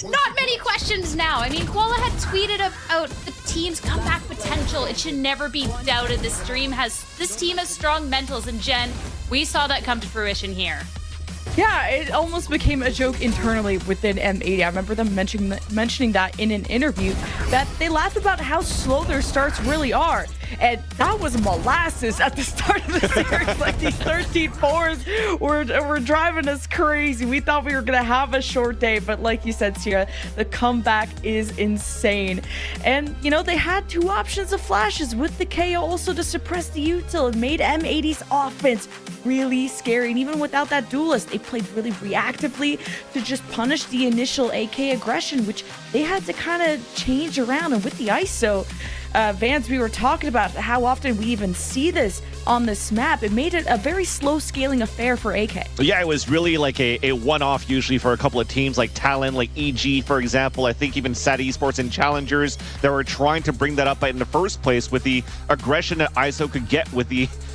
not many questions now. I mean, Koala had tweeted about the team's comeback potential. It should never be doubted. This team has strong mentals, and Jen, we saw that come to fruition here. Yeah, it almost became a joke internally within M80. I remember them mentioning that in an interview, that they laugh about how slow their starts really are. And that was molasses at the start of the series. Like, these 13-4s were driving us crazy. We thought we were going to have a short day, but like you said, Sierra, the comeback is insane. And, you know, they had 2 options of flashes with the KO also to suppress the util. It made M80's offense really scary. And even without that duelist, they played really reactively to just punish the initial AK aggression, which they had to kind of change around. And with the ISO, Vans, we were talking about how often we even see this on this map. It made it a very slow scaling affair for AK. Yeah, it was really like a one-off usually for a couple of teams like Talon, like EG, for example. I think even VCT Esports and Challengers that were trying to bring that up in the first place with the aggression that ISO could get with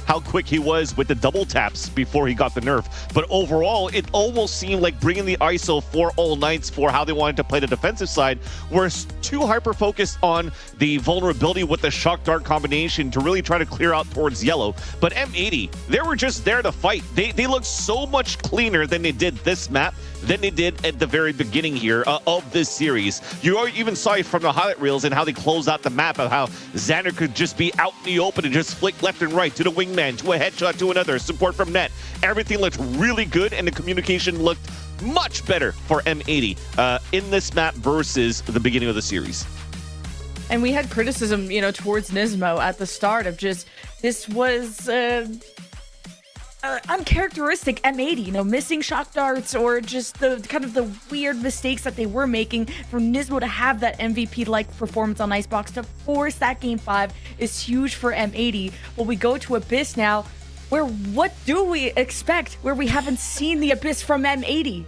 how quick he was with the double taps before he got the nerf. But overall, it almost seemed like bringing the ISO for all nights for how they wanted to play the defensive side was too hyper-focused on the vulnerability with the shock dart combination to really try to clear out towards yellow. But M80, they were just there to fight. They looked so much cleaner than they did this map than they did at the very beginning here of this series. You even saw it from the highlight reels and how they closed out the map of how Xander could just be out in the open and just flick left and right to the wingman, to a headshot, to another, support from net. Everything looked really good and the communication looked much better for M80 in this map versus the beginning of the series. And we had criticism, you know, towards Nismo at the start of just, this was uncharacteristic M80, you know, missing shock darts or just the kind of the weird mistakes that they were making. For Nismo to have that MVP-like performance on Icebox to force that game 5 is huge for M80. Well, we go to Abyss now, where what do we expect where we haven't seen the Abyss from M80?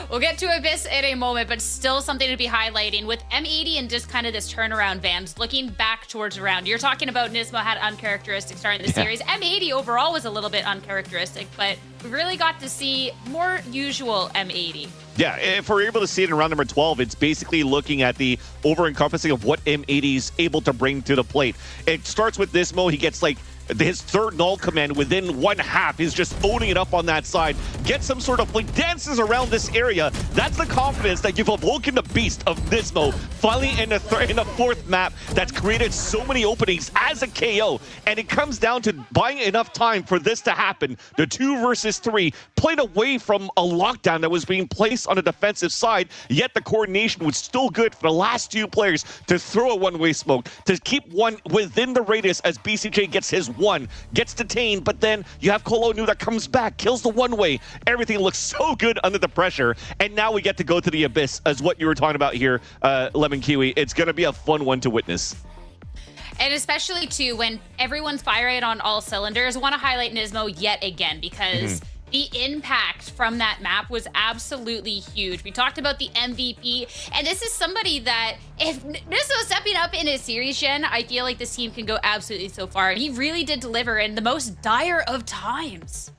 We'll get to Abyss in a moment, but still something to be highlighting with M80 and just kind of this turnaround, Vans. Looking back towards round, you're talking about Nismo had uncharacteristic start in the series. M80 overall was a little bit uncharacteristic, but we really got to see more usual M80. Yeah, if we're able to see it in round number 12, it's basically looking at the over-encompassing of what M80 is able to bring to the plate. It starts with Nismo. He gets like his third null command within 1/2. He's just owning it up on that side. Get some sort of like dances around this area. That's the confidence that you've awoken the beast of Nismo. Finally in the 4th map that's created so many openings as a KO. And it comes down to buying enough time for this to happen. The 2 versus 3 played away from a lockdown that was being placed on the defensive side, yet the coordination was still good for the last 2 players to throw a one-way smoke, to keep one within the radius as BCJ gets his 1, gets detained, but then you have Kolonu that comes back, kills the one-way. Everything looks so good under the pressure, and now we get to go to the Abyss as what you were talking about here, Lemon Kiwi. It's going to be a fun one to witness. And especially, too, when everyone's firing on all cylinders, I want to highlight Nismo yet again because the impact from that map was absolutely huge. We talked about the MVP, and this is somebody that, if Nismo stepping up in a series, Jen, I feel like this team can go absolutely so far. He really did deliver in the most dire of times.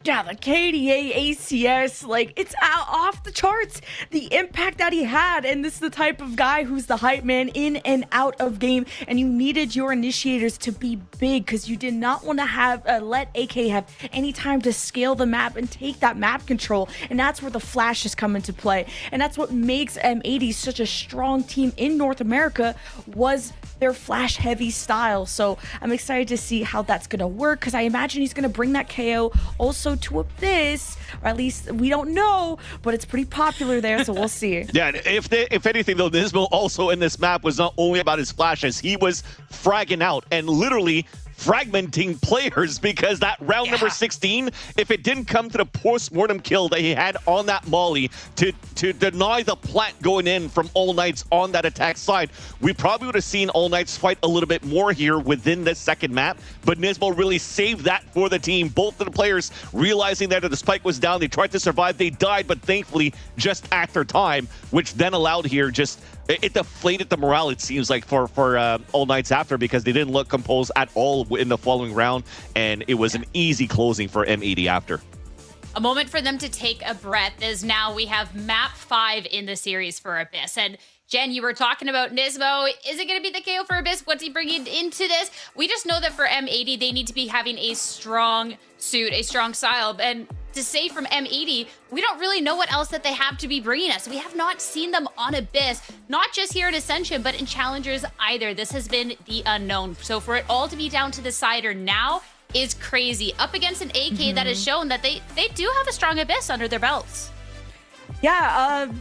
Yeah, the KDA ACS, like, it's off the charts. The impact that he had, and this is the type of guy who's the hype man in and out of game, and you needed your initiators to be big because you did not want to have let AK have any time to scale the map and take that map control, and that's where the flashes come into play, and that's what makes M80 such a strong team in North America, was their flash heavy style. So I'm excited to see how that's gonna work, because I imagine he's gonna bring that KO also to Abyss, or at least we don't know, but it's pretty popular there, so we'll see. Yeah, if anything though, Nismo also in this map was not only about his flashes, he was fragging out and literally fragmenting players because that round number 16, if it didn't come to the post-mortem kill that he had on that molly to deny the plant going in from All Knights on that attack side, we probably would have seen All Knights fight a little bit more here within the second map, but Nismo really saved that for the team. Both of the players realizing that the spike was down, they tried to survive, they died, but thankfully just after time, which then allowed here it deflated the morale, it seems like, for All Knights after, because they didn't look composed at all in the following round, and it was an easy closing for M80 after. A moment for them to take a breath, as now we have map 5 in the series for Abyss. And Jen, you were talking about Nismo. Is it going to be the KO for Abyss? What's he bringing into this? We just know that for M80, they need to be having a strong suit, a strong style. And to say from M80, we don't really know what else that they have to be bringing us. We have not seen them on Abyss, not just here at Ascension, but in Challengers either. This has been the unknown. So for it all to be down to the cider now is crazy. Up against an AK that has shown that they do have a strong Abyss under their belts. Yeah,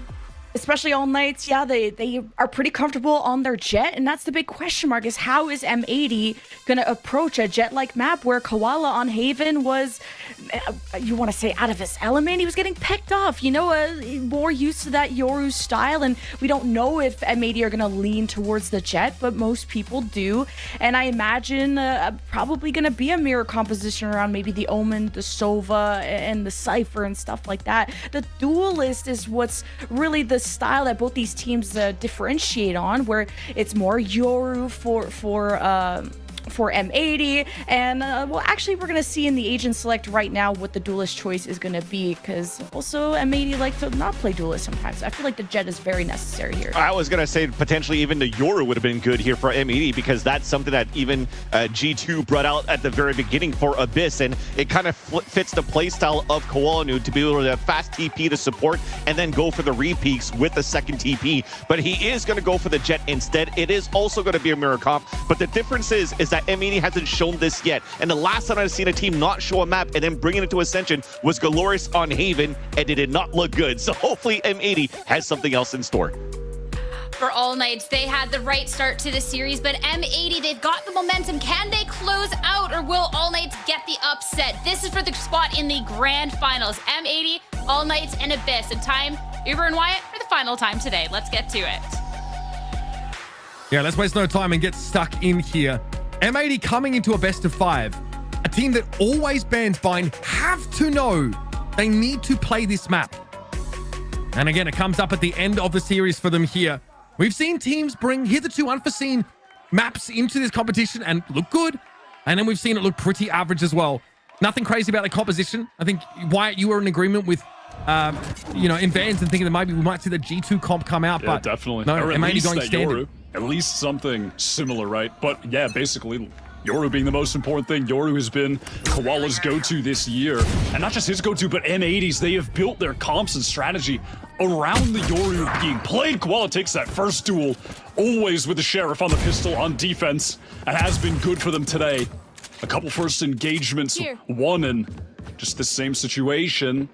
especially All Knights, yeah, they are pretty comfortable on their jet, and that's the big question mark, is how is M80 going to approach a jet-like map where Koala on Haven was, you want to say, out of his element? He was getting picked off, you know, more used to that Yoru style, and we don't know if M80 are going to lean towards the jet, but most people do, and I imagine probably going to be a mirror composition around maybe the Omen, the Sova, and the Cypher and stuff like that. The Duelist is what's really the style that both these teams differentiate on, where it's more Yoru for M80, and well, actually we're gonna see in the agent select right now what the duelist choice is gonna be, because also M80 like to not play duelist sometimes. I feel like the jet is very necessary here. I was gonna say potentially even the Yoru would have been good here for M80, because that's something that even G2 brought out at the very beginning for Abyss, and it kind of fits the playstyle of Koalanu to be able to have fast TP to support and then go for the repeaks with the second TP. But he is going to go for the jet instead. It is also going to be a mirror comp, but the difference is that M80 hasn't shown this yet. And the last time I've seen a team not show a map and then bring it into Ascension was Glorious on Haven, and it did not look good. So hopefully M80 has something else in store. For All Knights, they had the right start to the series, but M80, they've got the momentum. Can they close out, or will All Knights get the upset? This is for the spot in the grand finals. M80, All Knights, and Abyss. And time, Uber and Wyatt, for the final time today. Let's get to it. Yeah, let's waste no time and get stuck in here. M80 coming into a best of 5. A team that always bans bind have to know they need to play this map. And again, it comes up at the end of the series for them here. We've seen teams bring hitherto unforeseen maps into this competition and look good. And then we've seen it look pretty average as well. Nothing crazy about the composition. I think, Wyatt, you were in agreement with, in Vans and thinking that maybe we might see the G2 comp come out. Yeah, but definitely. No, or at M80 least going that standard. Yoru. At least something similar, right? But yeah, basically, Yoru being the most important thing. Yoru has been Koala's go-to this year. And not just his go-to, but M80's. They have built their comps and strategy around the Yoru being played. Koala takes that first duel, always with the Sheriff on the pistol on defense, and has been good for them today. A couple first engagements won in just the same situation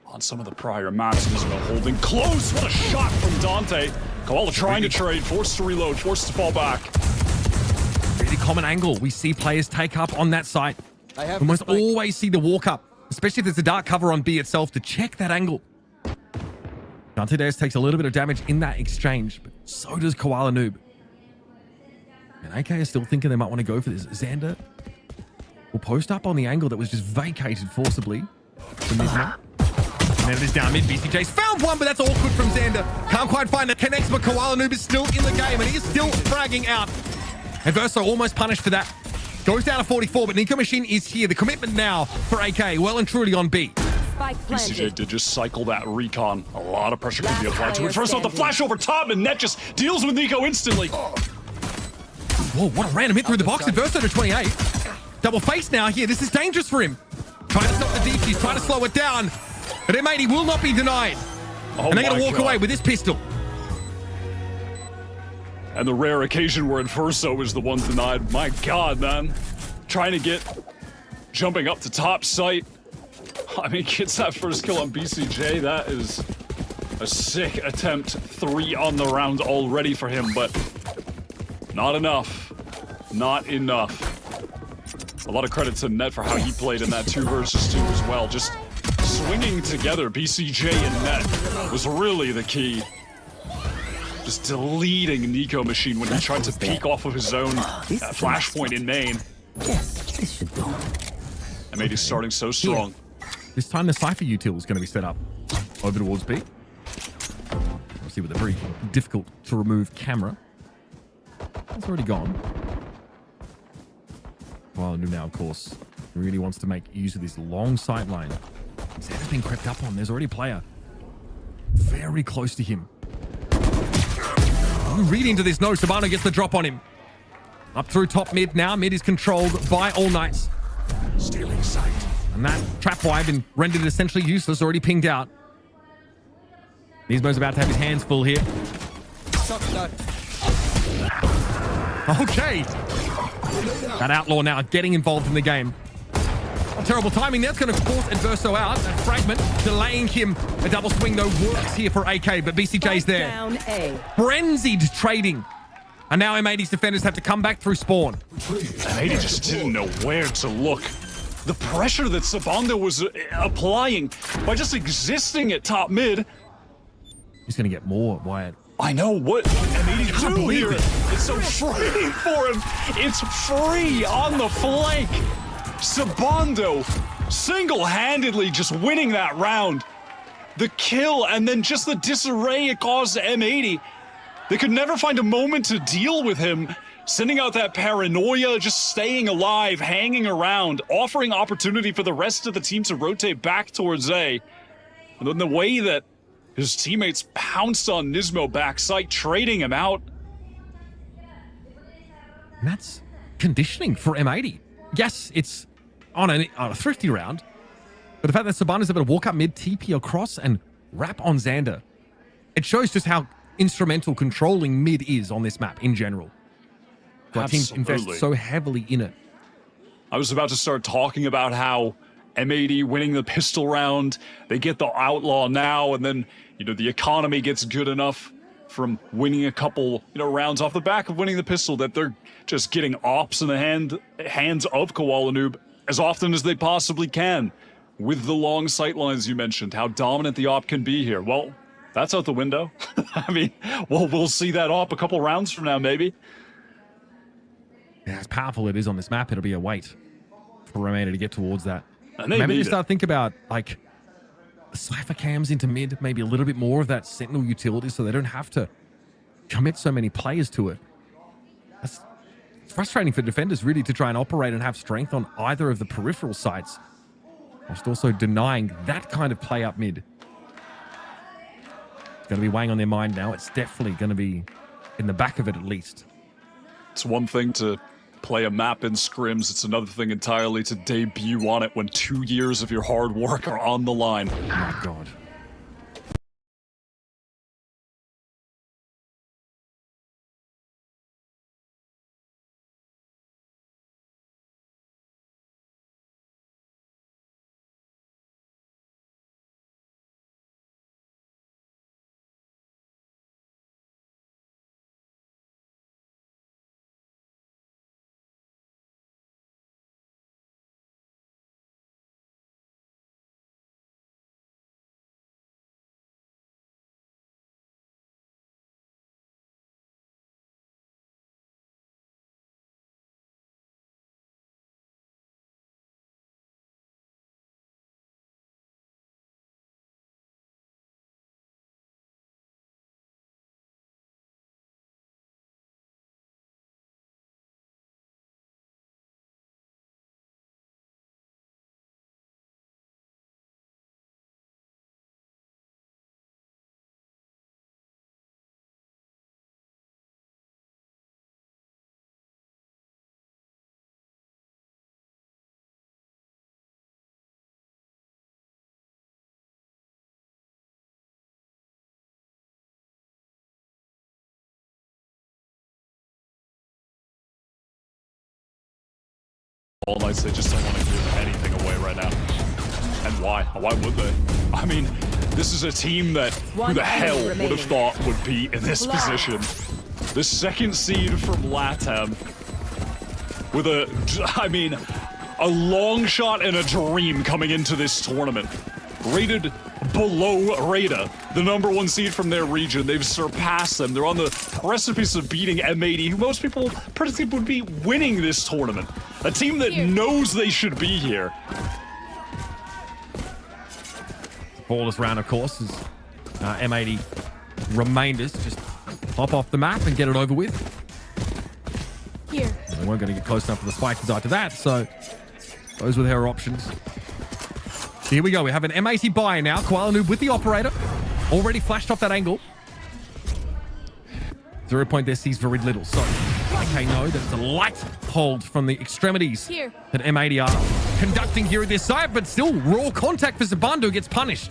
on some of the prior maps. Nismo holding close. What a shot from Dante. Koala trying to trade, forced to reload, forced to fall back. Really common angle we see players take up on that site. We must always see the walk up, especially if there's a dark cover on B itself, to check that angle. Dante Deus takes a little bit of damage in that exchange, but so does Koala Noob. And AK is still thinking they might want to go for this. Xander will post up on the angle that was just vacated forcibly from this map. And then it is down mid. VCT's found one, but that's awkward from Xander. Can't quite find it. Connects, but Koala Noob is still in the game, and he is still fragging out. And Verso almost punished for that. Goes down to 44, but Nico Machine is here. The commitment now for AK, well and truly on B. VCT did just cycle that recon. A lot of pressure can be applied to it. First off, the flash over top, and Net just deals with Nico instantly. Whoa, what a random hit through the box. And Verso to 28. Double face now here. This is dangerous for him. Trying to stop the DQs, trying to slow it down. But M80 will not be denied. And they're going to walk away with this pistol. And the rare occasion where Verso is the one denied. My God, man. Trying to get jumping up to top site. I mean, gets that first kill on BCJ. That is a sick attempt. 3 on the round already for him, but not enough. Not enough. A lot of credit to Net for how he played in that 2 versus 2 as well. Just swinging together, BCJ and Net was really the key. Just deleting Nico Machine when he tried to peek off of his own flashpoint in main. M80 starting so strong. This time the Cypher util is going to be set up over towards B. Obviously with a very difficult to remove camera. It's already gone. Well, now, of course, really wants to make use of this long sight line. Xander's been crept up on. There's already a player very close to him. Read into this. No, Sabano gets the drop on him. Up through top mid now. Mid is controlled by All Knights. Stealing sight. And that trap wire been rendered essentially useless, already pinged out. Nismo's about to have his hands full here. Okay. That Outlaw now getting involved in the game. Oh, terrible timing. That's going to force Adverso out. That fragment delaying him. A double swing, though, works here for AK, but BCJ's there. Down A. Frenzied trading. And now M80's defenders have to come back through spawn. M80 just didn't know where to look. The pressure that Sabando was applying by just existing at top mid. He's going to get more, Wyatt. I know what M80 do here. It's so free for him. It's free on the flank. Sabando single-handedly just winning that round. The kill and then just the disarray it caused to M80. They could never find a moment to deal with him. Sending out that paranoia, just staying alive, hanging around, offering opportunity for the rest of the team to rotate back towards A. And then the way that his teammates pounced on Nismo backside, trading him out. And that's conditioning for M80. Yes, it's on a thrifty round, but the fact that Sabano's able to walk up mid, TP across, and wrap on Xander, it shows just how instrumental controlling mid is on this map in general. Our teams invest so heavily in it. I was about to start talking about how M80 winning the pistol round, they get the Outlaw now, and then, you know, the economy gets good enough from winning a couple, you know, rounds off the back of winning the pistol that they're just getting ops in the hands of Koala Noob as often as they possibly can. With the long sight lines you mentioned, how dominant the op can be here. Well, that's out the window. I mean, we'll see that op a couple rounds from now, maybe. Yeah, as powerful it is on this map, it'll be a wait for M80 to get towards that. And maybe you start to think about, like, the Cypher cams into mid, maybe a little bit more of that Sentinel utility so they don't have to commit so many players to it. It's frustrating for defenders, really, to try and operate and have strength on either of the peripheral sites, whilst also denying that kind of play up mid. It's going to be weighing on their mind now. It's definitely going to be in the back of it, at least. It's one thing to play a map in scrims. It's another thing entirely to debut on it when 2 years of your hard work are on the line. Oh my God. All Knights, they just don't want to give anything away right now. And why? Why would they? I mean, this is a team that who the hell would have thought would be in this position? The second seed from LATAM with a, I mean, a long shot and a dream coming into this tournament. Rated below Rada, the #1 seed from their region. They've surpassed them. They're on the precipice of beating M80, who most people predicted would be winning this tournament. A team that knows they should be here. Ballless round, of course, is M80 remainders just hop off the map and get it over with. Here. They weren't going to get close enough for the spike to die to that, so those were their options. Here we go. We have an M80 buy now. Koala Noob with the operator. Already flashed off that angle. 0 point there sees very little. So, okay, no, that's a light hold from the extremities Here. that M80 are conducting here at this site, but still raw contact for Zabando gets punished.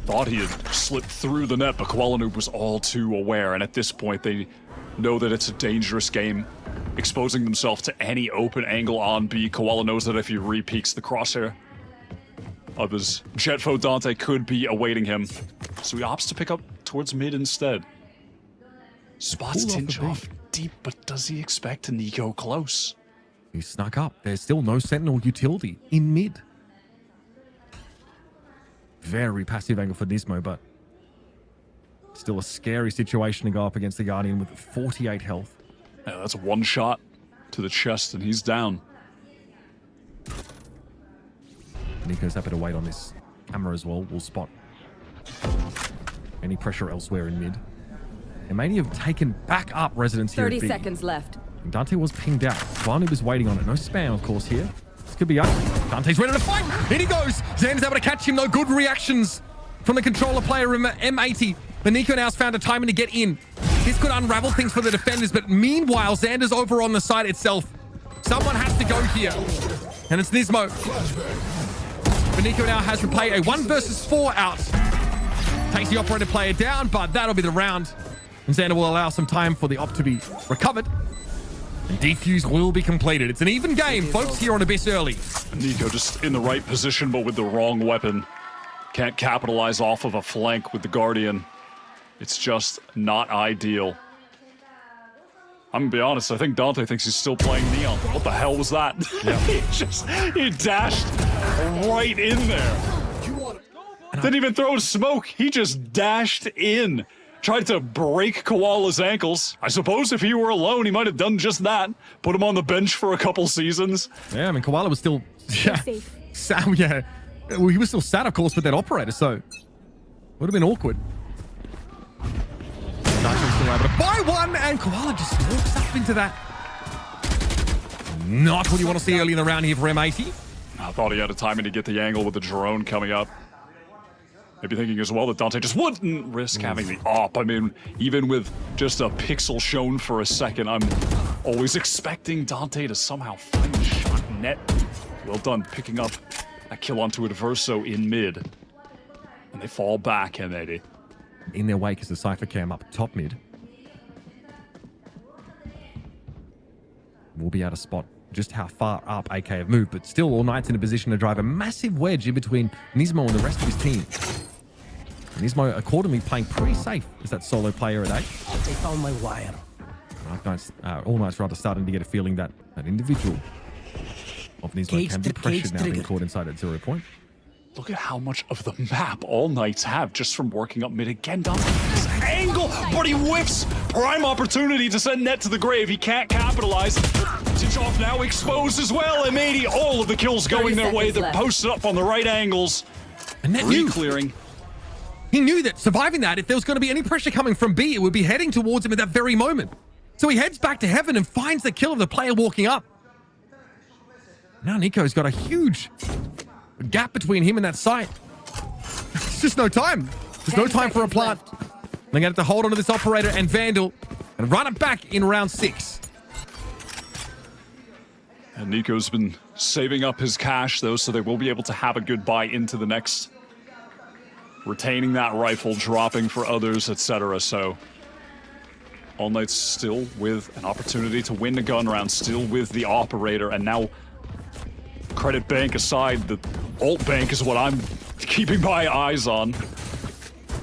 Thought he had slipped through the net, but Koala Noob was all too aware, and at this point they know that it's a dangerous game. Exposing themselves to any open angle on B. Koala knows that if he re-peeks the crosshair of his Jetfo Dante could be awaiting him. So he opts to pick up towards mid instead. Spots Tinge off deep, but does he expect Nico close? He snuck up. There's still no Sentinel utility in mid. Very passive angle for Nismo, but still a scary situation to go up against the Guardian with 48 health. Yeah, that's one shot to the chest and he's down. Nico's happy to wait on this camera as well. We'll spot any pressure elsewhere in mid. And many have taken back up residents here. 30 seconds left. And Dante was pinged out. Noob is waiting on it. No spam, of course, here. This could be up. Dante's ready to fight. In he goes. Zan's able to catch him, though. Good reactions from the controller player M80. But Nico now's found a timing to get in. This could unravel things for the defenders, but meanwhile, Xander's over on the side itself. Someone has to go here. And it's Nismo. But Nico now has to play a 1 versus 4 out. Takes the operator player down, but that'll be the round. And Xander will allow some time for the op to be recovered. And defuse will be completed. It's an even game, folks, here on Abyss early. Nico just in the right position, but with the wrong weapon. Can't capitalize off of a flank with the Guardian. It's just not ideal. I'm gonna be honest, I think Dante thinks he's still playing Neon. What the hell was that? Yeah. he dashed right in there. Didn't even throw smoke. He just dashed in. Tried to break Koala's ankles. I suppose if he were alone, he might have done just that. Put him on the bench for a couple seasons. Yeah, I mean, Koala was still... Yeah, Sam, yeah. Well, he was still sad, of course, with that operator, so... Would have been awkward. Nacho's still able to buy one, and Koala just walks up into that. Not what you want to see early in the round here for M80. I thought he had a timing to get the angle with the drone coming up. Maybe thinking as well that Dante just wouldn't risk having the op. I mean, even with just a pixel shown for a second, I'm always expecting Dante to somehow find the shot net. Well done, picking up a kill onto Adverso in mid. And they fall back, M80. In their wake is the Cypher Cam up top mid. We'll be able to spot just how far up AK have moved, but still All Knight's in a position to drive a massive wedge in between Nismo and the rest of his team. And Nismo accordingly playing pretty safe as that solo player at 8. They found my wire. All Knight's rather starting to get a feeling that that individual of Nismo can be pressured now being caught inside at 0 point. Look at how much of the map All Knights have just from working up mid again. Dante's angle, but he whiffs. Prime opportunity to send net to the grave. He can't capitalize. Tinchoff now exposed as well. M80, all of the kills going their way. They're posted up on the right angles. And that re-clearing. He knew that surviving that, if there was going to be any pressure coming from B, it would be heading towards him at that very moment. So he heads back to heaven and finds the kill of the player walking up. Now Nico's got a huge gap between him and that site. There's just no time. There's no time for a plant. They're going to have to hold on to this operator and Vandal and run it back in round 6. And Nico's been saving up his cash, though, so they will be able to have a good buy into the next. Retaining that rifle, dropping for others, etc. So All Knight's still with an opportunity to win the gun round, still with the operator, and now credit bank aside, the alt bank is what I'm keeping my eyes on.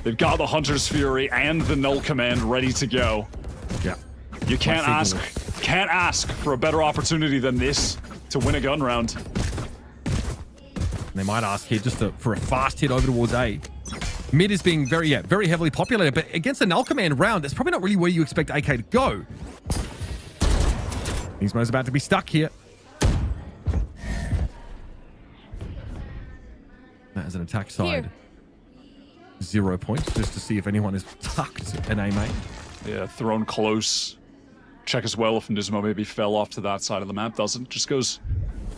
They've got the Hunter's Fury and the Null Command ready to go. Yeah. You can't ask for a better opportunity than this to win a gun round. They might ask here just for a fast hit over towards A. Mid is being very heavily populated, but against a null command round, that's probably not really where you expect AK to go. Nismo's about to be stuck here. That is an attack side. Here. 0 points, just to see if anyone is tucked an A main. Yeah, thrown close. Check as well if Nismo maybe fell off to that side of the map. Doesn't, just goes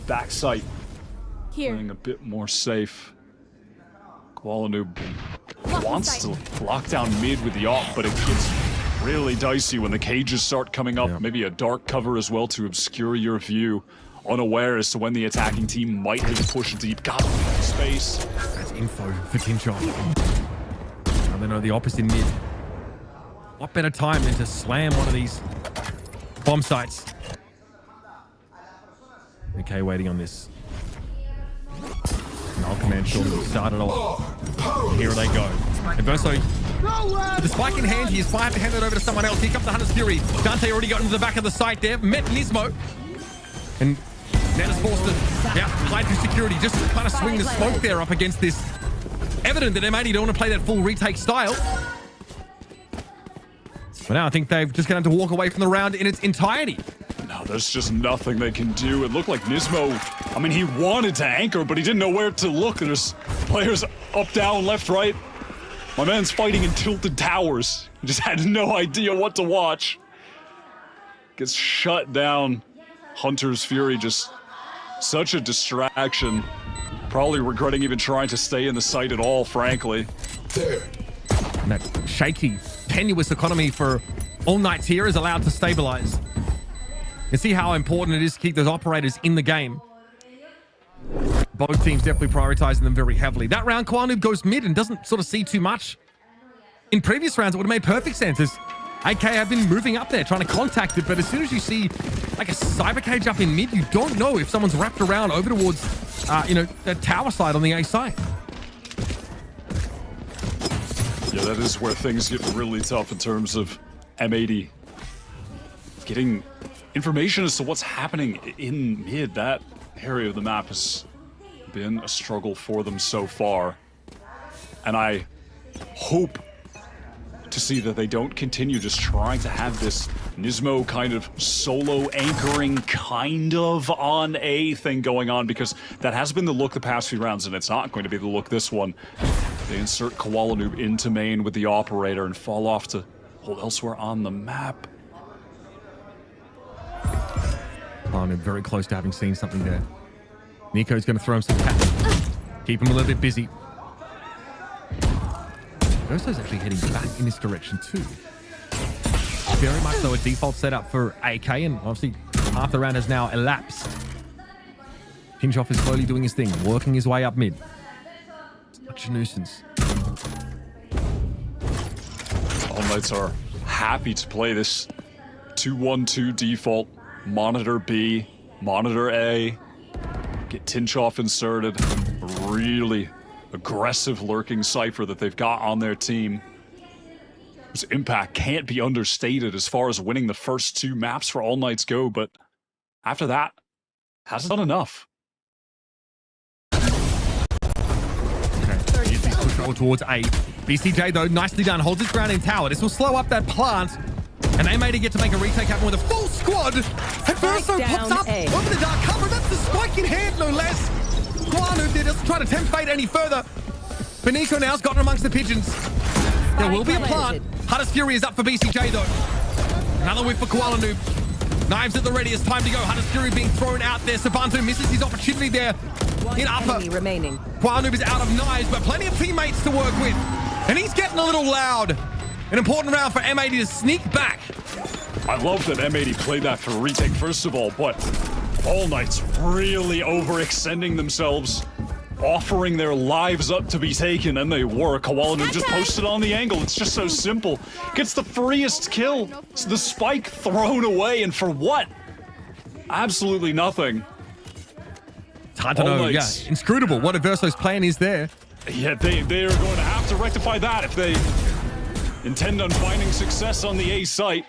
back sight. Here. Playing a bit more safe. Koalanoob wants to lock down mid with the op, but it gets really dicey when the cages start coming up. Yeah. Maybe a dark cover as well to obscure your view. Unaware as to when the attacking team might have pushed deep. Got space. That's info for Tinchoff. Now they know the op is in mid. What better time than to slam one of these bomb sites? Okay, waiting on this. Null command shortly started off. Here they go. And Verso, with the spike in hand, he is fired to hand it over to someone else. Here comes the Hunter's Fury. Dante already got into the back of the site there. Met Nismo. And Ned is forced to hide through security. Just to kind of swing the smoke there up against this. Evident that M80 don't want to play that full retake style. But now I think they've just going to have to walk away from the round in its entirety. No, there's just nothing they can do. It looked like Nismo, I mean, he wanted to anchor, but he didn't know where to look. There's players up, down, left, right. My man's fighting in tilted towers. He just had no idea what to watch. Gets shut down. Hunter's Fury, just such a distraction. Probably regretting even trying to stay in the site at all, frankly. And that shaky, tenuous economy for All Knights here is allowed to stabilize. You see how important it is to keep those operators in the game. Both teams definitely prioritizing them very heavily. That round, Koalanoob goes mid and doesn't sort of see too much. In previous rounds, it would have made perfect sense as AK have been moving up there, trying to contact it, but as soon as you see like a cyber cage up in mid, you don't know if someone's wrapped around over towards, the tower side on the A side. Yeah, that is where things get really tough in terms of M80 getting information as to what's happening in mid. That area of the map has been a struggle for them so far. And I hope to see that they don't continue just trying to have this Nismo kind of solo anchoring kind of on A thing going on, because that has been the look the past few rounds, and it's not going to be the look this one. They insert Koalanoob into main with the operator and fall off to hold elsewhere on the map. Koalanoob very close to having seen something there. Nico's going to throw him some cat. Keep him a little bit busy. Verso's actually heading back in this direction too. Very much so a default setup for AK, and obviously half the round has now elapsed. Tinchoff is slowly doing his thing, working his way up mid. Such a nuisance. All Knights are happy to play this 2-1-2 default. Monitor B, monitor A. Get Tinchoff inserted. Really aggressive lurking Cypher that they've got on their team. His impact can't be understated as far as winning the first two maps for All Knights go, but after that, hasn't done enough. Okay, he's pushed towards A. BCJ, though, nicely done. Holds his ground in tower. This will slow up that plant. And M80 get to make a retake happen with a full squad. And Verso pops up over the dark cover. That's the spike in hand, no less. Koalanoob there doesn't try to tempt fate any further. Benico now's gotten amongst the pigeons. There will be a plant. Hunter's Fury is up for BCJ, though. Another whiff for Koalanoob. Knives at the ready. It's time to go. Hunter's Fury being thrown out there. Sabantu misses his opportunity there in upper. Remaining. Koalanoob is out of knives, but plenty of teammates to work with. And he's getting a little loud. An important round for M80 to sneak back. I love that M80 played that for retake, first of all, but All Knights really overextending themselves, offering their lives up to be taken, and they were. Koalanoob just posted on the angle. It's just so simple. Gets the freest kill. It's the spike thrown away, and for what? Absolutely nothing. It's hard to know, yeah. Inscrutable what Verso's plan is there. Yeah, they are going to have to rectify that if they intend on finding success on the A site.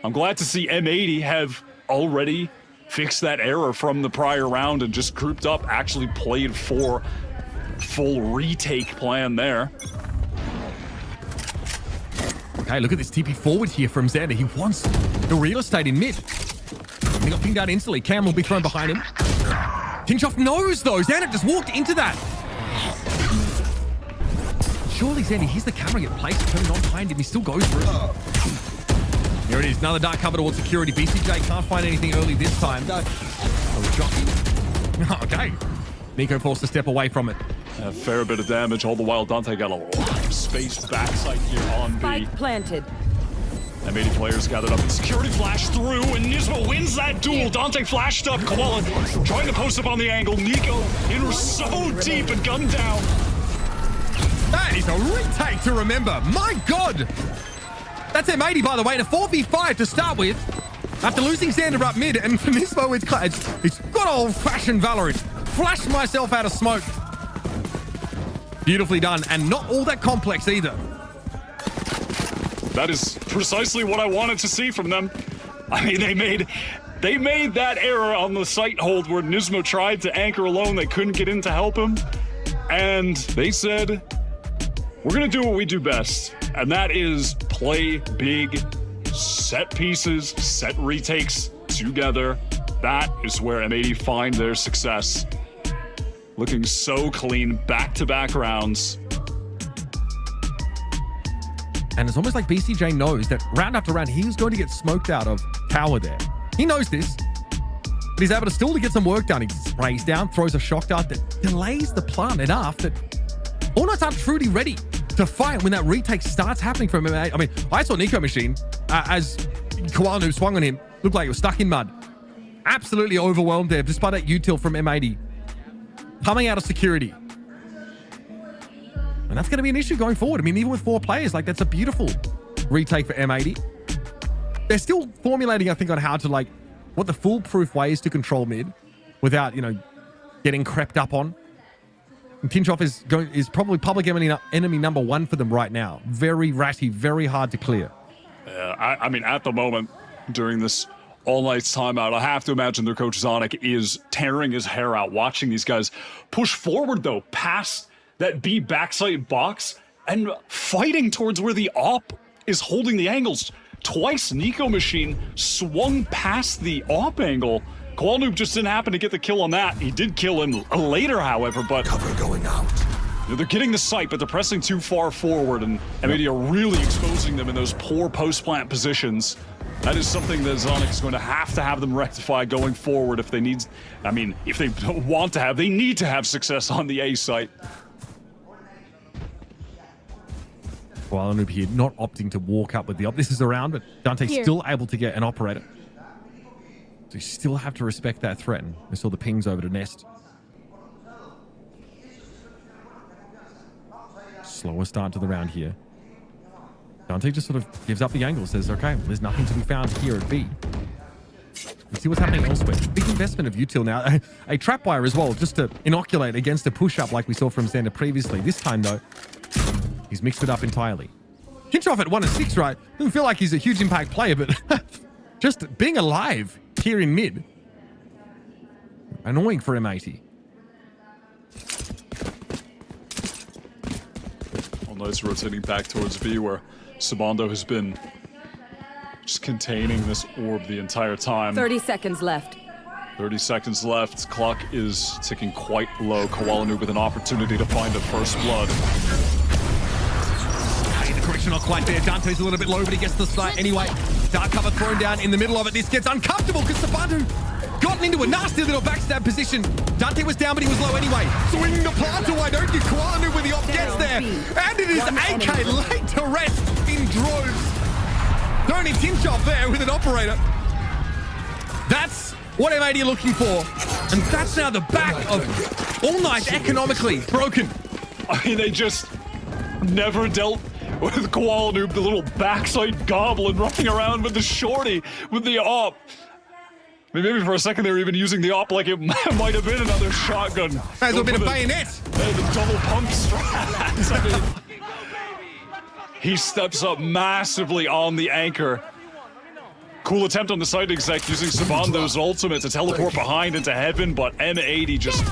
I'm glad to see M80 have already fixed that error from the prior round and just grouped up, actually played for full retake plan there. Okay, look at this TP forward here from Xander. He wants the real estate in mid. He got pinged out instantly. Cam will be thrown behind him. Tinchoff knows though. Xander just walked into that. Surely Xander hears the camera get placed, turning on behind him. He still goes for it. Here it is. Another dark cover towards security. BCJ can't find anything early this time. Oh, okay. Nico forced to step away from it. A fair bit of damage. All the while, Dante got a lot of space backside here on B. Spike planted. M80 players gathered up and security flash through, and Nismo wins that duel. Dante flashed up. Koala trying to post up on the angle. Nico in so deep and gunned down. That is a retake to remember. My God. That's M80, by the way, in a 4v5 to start with. After losing Xander up mid, and for Nismo, it's good old-fashioned Valorant. Flash myself out of smoke. Beautifully done, and not all that complex either. That is precisely what I wanted to see from them. I mean, they made that error on the site hold where Nismo tried to anchor alone. They couldn't get in to help him. And they said, we're going to do what we do best. And that is play big, set pieces, set retakes together. That is where M80 find their success. Looking so clean, back-to-back rounds. And it's almost like BCJ knows that round after round, he's going to get smoked out of tower there. He knows this, but he's able to still get some work done. He sprays down, throws a shock dart that delays the plant enough that All Knights aren't truly ready to fight when that retake starts happening from him. I mean, I saw Nico Machine as Koala swung on him, looked like he was stuck in mud. Absolutely overwhelmed there, despite that util from M80. Coming out of security. And that's going to be an issue going forward. I mean, even with 4 players, like that's a beautiful retake for M80. They're still formulating, I think, on how to like, what the foolproof way is to control mid without, you know, getting crept up on. And Tinchoff is probably public enemy number 1 for them right now. Very ratty, very hard to clear. I mean, at the moment, during this All Knights timeout, I have to imagine their coach Zonic is tearing his hair out watching these guys push forward, though, past that B backside box and fighting towards where the op is holding the angles. Twice, Nico Machine swung past the op angle. Koala just didn't happen to get the kill on that. He did kill him later, however, but cover going out. They're getting the sight, but they're pressing too far forward, and M80 are really exposing them in those poor post-plant positions. That is something that Zonic is going to have them rectify going forward if they need, I mean, if they want to have, they need to have success on the A site. Koala Noob here, not opting to walk up with the op. This is around, but Dante's still able to get an operator. So you still have to respect that threat. And we saw the pings over to Nest. Slower start to the round here. Dante just sort of gives up the angle, says, okay, well, there's nothing to be found here at B. Let's see what's happening elsewhere. Big investment of util now. A trapwire as well, just to inoculate against a push-up like we saw from Xander previously. This time, though, he's mixed it up entirely. Tinchoff at 1 and 6, right? Doesn't feel like he's a huge impact player, but just being alive here in mid. Annoying for M80. Nice rotating back towards B, where Sabando has been just containing this orb the entire time. 30 seconds left. 30 seconds left. Clock is ticking quite low. Koala Noob with an opportunity to find a first blood. The correction not quite there. Dante's a little bit low, but he gets the site anyway. Dark cover thrown down in the middle of it. This gets uncomfortable because Sabando gotten into a nasty little backstab position. Dante was down, but he was low anyway. Swing the planter, why don't you? Koala Noob with the op gets there. And it is AK laid to rest in droves. Tony Tinchoff there with an operator. That's what M80 are looking for. And that's now the back of All Knights economically broken. I mean, they just never dealt with Koala Noob, the little backside goblin running around with the shorty, with the op. I mean, maybe for a second they were even using the op like it might have been another shotgun. Might as well been a bayonet. The double pump strats. I mean, he steps up massively on the anchor. Cool attempt on the side exec using Sabando's ultimate to teleport behind into heaven, but M80 just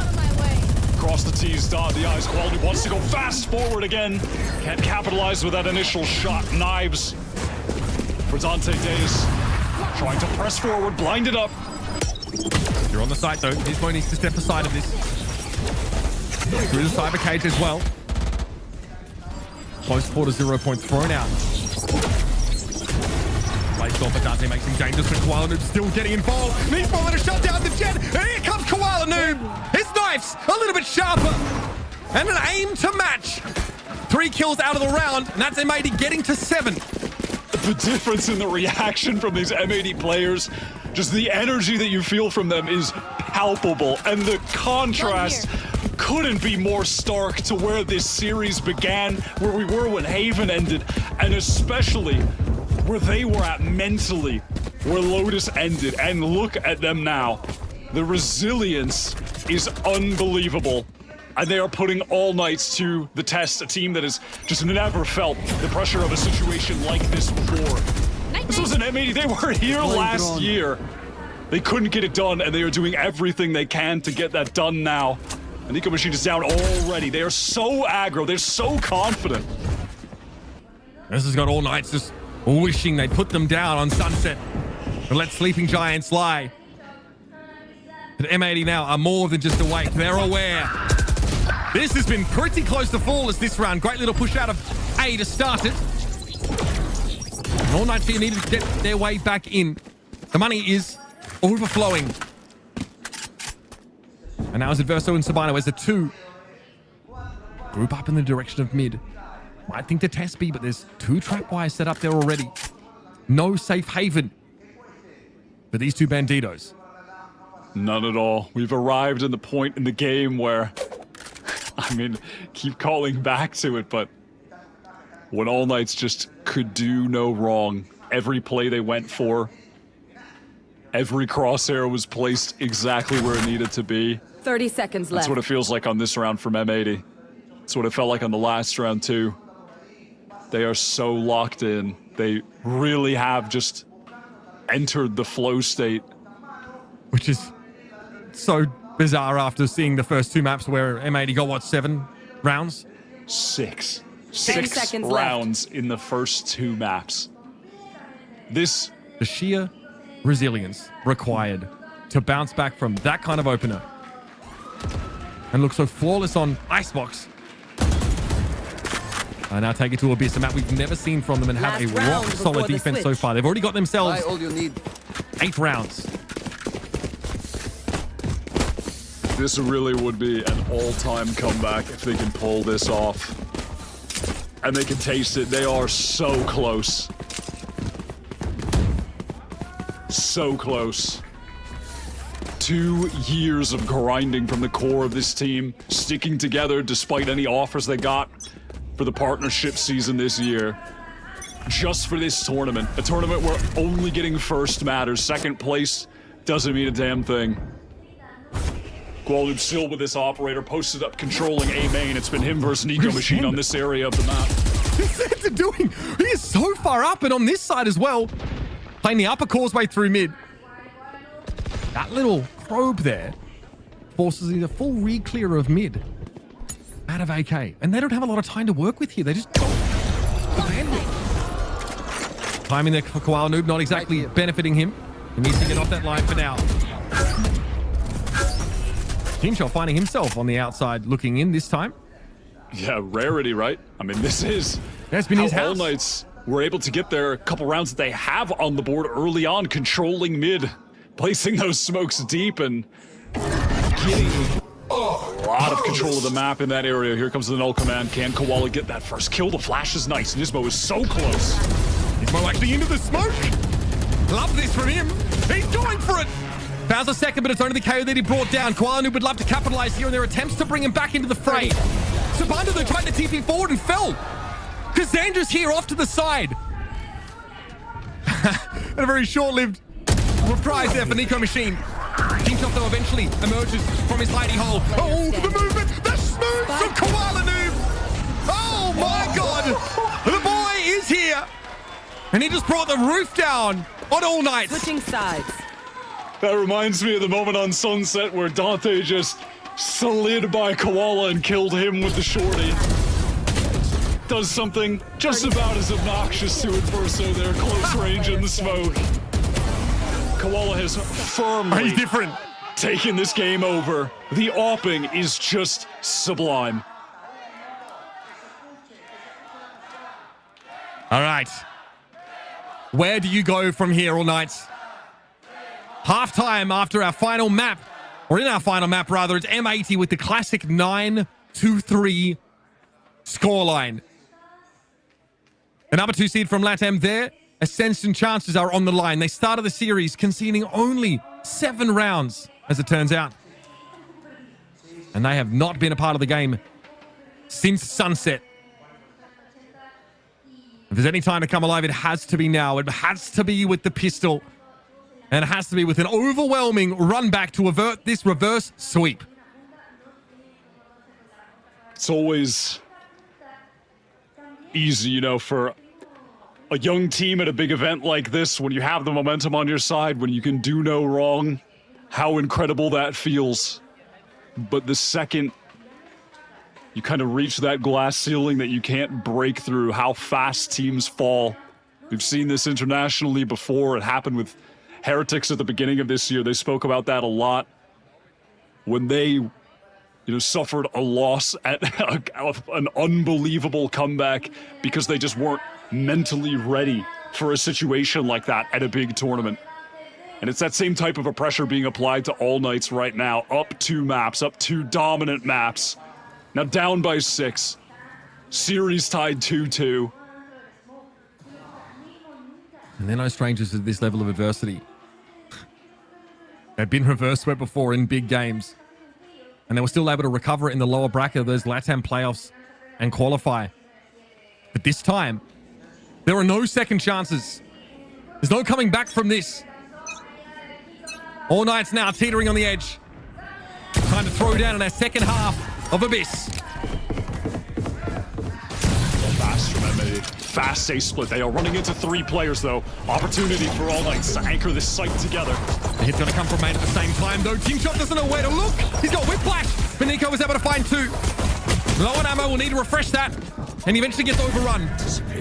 cross the T's, dot the I's. Quality wants to go fast forward again. Can't capitalize with that initial shot. Knives for Dante Days. Trying to press forward, blinded up. You're on the site though. Nismo needs to step aside of this. Through the cyber cage as well. Close quarter 0 point thrown out. Plays off, but Dante makes him dangerous, but Koala Noob still getting involved. Nismo going to shut down the Jet. And here comes Koala Noob. His knife's a little bit sharper. And an aim to match. 3 kills out of the round, and that's M80 getting to 7. The difference in the reaction from these M80 players, just the energy that you feel from them is palpable, and the contrast couldn't be more stark to where this series began, where we were when Haven ended, and especially where they were at mentally, where Lotus ended. And look at them now. The resilience is unbelievable. And they are putting all Knights to the test, a team that has just never felt the pressure of a situation like this before. This was an M80, they were here last year. They couldn't get it done, and they are doing everything they can to get that done now. And Nico Machine is down already. They are so aggro, they're so confident. This has got all Knights just wishing they'd put them down on Sunset and let sleeping giants lie. But M80 now are more than just awake, they're aware. This has been pretty close to flawless this round. Great little push out of A to start it. And all Knights here needed to get their way back in. The money is overflowing. And now as Adverso and Sabino as the 2 group up in the direction of mid. Might think to test B, but there's 2 trap wires set up there already. No safe haven for these 2 banditos. None at all. We've arrived in the point in the game where, I mean, keep calling back to it, but when All Knights just could do no wrong, every play they went for, every crosshair was placed exactly where it needed to be. 30 seconds left. That's what it feels like on this round from M80. That's what it felt like on the last round too. They are so locked in. They really have just entered the flow state. Which is so bizarre after seeing the first 2 maps where M80 got, what, 7 rounds? 6. 10 6 seconds rounds in the first 2 maps. The sheer resilience required to bounce back from that kind of opener and look so flawless on Icebox. And now take it to Abyss, a map we've never seen from them and have a rock-solid defense so far. They've already got themselves 8 rounds. This really would be an all-time comeback if they can pull this off. And they can taste it. They are so close. So close. 2 years of grinding from the core of this team, sticking together despite any offers they got for the partnership season this year. Just for this tournament. A tournament where only getting first matters. Second place doesn't mean a damn thing. Gualub still with this operator, posted up controlling A main. It's been him versus Nico Machine on this area of the map. What's he doing? He is so far up, and on this side as well. Playing the upper causeway through mid. That little probe there forces the full re-clear of mid out of AK. And they don't have a lot of time to work with here. They just don't abandon it. Timing there for Koala Noob, not exactly benefiting him. He needs to get off that line for now. Kinshot finding himself on the outside looking in this time. Yeah, rarity, right? I mean, this is that's been his house. All Knights were able to get there a couple rounds that they have on the board early on, controlling mid, placing those smokes deep and getting a lot of control of the map in that area. Here comes the null command. Can Koala get that first kill? The flash is nice. Nismo is so close. Nismo actually into the smoke. Love this from him. He's going for it. Found a second, but it's only the KO that he brought down. Koala Noob would love to capitalize here on their attempts to bring him back into the fray. Sabando, though, tried to TP forward and fell. Cassandra's here off to the side. And a very short-lived reprise there for Nico Machine. Kinshot, though, eventually emerges from his hidey hole. Oh, the movement! The smooth from Koala Noob! Oh, my God! The boy is here! And he just brought the roof down on All Night. Switching sides. That reminds me of the moment on Sunset where Dante just slid by Koala and killed him with the shorty. Does something just about as obnoxious to Adverso there, close range in the smoke. Koala has firmly taken this game over. The opping is just sublime. All right. Where do you go from here, All Night? Halftime after our final map, or in our final map rather, it's M80 with the classic 9-2-3 scoreline. The number 2 seed from LATAM there, Ascension chances are on the line. They started the series conceding only 7 rounds, as it turns out. And they have not been a part of the game since sunset. If there's any time to come alive, it has to be now. It has to be with the pistol. And it has to be with an overwhelming run back to avert this reverse sweep. It's always easy, you know, for a young team at a big event like this, when you have the momentum on your side, when you can do no wrong, how incredible that feels. But the second you kind of reach that glass ceiling that you can't break through, how fast teams fall. We've seen this internationally before. It happened with Heretics at the beginning of this year. They spoke about that a lot. When they, suffered a loss at an unbelievable comeback because they just weren't mentally ready for a situation like that at a big tournament. And it's that same type of a pressure being applied to All Nights right now. Up 2 maps, up 2 dominant maps. Now down by 6. Series tied 2-2. And they're no strangers to this level of adversity. They've been reverse swept before in big games. And they were still able to recover it in the lower bracket of those LATAM playoffs and qualify. But this time, there are no second chances. There's no coming back from this. All Nights now teetering on the edge. Time to throw down in our second half of Abyss. Fast from M80. Fast ace split. They are running into 3 players, though. Opportunity for All Nights to anchor this site together. The hit's going to come from main at the same time, though. Team Shot doesn't know where to look. He's got Whiplash, but Nico was able to find 2. Low on ammo, will need to refresh that. And he eventually gets overrun.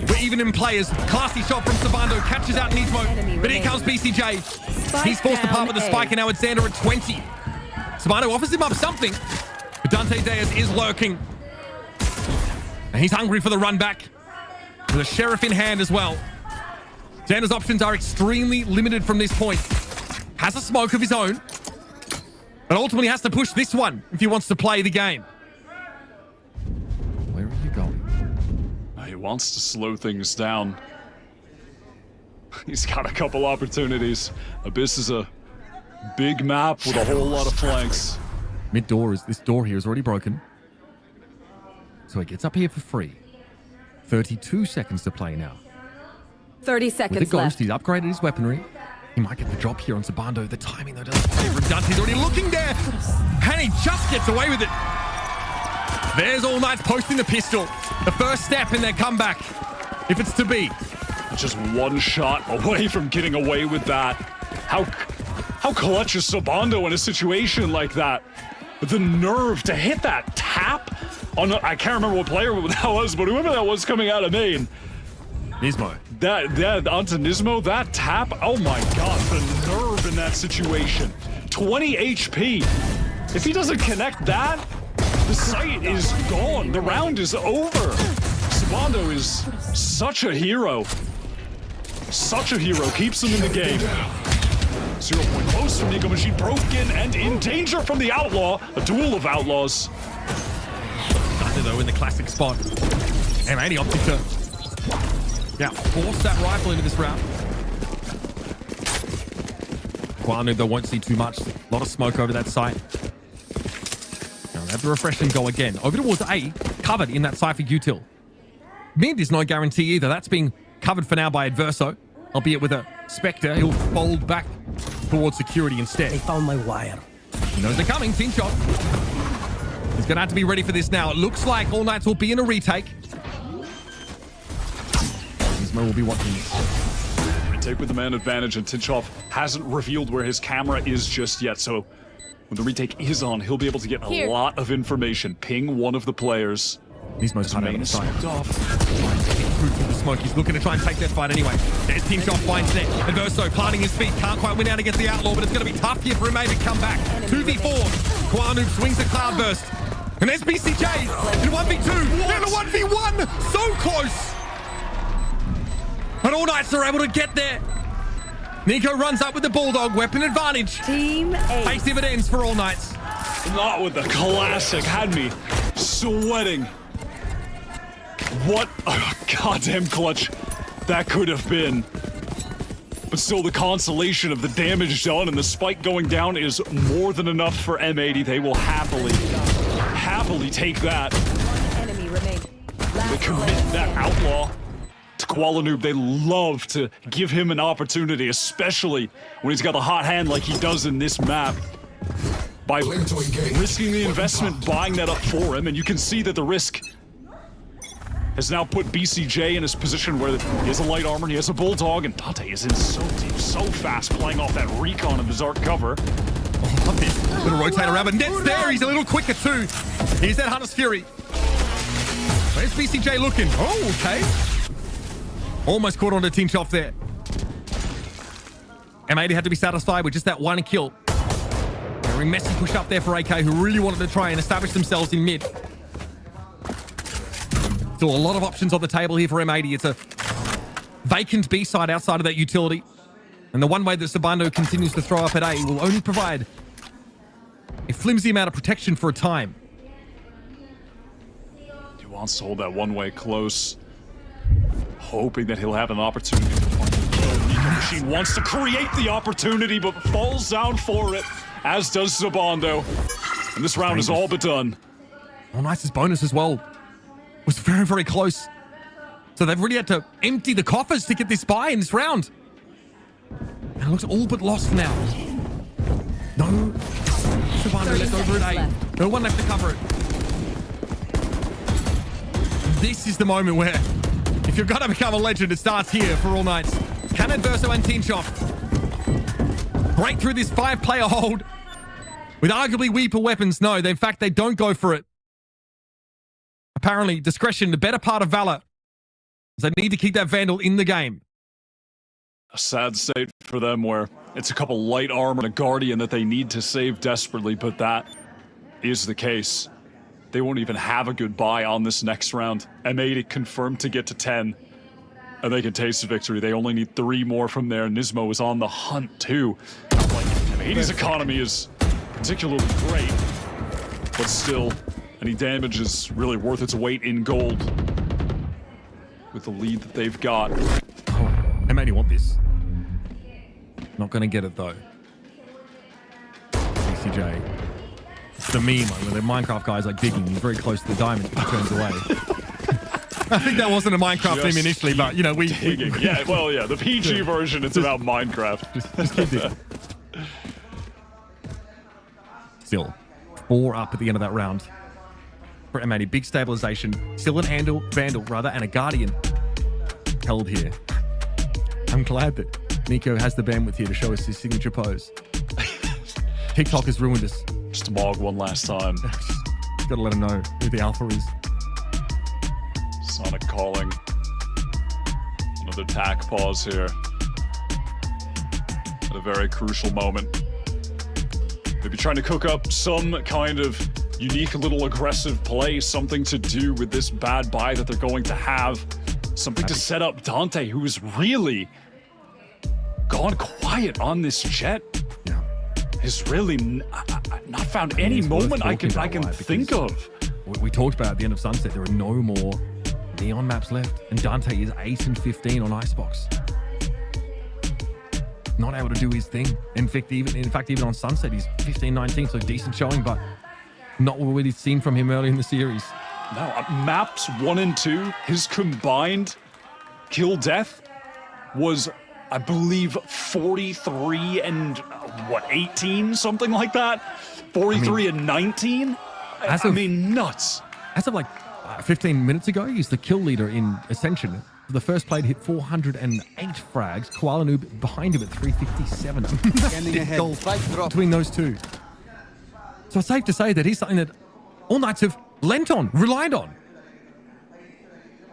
We're even in players. Classy shot from Sabando. Catches out Nismo. But here comes BCJ. He's forced apart with the spike, and now it's Xander at 20. Sabando offers him up something. But Dante Diaz is lurking. And he's hungry for the run back. With a Sheriff in hand as well. Xander's options are extremely limited from this point. Has a smoke of his own. But ultimately has to push this one if he wants to play the game. Where are you going? He wants to slow things down. He's got a couple opportunities. Abyss is a big map with a whole lot of flanks. Mid door this door here is already broken. So he gets up here for free. 32 seconds to play now. 30 seconds With the left. Ghost, he's upgraded his weaponry. He might get the drop here on Sabando. The timing, though, doesn't favor him. Dante's already looking there. And he just gets away with it. There's All Nights posting the pistol. The first step in their comeback, if it's to be. Just one shot away from getting away with that. How clutch is Sabando in a situation like that? The nerve to hit that tap on, I can't remember what player that was, but whoever that was coming out of main. Nismo. That onto Nismo, that tap, oh my god, the nerve in that situation. 20 HP. If he doesn't connect that, the site is gone. The round is over. Sabando is such a hero. Such a hero, keeps him in the game. 0 point post from Nico Machine, broken and in danger from the Outlaw. A duel of Outlaws. Dante, though, in the classic spot. M80 optic to force that rifle into this round. Guanu, though, won't see too much. A lot of smoke over that site. Now they have to refresh and go again. Over towards A, covered in that Cypher util. Mid is no guarantee either. That's being covered for now by Adverso, albeit with a Spectre. He'll fold back towards security instead. They found my wire. He knows they're coming. Team shot. He's going to have to be ready for this now. It looks like All Nights will be in a retake. Nismo will be watching this. take with the man advantage, and Tinchov hasn't revealed where his camera is just yet, so when the retake is on, he'll be able to get a lot of information. Ping one of the players. He's most kind of off. Through the smoke. He's looking to try and take that fight anyway. There's Tinchov finds net. And Verso planting his feet. Can't quite win out against the Outlaw, but it's going to be tough here for him to come back. 2v4. Kwanu swings the Cloudburst. And there's BCJ in 1v2. And a 1v1. So close. And All Knights are able to get there. Nico runs up with the Bulldog. Weapon advantage. Team A. Takes dividends for All Knights. Not with the classic. Had me sweating. What a goddamn clutch that could have been. But still, the consolation of the damage done and the spike going down is more than enough for M80. They will happily take that. Enemy remaining. They commit that Outlaw to Kuala-Noob. They love to give him an opportunity, especially when he's got the hot hand like he does in this map. By risking the investment, buying that up for him, and you can see that the risk has now put BCJ in his position where he has a light armor, he has a Bulldog, and Dante is in so deep, so fast, playing off that recon of his arc cover. Oh, love this. Little rotate around, but Net's there. He's a little quicker too. Here's that Hunter's Fury. Where's BCJ looking? Oh, okay. Almost caught on to Tinchov there. M80 had to be satisfied with just that one kill. Very messy push up there for AK, who really wanted to try and establish themselves in mid. Still a lot of options on the table here for M80. It's a vacant B side outside of that utility. And the one way that Sabando continues to throw up at A will only provide a flimsy amount of protection for a time. He wants to hold that one-way close, hoping that he'll have an opportunity to find the kill. Nico Machine wants to create the opportunity, but falls down for it, as does Sabando. And this round is all but done. Oh, nice bonus as well. Was very, very close. So they've really had to empty the coffers to get this buy in this round. And it looks all but lost now. No. Savannah left over at A. No one left to cover it. This is the moment where, if you're going to become a legend, it starts here for All Knights. Can Verso and Tinchov break through this 5-player hold with arguably weaker weapons? No, in fact, they don't go for it. Apparently, discretion, the better part of valor. They need to keep that Vandal in the game. A sad state for them where it's a couple light armor and a Guardian that they need to save desperately, but that is the case. They won't even have a good buy on this next round. M80 confirmed to get to 10, and they can taste the victory. They only need 3 more from there. Nismo is on the hunt too. Like, M80's economy is particularly great, but still, any damage is really worth its weight in gold with the lead that they've got. Oh, M80 want this. Not going to get it though. BCJ. It's the meme where the Minecraft guy's like digging. He's very close to the diamond. He turns away. I think that wasn't a Minecraft theme initially, but you know, yeah, well, yeah, the PG version, it's about Minecraft. Just keep digging. Still, 4 up at the end of that round. For M80, big stabilization. Still an Vandal rather, and a Guardian held here. I'm glad that Nico has the bandwidth here to show us his signature pose. TikTok has ruined us. Just Mog one last time. Gotta let him know who the alpha is. Sonic calling. Another tack pause here. At a very crucial moment. Maybe trying to cook up some kind of unique little aggressive play, something to do with this bad buy that they're going to have. Something to set up Dante, who's really gone quiet on this jet. Yeah. Has really not found any moment I can think of. We talked about at the end of Sunset, there are no more Neon maps left, and Dante is 8 and 15 on Icebox. Not able to do his thing. In fact, even on Sunset, he's 15-19, so decent showing, but not what we've seen from him early in the series. No, maps 1 and 2, his combined kill death was, I believe, 43 and 18, something like that. 43 and 19. I mean, nuts. As of like 15 minutes ago, he's the kill leader in Ascension. The first plate hit 408 frags. Koala Noob behind him at 357. Ahead. Goals between those two. So it's safe to say that he's something that all Knights have lent on, relied on.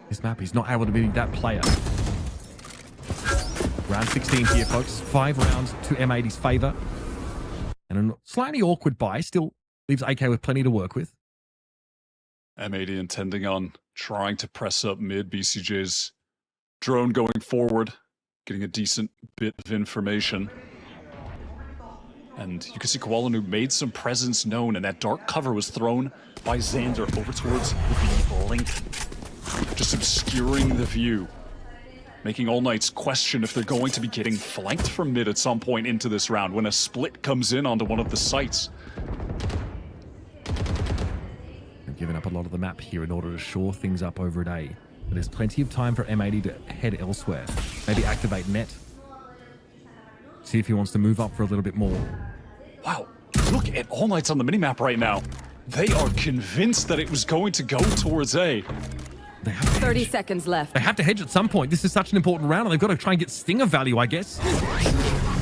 This map, he's not able to be that player. Round 16 here, folks. 5 rounds to M80's favor. And a slightly awkward buy. Still leaves AK with plenty to work with. M80 intending on trying to press up mid. BCJ's drone going forward, getting a decent bit of information. And you can see Koala Noob made some presence known, and that dark cover was thrown by Xander over towards the link, just obscuring the view, making all Knights question if they're going to be getting flanked from mid at some point into this round when a split comes in onto one of the sites. They've given up a lot of the map here in order to shore things up over at A. But there's plenty of time for M80 to head elsewhere. Maybe activate net. See if he wants to move up for a little bit more. Wow, look at All Knights on the minimap right now. They are convinced that it was going to go towards A. They have 30 seconds left. They have to hedge at some point. This is such an important round, and they've got to try and get stinger value, I guess.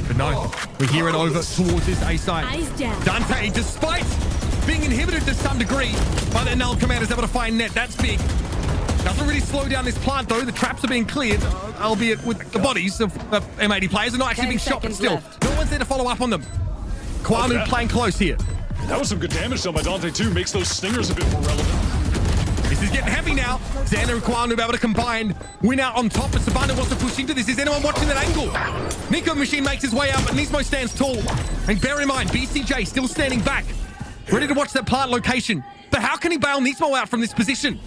But no, we hear it over towards this A side. Eyes down. Dante, despite being inhibited to some degree by their null commanders, able to find net. That's big. Doesn't really slow down this plant, though. The traps are being cleared, albeit with the bodies of M80 players. They're not actually being shot, but still. No one's there to follow up on them. Koala Noob playing close here. That was some good damage done by Dante, too. Makes those stingers a bit more relevant. This is getting heavy now. Xander and Koala Noob able to combine. Win out on top, but Sabanda wants to push into this. Is anyone watching that angle? Nico Machine makes his way out, but Nismo stands tall. And bear in mind, BCJ still standing back, ready to watch that plant location. But how can he bail Nismo out from this position?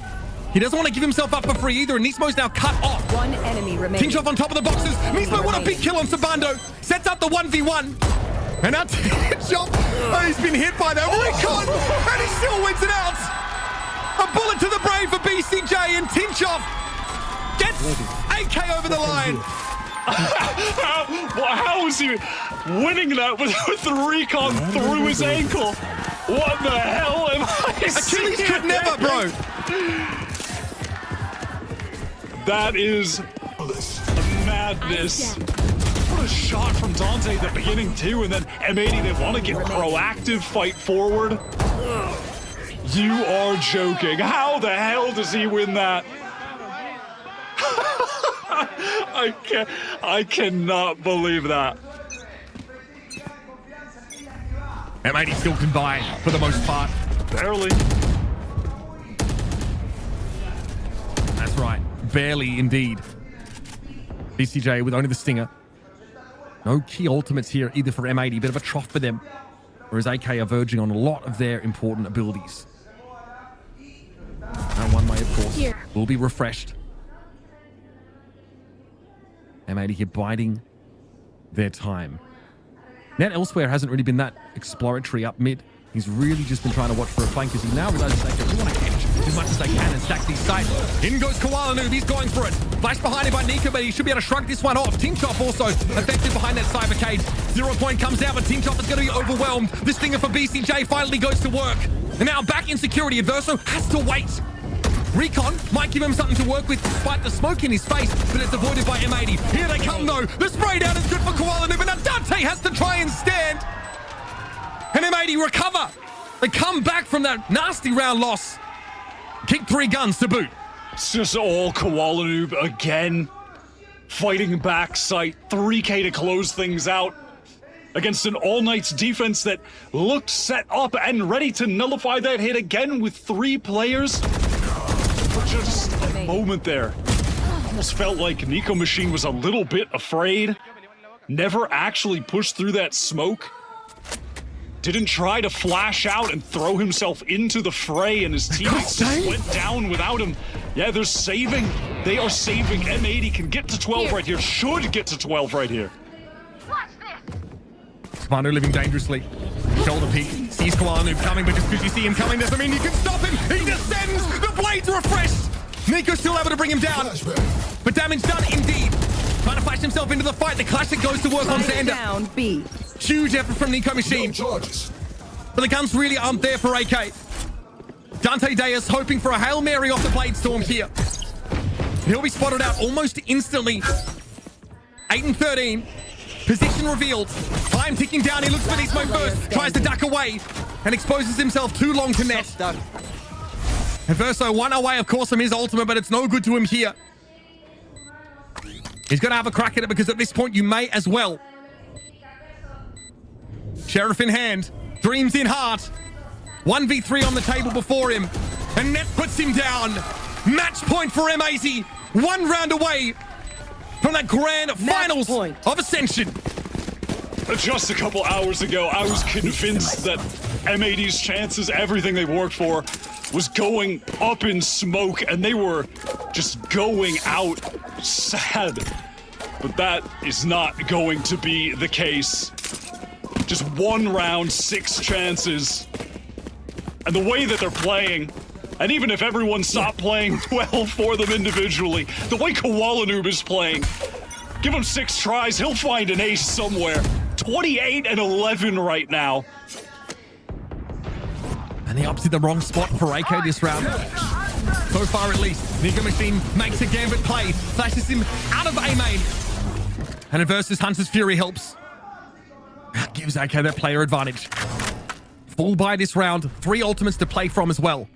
He doesn't want to give himself up for free either, and Nismo's now cut off. One enemy remaining. Tinch off on top of the boxes. Nismo, what a big kill on Sabando. Sets up the 1v1. And now Tinch off. Oh, he's been hit by that Recon, and he still wins it out. A bullet to the brain for BCJ, and Tinchoff gets AK over the line. How was he winning that with the recon through his ankle? What the hell am I Achilles seeing? could never, bro. That is madness. What a shot from Dante at the beginning, too, and then M80, they want to get proactive, fight forward. You are joking. How the hell does he win that? I cannot believe that. M80 still can buy for the most part. Barely. That's right. Barely indeed. BCJ with only the stinger. No key ultimates here either for M80. Bit of a trough for them. Whereas AK are verging on a lot of their important abilities. Now one way, of course, will be refreshed. M80 here biding their time. Net elsewhere hasn't really been that exploratory up mid. He's really just been trying to watch for a flank because he now realizes they want to hedge as much as they can and stack these sites. In goes Koala Noob. He's going for it. Flash behind him by Nika, but he should be able to shrug this one off. Tinchoff also effective behind that cyber cage. 0 point comes out, but Tinchoff is going to be overwhelmed. The stinger for BCJ finally goes to work. And now back in security. Adverso has to wait. Recon might give him something to work with despite the smoke in his face, but it's avoided by M80. Here they come, though. The spray down is good for Koala Noob, and now Dante has to try and stand. And M80 recover. They come back from that nasty round loss. Kick 3 guns to boot. It's just all Koala Noob again. Fighting back sight. 3K to close things out. Against an All Knights defense that looked set up and ready to nullify that hit again with 3 players. For just a moment there. Almost felt like Nico Machine was a little bit afraid. Never actually pushed through that smoke. Didn't try to flash out and throw himself into the fray, and his teammates just went down without him. Yeah, they're saving. They are saving. M80 can get to 12 right here. Should get to 12 right here. Spano living dangerously. Shoulder peek. Sees Koala Noob coming, but just because you see him coming doesn't mean you can stop him. He descends. The blades refreshed. Nico's still able to bring him down. But damage done indeed. Trying to flash himself into the fight. The classic goes to work on Xander. Down B. Huge effort from Nico Machine. But the guns really aren't there for AK. Dante Deus hoping for a Hail Mary off the Blade Storm here. He'll be spotted out almost instantly. 8 and 13. Position revealed. Time ticking down. He looks for Nismo first. Tries to duck away and exposes himself too long to net. And Verso 1 away, of course, from his ultimate, but it's no good to him here. He's going to have a crack at it because at this point you may as well. Sheriff in hand. Dreams in heart. 1v3 on the table before him. And net puts him down. Match point for M80. 1 round away from that grand finals of Ascension. Just a couple hours ago, I was convinced that M80's chances, everything they worked for, was going up in smoke, and they were just going out sad. But that is not going to be the case. Just 1 round, 6 chances. And the way that they're playing, and even if everyone stopped playing well for them individually, the way Koalanoob is playing, give him 6 tries, he'll find an ace somewhere. 28 and 11 right now. And they opted the wrong spot for AK this round. So far at least. Nico Machine makes a gambit play, flashes him out of A main. And versus Hunter's Fury helps. Gives AK that player advantage. Full buy this round. 3 ultimates to play from as well.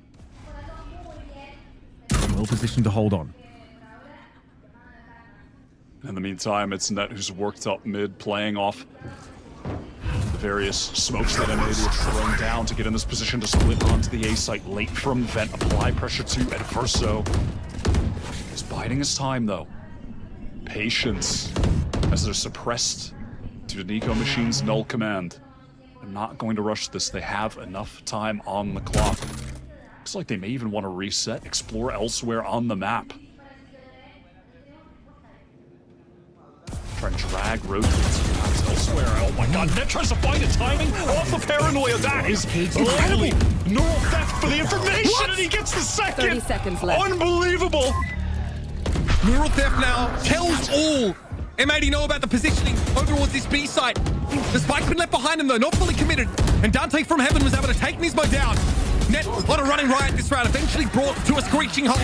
Well positioned to hold on. In the meantime, it's Net who's worked up mid, playing off the various smokes that M80 are throwing down to get in this position to split onto the A site late from Vent. Apply pressure to Adverso. He's biding his time, though. Patience as they're suppressed to Nico Machine's null command. They're not going to rush this. They have enough time on the clock. Looks like they may even want to reset, explore elsewhere on the map. Try and drag rotates elsewhere. Oh my god, Net tries to find a timing off the paranoia. That is incredible. Neural theft for the information, what? And he gets the second. 30 seconds left. Unbelievable. Neural theft now tells all. M80 know about the positioning over towards this B site. The spike's been left behind him though, not fully committed. And Dante from Heaven was able to take Nismo down. Net on a running riot this round, eventually brought to a screeching halt.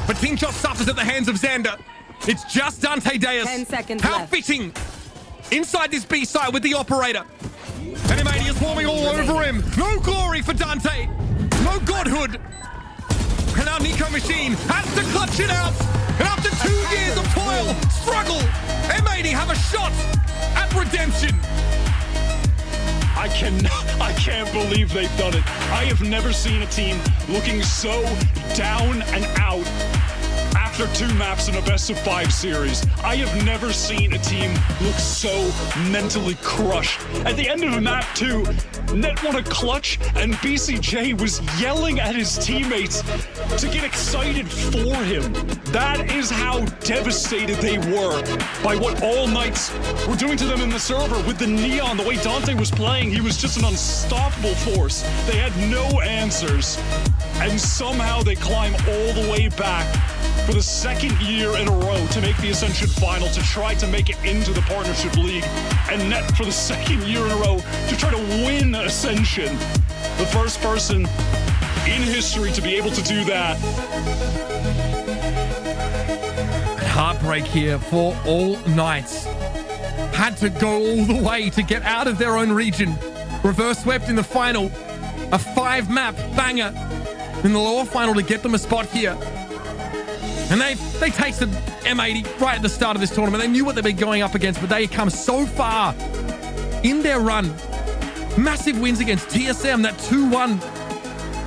But Team Shot suffers at the hands of Xander. It's just Dante Deus. 10 seconds How left. fitting. Inside this B site with the operator. And M80 is swarming all over him. No glory for Dante. No godhood. And now Nico Machine has to clutch it out. And after 2 years of toil, struggle, M80 have a shot at redemption. I can't believe they've done it. I have never seen a team looking so down and out after 2 maps in a best-of-5 series. I have never seen a team look so mentally crushed. At the end of map 2, Net won a clutch, and BCJ was yelling at his teammates to get excited for him. That is how devastated they were by what All Knights were doing to them in the server. With the Neon, the way Dante was playing, he was just an unstoppable force. They had no answers, and somehow they climb all the way back for the 2nd year in a row to make the Ascension final, to try to make it into the Partnership League, and Net for the 2nd year in a row to try to win Ascension. The first person in history to be able to do that. Heartbreak here for All Knights. Had to go all the way to get out of their own region. Reverse swept in the final. A 5-map banger in the lower final to get them a spot here. And they tasted M80 right at the start of this tournament. They knew what they'd been going up against, but they had come so far in their run. Massive wins against TSM, that 2-1.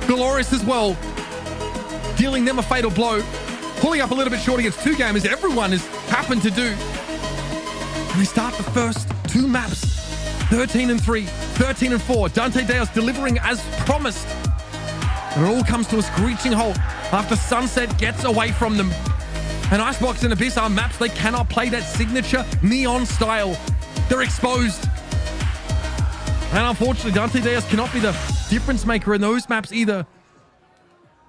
Glorious as well, dealing them a fatal blow. Pulling up a little bit short against 2 gamers, everyone has happened to do. And they start the first 2 maps, 13 and 3, 13 and 4. Dante Deus delivering as promised. And it all comes to a screeching halt after Sunset gets away from them. And Icebox and Abyss are maps they cannot play that signature neon style. They're exposed. And unfortunately, Dante Deus cannot be the difference maker in those maps either.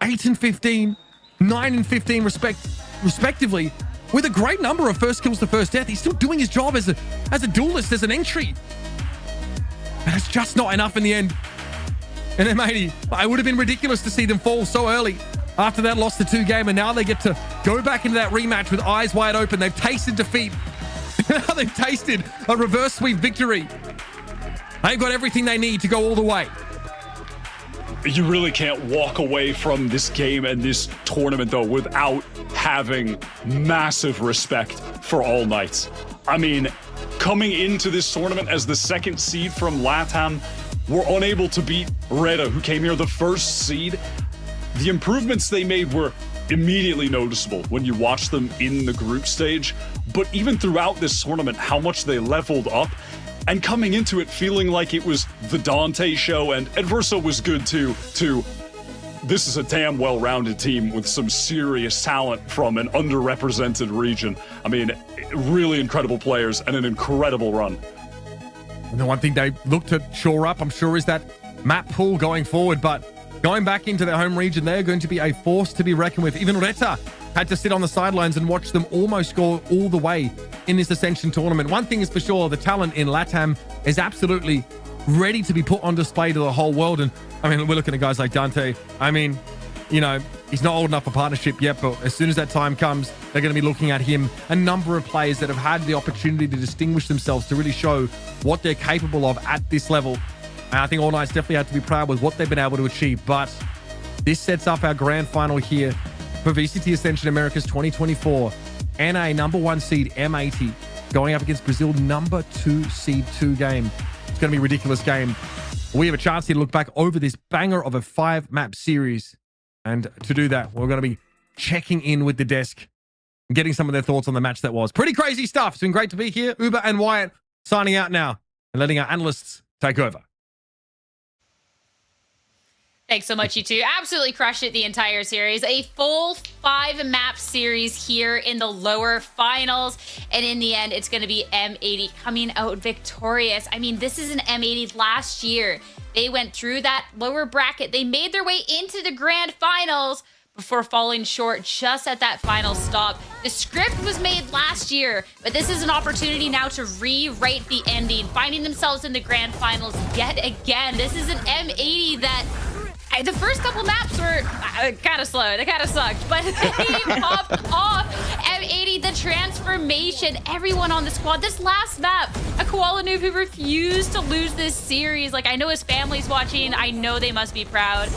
8 and 15, 9 and 15 respectively, with a great number of first kills to first death. He's still doing his job as a duelist, as an entry. And it's just not enough in the end. And M80, it would have been ridiculous to see them fall so early after that loss to 2 game, and now they get to go back into that rematch with eyes wide open. They've tasted defeat. They've tasted a reverse sweep victory. They've got everything they need to go all the way. You really can't walk away from this game and this tournament, though, without having massive respect for All Knights. I mean, coming into this tournament as the second seed from LATAM, were unable to beat Veto, who came here the first seed. The improvements they made were immediately noticeable when you watch them in the group stage, but even throughout this tournament, how much they leveled up. And coming into it feeling like it was the Dante show, and Adverso was good too, this is a damn well-rounded team with some serious talent from an underrepresented region. I mean, really incredible players and an incredible run. And the one thing they look to shore up, I'm sure, is that map pool going forward, but going back into their home region, they're going to be a force to be reckoned with. Even Reta had to sit on the sidelines and watch them almost go all the way in this Ascension tournament. One thing is for sure, the talent in LATAM is absolutely ready to be put on display to the whole world. And I mean, we're looking at guys like Dante. I mean, you know, he's not old enough for partnership yet, but as soon as that time comes, they're going to be looking at him. A number of players that have had the opportunity to distinguish themselves, to really show what they're capable of at this level. And I think All Knights definitely have to be proud with what they've been able to achieve. But this sets up our grand final here for VCT Ascension Americas 2024. NA #1 seed M80 going up against Brazil #2 seed 2 game. It's going to be a ridiculous game. We have a chance here to look back over this banger of a 5-map series. And to do that, we're going to be checking in with the desk and getting some of their thoughts on the match that was. Pretty crazy stuff. It's been great to be here. Uber and Wyatt signing out now and letting our analysts take over. Thanks so much, you two. Absolutely crushed it the entire series. A full 5-map series here in the lower finals. And in the end, it's going to be M80 coming out victorious. I mean, this is an M80 last year. They went through that lower bracket. They made their way into the grand finals before falling short just at that final stop. The script was made last year, but this is an opportunity now to rewrite the ending, finding themselves in the grand finals yet again. This is an M80 that the first couple maps were kind of slow. They kind of sucked, but they popped off. M80, the transformation, everyone on the squad. This last map, a Koala Noob who refused to lose this series. Like, I know his family's watching. I know they must be proud.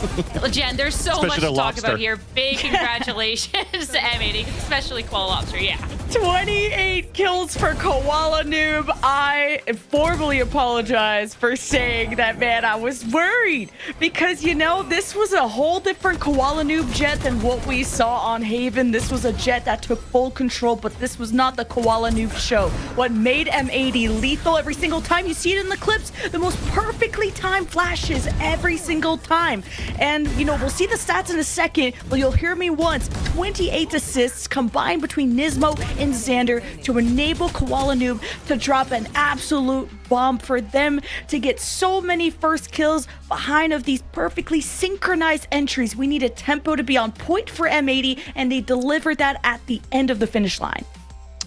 Jen, there's so much to talk about here. Big congratulations to M80, especially Koala Lobster, yeah. 28 kills for Koala Noob. I formally apologize for saying that, man. I was worried because, you know, this was a whole different Koala Noob jet than what we saw on Haven. This was a jet that took full control, but this was not the Koala Noob show. What made M80 lethal every single time, you see it in the clips, the most perfectly timed flashes every single time. And, you know, we'll see the stats in a second, but you'll hear me once. 28 assists combined between Nismo and Xander to enable Koala Noob to drop an absolute bomb, for them to get so many first kills behind of these perfectly synchronized entries. We need a tempo to be on point for M80, and they delivered that at the end of the finish line.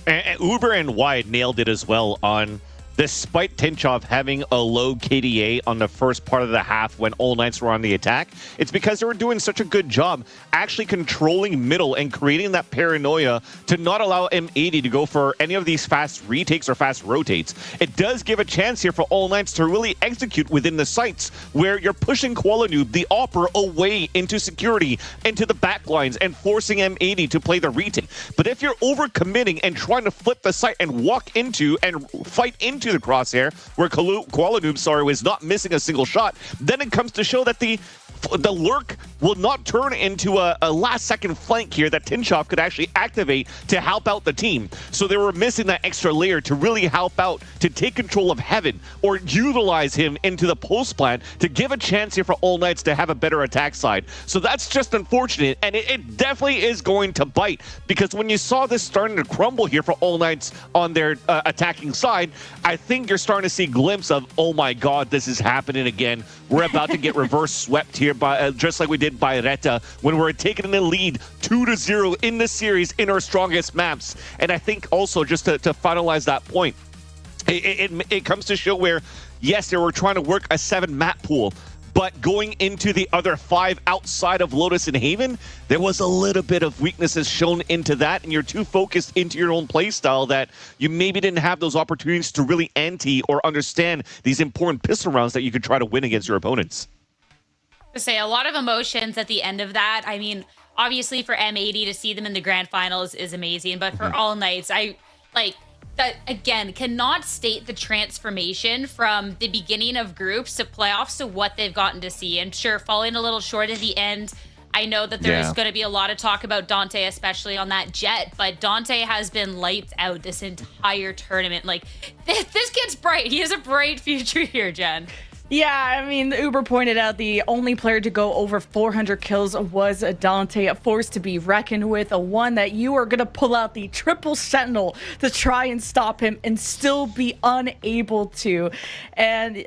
And Uber and Wyatt nailed it as well on, despite Tinchov having a low KDA on the first part of the half when All Knights were on the attack, it's because they were doing such a good job actually controlling middle and creating that paranoia to not allow M80 to go for any of these fast retakes or fast rotates. It does give a chance here for All Knights to really execute within the sites where you're pushing Koala Noob, the Opera, away into security, into the backlines, and forcing M80 to play the retake. But if you're overcommitting and trying to flip the site and walk into and fight into the crosshair where Koala Noob, was not missing a single shot, then it comes to show that the lurk will not turn into a last-second flank here that Tinchov could actually activate to help out the team. So they were missing that extra layer to really help out, to take control of Heaven, or utilize him into the post plant to give a chance here for All Knights to have a better attack side. So that's just unfortunate, and it definitely is going to bite, because when you saw this starting to crumble here for All Knights on their attacking side, I think you're starting to see a glimpse of, oh my god, this is happening again. We're about to get reverse swept here by just like we did by Reta when we're taking the lead 2-0 in the series in our strongest maps. And I think also, just to finalize that point, it comes to show where, yes, they were trying to work a 7-map pool, but going into the other 5 outside of Lotus and Haven, there was a little bit of weaknesses shown into that, and you're too focused into your own playstyle that you maybe didn't have those opportunities to really ante or understand these important pistol rounds that you could try to win against your opponents. To say a lot of emotions at the end of that. I mean, obviously for M80 to see them in the grand finals is amazing, but for All Knights, I like that again, cannot state the transformation from the beginning of groups to playoffs to what they've gotten to see. And sure, falling a little short at the end. I know that there's going to be a lot of talk about Dante, especially on that jet, but Dante has been lights out this entire tournament. Like, this kid's bright. He has a bright future here, Jen. Yeah, I mean, Uber pointed out the only player to go over 400 kills was Dante, a force to be reckoned with, a one that you are going to pull out the triple sentinel to try and stop him and still be unable to. And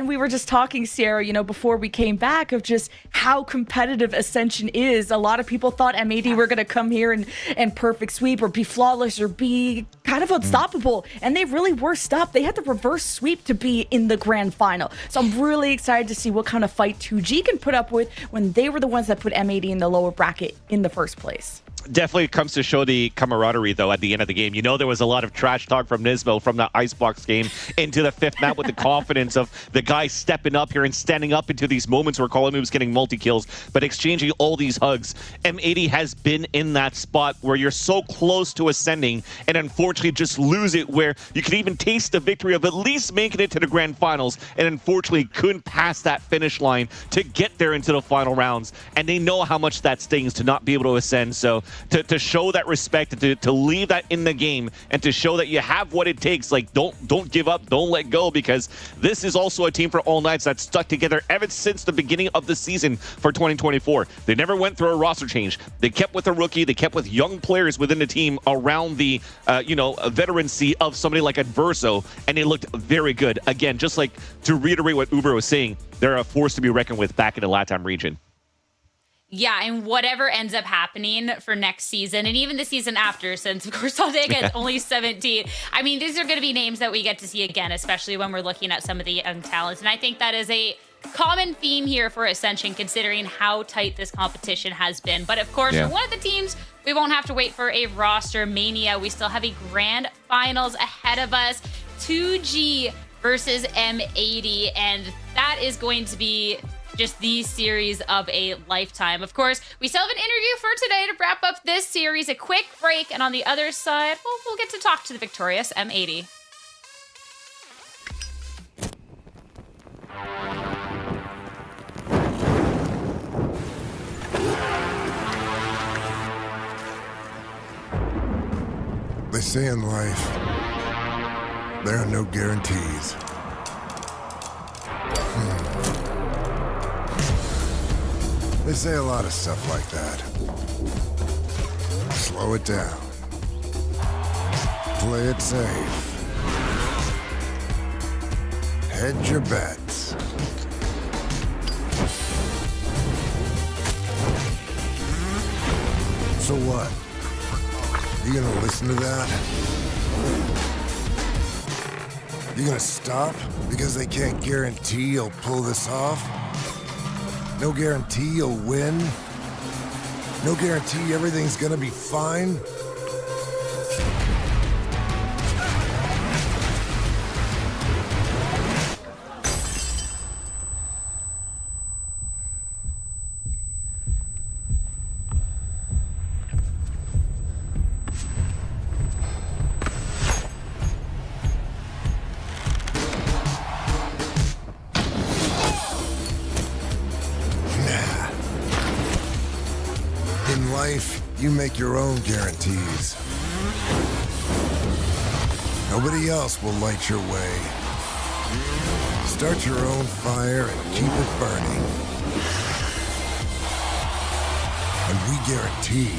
we were just talking, Sierra, you know, before we came back of just how competitive Ascension is. A lot of people thought M80 were going to come here and perfect sweep or be flawless or be kind of unstoppable. And they really were stopped. They had to reverse sweep to be in the grand final. So I'm really excited to see what kind of fight 2G can put up with when they were the ones that put M80 in the lower bracket in the first place. Definitely comes to show the camaraderie, though, at the end of the game. You know, there was a lot of trash talk from Nismo from the Icebox game into the 5th map with the confidence of the guy stepping up here and standing up into these moments where Call of Duty was getting multi-kills, but exchanging all these hugs. M80 has been in that spot where you're so close to ascending and unfortunately just lose it, where you could even taste the victory of at least making it to the grand finals, and unfortunately couldn't pass that finish line to get there into the final rounds. And they know how much that stings to not be able to ascend. So to show that respect, to leave that in the game, and to show that you have what it takes, like don't give up, don't let go, because this is also a team for All Knights that's stuck together ever since the beginning of the season for 2024. They never went through a roster change. They kept with a rookie, they kept with young players within the team around the veterancy of somebody like Adverso, and they looked very good. Again, just like to reiterate what Uber was saying, they're a force to be reckoned with back in the LATAM region. Yeah, and whatever ends up happening for next season, and even the season after, since of course Aldega is only 17. I mean, these are going to be names that we get to see again, especially when we're looking at some of the young talents. And I think that is a common theme here for Ascension, considering how tight this competition has been. But of course, for one of the teams, we won't have to wait for a roster mania. We still have a grand finals ahead of us. 2G versus M80, and that is going to be just the series of a lifetime. Of course, we still have an interview for today to wrap up this series, a quick break, and on the other side, we'll get to talk to the victorious M80. They say in life, there are no guarantees. They say a lot of stuff like that. Slow it down. Play it safe. Hedge your bets. So what? You gonna listen to that? You gonna stop because they can't guarantee you'll pull this off? No guarantee you'll win? No guarantee everything's gonna be fine? In life, you make your own guarantees. Nobody else will light your way. Start your own fire and keep it burning. And we guarantee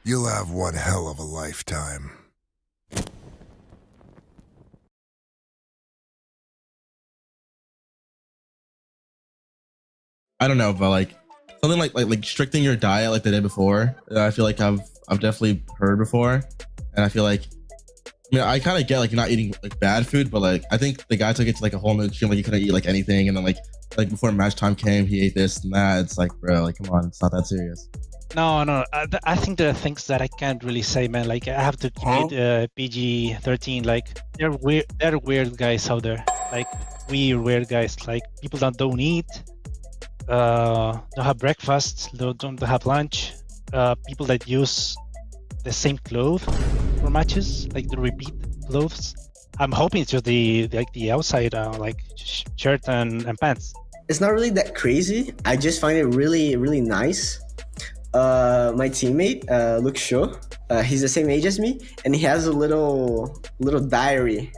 you'll have one hell of a lifetime. I don't know, but like something like restricting your diet like the day before. I feel like I've definitely heard before, and I feel like I mean, I kind of get like you're not eating like bad food, but like I think the guy took it to like a whole new extreme. Like you couldn't eat like anything, and then like before match time came, he ate this and that. It's like, bro, like come on, it's not that serious. No, I think there are things that I can't really say, man. Like I have to keep it PG-13. Like they're weird guys out there. Like weird guys. Like people that don't eat, don't have breakfast, don't have lunch. People that use the same clothes for matches, like the repeat clothes. I'm hoping it's just the outside, like shirt and pants. It's not really that crazy. I just find it really, really nice. My teammate, Luke Shaw, he's the same age as me, and he has a little diary.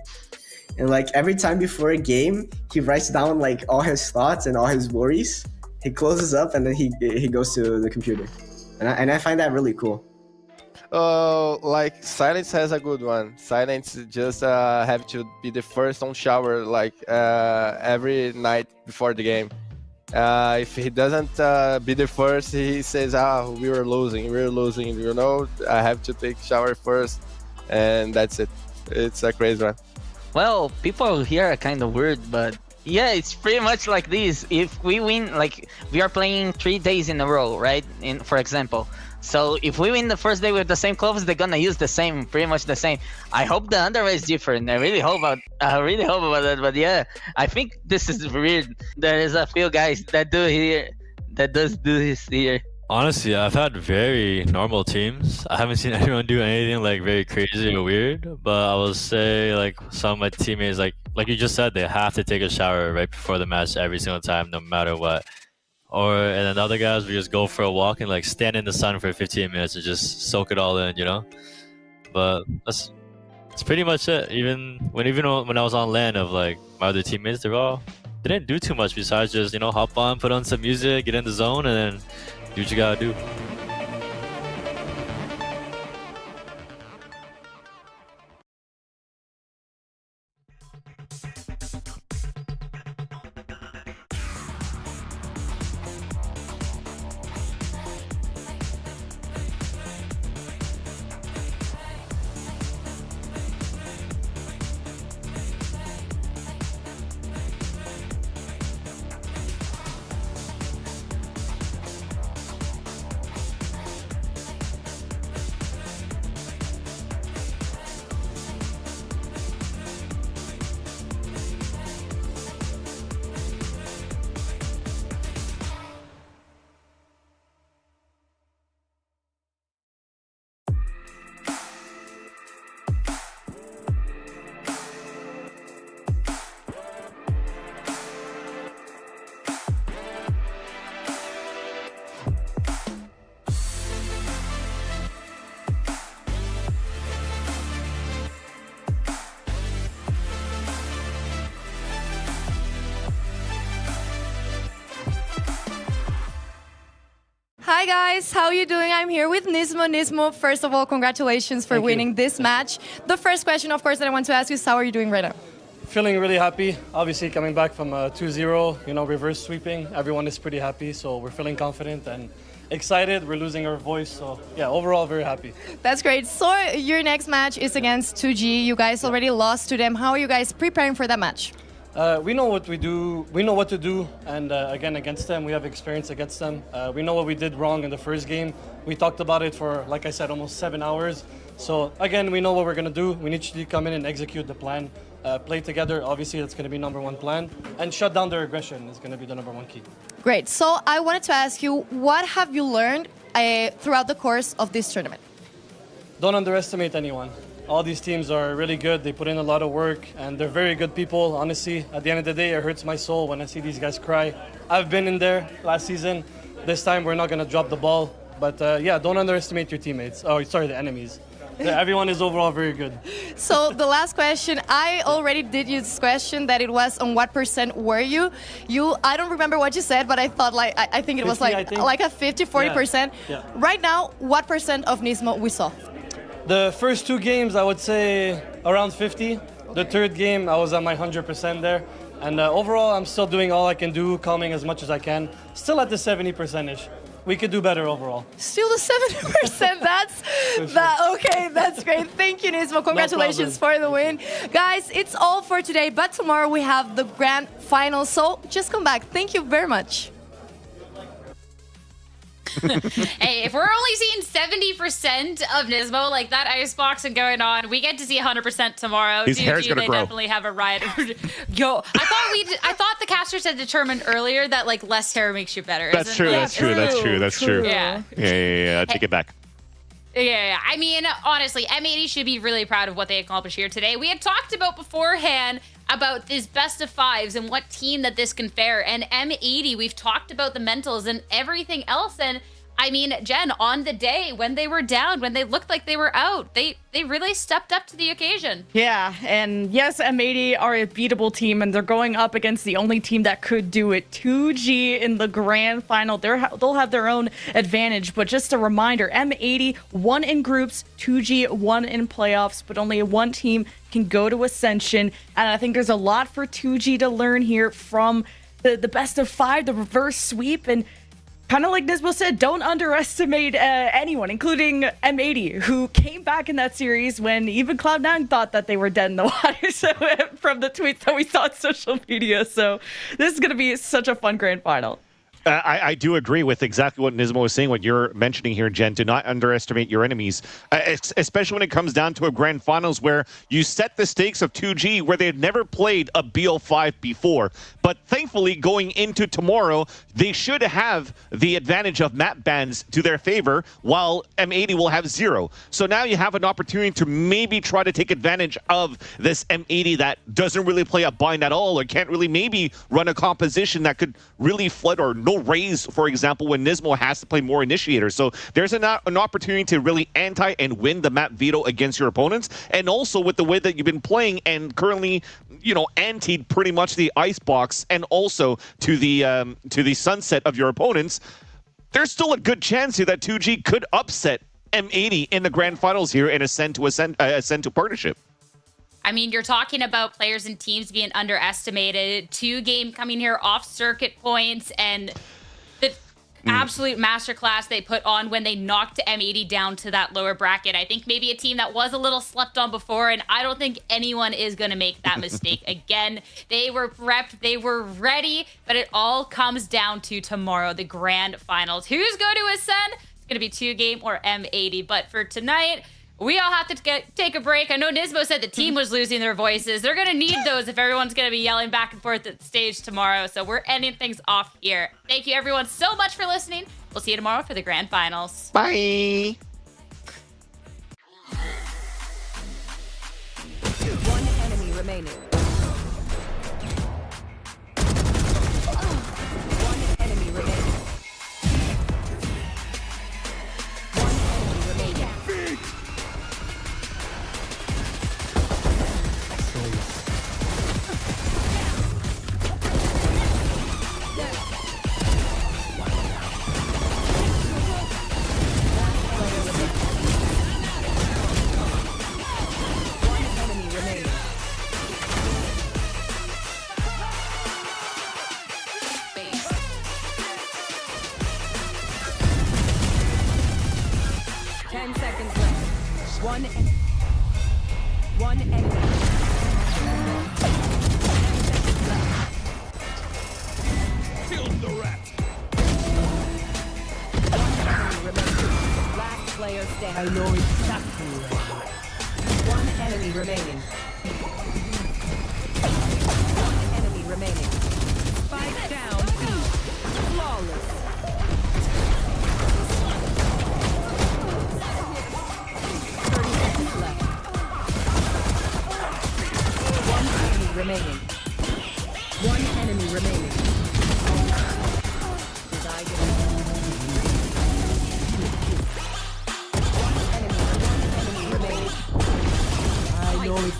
And like every time before a game, he writes down like all his thoughts and all his worries. He closes up and then he goes to the computer, and I find that really cool. Like Silence has a good one. Silence just have to be the first on shower like every night before the game. If he doesn't be the first, he says, we were losing, you know, I have to take shower first, and that's it. It's a crazy one. Well, people here are kind of weird, but yeah, it's pretty much like this. If we win, like we are playing 3 days in a row, right? For example. So if we win the first day with the same clothes, they're gonna use the same, pretty much the same. I hope the underwear is different. I really hope about that. But yeah, I think this is weird. There is a few guys that do this here. Honestly, I've had very normal teams. I haven't seen anyone do anything like very crazy or weird. But I will say like some of my teammates, like you just said, they have to take a shower right before the match every single time, no matter what. And then other guys, we just go for a walk and like stand in the sun for 15 minutes and just soak it all in, you know. But that's pretty much it. Even when I was on LAN of like my other teammates, they didn't do too much besides just, you know, hop on, put on some music, get in the zone, and then do what you gotta do. Hi guys, how are you doing? I'm here with Nismo. Nismo, first of all, congratulations for winning this match. The first question, of course, that I want to ask you is how are you doing right now? Feeling really happy. Obviously, coming back from 2-0, you know, reverse sweeping. Everyone is pretty happy, so we're feeling confident and excited. We're losing our voice, so yeah, overall very happy. That's great. So your next match is against 2G. You guys already lost to them. How are you guys preparing for that match? We know what we do. We know what to do, and again, against them, we have experience against them. We know what we did wrong in the first game. We talked about it for, like I said, almost 7 hours. So again, we know what we're gonna do. We need to come in and execute the plan. Play together. Obviously, that's gonna be #1 plan, and shut down their aggression is gonna be the #1 key. Great. So I wanted to ask you, what have you learned throughout the course of this tournament? Don't underestimate anyone. All these teams are really good. They put in a lot of work, and they're very good people. Honestly, at the end of the day, it hurts my soul when I see these guys cry. I've been in there last season. This time, we're not going to drop the ball. But yeah, don't underestimate your teammates. Oh, sorry, the enemies. Everyone is overall very good. So the last question, I already did use this question that it was on what % were you? I don't remember what you said, but I thought like, I think it was 50, like a 50-40%. Yeah. Right now, what % of Nismo we saw? The first 2 games, I would say around 50. The third game, I was at my 100% there. And overall, I'm still doing all I can do, calming as much as I can. Still at the 70%-ish. we could do better overall. Still the 70%. Okay, that's great. Thank you, Nismo. Congratulations for the win. Guys, it's all for today, but tomorrow we have the grand final, so just come back. Thank you very much. Hey, if we're only seeing 70% of Nismo, like that icebox and going on, we get to see 100% tomorrow. His hair's gonna grow. Definitely have a ride. Yo, I thought the casters had determined earlier that like less hair makes you better. That's true. That's true. Yeah. Yeah. Take it back. Yeah, I mean, honestly, M80 should be really proud of what they accomplished here today. We had talked about beforehand about this best of fives and what team that this can fare. And M80, we've talked about the mentals and everything else. And I mean, Jen, on the day when they were down, when they looked like they were out, they really stepped up to the occasion. Yeah, and yes, M80 are a beatable team, and they're going up against the only team that could do it, 2G in the grand final. They'll have their own advantage, but just a reminder, M80 won in groups, 2G won in playoffs, but only one team can go to Ascension, and I think there's a lot for 2G to learn here from the best of five, the reverse sweep, and kind of like Nismo said, don't underestimate anyone, including M80, who came back in that series when even Cloud9 thought that they were dead in the water from the tweets that we saw on social media. So this is going to be such a fun grand final. I do agree with exactly what Nismo was saying, what you're mentioning here, Jen. Do not underestimate your enemies, especially when it comes down to a grand finals where you set the stakes of 2G where they had never played a BO5 before. But thankfully, going into tomorrow, they should have the advantage of map bans to their favor, while M80 will have 0. So now you have an opportunity to maybe try to take advantage of this M80 that doesn't really play a bind at all, or can't really maybe run a composition that could really flood, or no raise, for example, when Nismo has to play more initiators. So there's an opportunity to really anti and win the map veto against your opponents. And also with the way that you've been playing and currently, antied pretty much the Icebox and also to the sunset of your opponents, there's still a good chance here that 2G could upset M80 in the grand finals here and ascend to partnership. I mean, you're talking about players and teams being underestimated. 2Game coming here off circuit points and the absolute masterclass they put on when they knocked M80 down to that lower bracket. I think maybe a team that was a little slept on before, and I don't think anyone is going to make that mistake again. They were prepped, they were ready, but it all comes down to tomorrow, the grand finals. Who's going to ascend? It's going to be 2Game or M80, but for tonight, we all have to take a break. I know Nismo said the team was losing their voices. They're going to need those if everyone's going to be yelling back and forth at the stage tomorrow. So we're ending things off here. Thank you, everyone, so much for listening. We'll see you tomorrow for the grand finals. Bye. One enemy remaining. One enemy remaining. One enemy. Kill the rat. Last player standing. I know exactly One enemy remaining. One enemy remaining. Spike down. Flawless. Remaining. One enemy remaining. Did I get One enemy remaining. I know it.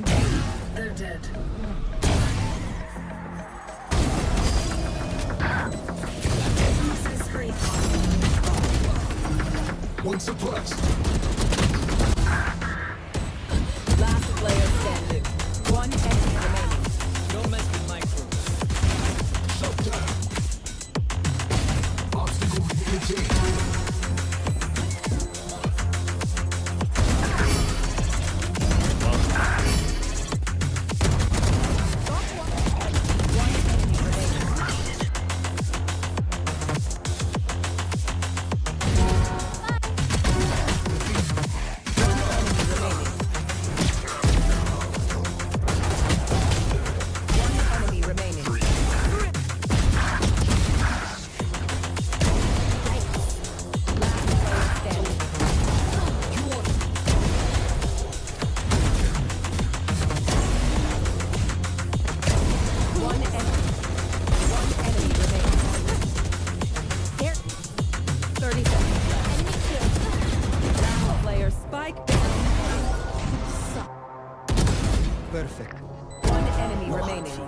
down. They're dead. One suppressed. Last player standing. One enemy remaining. Don't mess with my crew. Shut down. Obstacle maintained. Perfect. One enemy remaining.